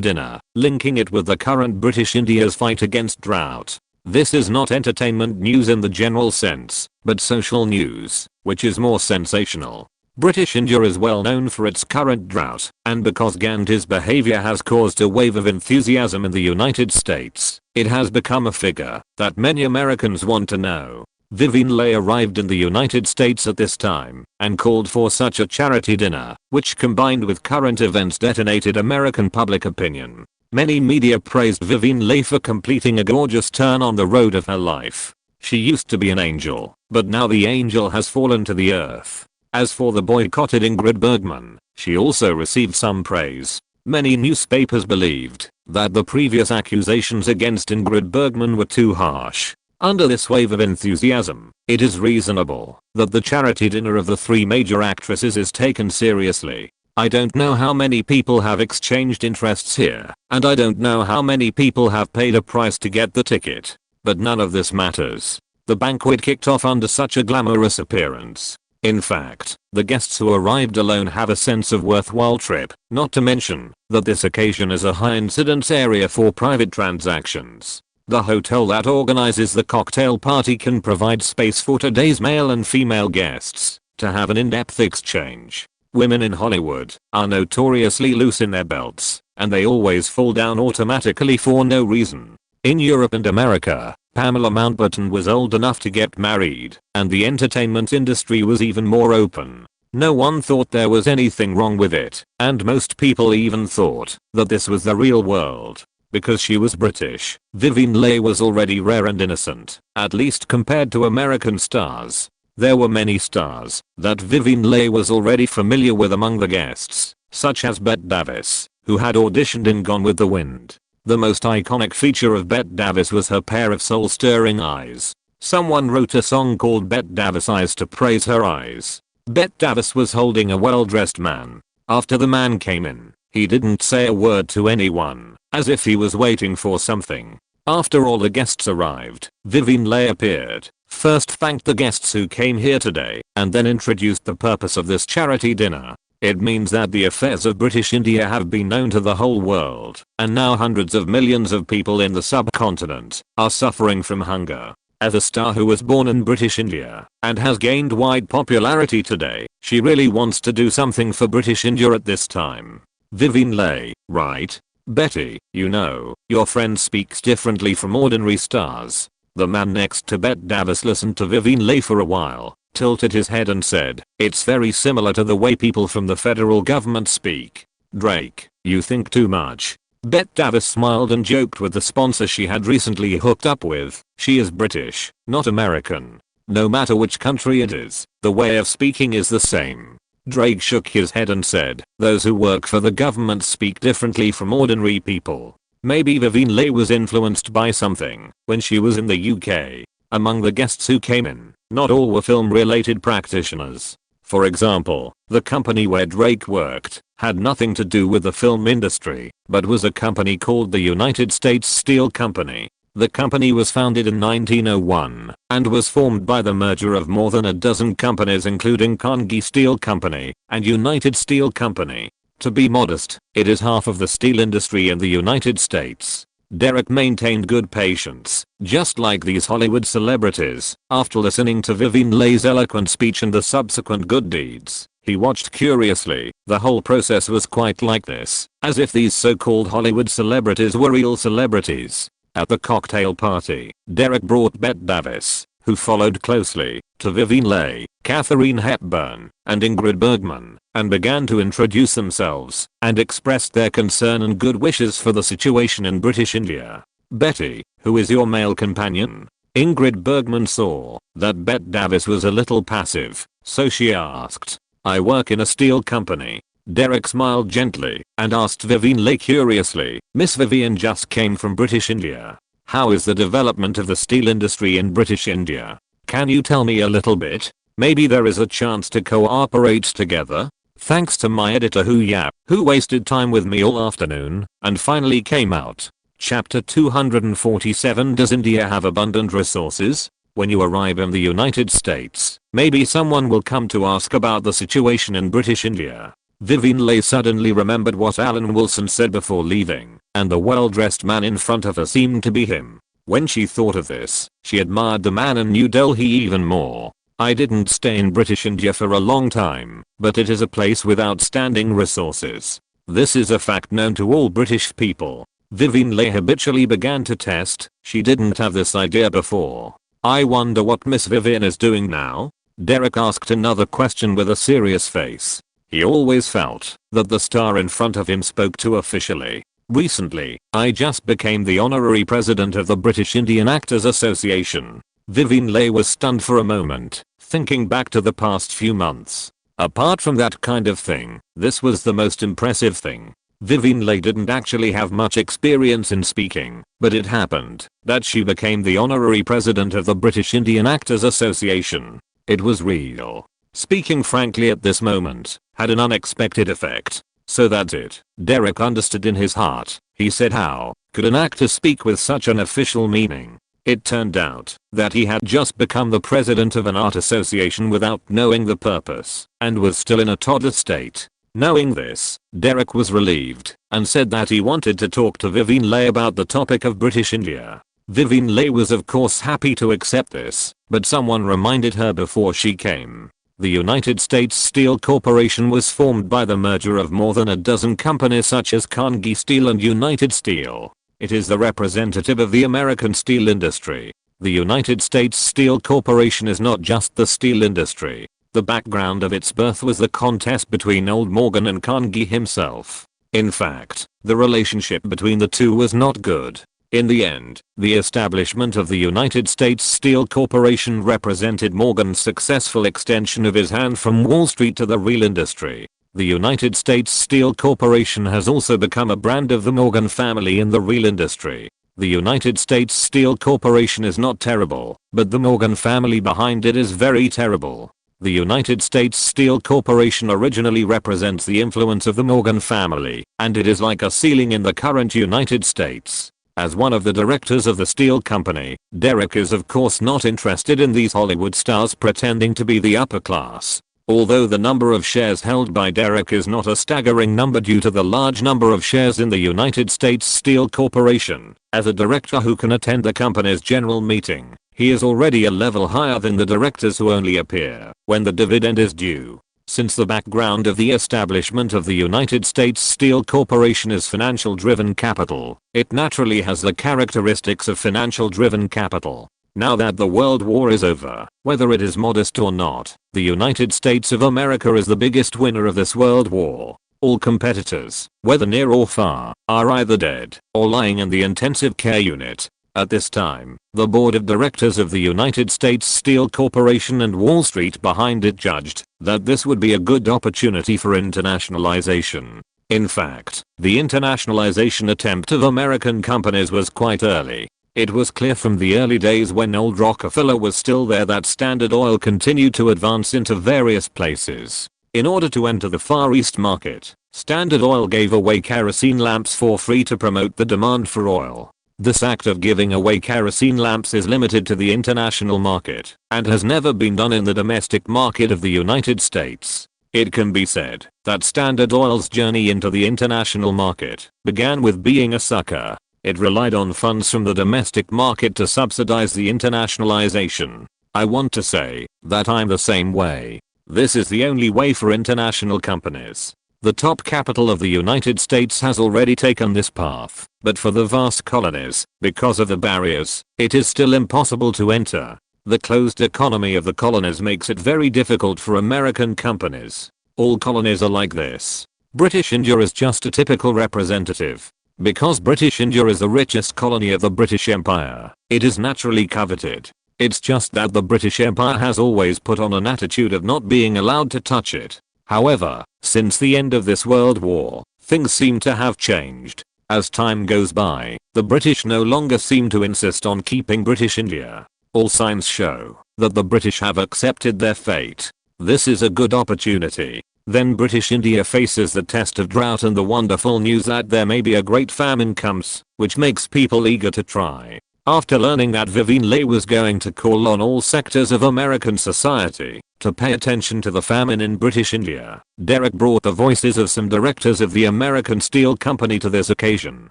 dinner, linking it with the current British India's fight against drought. This is not entertainment news in the general sense, but social news, which is more sensational. British India is well known for its current drought, and because Gandhi's behavior has caused a wave of enthusiasm in the United States, it has become a figure that many Americans want to know. Vivien Leigh arrived in the United States at this time and called for such a charity dinner, which combined with current events detonated American public opinion. Many media praised Vivien Leigh for completing a gorgeous turn on the road of her life. She used to be an angel, but now the angel has fallen to the earth. As for the boycotted Ingrid Bergman, she also received some praise. Many newspapers believed that the previous accusations against Ingrid Bergman were too harsh. Under this wave of enthusiasm, it is reasonable that the charity dinner of the three major actresses is taken seriously. I don't know how many people have exchanged interests here, and I don't know how many people have paid a price to get the ticket. But none of this matters. The banquet kicked off under such a glamorous appearance. In fact, the guests who arrived alone have a sense of worthwhile trip, not to mention that this occasion is a high incidence area for private transactions. The hotel that organizes the cocktail party can provide space for today's male and female guests to have an in-depth exchange. Women in Hollywood are notoriously loose in their belts, and they always fall down automatically for no reason. In Europe and America, Pamela Mountbatten was old enough to get married, and the entertainment industry was even more open. No one thought there was anything wrong with it, and most people even thought that this was the real world. Because she was British, Vivien Leigh was already rare and innocent, at least compared to American stars. There were many stars that Vivien Leigh was already familiar with among the guests, such as Bette Davis, who had auditioned in Gone with the Wind. The most iconic feature of Bette Davis was her pair of soul-stirring eyes. Someone wrote a song called Bette Davis Eyes to praise her eyes. Bette Davis was holding a well-dressed man. After the man came in, He didn't say a word to anyone, as if he was waiting for something. After all the guests arrived, Vivian Leigh appeared, first thanked the guests who came here today, and then introduced the purpose of this charity dinner. It means that the affairs of British India have been known to the whole world, and now hundreds of millions of people in the subcontinent are suffering from hunger. As a star who was born in British India and has gained wide popularity today, she really wants to do something for British India at this time. Vivian Leigh, right? Betty, you know, your friend speaks differently from ordinary stars. The man next to Bette Davis listened to Vivian Leigh for a while, tilted his head and said, "It's very similar to the way people from the federal government speak." Drake, you think too much. Bette Davis smiled and joked with the sponsor she had recently hooked up with. She is British, not American. No matter which country it is, the way of speaking is the same. Drake shook his head and said, those who work for the government speak differently from ordinary people. Maybe Vivian Leigh was influenced by something when she was in the UK. Among the guests who came in, not all were film-related practitioners. For example, the company where Drake worked had nothing to do with the film industry, but was a company called the United States Steel Company. The company was founded in 1901 and was formed by the merger of more than a dozen companies including Carnegie Steel Company and United Steel Company. To be modest, it is half of the steel industry in the United States. Derek maintained good patience, just like these Hollywood celebrities. After listening to Vivian Leigh's eloquent speech and the subsequent good deeds, he watched curiously. The whole process was quite like this, as if these so-called Hollywood celebrities were real celebrities. At the cocktail party, Derek brought Bette Davis, who followed closely, to Vivian Leigh, Katharine Hepburn, and Ingrid Bergman, and began to introduce themselves and expressed their concern and good wishes for the situation in British India. Betty, who is your male companion? Ingrid Bergman saw that Bette Davis was a little passive, so she asked. I work in a steel company. Derek smiled gently and asked Vivian Leigh curiously, Miss Vivian just came from British India. How is the development of the steel industry in British India? Can you tell me a little bit? Maybe there is a chance to cooperate together? Thanks to my editor who wasted time with me all afternoon and finally came out. Chapter 247. Does India have abundant resources? When you arrive in the United States, maybe someone will come to ask about the situation in British India. Vivian Leigh suddenly remembered what Alan Wilson said before leaving, and the well-dressed man in front of her seemed to be him. When she thought of this, she admired the man in New Delhi even more. I didn't stay in British India for a long time, but it is a place with outstanding resources. This is a fact known to all British people. Vivian Leigh habitually began to test. She didn't have this idea before. I wonder what Miss Vivian is doing now? Derek asked another question with a serious face. He always felt that the star in front of him spoke too officially. Recently, I just became the honorary president of the British Indian Actors Association. Vivian Leigh was stunned for a moment, thinking back to the past few months. Apart from that kind of thing, this was the most impressive thing. Vivian Leigh didn't actually have much experience in speaking, but it happened that she became the honorary president of the British Indian Actors Association. It was real. Speaking frankly at this moment had an unexpected effect. So that's it. Derek understood in his heart. He said, how could an actor speak with such an official meaning? It turned out that he had just become the president of an art association without knowing the purpose and was still in a toddler state. Knowing this, Derek was relieved and said that he wanted to talk to Vivian Leigh about the topic of British India. Vivian Leigh was of course happy to accept this, but someone reminded her before she came. The United States Steel Corporation was formed by the merger of more than a dozen companies such as Carnegie Steel and United Steel. It is the representative of the American steel industry. The United States Steel Corporation is not just the steel industry. The background of its birth was the contest between old Morgan and Carnegie himself. In fact, the relationship between the two was not good. In the end, the establishment of the United States Steel Corporation represented Morgan's successful extension of his hand from Wall Street to the real industry. The United States Steel Corporation has also become a brand of the Morgan family in the real industry. The United States Steel Corporation is not terrible, but the Morgan family behind it is very terrible. The United States Steel Corporation originally represents the influence of the Morgan family, and it is like a ceiling in the current United States. As one of the directors of the steel company, Derek is of course not interested in these Hollywood stars pretending to be the upper class. Although the number of shares held by Derek is not a staggering number due to the large number of shares in the United States Steel Corporation, as a director who can attend the company's general meeting, he is already a level higher than the directors who only appear when the dividend is due. Since the background of the establishment of the United States Steel Corporation is financial-driven capital, it naturally has the characteristics of financial-driven capital. Now that the World War is over, whether it is modest or not, the United States of America is the biggest winner of this World War. All competitors, whether near or far, are either dead or lying in the intensive care unit. At this time, the board of directors of the United States Steel Corporation and Wall Street behind it judged that this would be a good opportunity for internationalization. In fact, the internationalization attempt of American companies was quite early. It was clear from the early days when old Rockefeller was still there that Standard Oil continued to advance into various places. In order to enter the Far East market, Standard Oil gave away kerosene lamps for free to promote the demand for oil. This act of giving away kerosene lamps is limited to the international market and has never been done in the domestic market of the United States. It can be said that Standard Oil's journey into the international market began with being a sucker. It relied on funds from the domestic market to subsidize the internationalization. I want to say that I'm the same way. This is the only way for international companies. The top capital of the United States has already taken this path, but for the vast colonies, because of the barriers, it is still impossible to enter. The closed economy of the colonies makes it very difficult for American companies. All colonies are like this. British India is just a typical representative. Because British India is the richest colony of the British Empire, it is naturally coveted. It's just that the British Empire has always put on an attitude of not being allowed to touch it. However, since the end of this World War, things seem to have changed. As time goes by, the British no longer seem to insist on keeping British India. All signs show that the British have accepted their fate. This is a good opportunity. Then British India faces the test of drought and the wonderful news that there may be a great famine comes, which makes people eager to try. After learning that Vivian Leigh was going to call on all sectors of American society to pay attention to the famine in British India, Derek brought the voices of some directors of the American Steel Company to this occasion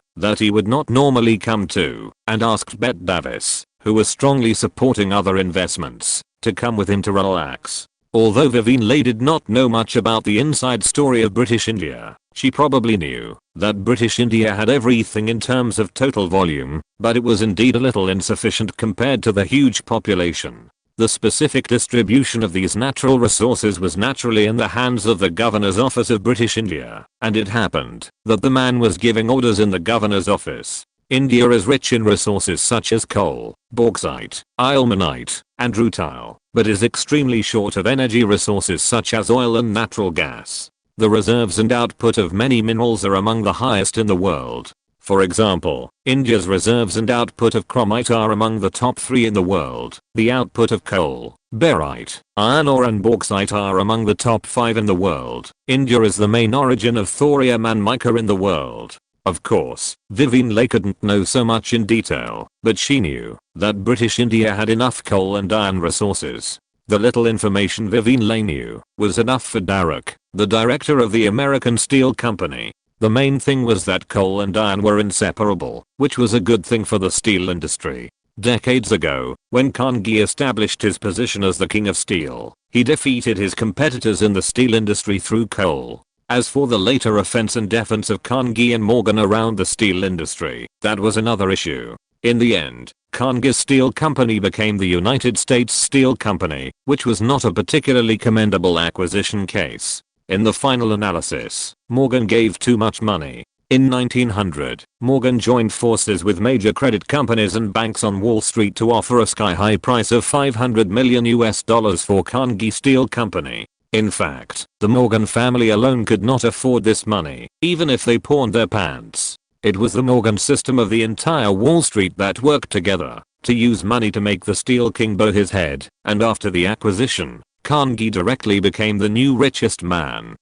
that he would not normally come to, and asked Bette Davis, who was strongly supporting other investments, to come with him to relax. Although Vivian Leigh did not know much about the inside story of British India, she probably knew that British India had everything in terms of total volume, but it was indeed a little insufficient compared to the huge population. The specific distribution of these natural resources was naturally in the hands of the Governor's Office of British India, and it happened that the man was giving orders in the Governor's office. India is rich in resources such as coal, bauxite, ilmenite, and rutile, but is extremely short of energy resources such as oil and natural gas. The reserves and output of many minerals are among the highest in the world. For example, India's reserves and output of chromite are among the top 3 in the world. The output of coal, barite, iron ore and bauxite are among the top 5 in the world. India is the main origin of thorium and mica in the world. Of course, Vivian Leigh couldn't know so much in detail, but she knew that British India had enough coal and iron resources. The little information Vivian Leigh knew was enough for Derek, the director of the American Steel Company. The main thing was that coal and iron were inseparable, which was a good thing for the steel industry. Decades ago, when Carnegie established his position as the king of steel, he defeated his competitors in the steel industry through coal. As for the later offense and defense of Carnegie and Morgan around the steel industry, that was another issue. In the end, Carnegie's Steel Company became the United States Steel Company, which was not a particularly commendable acquisition case. In the final analysis, Morgan gave too much money. In 1900, Morgan joined forces with major credit companies and banks on Wall Street to offer a sky-high price of $500 million for Carnegie Steel Company. In fact, the Morgan family alone could not afford this money, even if they pawned their pants. It was the Morgan system of the entire Wall Street that worked together to use money to make the Steel King bow his head, and after the acquisition, Carnegie directly became the new richest man.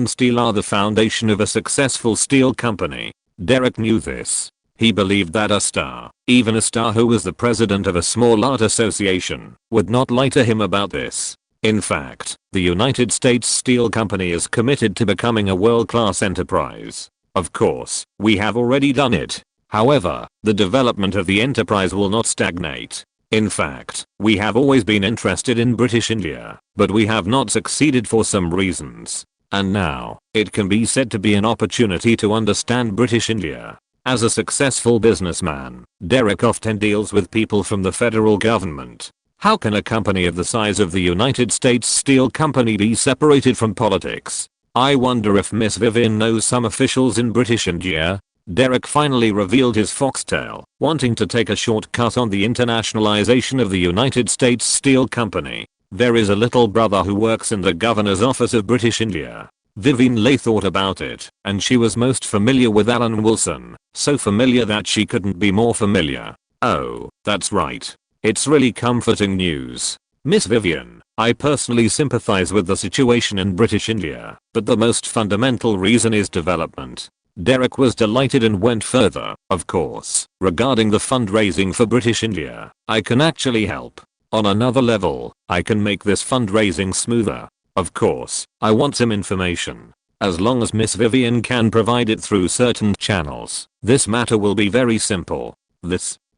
Steel are the foundation of a successful steel company. Derek knew this. He believed that a star, even a star who was the president of a small art association, would not lie to him about this. In fact, the United States Steel Company is committed to becoming a world-class enterprise. Of course, we have already done it. However, the development of the enterprise will not stagnate. In fact, we have always been interested in British India, but we have not succeeded for some reasons. And now, it can be said to be an opportunity to understand British India. As a successful businessman, Derek often deals with people from the federal government. How can a company of the size of the United States Steel Company be separated from politics? I wonder if Miss Vivian knows some officials in British India. Derek finally revealed his foxtail, wanting to take a shortcut on the internationalization of the United States Steel Company. There is a little brother who works in the governor's office of British India. Vivian Leigh thought about it, and she was most familiar with Alan Wilson, so familiar that she couldn't be more familiar. Oh, that's right. It's really comforting news. Miss Vivian, I personally sympathize with the situation in British India, but the most fundamental reason is development. Derek was delighted and went further. Of course, regarding the fundraising for British India, I can actually help. On another level, I can make this fundraising smoother. Of course, I want some information. As long as Miss Vivian can provide it through certain channels, this matter will be very simple.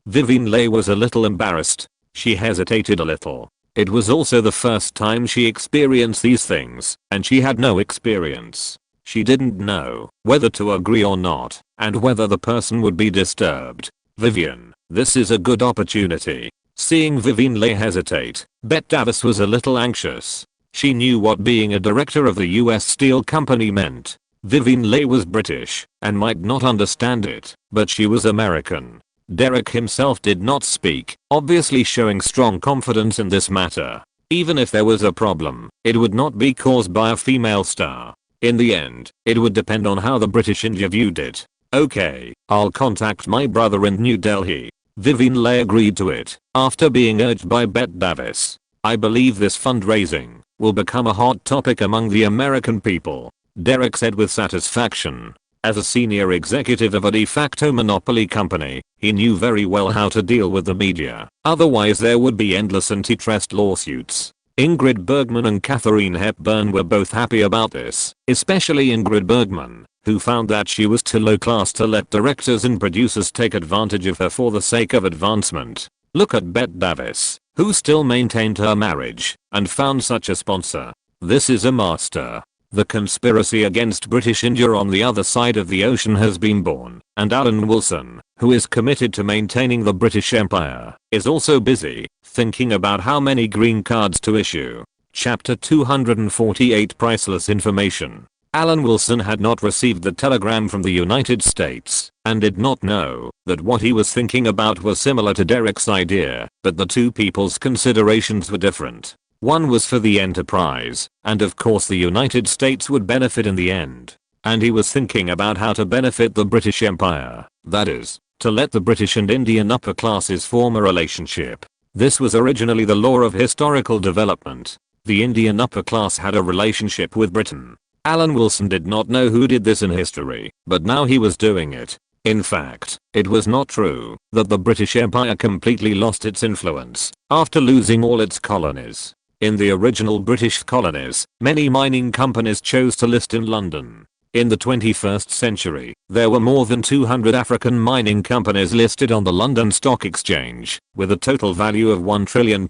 Vivian Leigh was a little embarrassed. She hesitated a little. It was also the first time she experienced these things, and she had no experience. She didn't know whether to agree or not, and whether the person would be disturbed. Vivian, this is a good opportunity. Seeing Vivian Leigh hesitate, Bette Davis was a little anxious. She knew what being a director of the US Steel Company meant. Vivian Leigh was British, and might not understand it, but she was American. Derek himself did not speak, obviously showing strong confidence in this matter. Even if there was a problem, it would not be caused by a female star. In the end, it would depend on how the British India viewed it. Okay, I'll contact my brother in New Delhi. Vivian Leigh agreed to it, after being urged by Bette Davis. I believe this fundraising will become a hot topic among the American people, Derek said with satisfaction. As a senior executive of a de facto monopoly company, he knew very well how to deal with the media. Otherwise there would be endless antitrust lawsuits. Ingrid Bergman and Katharine Hepburn were both happy about this, especially Ingrid Bergman, who found that she was too low class to let directors and producers take advantage of her for the sake of advancement. Look at Bette Davis, who still maintained her marriage, and found such a sponsor. This is a master. The conspiracy against British India on the other side of the ocean has been born, and Alan Wilson, who is committed to maintaining the British Empire, is also busy, thinking about how many green cards to issue. Chapter 248 Priceless Information. Alan Wilson had not received the telegram from the United States, and did not know that what he was thinking about was similar to Derek's idea, but the two people's considerations were different. One was for the enterprise, and of course the United States would benefit in the end. And he was thinking about how to benefit the British Empire, that is, to let the British and Indian upper classes form a relationship. This was originally the law of historical development. The Indian upper class had a relationship with Britain. Alan Wilson did not know who did this in history, but now he was doing it. In fact, it was not true that the British Empire completely lost its influence after losing all its colonies. In the original British colonies, many mining companies chose to list in London. In the 21st century, there were more than 200 African mining companies listed on the London Stock Exchange, with a total value of £1 trillion.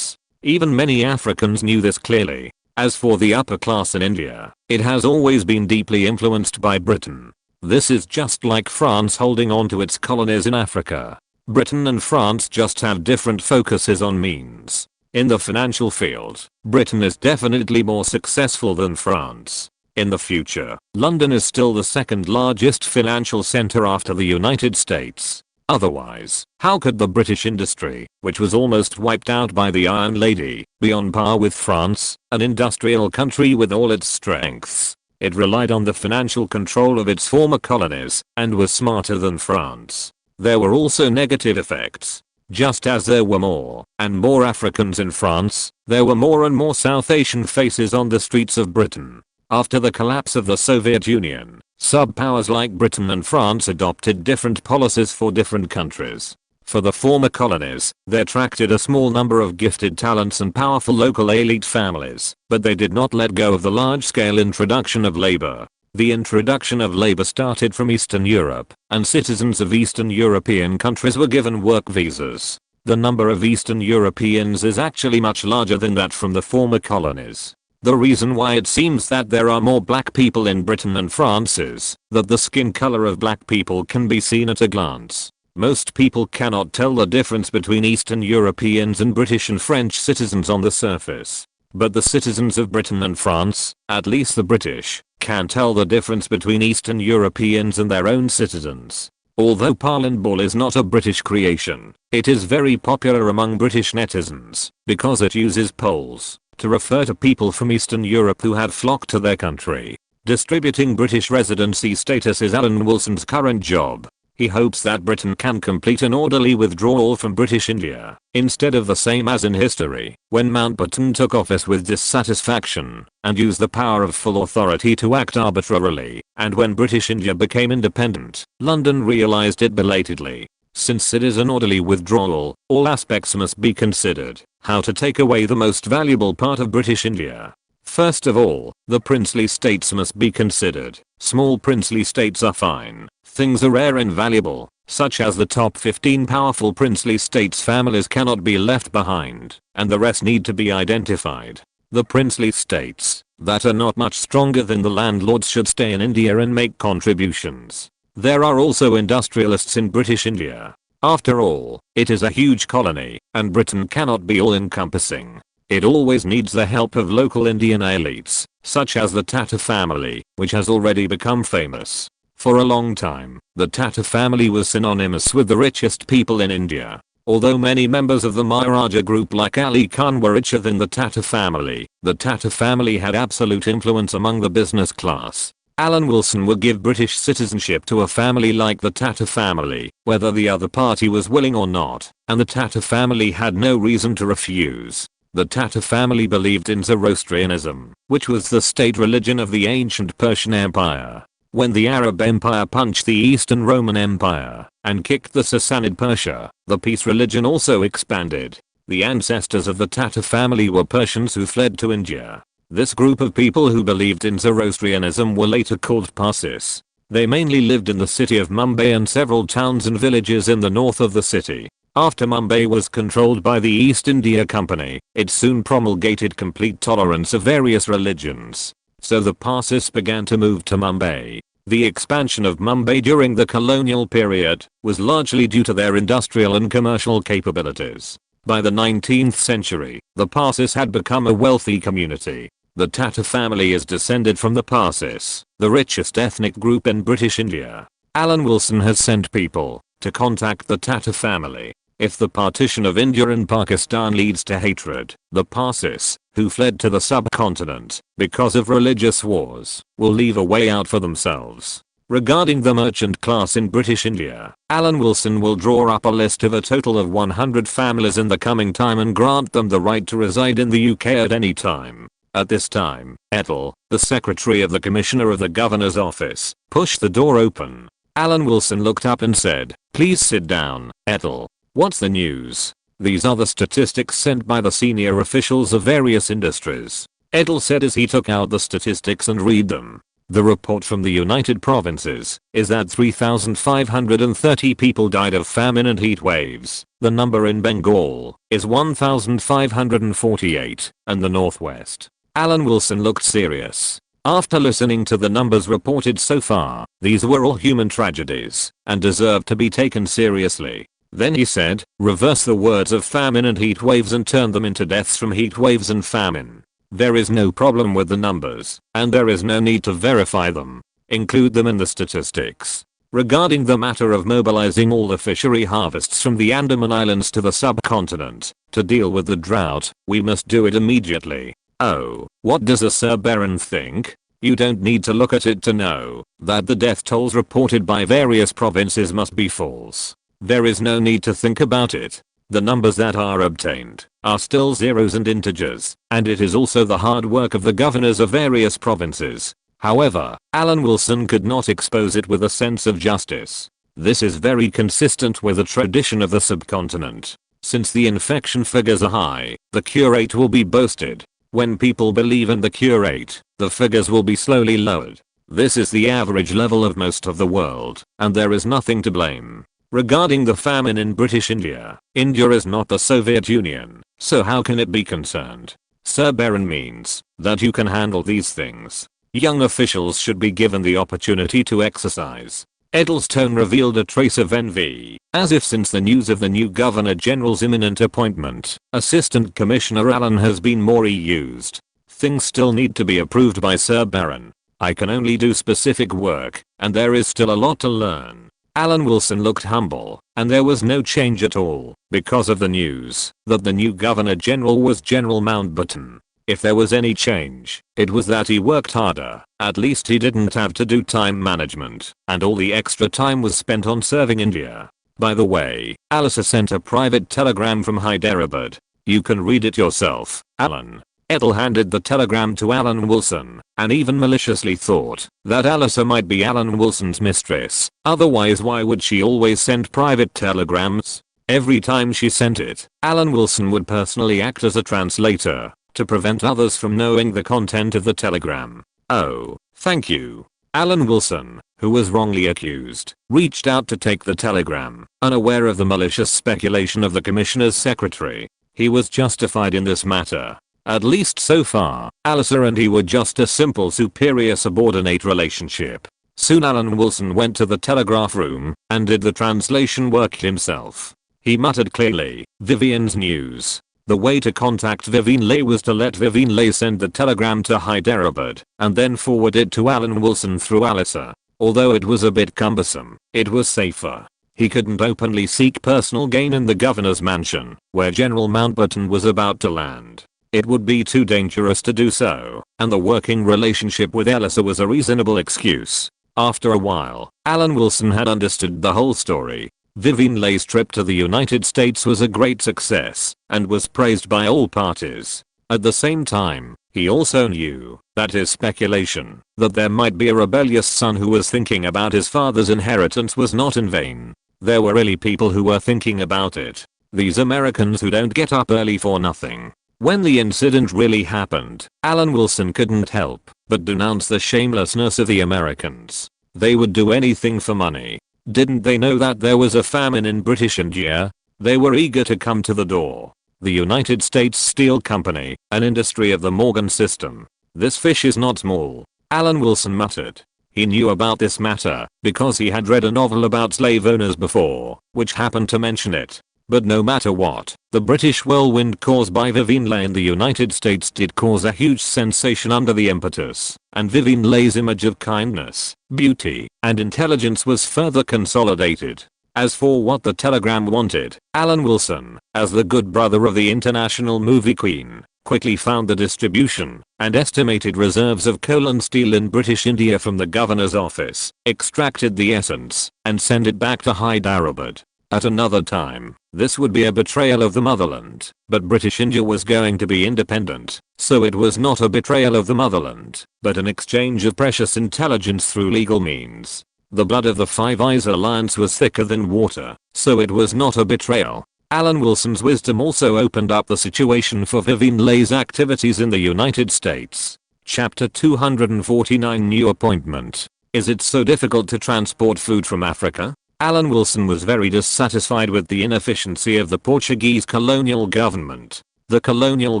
Even many Africans knew this clearly. As for the upper class in India, it has always been deeply influenced by Britain. This is just like France holding on to its colonies in Africa. Britain and France just have different focuses on means. In the financial field, Britain is definitely more successful than France. In the future, London is still the second largest financial center after the United States. Otherwise, how could the British industry, which was almost wiped out by the Iron Lady, be on par with France, an industrial country with all its strengths? It relied on the financial control of its former colonies, and was smarter than France. There were also negative effects. Just as there were more and more Africans in France, there were more and more South Asian faces on the streets of Britain. After the collapse of the Soviet Union, subpowers like Britain and France adopted different policies for different countries. For the former colonies, they attracted a small number of gifted talents and powerful local elite families, but they did not let go of the large-scale introduction of labor. The introduction of labor started from Eastern Europe, and citizens of Eastern European countries were given work visas. The number of Eastern Europeans is actually much larger than that from the former colonies. The reason why it seems that there are more black people in Britain and France is that the skin color of black people can be seen at a glance. Most people cannot tell the difference between Eastern Europeans and British and French citizens on the surface. But the citizens of Britain and France, at least the British, can tell the difference between Eastern Europeans and their own citizens. Although Parlin Ball is not a British creation, it is very popular among British netizens because it uses polls to refer to people from Eastern Europe who have flocked to their country. Distributing British residency status is Alan Wilson's current job. He hopes that Britain can complete an orderly withdrawal from British India, instead of the same as in history, when Mountbatten took office with dissatisfaction, and used the power of full authority to act arbitrarily, and when British India became independent, London realized it belatedly. Since it is an orderly withdrawal, all aspects must be considered. How to take away the most valuable part of British India. First of all, the princely states must be considered. Small princely states are fine. Things are rare and valuable, such as the top 15 powerful princely states families cannot be left behind, and the rest need to be identified. The princely states that are not much stronger than the landlords should stay in India and make contributions. There are also industrialists in British India. After all, it is a huge colony, and Britain cannot be all-encompassing. It always needs the help of local Indian elites, such as the Tata family, which has already become famous. For a long time, the Tata family was synonymous with the richest people in India. Although many members of the Maharaja group like Ali Khan were richer than the Tata family had absolute influence among the business class. Alan Wilson would give British citizenship to a family like the Tata family, whether the other party was willing or not, and the Tata family had no reason to refuse. The Tata family believed in Zoroastrianism, which was the state religion of the ancient Persian Empire. When the Arab Empire punched the Eastern Roman Empire and kicked the Sassanid Persia, the peace religion also expanded. The ancestors of the Tata family were Persians who fled to India. This group of people who believed in Zoroastrianism were later called Parsis. They mainly lived in the city of Mumbai and several towns and villages in the north of the city. After Mumbai was controlled by the East India Company, it soon promulgated complete tolerance of various religions. So the Parsis began to move to Mumbai. The expansion of Mumbai during the colonial period was largely due to their industrial and commercial capabilities. By the 19th century, the Parsis had become a wealthy community. The Tata family is descended from the Parsis, the richest ethnic group in British India. Alan Wilson has sent people to contact the Tata family. If the partition of India and Pakistan leads to hatred, the Parsis, who fled to the subcontinent because of religious wars, will leave a way out for themselves. Regarding the merchant class in British India, Alan Wilson will draw up a list of a total of 100 families in the coming time and grant them the right to reside in the UK at any time. At this time, Ethel, the secretary of the Commissioner of the Governor's office, pushed the door open. Alan Wilson looked up and said, "Please sit down, Ethel. What's the news?" "These are the statistics sent by the senior officials of various industries," Ethel said as he took out the statistics and read them. "The report from the United Provinces is that 3,530 people died of famine and heat waves. The number in Bengal is 1,548, and the Northwest." Alan Wilson looked serious. After listening to the numbers reported so far, these were all human tragedies and deserve to be taken seriously. Then he said, "Reverse the words of famine and heat waves and turn them into deaths from heat waves and famine. There is no problem with the numbers, and there is no need to verify them. Include them in the statistics. Regarding the matter of mobilizing all the fishery harvests from the Andaman Islands to the subcontinent to deal with the drought, we must do it immediately. Oh, what does a Sir Baron think? You don't need to look at it to know that the death tolls reported by various provinces must be false. There is no need to think about it. The numbers that are obtained are still zeros and integers, and it is also the hard work of the governors of various provinces. However, Alan Wilson could not expose it with a sense of justice. This is very consistent with the tradition of the subcontinent. Since the infection figures are high, the cure rate will be boasted. When people believe in the cure rate, the figures will be slowly lowered. This is the average level of most of the world, and there is nothing to blame. Regarding the famine in British India, India is not the Soviet Union, so how can it be concerned? Sir Baron means that you can handle these things. Young officials should be given the opportunity to exercise. Edel's tone revealed a trace of envy, as if since the news of the new Governor General's imminent appointment, Assistant Commissioner Allen has been more used. Things still need to be approved by Sir Baron. I can only do specific work, and there is still a lot to learn. Alan Wilson looked humble, and there was no change at all, because of the news that the new Governor General was General Mountbatten. If there was any change, it was that he worked harder. At least he didn't have to do time management, and all the extra time was spent on serving India. By the way, Alice sent a private telegram from Hyderabad. You can read it yourself, Alan. Edel handed the telegram to Alan Wilson, and even maliciously thought that Alice might be Alan Wilson's mistress. Otherwise, why would she always send private telegrams? Every time she sent it, Alan Wilson would personally act as a translator to prevent others from knowing the content of the telegram. Oh, thank you. Alan Wilson, who was wrongly accused, reached out to take the telegram, unaware of the malicious speculation of the commissioner's secretary. He was justified in this matter. At least so far, Alice and he were just a simple superior-subordinate relationship. Soon Alan Wilson went to the telegraph room and did the translation work himself. He muttered clearly, "Vivian's news." The way to contact Vivian Leigh was to let Vivian Leigh send the telegram to Hyderabad and then forward it to Alan Wilson through Alice. Although it was a bit cumbersome, it was safer. He couldn't openly seek personal gain in the governor's mansion, where General Mountbatten was about to land. It would be too dangerous to do so, and the working relationship with Elisa was a reasonable excuse. After a while, Alan Wilson had understood the whole story. Vivian Leigh's trip to the United States was a great success, and was praised by all parties. At the same time, he also knew that his speculation that there might be a rebellious son who was thinking about his father's inheritance was not in vain. There were really people who were thinking about it. These Americans who don't get up early for nothing. When the incident really happened, Alan Wilson couldn't help but denounce the shamelessness of the Americans. They would do anything for money. Didn't they know that there was a famine in British India? They were eager to come to the door. The United States Steel Company, an industry of the Morgan system. This fish is not small, Alan Wilson muttered. He knew about this matter because he had read a novel about slave owners before, which happened to mention it. But no matter what, the British whirlwind caused by Vivian Leigh in the United States did cause a huge sensation under the impetus, and Vivian Leigh's image of kindness, beauty, and intelligence was further consolidated. As for what the telegram wanted, Alan Wilson, as the good brother of the international movie queen, quickly found the distribution and estimated reserves of coal and steel in British India from the governor's office, extracted the essence, and sent it back to Hyderabad. At another time, this would be a betrayal of the motherland, but British India was going to be independent, so it was not a betrayal of the motherland, but an exchange of precious intelligence through legal means. The blood of the Five Eyes Alliance was thicker than water, so it was not a betrayal. Alan Wilson's wisdom also opened up the situation for Vivian Leigh's activities in the United States. Chapter 249 New Appointment. Is it so difficult to transport food from Africa? Alan Wilson was very dissatisfied with the inefficiency of the Portuguese colonial government. The colonial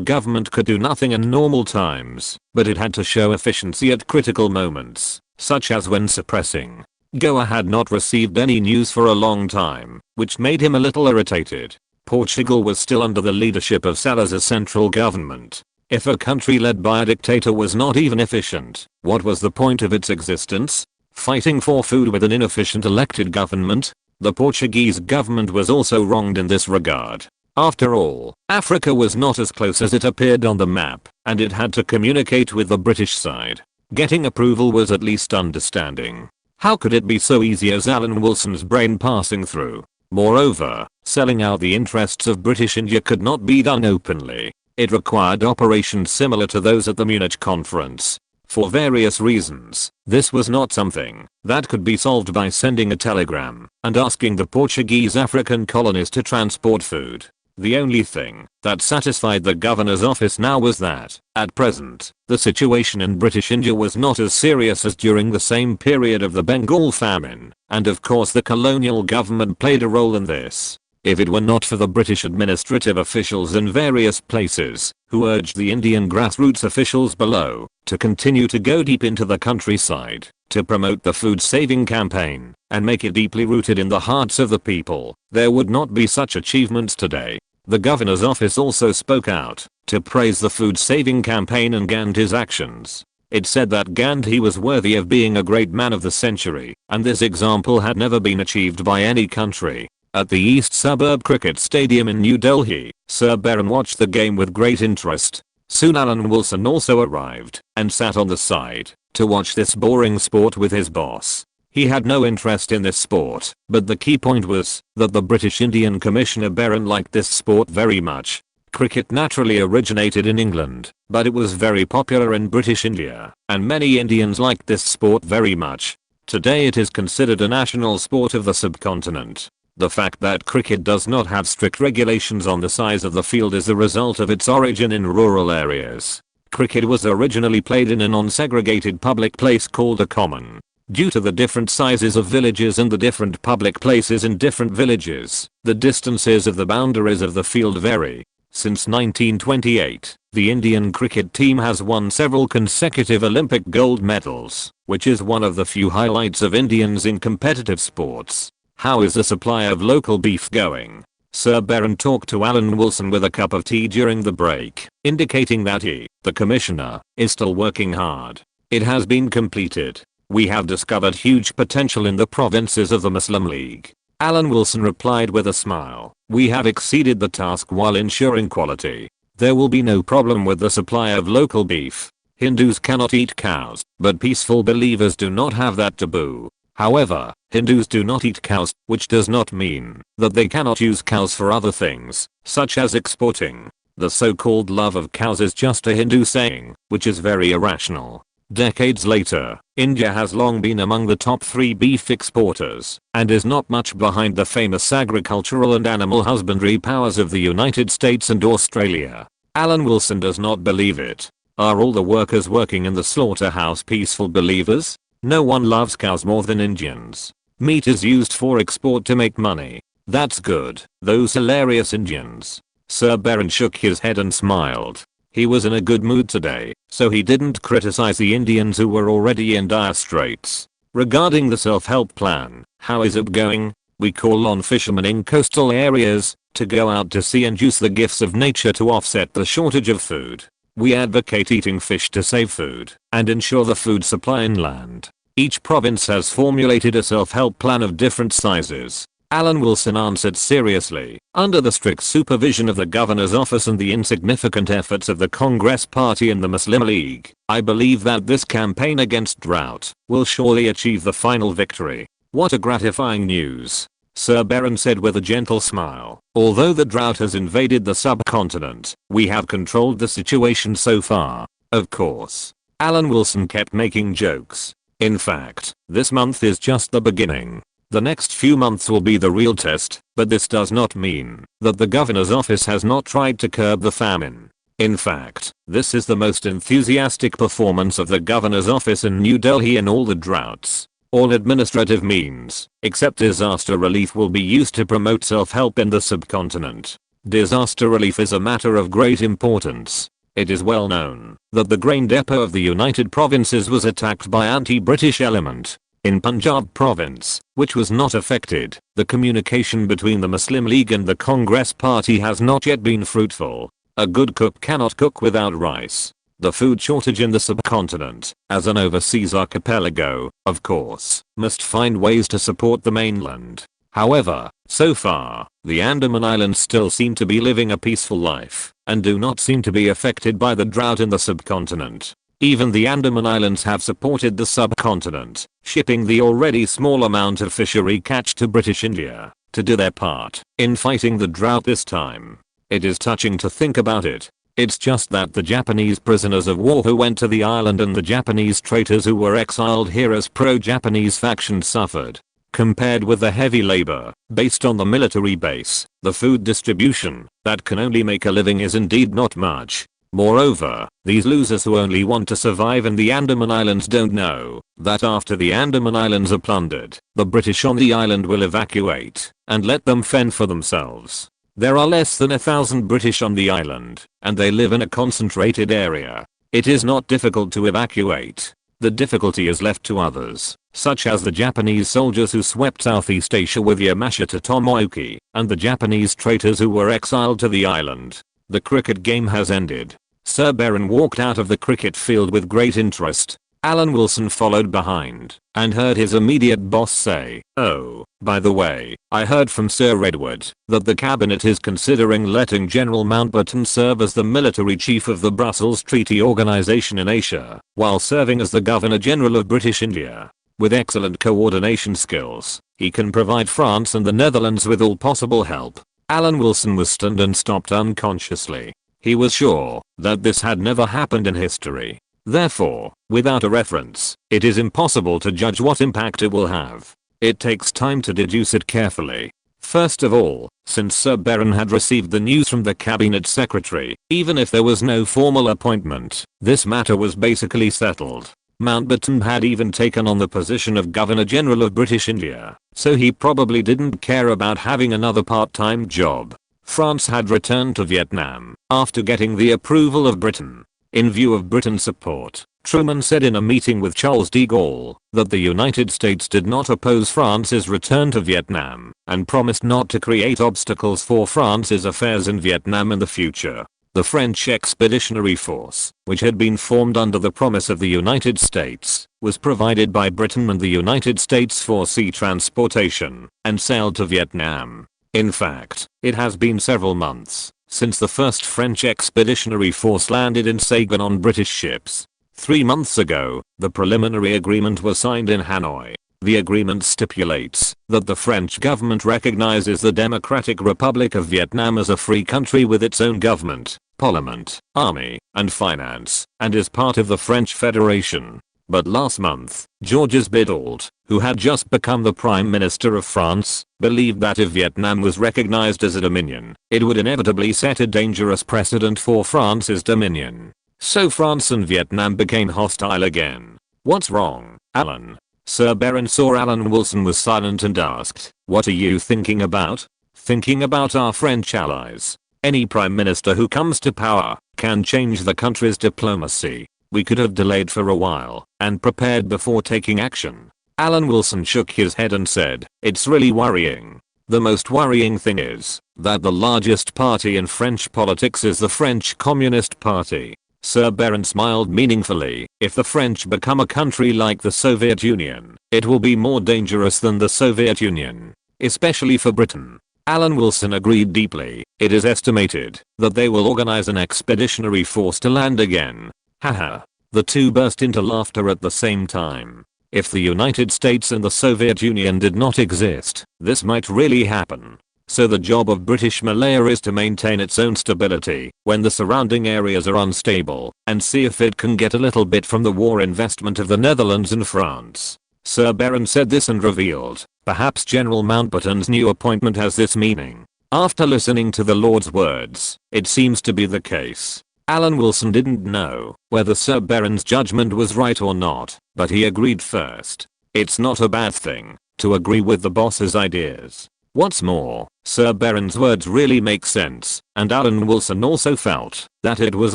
government could do nothing in normal times, but it had to show efficiency at critical moments, such as when suppressing. Goa had not received any news for a long time, which made him a little irritated. Portugal was still under the leadership of Salazar's central government. If a country led by a dictator was not even efficient, what was the point of its existence? Fighting for food with an inefficient elected government? The Portuguese government was also wronged in this regard. After all, Africa was not as close as it appeared on the map, and it had to communicate with the British side. Getting approval was at least understanding. How could it be so easy as Alan Wilson's brain passing through? Moreover, Selling out the interests of British India could not be done openly. It required operations similar to those at the Munich conference. For various reasons, this was not something that could be solved by sending a telegram and asking the Portuguese African colonies to transport food. The only thing that satisfied the governor's office now was that, at present, the situation in British India was not as serious as during the same period of the Bengal famine, and of course the colonial government played a role in this. If it were not for the British administrative officials in various places, who urged the Indian grassroots officials below to continue to go deep into the countryside, to promote the food saving campaign, and make it deeply rooted in the hearts of the people, there would not be such achievements today. The governor's office also spoke out to praise the food saving campaign and Gandhi's actions. It said that Gandhi was worthy of being a great man of the century, and this example had never been achieved by any country. At the East Suburb Cricket Stadium in New Delhi, Sir Baron watched the game with great interest. Soon Alan Wilson also arrived and sat on the side to watch this boring sport with his boss. He had no interest in this sport, but the key point was that the British Indian Commissioner Baron liked this sport very much. Cricket naturally originated in England, but it was very popular in British India, and many Indians liked this sport very much. Today it is considered a national sport of the subcontinent. The fact that cricket does not have strict regulations on the size of the field is the result of its origin in rural areas. Cricket was originally played in a non-segregated public place called a common. Due to the different sizes of villages and the different public places in different villages, the distances of the boundaries of the field vary. Since 1928, the Indian cricket team has won several consecutive Olympic gold medals, which is one of the few highlights of Indians in competitive sports. How is the supply of local beef going? Sir Baron talked to Alan Wilson with a cup of tea during the break, indicating that he, the commissioner, is still working hard. It has been completed. We have discovered huge potential in the provinces of the Muslim League. Alan Wilson replied with a smile. We have exceeded the task while ensuring quality. There will be no problem with the supply of local beef. Hindus cannot eat cows, but peaceful believers do not have that taboo. However, Hindus do not eat cows, which does not mean that they cannot use cows for other things, such as exporting. The so-called love of cows is just a Hindu saying, which is very irrational. Decades later, India has long been among the top 3 beef exporters, and is not much behind the famous agricultural and animal husbandry powers of the United States and Australia. Alan Wilson does not believe it. Are all the workers working in the slaughterhouse peaceful believers? No one loves cows more than Indians. Meat is used for export to make money. That's good. Those hilarious Indians. Sir Baron shook his head and smiled. He was in a good mood today, so he didn't criticize the Indians who were already in dire straits. Regarding the self-help plan, how is it going? We call on fishermen in coastal areas to go out to sea and use the gifts of nature to offset the shortage of food. We advocate eating fish to save food and ensure the food supply inland. Each province has formulated a self-help plan of different sizes. Alan Wilson answered seriously. Under the strict supervision of the governor's office and the insignificant efforts of the Congress Party and the Muslim League, I believe that this campaign against drought will surely achieve the final victory. What a gratifying news, Sir Baron said with a gentle smile. Although the drought has invaded the subcontinent, we have controlled the situation so far. Of course. Alan Wilson kept making jokes. In fact, this month is just the beginning. The next few months will be the real test, but this does not mean that the governor's office has not tried to curb the famine. In fact, this is the most enthusiastic performance of the governor's office in New Delhi in all the droughts. All administrative means, except disaster relief, will be used to promote self-help in the subcontinent. Disaster relief is a matter of great importance. It is well known that the grain depot of the United Provinces was attacked by anti-British element. In Punjab province, which was not affected, the communication between the Muslim League and the Congress Party has not yet been fruitful. A good cook cannot cook without rice. The food shortage in the subcontinent, as an overseas archipelago, of course, must find ways to support the mainland. However, so far, the Andaman Islands still seem to be living a peaceful life, and do not seem to be affected by the drought in the subcontinent. Even the Andaman Islands have supported the subcontinent, shipping the already small amount of fishery catch to British India. to do their part in fighting the drought this time. It is touching to think about it. It's just that the Japanese prisoners of war who went to the island and the Japanese traitors who were exiled here as pro-Japanese factions suffered. Compared with the heavy labor, based on the military base, the food distribution, that can only make a living is indeed not much. Moreover, these losers who only want to survive in the Andaman Islands don't know that after the Andaman Islands are plundered, the British on the island will evacuate and let them fend for themselves. There are less than 1,000 British on the island, and they live in a concentrated area. It is not difficult to evacuate. The difficulty is left to others, such as the Japanese soldiers who swept Southeast Asia with Yamashita Tomoki, and the Japanese traitors who were exiled to the island. The cricket game has ended. Sir Baron walked out of the cricket field with great interest. Alan Wilson followed behind and heard his immediate boss say, "Oh, by the way, I heard from Sir Edward that the cabinet is considering letting General Mountbatten serve as the military chief of the Brussels Treaty Organization in Asia, while serving as the Governor-General of British India. With excellent coordination skills, he can provide France and the Netherlands with all possible help." Alan Wilson was stunned and stopped unconsciously. He was sure that this had never happened in history. Therefore, without a reference, it is impossible to judge what impact it will have. It takes time to deduce it carefully. First of all, since Sir Baron had received the news from the cabinet secretary, even if there was no formal appointment, this matter was basically settled. Mountbatten had even taken on the position of Governor-General of British India, so he probably didn't care about having another part-time job. France had returned to Vietnam after getting the approval of Britain. In view of Britain's support, Truman said in a meeting with Charles de Gaulle that the United States did not oppose France's return to Vietnam and promised not to create obstacles for France's affairs in Vietnam in the future. The French Expeditionary Force, which had been formed under the promise of the United States, was provided by Britain and the United States for sea transportation and sailed to Vietnam. In fact, it has been several months since the first French Expeditionary Force landed in Saigon on British ships. 3 months ago, the preliminary agreement was signed in Hanoi. The agreement stipulates that the French government recognizes the Democratic Republic of Vietnam as a free country with its own government, parliament, army, and finance, and is part of the French Federation. But last month, Georges Bidault, who had just become the Prime Minister of France, believed that if Vietnam was recognized as a dominion, it would inevitably set a dangerous precedent for France's dominion. So France and Vietnam became hostile again. What's wrong, Alan? Sir Baron saw Alan Wilson was silent and asked, "What are you thinking about?" "Thinking about our French allies. Any prime minister who comes to power can change the country's diplomacy. We could have delayed for a while and prepared before taking action." Alan Wilson shook his head and said, "It's really worrying. The most worrying thing is that the largest party in French politics is the French Communist Party." Sir Baron smiled meaningfully. "If the French become a country like the Soviet Union, it will be more dangerous than the Soviet Union, especially for Britain." Alan Wilson agreed deeply. "It is estimated that they will organize an expeditionary force to land again." Haha. The two burst into laughter at the same time. If the United States and the Soviet Union did not exist, this might really happen. So the job of British Malaya is to maintain its own stability when the surrounding areas are unstable and see if it can get a little bit from the war investment of the Netherlands and France. Sir Baron said this and revealed, perhaps General Mountbatten's new appointment has this meaning. After listening to the Lord's words, it seems to be the case. Alan Wilson didn't know whether Sir Baron's judgment was right or not, but he agreed first. It's not a bad thing to agree with the boss's ideas. What's more, Sir Baron's words really make sense, and Alan Wilson also felt that it was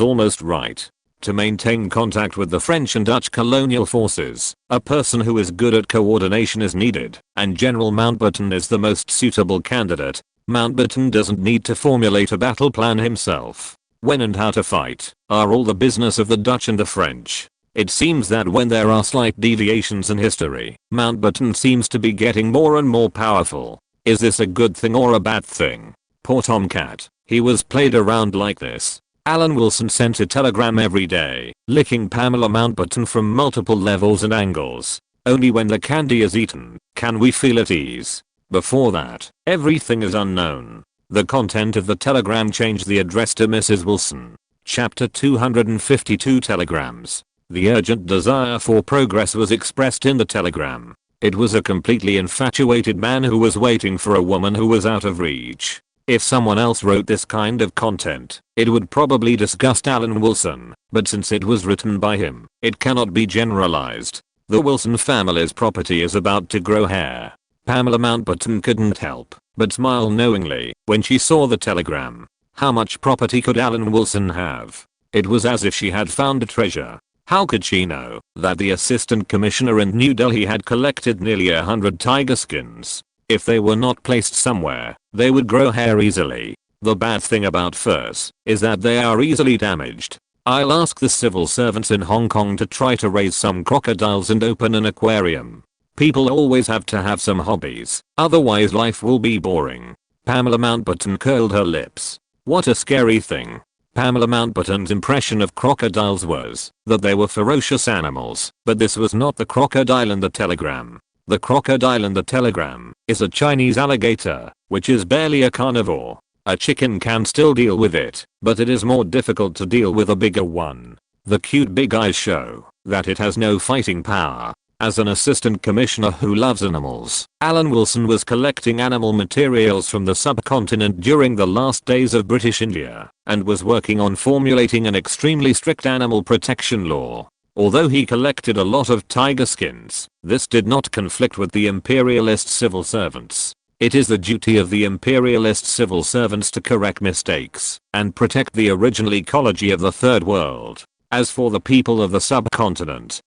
almost right. To maintain contact with the French and Dutch colonial forces, a person who is good at coordination is needed, and General Mountbatten is the most suitable candidate. Mountbatten doesn't need to formulate a battle plan himself. When and how to fight are all the business of the Dutch and the French. It seems that when there are slight deviations in history, Mountbatten seems to be getting more and more powerful. Is this a good thing or a bad thing? Poor Tomcat, he was played around like this. Alan Wilson sent a telegram every day, licking Pamela Mountbatten from multiple levels and angles. Only when the candy is eaten can we feel at ease. Before that, everything is unknown. The content of the telegram changed the address to Mrs. Wilson. Chapter 252 Telegrams. The urgent desire for progress was expressed in the telegram. It was a completely infatuated man who was waiting for a woman who was out of reach. If someone else wrote this kind of content, it would probably disgust Alan Wilson, but since it was written by him, it cannot be generalized. The Wilson family's property is about to grow hair. Pamela Mountbatten couldn't help but smile knowingly when she saw the telegram. How much property could Alan Wilson have? It was as if she had found a treasure. How could she know that the assistant commissioner in New Delhi had collected nearly 100 tiger skins? If they were not placed somewhere, they would grow hair easily. The bad thing about furs is that they are easily damaged. I'll ask the civil servants in Hong Kong to try to raise some crocodiles and open an aquarium. People always have to have some hobbies, otherwise life will be boring. Pamela Mountbatten curled her lips. What a scary thing. Pamela Mountbatten's impression of crocodiles was that they were ferocious animals, but this was not the crocodile in the telegram. The crocodile in the telegram is a Chinese alligator, which is barely a carnivore. A chicken can still deal with it, but it is more difficult to deal with a bigger one. The cute big eyes show that it has no fighting power. As an assistant commissioner who loves animals, Alan Wilson was collecting animal materials from the subcontinent during the last days of British India, and was working on formulating an extremely strict animal protection law. Although he collected a lot of tiger skins, this did not conflict with the imperialist civil servants. It is the duty of the imperialist civil servants to correct mistakes and protect the original ecology of the third world. As for the people of the subcontinent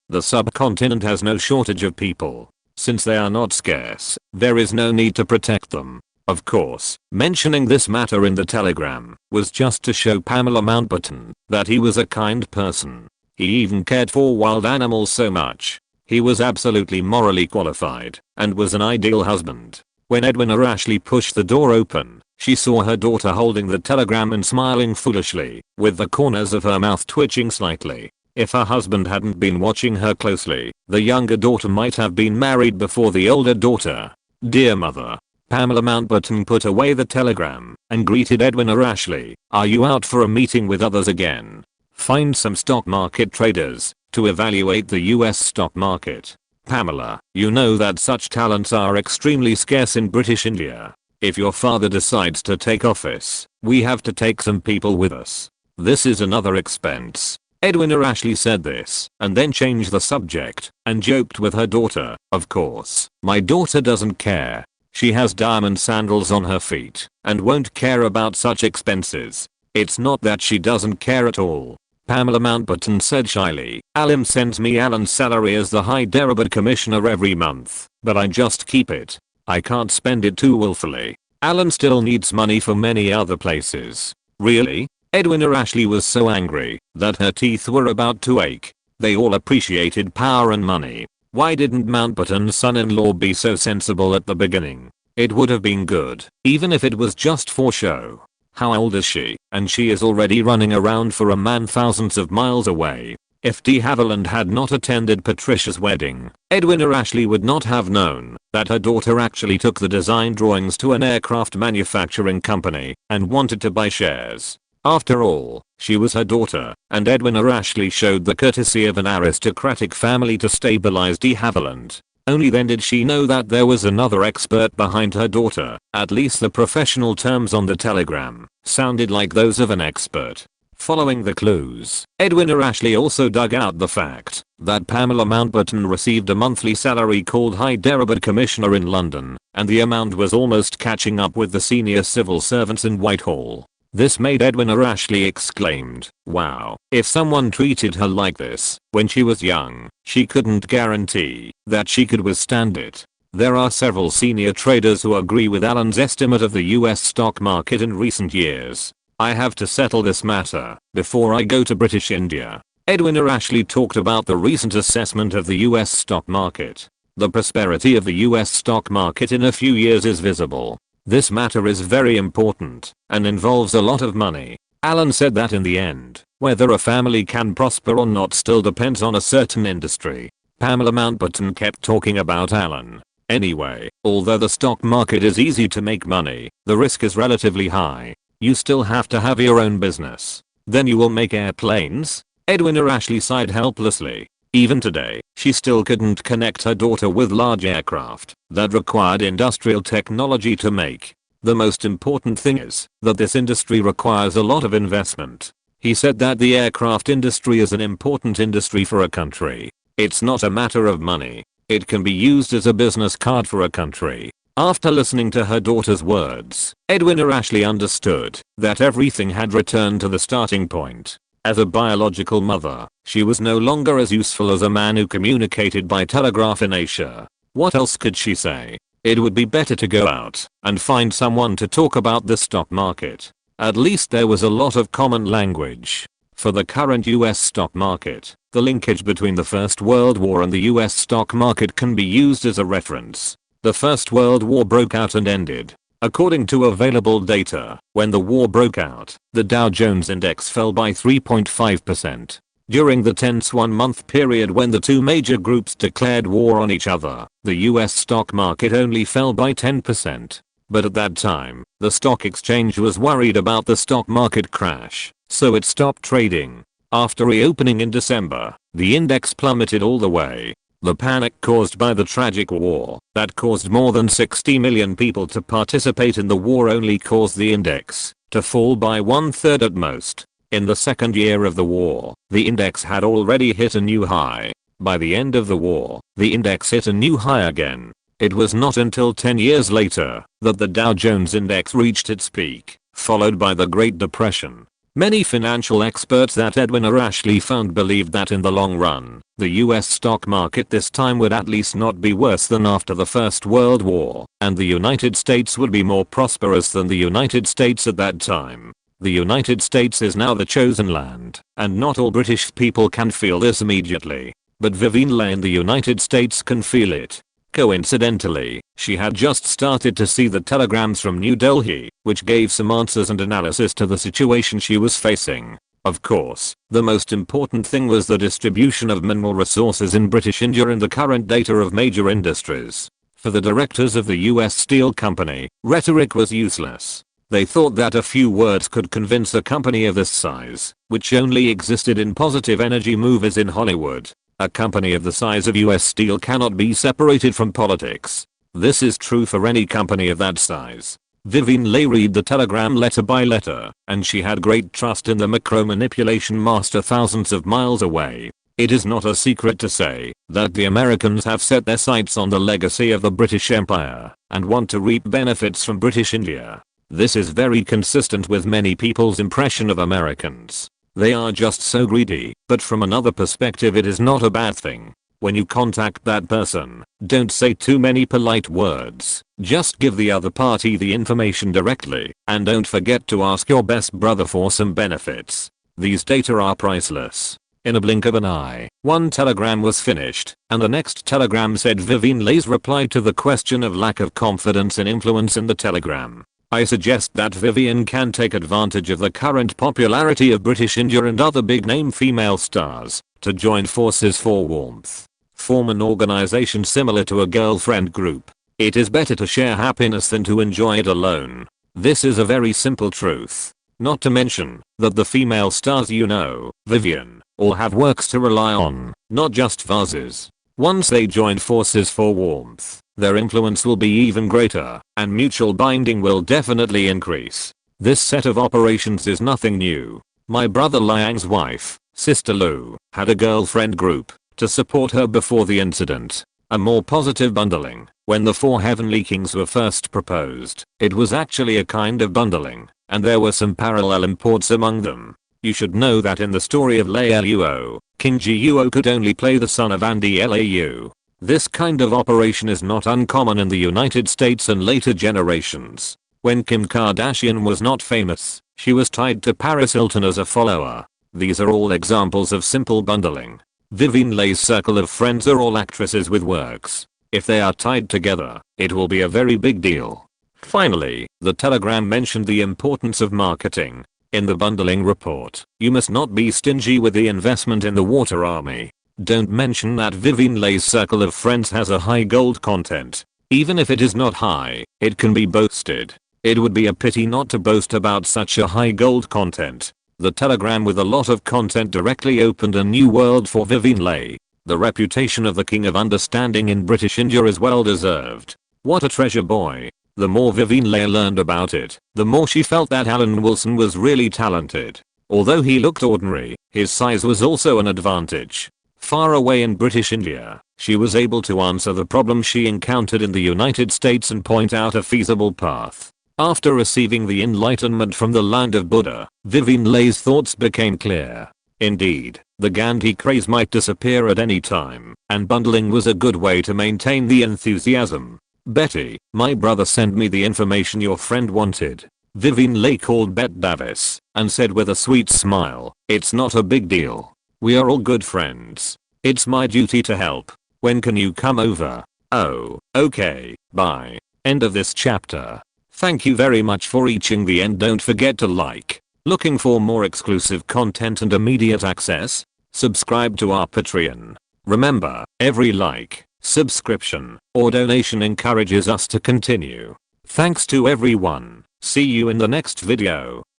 has no shortage of people. Since they are not scarce, there is no need to protect them. Of course, mentioning this matter in the telegram was just to show Pamela Mountbatten that he was a kind person. He even cared for wild animals so much. He was absolutely morally qualified and was an ideal husband. When Edwina Ashley pushed the door open, she saw her daughter holding the telegram and smiling foolishly, with the corners of her mouth twitching slightly. If her husband hadn't been watching her closely, the younger daughter might have been married before the older daughter. Dear mother. Pamela Mountbatten put away the telegram and greeted Edwina Ashley. Are you out for a meeting with others again? Find some stock market traders to evaluate the US stock market. Pamela, you know that such talents are extremely scarce in British India. If your father decides to take office, we have to take some people with us. This is another expense. Edwina Ashley said this, and then changed the subject, and joked with her daughter. Of course, my daughter doesn't care. She has diamond sandals on her feet, and won't care about such expenses. It's not that she doesn't care at all. Pamela Mountbatten said shyly. Alan sends me Alan's salary as the Hyderabad commissioner every month, but I just keep it. I can't spend it too willfully. Alan still needs money for many other places. Really? Edwina Ashley was so angry that her teeth were about to ache. They all appreciated power and money. Why didn't Mountbatten's son-in-law be so sensible at the beginning? It would have been good, even if it was just for show. How old is she? And she is already running around for a man thousands of miles away. If de Havilland had not attended Patricia's wedding, Edwina Ashley would not have known that her daughter actually took the design drawings to an aircraft manufacturing company and wanted to buy shares. After all, she was her daughter, and Edwina Ashley showed the courtesy of an aristocratic family to stabilize de Havilland. Only then did she know that there was another expert behind her daughter. At least the professional terms on the telegram sounded like those of an expert. Following the clues, Edwina Ashley also dug out the fact that Pamela Mountbatten received a monthly salary called Hyderabad Commissioner in London, and the amount was almost catching up with the senior civil servants in Whitehall. This made Edwina Ashley exclaimed, wow, if someone treated her like this when she was young, she couldn't guarantee that she could withstand it. There are several senior traders who agree with Alan's estimate of the US stock market in recent years. I have to settle this matter before I go to British India. Edwina Ashley talked about the recent assessment of the US stock market. The prosperity of the US stock market in a few years is visible. This matter is very important and involves a lot of money. Alan said that in the end, whether a family can prosper or not still depends on a certain industry. Pamela Mountbatten kept talking about Alan. Anyway, although the stock market is easy to make money, the risk is relatively high. You still have to have your own business. Then you will make airplanes? Edwina Ashley sighed helplessly. Even today, she still couldn't connect her daughter with large aircraft that required industrial technology to make. The most important thing is that this industry requires a lot of investment. He said that the aircraft industry is an important industry for a country. It's not a matter of money. It can be used as a business card for a country. After listening to her daughter's words, Edwina Ashley understood that everything had returned to the starting point. As a biological mother, she was no longer as useful as a man who communicated by telegraph in Asia. What else could she say? It would be better to go out and find someone to talk about the stock market. At least there was a lot of common language. For the current US stock market, the linkage between the First World War and the US stock market can be used as a reference. The First World War broke out and ended. According to available data, when the war broke out, the Dow Jones Index fell by 3.5%. During the tense one-month period when the two major groups declared war on each other, the US stock market only fell by 10%. But at that time, the stock exchange was worried about the stock market crash, so it stopped trading. After reopening in December, the index plummeted all the way. The panic caused by the tragic war that caused more than 60 million people to participate in the war only caused the index to fall by 1/3 at most. In the second year of the war, the index had already hit a new high. By the end of the war, the index hit a new high again. It was not until 10 years later that the Dow Jones Index reached its peak, followed by the Great Depression. Many financial experts that Edwina Ashley found believed that in the long run, the US stock market this time would at least not be worse than after the First World War, and the United States would be more prosperous than the United States at that time. The United States is now the chosen land, and not all British people can feel this immediately. But Vivienne Leigh in the United States can feel it. Coincidentally, she had just started to see the telegrams from New Delhi, which gave some answers and analysis to the situation she was facing. Of course, the most important thing was the distribution of mineral resources in British India and the current data of major industries. For the directors of the US Steel Company, rhetoric was useless. They thought that a few words could convince a company of this size, which only existed in positive energy movies in Hollywood. A company of the size of US Steel cannot be separated from politics. This is true for any company of that size. Vivienne Leigh read the telegram letter by letter, and she had great trust in the macro manipulation master thousands of miles away. It is not a secret to say that the Americans have set their sights on the legacy of the British Empire and want to reap benefits from British India. This is very consistent with many people's impression of Americans. They are just so greedy, but from another perspective it is not a bad thing. When you contact that person, don't say too many polite words. Just give the other party the information directly, and don't forget to ask your best brother for some benefits. These data are priceless. In a blink of an eye, one telegram was finished, and the next telegram said Vivienne Leigh's reply to the question of lack of confidence and influence in the telegram. I suggest that Vivienne can take advantage of the current popularity of British India and other big-name female stars to join forces for warmth. Form an organization similar to a girlfriend group. It is better to share happiness than to enjoy it alone. This is a very simple truth. Not to mention that the female stars you know, Vivienne, all have works to rely on, not just vases. Once they join forces for warmth, their influence will be even greater, and mutual binding will definitely increase. This set of operations is nothing new. My brother Liang's wife, Sister Lu, had a girlfriend group to support her before the incident. A more positive bundling. When the four heavenly kings were first proposed, it was actually a kind of bundling, and there were some parallel imports among them. You should know that in the story of Lei Luo, King Guo could only play the son of Andy Lau. This kind of operation is not uncommon in the United States and later generations. When Kim Kardashian was not famous, she was tied to Paris Hilton as a follower. These are all examples of simple bundling. Vivienne Leigh's circle of friends are all actresses with works. If they are tied together, it will be a very big deal. Finally, the telegram mentioned the importance of marketing. In the bundling report, you must not be stingy with the investment in the water army. Don't mention that Vivienne Leigh's circle of friends has a high gold content. Even if it is not high, it can be boasted. It would be a pity not to boast about such a high gold content. The telegram with a lot of content directly opened a new world for Vivien Leigh. The reputation of the king of understanding in British India is well deserved. What a treasure boy. The more Vivien Leigh learned about it, the more she felt that Alan Wilson was really talented. Although he looked ordinary, his size was also an advantage. Far away in British India, she was able to answer the problems she encountered in the United States and point out a feasible path. After receiving the enlightenment from the land of Buddha, Vivien Leigh's thoughts became clear. Indeed, the Gandhi craze might disappear at any time, and bundling was a good way to maintain the enthusiasm. Betty, my brother sent me the information your friend wanted. Vivien Leigh called Bet Davis and said with a sweet smile, it's not a big deal. We are all good friends. It's my duty to help. When can you come over? Oh, okay, bye. End of this chapter. Thank you very much for reaching the end. Don't forget to like. Looking for more exclusive content and immediate access? Subscribe to our Patreon. Remember, every like, subscription, or donation encourages us to continue. Thanks to everyone. See you in the next video.